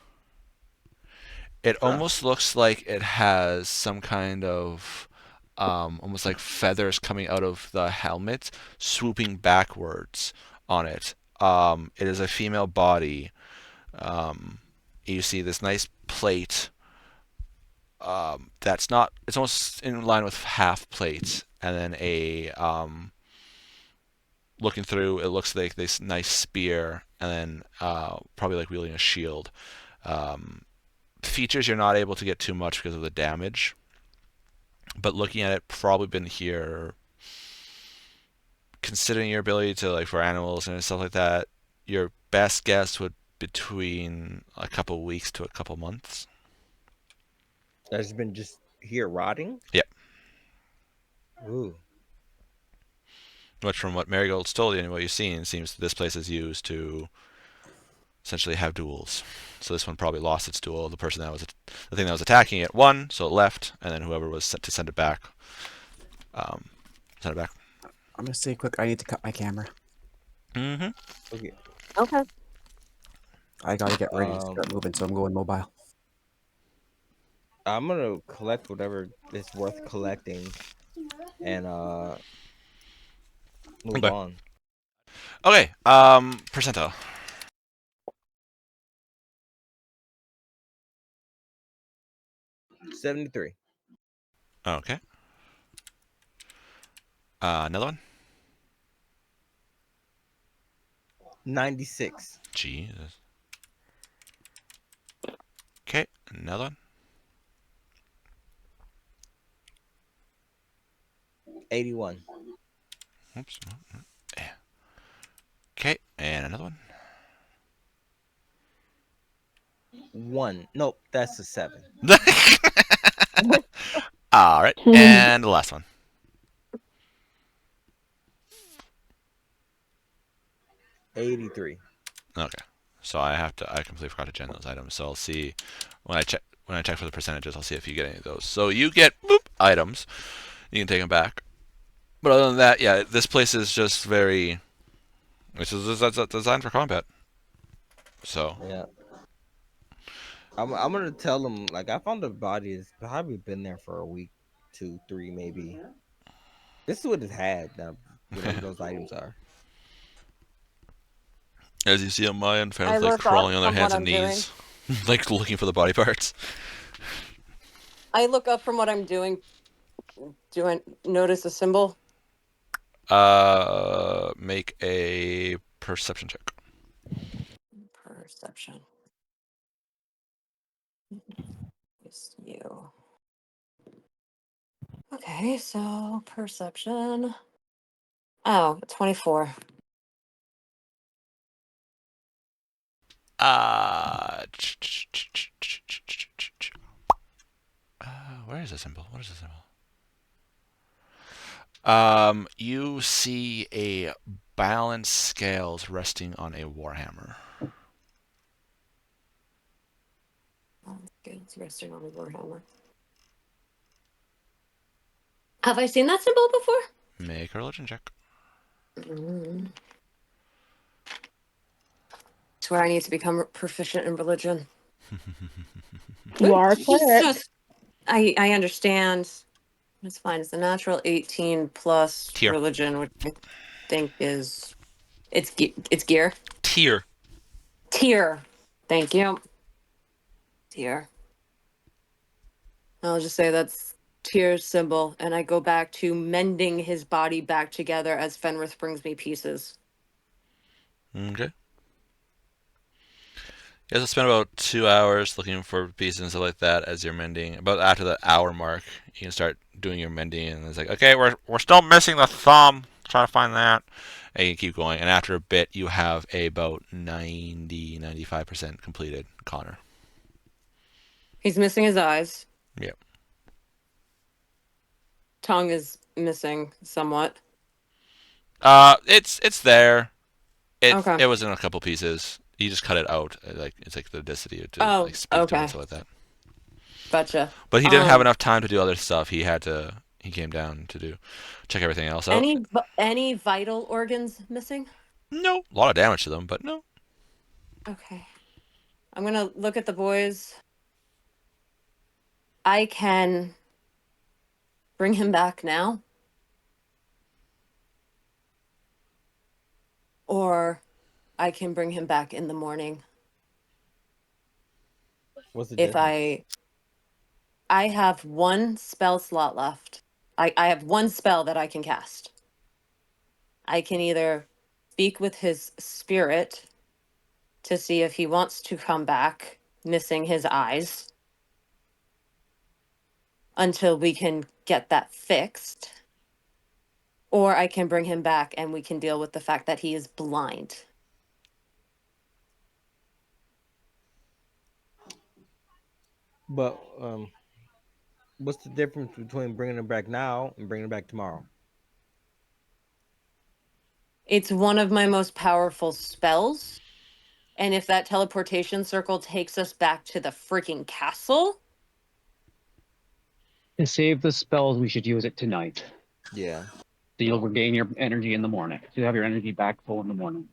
It almost looks like it has some kind of almost like feathers coming out of the helmet, swooping backwards on it. It is a female body. You see this nice plate that's not. It's almost in line with half plates, and then looking through, it looks like this nice spear, and then probably like wielding a shield. Features you're not able to get too much because of the damage, but looking at it, probably been here. Considering your ability to like for animals and stuff like that, your best guess would between a couple weeks to a couple months. That's been just here rotting. Yep. Ooh. Which, from what Marigold's told you and what you've seen, seems this place is used to essentially have duels. So this one probably lost its duel. The person that was the thing that was attacking it won, so it left, and then whoever was sent to send it back, send it back. I'm gonna say quick. I need to cut my camera. Okay. Okay. I gotta get ready to start moving, so I'm going mobile. I'm gonna collect whatever is worth collecting, and move on. Okay. Percentile. 73. Okay. Another one. 96. Jesus. Okay, another one. 81. Oops. Okay, and another one. 1. Nope, that's a 7. All right, and the last one. 83. Okay, so I completely forgot to gen those items. So I'll see when I check for the percentages. I'll see if you get any of those. So you get items. You can take them back. But other than that, yeah, this place is just very. This is designed for combat. So yeah, I'm gonna tell them like I found the body. It's probably been there for a week, 2, 3, maybe. This is what it had. Now, whatever those items are. As you see on my end, I fans like look crawling up on their from hands what and I'm knees, like looking for the body parts. I look up from what I'm doing. Do I notice a symbol? Make a perception check. Perception. It's you. Okay, so perception. Oh, 24. Where is the symbol? What is the symbol? You see a balanced scales resting on a warhammer. It's resting on the warhammer. Have I seen that symbol before? Make a religion check. It's where I need to become proficient in religion. You are correct. I understand. It's fine. It's a natural 18 plus Tier. religion, which I think is it's gear. Tier. Tier. Thank you. Tier. I'll just say that's Tier's symbol, and I go back to mending his body back together as Fenrith brings me pieces. Okay. You have to spend about 2 hours looking for pieces and stuff like that as you're mending. About after the hour mark, you can start doing your mending, and it's like, okay, we're still missing the thumb. Try to find that. And you keep going, and after a bit, you have about 95% completed, Connor. He's missing his eyes. Yep. Tongue is missing somewhat. It's there. Okay. It was in a couple pieces. You just cut it out. It's like the density to like speak to it okay. and stuff like that. Gotcha. But he didn't have enough time to do other stuff. He came down to check everything else out. Any vital organs missing? No. A lot of damage to them, but no. Okay. I'm gonna look at the boys. I can bring him back now. Or I can bring him back in the morning. What's the If difference? I have one spell slot left. I have one spell that I can cast. I can either speak with his spirit to see if he wants to come back, missing his eyes, until we can get that fixed. Or I can bring him back and we can deal with the fact that he is blind. But what's the difference between bringing him back now and bringing him back tomorrow? It's one of my most powerful spells. And if that teleportation circle takes us back to the freaking castle, To save the spells, we should use it tonight. Yeah. So you'll regain your energy in the morning. You'll have your energy back full in the morning.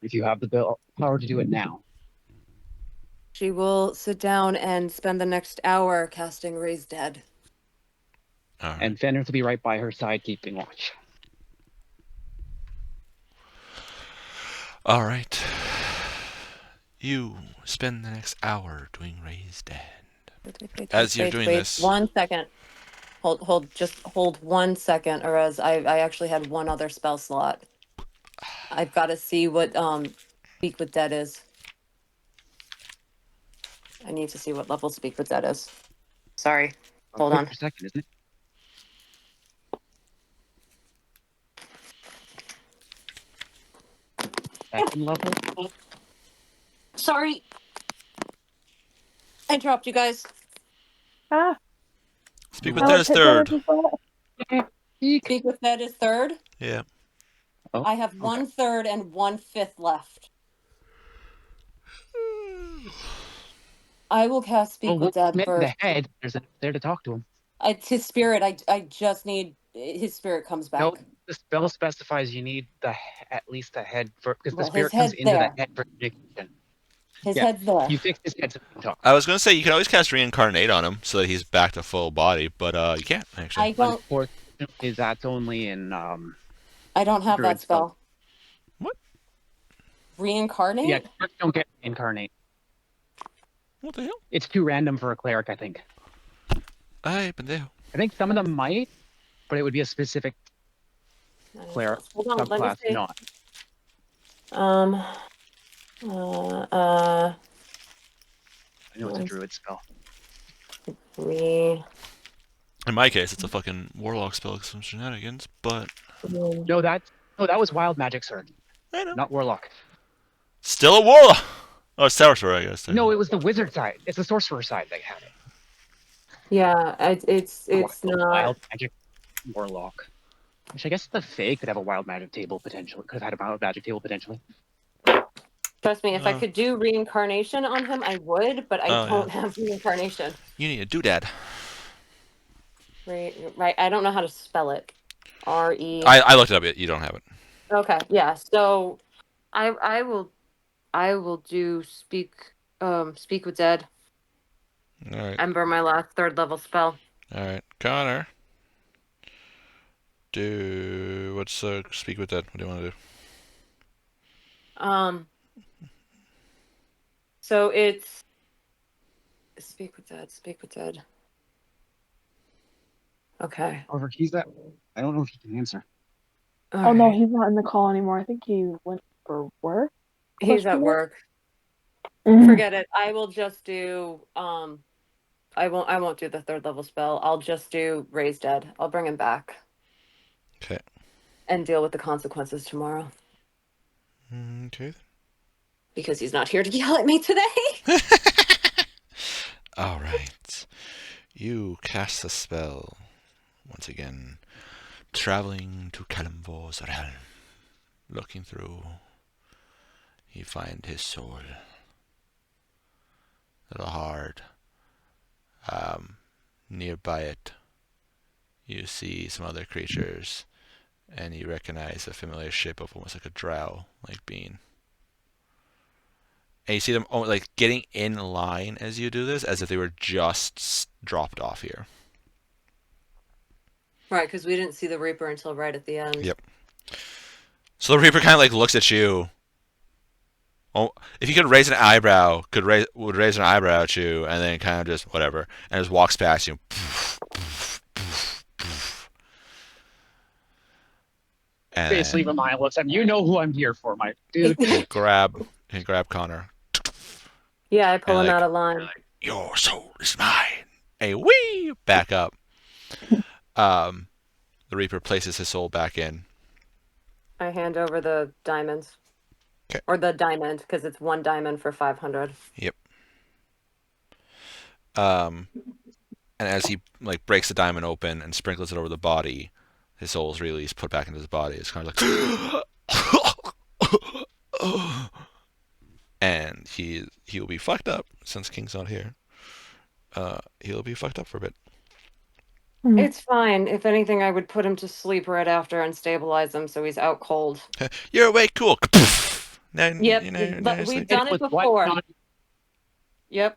If you have the power to do it now. she will sit down and spend the next hour casting Raise Dead. All right. And Fenris will be right by her side keeping watch. All right. You spend the next hour doing Raise Dead. As you're doing this, 1 second. Just hold 1 second, or as I actually had one other spell slot. I've got to see what Speak with Dead is. I need to see what level Speak with Dead is. Sorry. Hold on. Per second, isn't it? Second level? Sorry. I interrupt you guys. Ah, Speak with how Dead much is hit third. damage was that? Speak with Dead is third. Yeah. Oh, I have 1/3 and 1/5 left. I will cast Speak with Dead the first. head. There's a there to talk to him. It's his spirit. I just need his spirit comes back. No, the spell specifies you need at least the head for because Well, the spirit his comes head's into there. the head for prediction. His Yeah, head's there. You fix his head so you can talk. I was gonna say you can always cast Reincarnate on him so that he's back to full body, but you can't actually. I don't. Unfortunately, that's only in I don't have Druid that spell. What? Reincarnate? Yeah, clerics don't get incarnate. What the hell? It's too random for a cleric, I think. Ay, pendejo. I think some of them might, but it would be a specific cleric Hold on, let me subclass, see. not. I I know it's a druid spell. In my case, it's a fucking warlock spell with some shenanigans, but No, that was wild magic sword, I know. not warlock. Still a warlock. Oh, it's sorcerer, I guess. No, it was the wizard side. It's the sorcerer side that had it. Yeah, it's not. Wild magic warlock. Which I guess the Fae could have a wild magic table potentially. Could have had a wild magic table potentially. Trust me, if I could do reincarnation on him, I would, but I don't have reincarnation. You need a doodad. Right. I don't know how to spell it. R-E. I looked it up. You don't have it. Okay, yeah. So, I will do speak with Dead. All right. Ember, my last 3rd level spell. All right, Connor. What's speak with Dead? What do you want to do? So it's Speak with Dead. Okay. However, I don't know if he can answer. Oh no, he's not in the call anymore. I think he went for work. He's at work. Forget it. I will just do I won't do the 3rd level spell. I'll just do Raise Dead. I'll bring him back. Okay. And deal with the consequences tomorrow. Okay. Because he's not here to yell at me today. All right. You cast the spell. Once again, traveling to Kalimvor's realm. Looking through, you find his soul. A little hard. Nearby it, you see some other creatures, and you recognize a familiar shape of almost like a drow-like being. And you see them like getting in line as you do this, as if they were just dropped off here. Right, because we didn't see the Reaper until right at the end. Yep. So the Reaper kind of like looks at you. Oh, if you could raise an eyebrow, would raise an eyebrow at you, and then kind of just whatever, and just walks past you. And Face leave a mile. Looks at you know who I'm here for, my dude. and grab Connor. Yeah, I pull And him like, out of line. Your soul is mine. A wee back up. The Reaper places his soul back in. I hand over the diamonds. Okay. Or the diamond, because it's 1 diamond for 500. Yep. And as he like breaks the diamond open and sprinkles it over the body, his soul is released, put back into his body. It's kind of like, and he'll be fucked up since King's not here. He'll be fucked up for a bit. It's fine. If anything, I would put him to sleep right after and stabilize him so he's out cold. You're awake, cool. Now, Yep, now but you're we've asleep. done it before. Yep.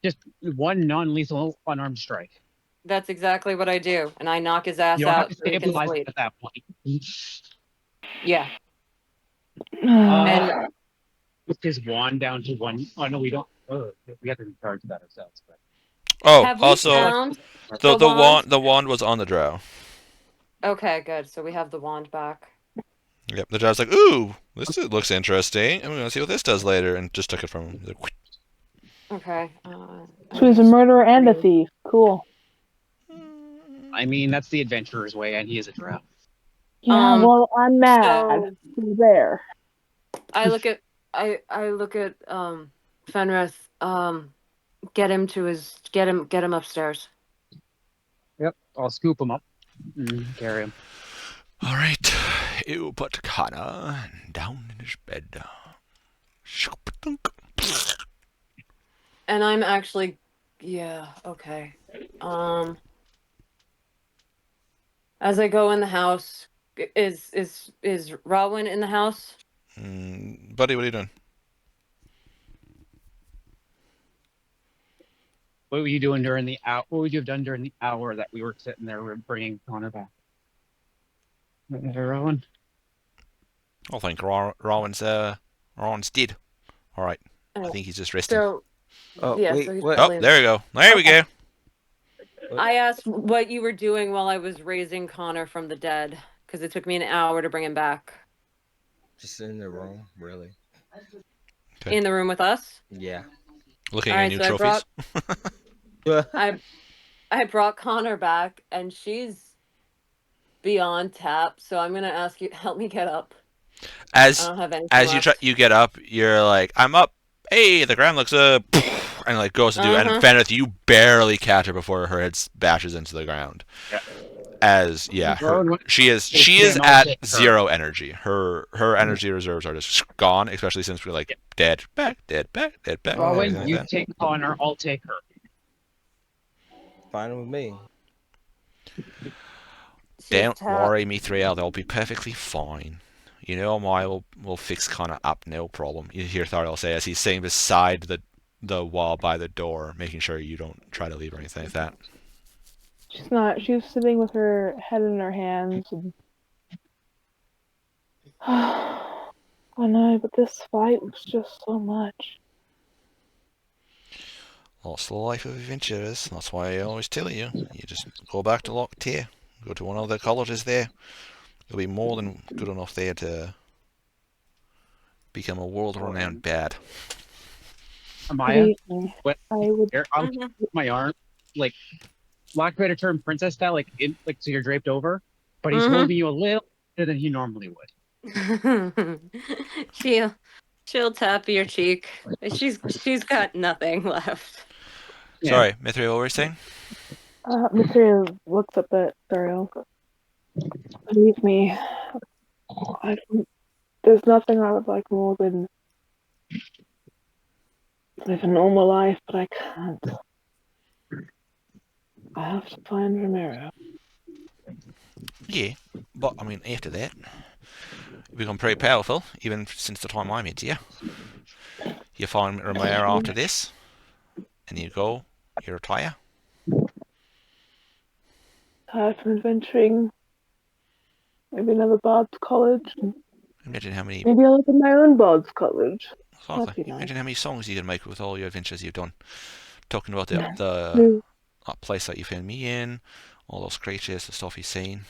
Just 1 non-lethal unarmed strike. That's exactly what I do, and I knock his ass You don't have out to so he can stabilize sleep. at that point. Yeah. And with his wand down to 1. Oh no, we don't. Oh, we have to recharge that ourselves. But Oh, Have we also found the wand was on the drow. Okay, good. So we have the wand back. Yep, the drow's like, ooh, this looks interesting. I'm gonna see what this does later, and just took it from him. Like, Okay. So he's a murderer and a thief. Cool. I mean, that's the adventurer's way, and he is a drow. Yeah, well, I'm mad. So He's there. I look at Fenris. Get him upstairs. Yep, I'll scoop him up and carry him. all right, you put Kana down in his bed. And I'm actually, yeah, okay. As I go in the house, is Rowan in the house? Buddy, what are you doing? What were you doing during the hour? What would you have done during the hour that we were sitting there bringing Connor back? Rowan? I think Rowan's dead. All right, I think he's just resting. So, Oh, yeah, wait, so he's what? Oh, probably- there we go. There we go. I asked what you were doing while I was raising Connor from the dead, because it took me an hour to bring him back. Just in the room, really. Okay. In the room with us? Yeah. Looking All at right, your new so trophies. I brought Connor back, and she's beyond tap. So I'm gonna ask you, help me get up. I don't have anything left. you get up, you're like, I'm up. Hey, the ground looks up, and like goes to do, and Fenrith, you barely catch her before her head bashes into the ground. Yeah. She is at 0 energy. Her energy reserves are just gone, especially since we're like dead back. Rowan, you take Connor, I'll take her. Fine with me. Don't worry, Mithril, they'll be perfectly fine. You know, we'll fix Connor up, no problem. You hear Thariel say as he's sitting beside the wall by the door, making sure you don't try to leave or anything like that. She's not. She was sitting with her head in her hands. And... I know, but this fight was just so much. That's the life of adventurers. That's why I always tell you. You just go back to Locktier. Go to one of the colleges there. You'll be more than good enough there to become a world-renowned bard. Amaya, Believe me, what I would. I'll Mhm. put my arm like Black Rider turned princess style, like so you're draped over, but he's holding you a little better than he normally would. She'll tap your cheek. She's got nothing left. Yeah. Sorry, Mithri, what were you saying? Material looks up at Thuriel. Believe me, there's nothing I would like more than live a normal life, but I can't. I have to find Romero. Yeah, but I mean, after that, you become pretty powerful, even since the time I met you. You find Romero after this, and you go, you retire. Tired from adventuring. Maybe another Bard's College. Imagine how many Maybe I'll open my own Bard's College. That'd exactly. be nice. Imagine how many songs you can make with all your adventures you've done. Talking about the True. that place that you found me in, all those creatures, the stuff you've seen.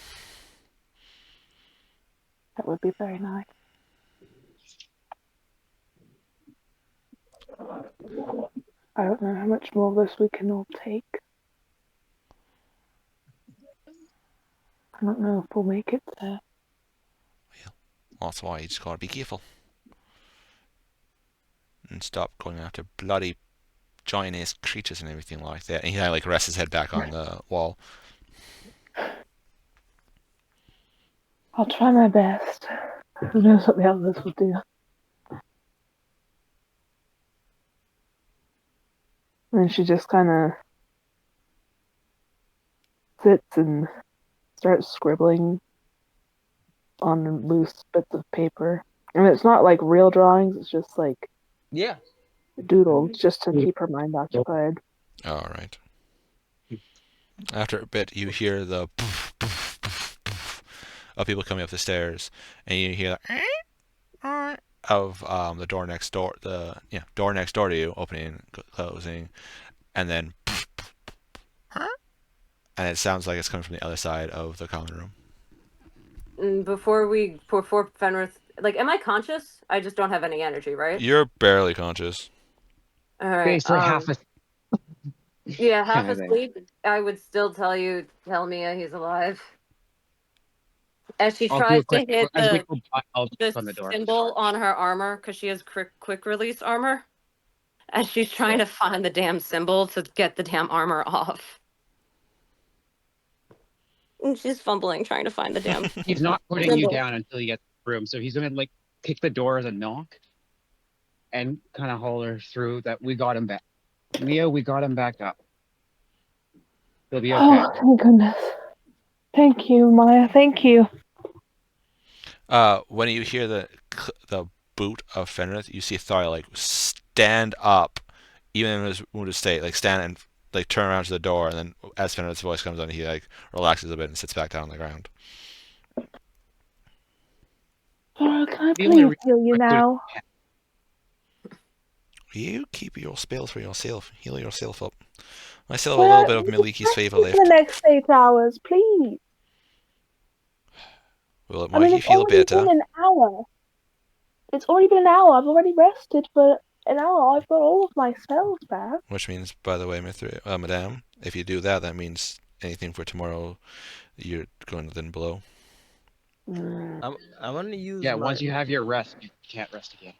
That would be very nice. I don't know how much more of this we can all take. I don't know if we'll make it there. That's why you just gotta be careful. And stop going after bloody giant ass creatures and everything like that. And he kind of like rests his head back on the wall. I'll try my best. Who knows what the others will do. And she just kind of sits and starts scribbling on loose bits of paper. I mean, it's not like real drawings, it's just like Yeah. doodles just to keep her mind occupied. Alright. After a bit, you hear the poof, poof, poof, poof of people coming up the stairs, and you hear the of the door next door, door next door to you, opening, closing, and then and it sounds like it's coming from the other side of the common room. Before Fenris, like, am I conscious? I just don't have any energy, right? You're barely conscious. All right. Basically half a Yeah, half kind of thing. asleep. I would still tell Mia he's alive. As she I'll do tries a to quick hit as we go by, I'll knock on the door. symbol on her armor, because she has quick release armor. As she's trying to find the damn symbol to get the damn armor off. And she's fumbling, trying to find the damn He's not putting you symbol. down until you get to the room, so he's gonna like kick the door as a knock and kind of holler through that we got him back. Mia, we got him back up. He'll be okay. Oh, thank goodness. Thank you, Maya. Thank you. When you hear the boot of Fenris, you see Thar like stand up, even in his wounded state, like stand and like turn around to the door, and then as Fenris' voice comes on, he like relaxes a bit and sits back down on the ground. Laura, can I The only please heal you now? You keep your spells for yourself. Heal yourself up. I still have a little bit of Maliki's favor For left. the next 8 hours, please. Will it I make mean, you it's feel already better? been an hour. It's already been an hour. I've already rested for an hour. I've got all of my spells back. Which means, by the way, Madame, if you do that, that means anything for tomorrow, you're going to then blow. I'm gonna use. Yeah, once you have your rest, you can't rest again.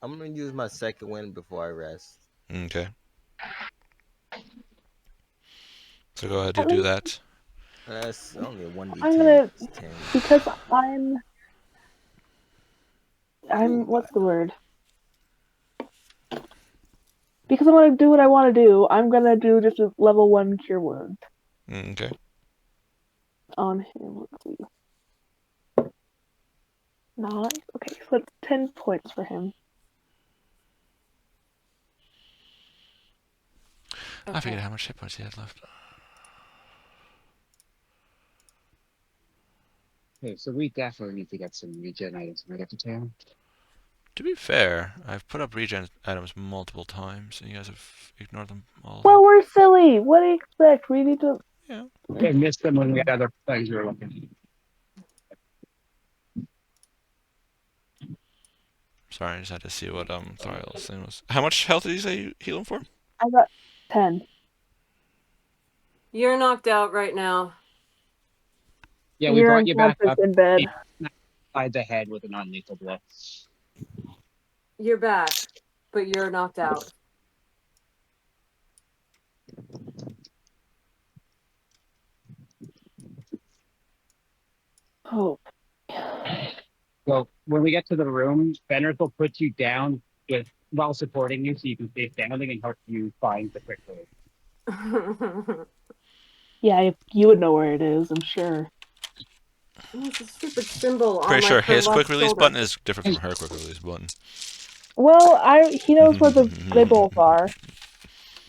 I'm gonna use my second wind before I rest. Okay. So go ahead and do that. That's only a 1d10. I'm gonna, It's 10. because I'm what's the word? Because I want to do what I want to do, I'm gonna do just a level 1 cure wound Okay. on him. Let's see. Nice. Okay, so that's 10 points for him. I forget how much hit points he had left. Okay, so we definitely need to get some regen items when we get to town. To be fair, I've put up regen items multiple times, and you guys have ignored them all. Well, we're silly. What do you expect? We need to. Yeah. I missed them when we had other things we were looking at. Sorry, I just had to see what Thrial's thing was. How much health did you say you heal him for? I got 10. You're knocked out right now. Yeah, we You're brought you back unconscious up. in bed. Side the head with a non-lethal blow. You're back, but you're knocked out. Oh. So when we get to the room, Fenris will put you down while supporting you, so you can stay standing and help you find the quick room. Yeah, you would know where it is, I'm sure. It's a stupid symbol Pretty on sure her his left quick release shoulder. button is different from her quick release button. Well, he knows where they both are, Well,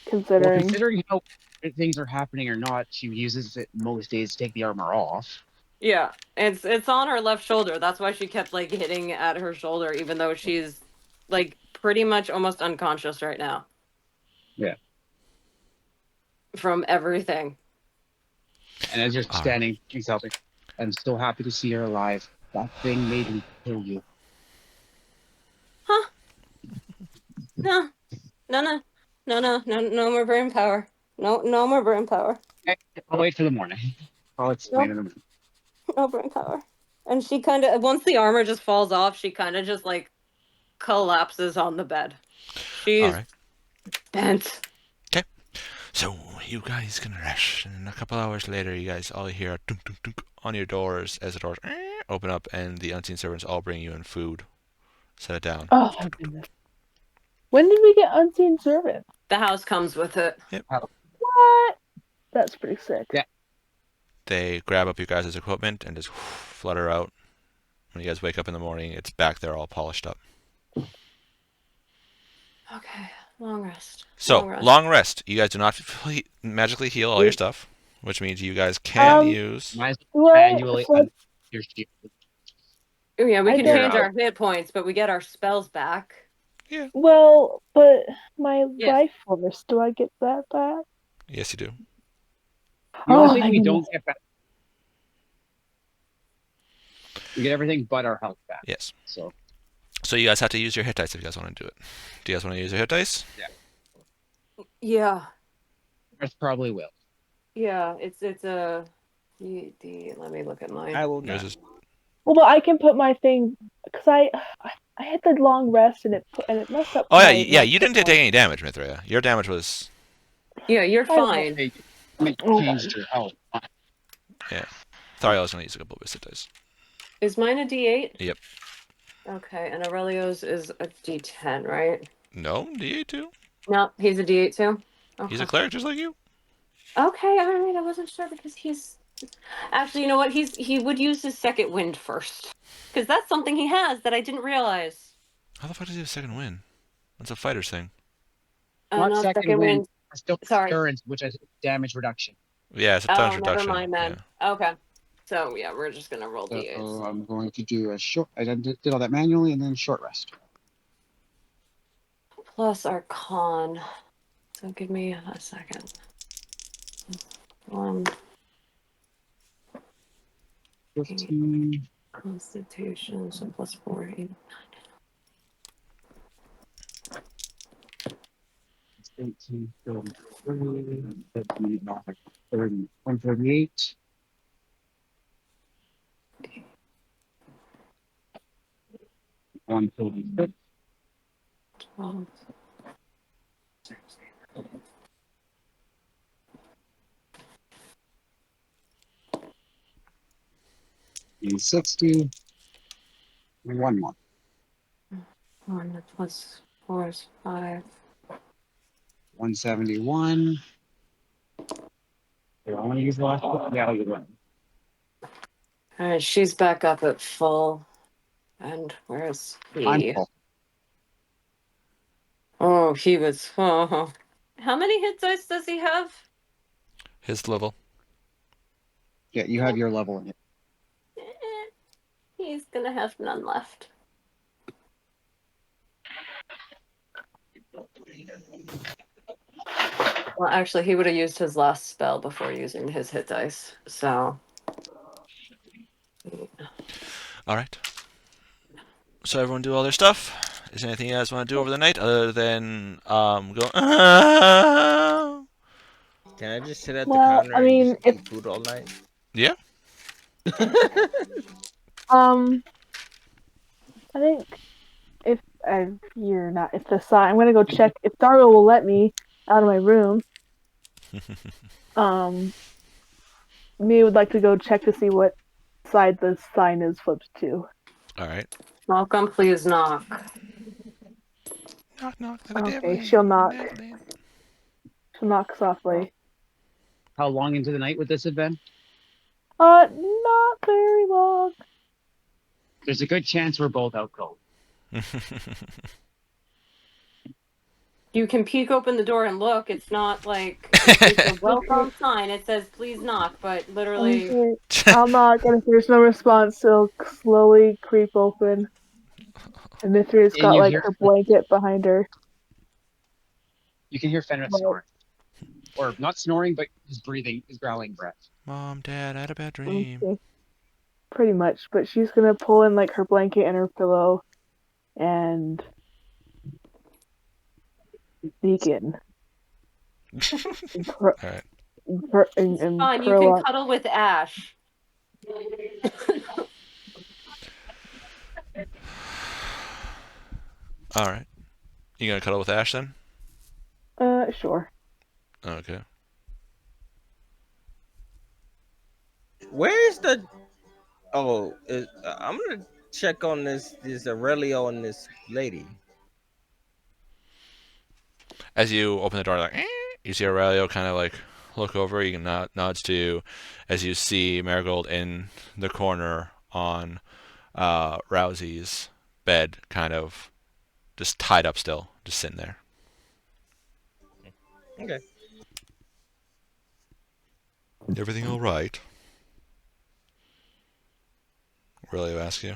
considering. considering how things are happening or not, she uses it most days to take the armor off. Yeah, it's on her left shoulder. That's why she kept like hitting at her shoulder, even though she's like pretty much almost unconscious right now. Yeah. From everything. And as you're All standing, she's helping. I'm so happy to see her alive. That thing made me kill you. Huh? No. No more brain power. No more brain power. I'll wait for the morning. I'll explain in a minute. No brain power. And she kind of, once the armor just falls off, she kind of just like collapses on the bed. She's All right. bent. Okay. So you guys can rest, and a couple hours later, you guys all hear a dunk, dunk, dunk on your doors as the doors open up, and the unseen servants all bring you in food. Set it down. Oh my goodness. When did we get unseen servant? The house comes with it. Yep. What? That's pretty sick. Yeah. They grab up your guys' equipment and just flutter out. When you guys wake up in the morning, it's back there all polished up. Okay, long rest. So, long rest. You guys do not magically heal all your stuff, which means you guys can use... Manually your shield. Oh, yeah, we can don't- change our hit points, but we get our spells back. Yeah. Well, but my Yes. life force, do I get that back? Yes, you do. The Oh, only my thing we don't goodness. get back. We get everything but our health back. Yes. So you guys have to use your hit dice if you guys want to do it. Do you guys want to use your hit dice? Yeah. Chris probably will. Yeah, it's a D. Let me look at mine. I will Yours not. is... Well, but I can put my thing because I had the long rest and it messed up. Oh, yeah, my yeah, you hit didn't take points. any damage, Mithria. Your damage was... Yeah, you're I don't fine. Hey, changed your health. Yeah. Thariel's going to use a couple of his hit dice. Is mine a D8? Yep. Okay, and Aurelio's is a D10, right? No, D8 too. No, he's a D8 too? Okay. He's a cleric just like you. Okay, alright, I wasn't sure because he's... Actually, you know what? He would use his second wind first. Because that's something he has that I didn't realize. How the fuck does he have a second win? That's a fighter's thing. Not second wind. Still Sorry. endurance, which is damage reduction. Yeah, it's a Oh, damage never reduction. mind then. Yeah. Okay. So, yeah, we're just going to roll So D8s. I'm going to do a short. I did all that manually and then short rest. Plus our con. So give me a second. 1. 15. Constitution, so plus 4. 8. 18, 33, 15, 30, 138. One 36. 12. And 60. And one more. 1 plus 4 is 5. 171. Do I want to use the last one? Yeah, I'll use one. Alright, she's back up at full. And where's I'm he? full. Oh, he was. Oh. How many hit dice does he have? His level. Yeah, you have your level in it. He's gonna have none left. Well, actually, he would have used his last spell before using his hit dice. So. All right. So everyone do all their stuff. is there anything you guys want to do over the night other than go? Can I just sit at the Well, counter I and mean, just if eat food all night? Yeah. I think if you're not, if the sign, I'm gonna go check if Dargo will let me out of my room. Me would like to go check to see what side the sign is flipped to. All right. Welcome, please knock. Knock knock. Let the devil Okay, in. she'll Let the knock. devil in. She'll knock softly. How long into the night would this have been? Not very long. There's a good chance we're both out cold. You can peek open the door and look. It's not like it's a welcome sign. It says please knock, but literally. Okay. I'll knock, and if there's no response, she'll slowly creep open. And Mithrida's And got you like hear, her blanket behind her. you can hear Fenris Right. snoring. Or not snoring, but his breathing, his growling breath. Mom, Dad, I had a bad dream. Okay. Pretty much, but she's gonna pull in like her blanket and her pillow and sneak in. And All right. and Fine, you curl can up. cuddle with Ash. All right. You gonna cuddle with Ash then? Sure. Okay. Where's the? Oh, I'm gonna check on this Aurelio and this lady. As you open the door, like you see Aurelio kind of like look over. You can nods to you as you see Marigold in the corner on Rousey's bed, kind of just tied up still, just sitting there. Okay. Everything all right? Aurelio asks you.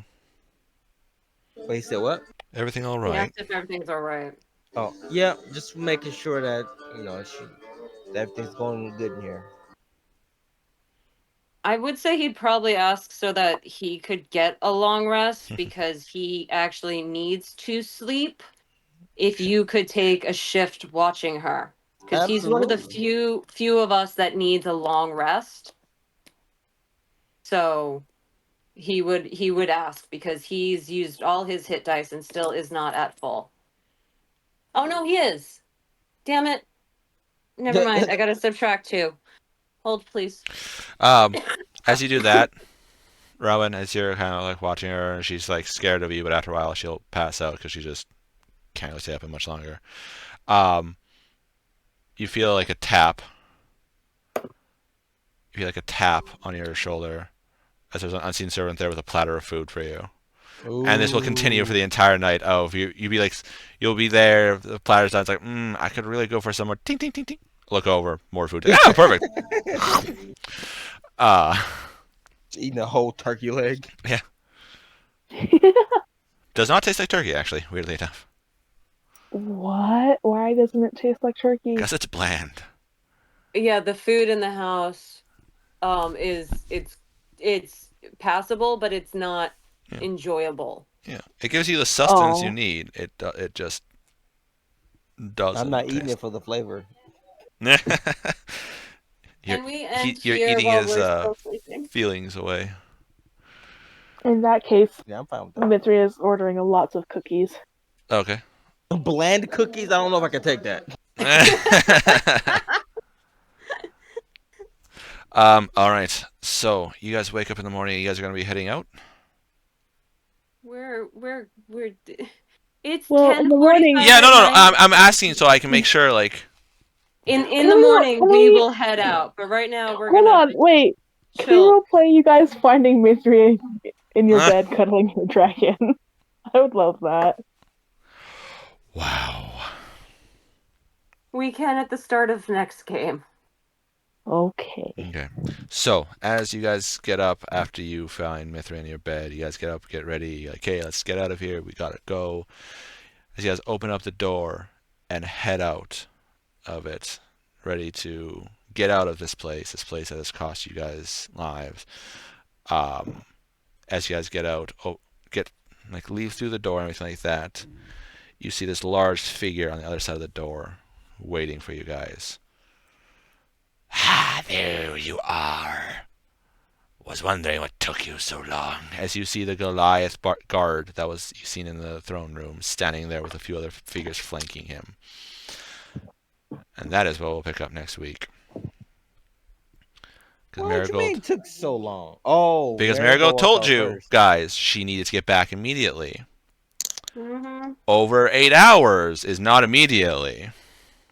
Wait, he said what? Everything all He right? asked if everything's all right. Oh, yeah, just making sure that that everything's going good in here. I would say he'd probably ask so that he could get a long rest because he actually needs to sleep. If you could take a shift watching her, because he's one of the few of us that needs a long rest. So he would ask because he's used all his hit dice and still is not at full. Oh no, he is. Damn it. Never mind. I gotta subtract 2. Hold, please. As you do that, Rowan, as you're kind of like watching her, and she's like scared of you, but after a while she'll pass out because she just can't really stay up much longer. You feel like a tap. You feel like a tap on your shoulder as there's an unseen servant there with a platter of food for you. Ooh. And this will continue for the entire night. Oh, you'll be like, you'll be there. The platter's done. It's like, I could really go for some more. Ting ting ting ting. Look over, more food. Ah, perfect. Eating a whole turkey leg. Yeah. Does not taste like turkey, actually. Weirdly enough. What? Why doesn't it taste like turkey? Because it's bland. Yeah, the food in the house, it's passable, but it's not enjoyable. Yeah, it gives you the sustenance you need. It just doesn't. I'm not eating it for the flavor. You're Here eating while his we're still sleeping? feelings away. In that case, Yeah, I'm fine with that. Mithria is ordering lots of cookies. Okay. Bland cookies? I don't know if I can take that. All right. So you guys wake up in the morning. You guys are gonna be heading out. We're it's Well, in the morning. Yeah, no. I'm asking so I can make sure. Like in the morning we will head out, but right now we're Hold gonna on, wait. Can we chill. role play you guys finding Mithria in your bed cuddling your dragon? I would love that. Wow. We can at the start of next game. Okay. Okay. So as you guys get up after you find Mithra in your bed, you guys get up, get ready. You're like, hey, let's get out of here. We gotta go. As you guys open up the door and head out of it, ready to get out of this place that has cost you guys lives. As you guys get out, leave through the door and everything like that, you see this large figure on the other side of the door waiting for you guys. Ah, there you are. Was wondering what took you so long. As you see the Goliath guard that was you seen in the throne room standing there with a few other figures flanking him. And that is what we'll pick up next week. What you mean took so long? Oh, Because Marigold Marigold wants told out you, first. guys, she needed to get back immediately. Mm-hmm. Over 8 hours is not immediately.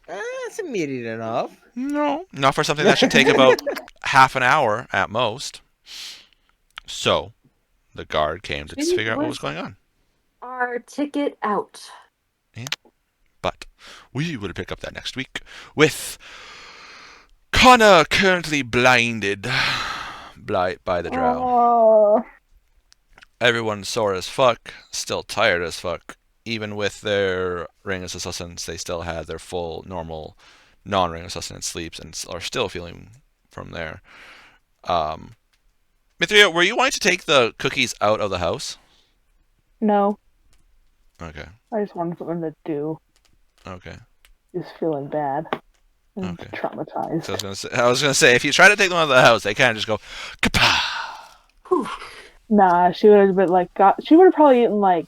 It's immediate enough. No, not for something that should take about half an hour at most. So, the guard came to Maybe figure out what was going on. Our ticket out. Yeah. But we will pick up that next week with Connor currently blinded by the drow. Oh, Everyone's sore as fuck, still tired as fuck. Even with their ring of sustenance, they still had their full, normal, non-ring of sustenance sleeps and are still feeling from there. Mithria, were you wanting to take the cookies out of the house? no. Okay. I just wanted something to do. Okay. Just feeling bad and Okay. traumatized. So I was gonna say, if you try to take them out of the house, they kind of just go, kapah. Nah, she would have been like she would have probably eaten like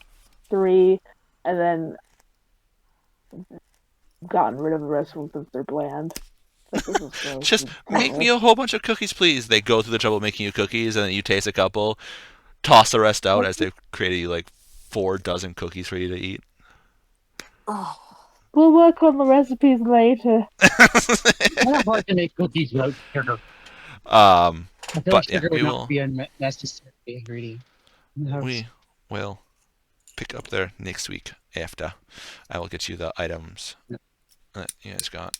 3 and then gotten rid of the rest of them because they're bland. Like, this is gross. Just make me a whole bunch of cookies, please. They go through the trouble of making you cookies, and then you taste a couple, toss the rest out as they've created you like 4 dozen cookies for you to eat. Oh. We'll work on the recipes later. It's not hard to make cookies without sugar. I feel But like yeah, sugar we would not will. be a necessary ingredient. in the house. We will pick up there next week after. I will get you the items that you guys got.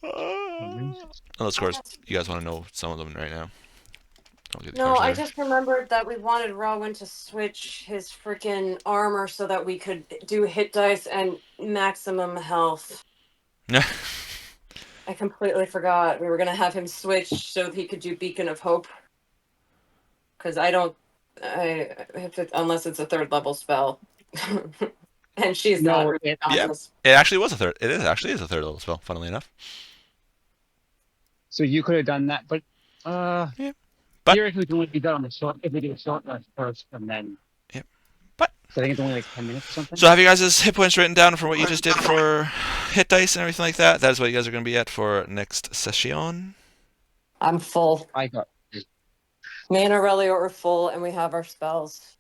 Unless, of course, you guys want to know some of them right now. I'll get the No, cards I later. just remembered that we wanted Rowan to switch his freaking armor so that we could do hit dice and maximum health. I completely forgot. We were going to have him switch so he could do Beacon of Hope. Because I have to, unless it's a 3rd level spell. And she's not No, really it, on Yeah. this. It actually was a third. It is actually is a 3rd level spell, funnily enough. so you could have done that, but Yeah. But theoretically, it can only be done on the short if we do a short rest first, and then. Yep. But So I think it's only like 10 minutes or something. so have you guys' hit points written down for what you just did for hit dice and everything like that? That is what you guys are going to be at for next session. I'm full. I got. Me and Aurelio are full, and we have our spells.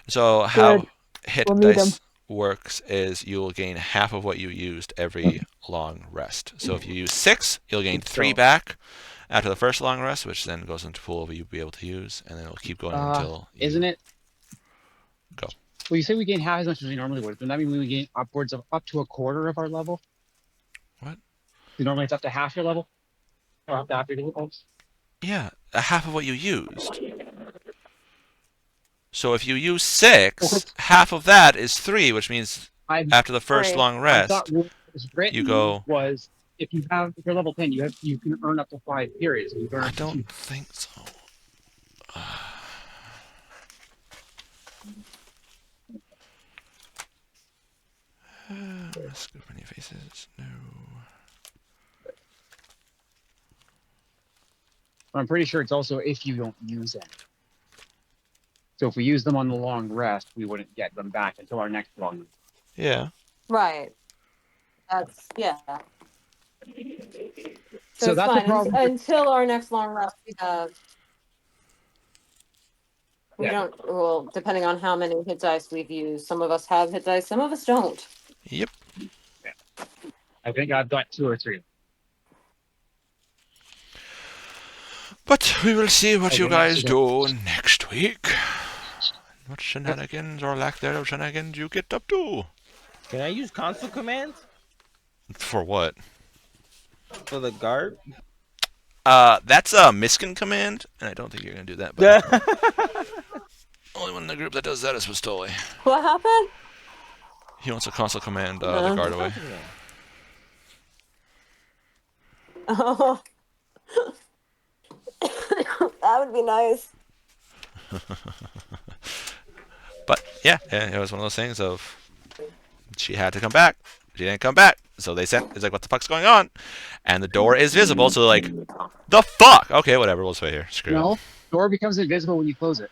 So how Good. hit We'll need 'em. dice works is you will gain half of what you used every long rest. So if you use 6, you'll gain 3 back after the first long rest, which then goes into pool you'll be able to use, and then it'll keep going until you Isn't it? go. Well, you say we gain half as much as we normally would. Doesn't that mean we gain upwards of up to a quarter of our level? What? Normally it's up to half your level? Or up to half your level? Yeah, a half of what you used. So if you use 6, half of that is 3, which means after the first long I rest, thought what was written you go. was if you're level 10, you can earn up to 5 periods. And you earn I up to 2. don't think so. Mask of many faces. No. I'm pretty sure it's also if you don't use them. So if we use them on the long rest, we wouldn't get them back until our next long rest. Yeah. Right. That's, yeah. So it's that's the fine. problem. Until our next long rest, we Yeah. don't, well, depending on how many hit dice we've used. Some of us have hit dice, some of us don't. Yep. I think I've got 2 or 3. But we will see what you Okay, guys so do next week. What shenanigans or lack thereof shenanigans you get up to. Can I use console commands For what? for the guard? That's a miskin command, and I don't think you're gonna do that. But only one in the group that does that is Pistole. What happened? He wants a console command the guard away. Oh. That would be nice. But Yeah, it was one of those things of she had to come back. She didn't come back, so they sent. It's like, what the fuck's going on? And the door is visible, so they're like, the fuck? Okay, whatever. We'll just wait here. Screw No, it. door becomes invisible when you close it.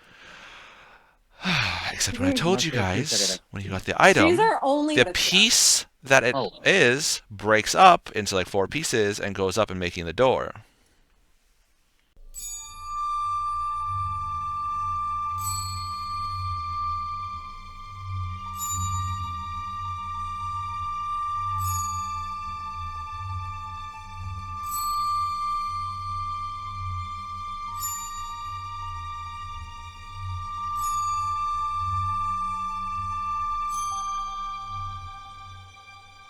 Except when I told you Unless they reset guys, it. when you got the item, These are only the the piece that it Oh. is breaks up into like 4 pieces and goes up and making the door.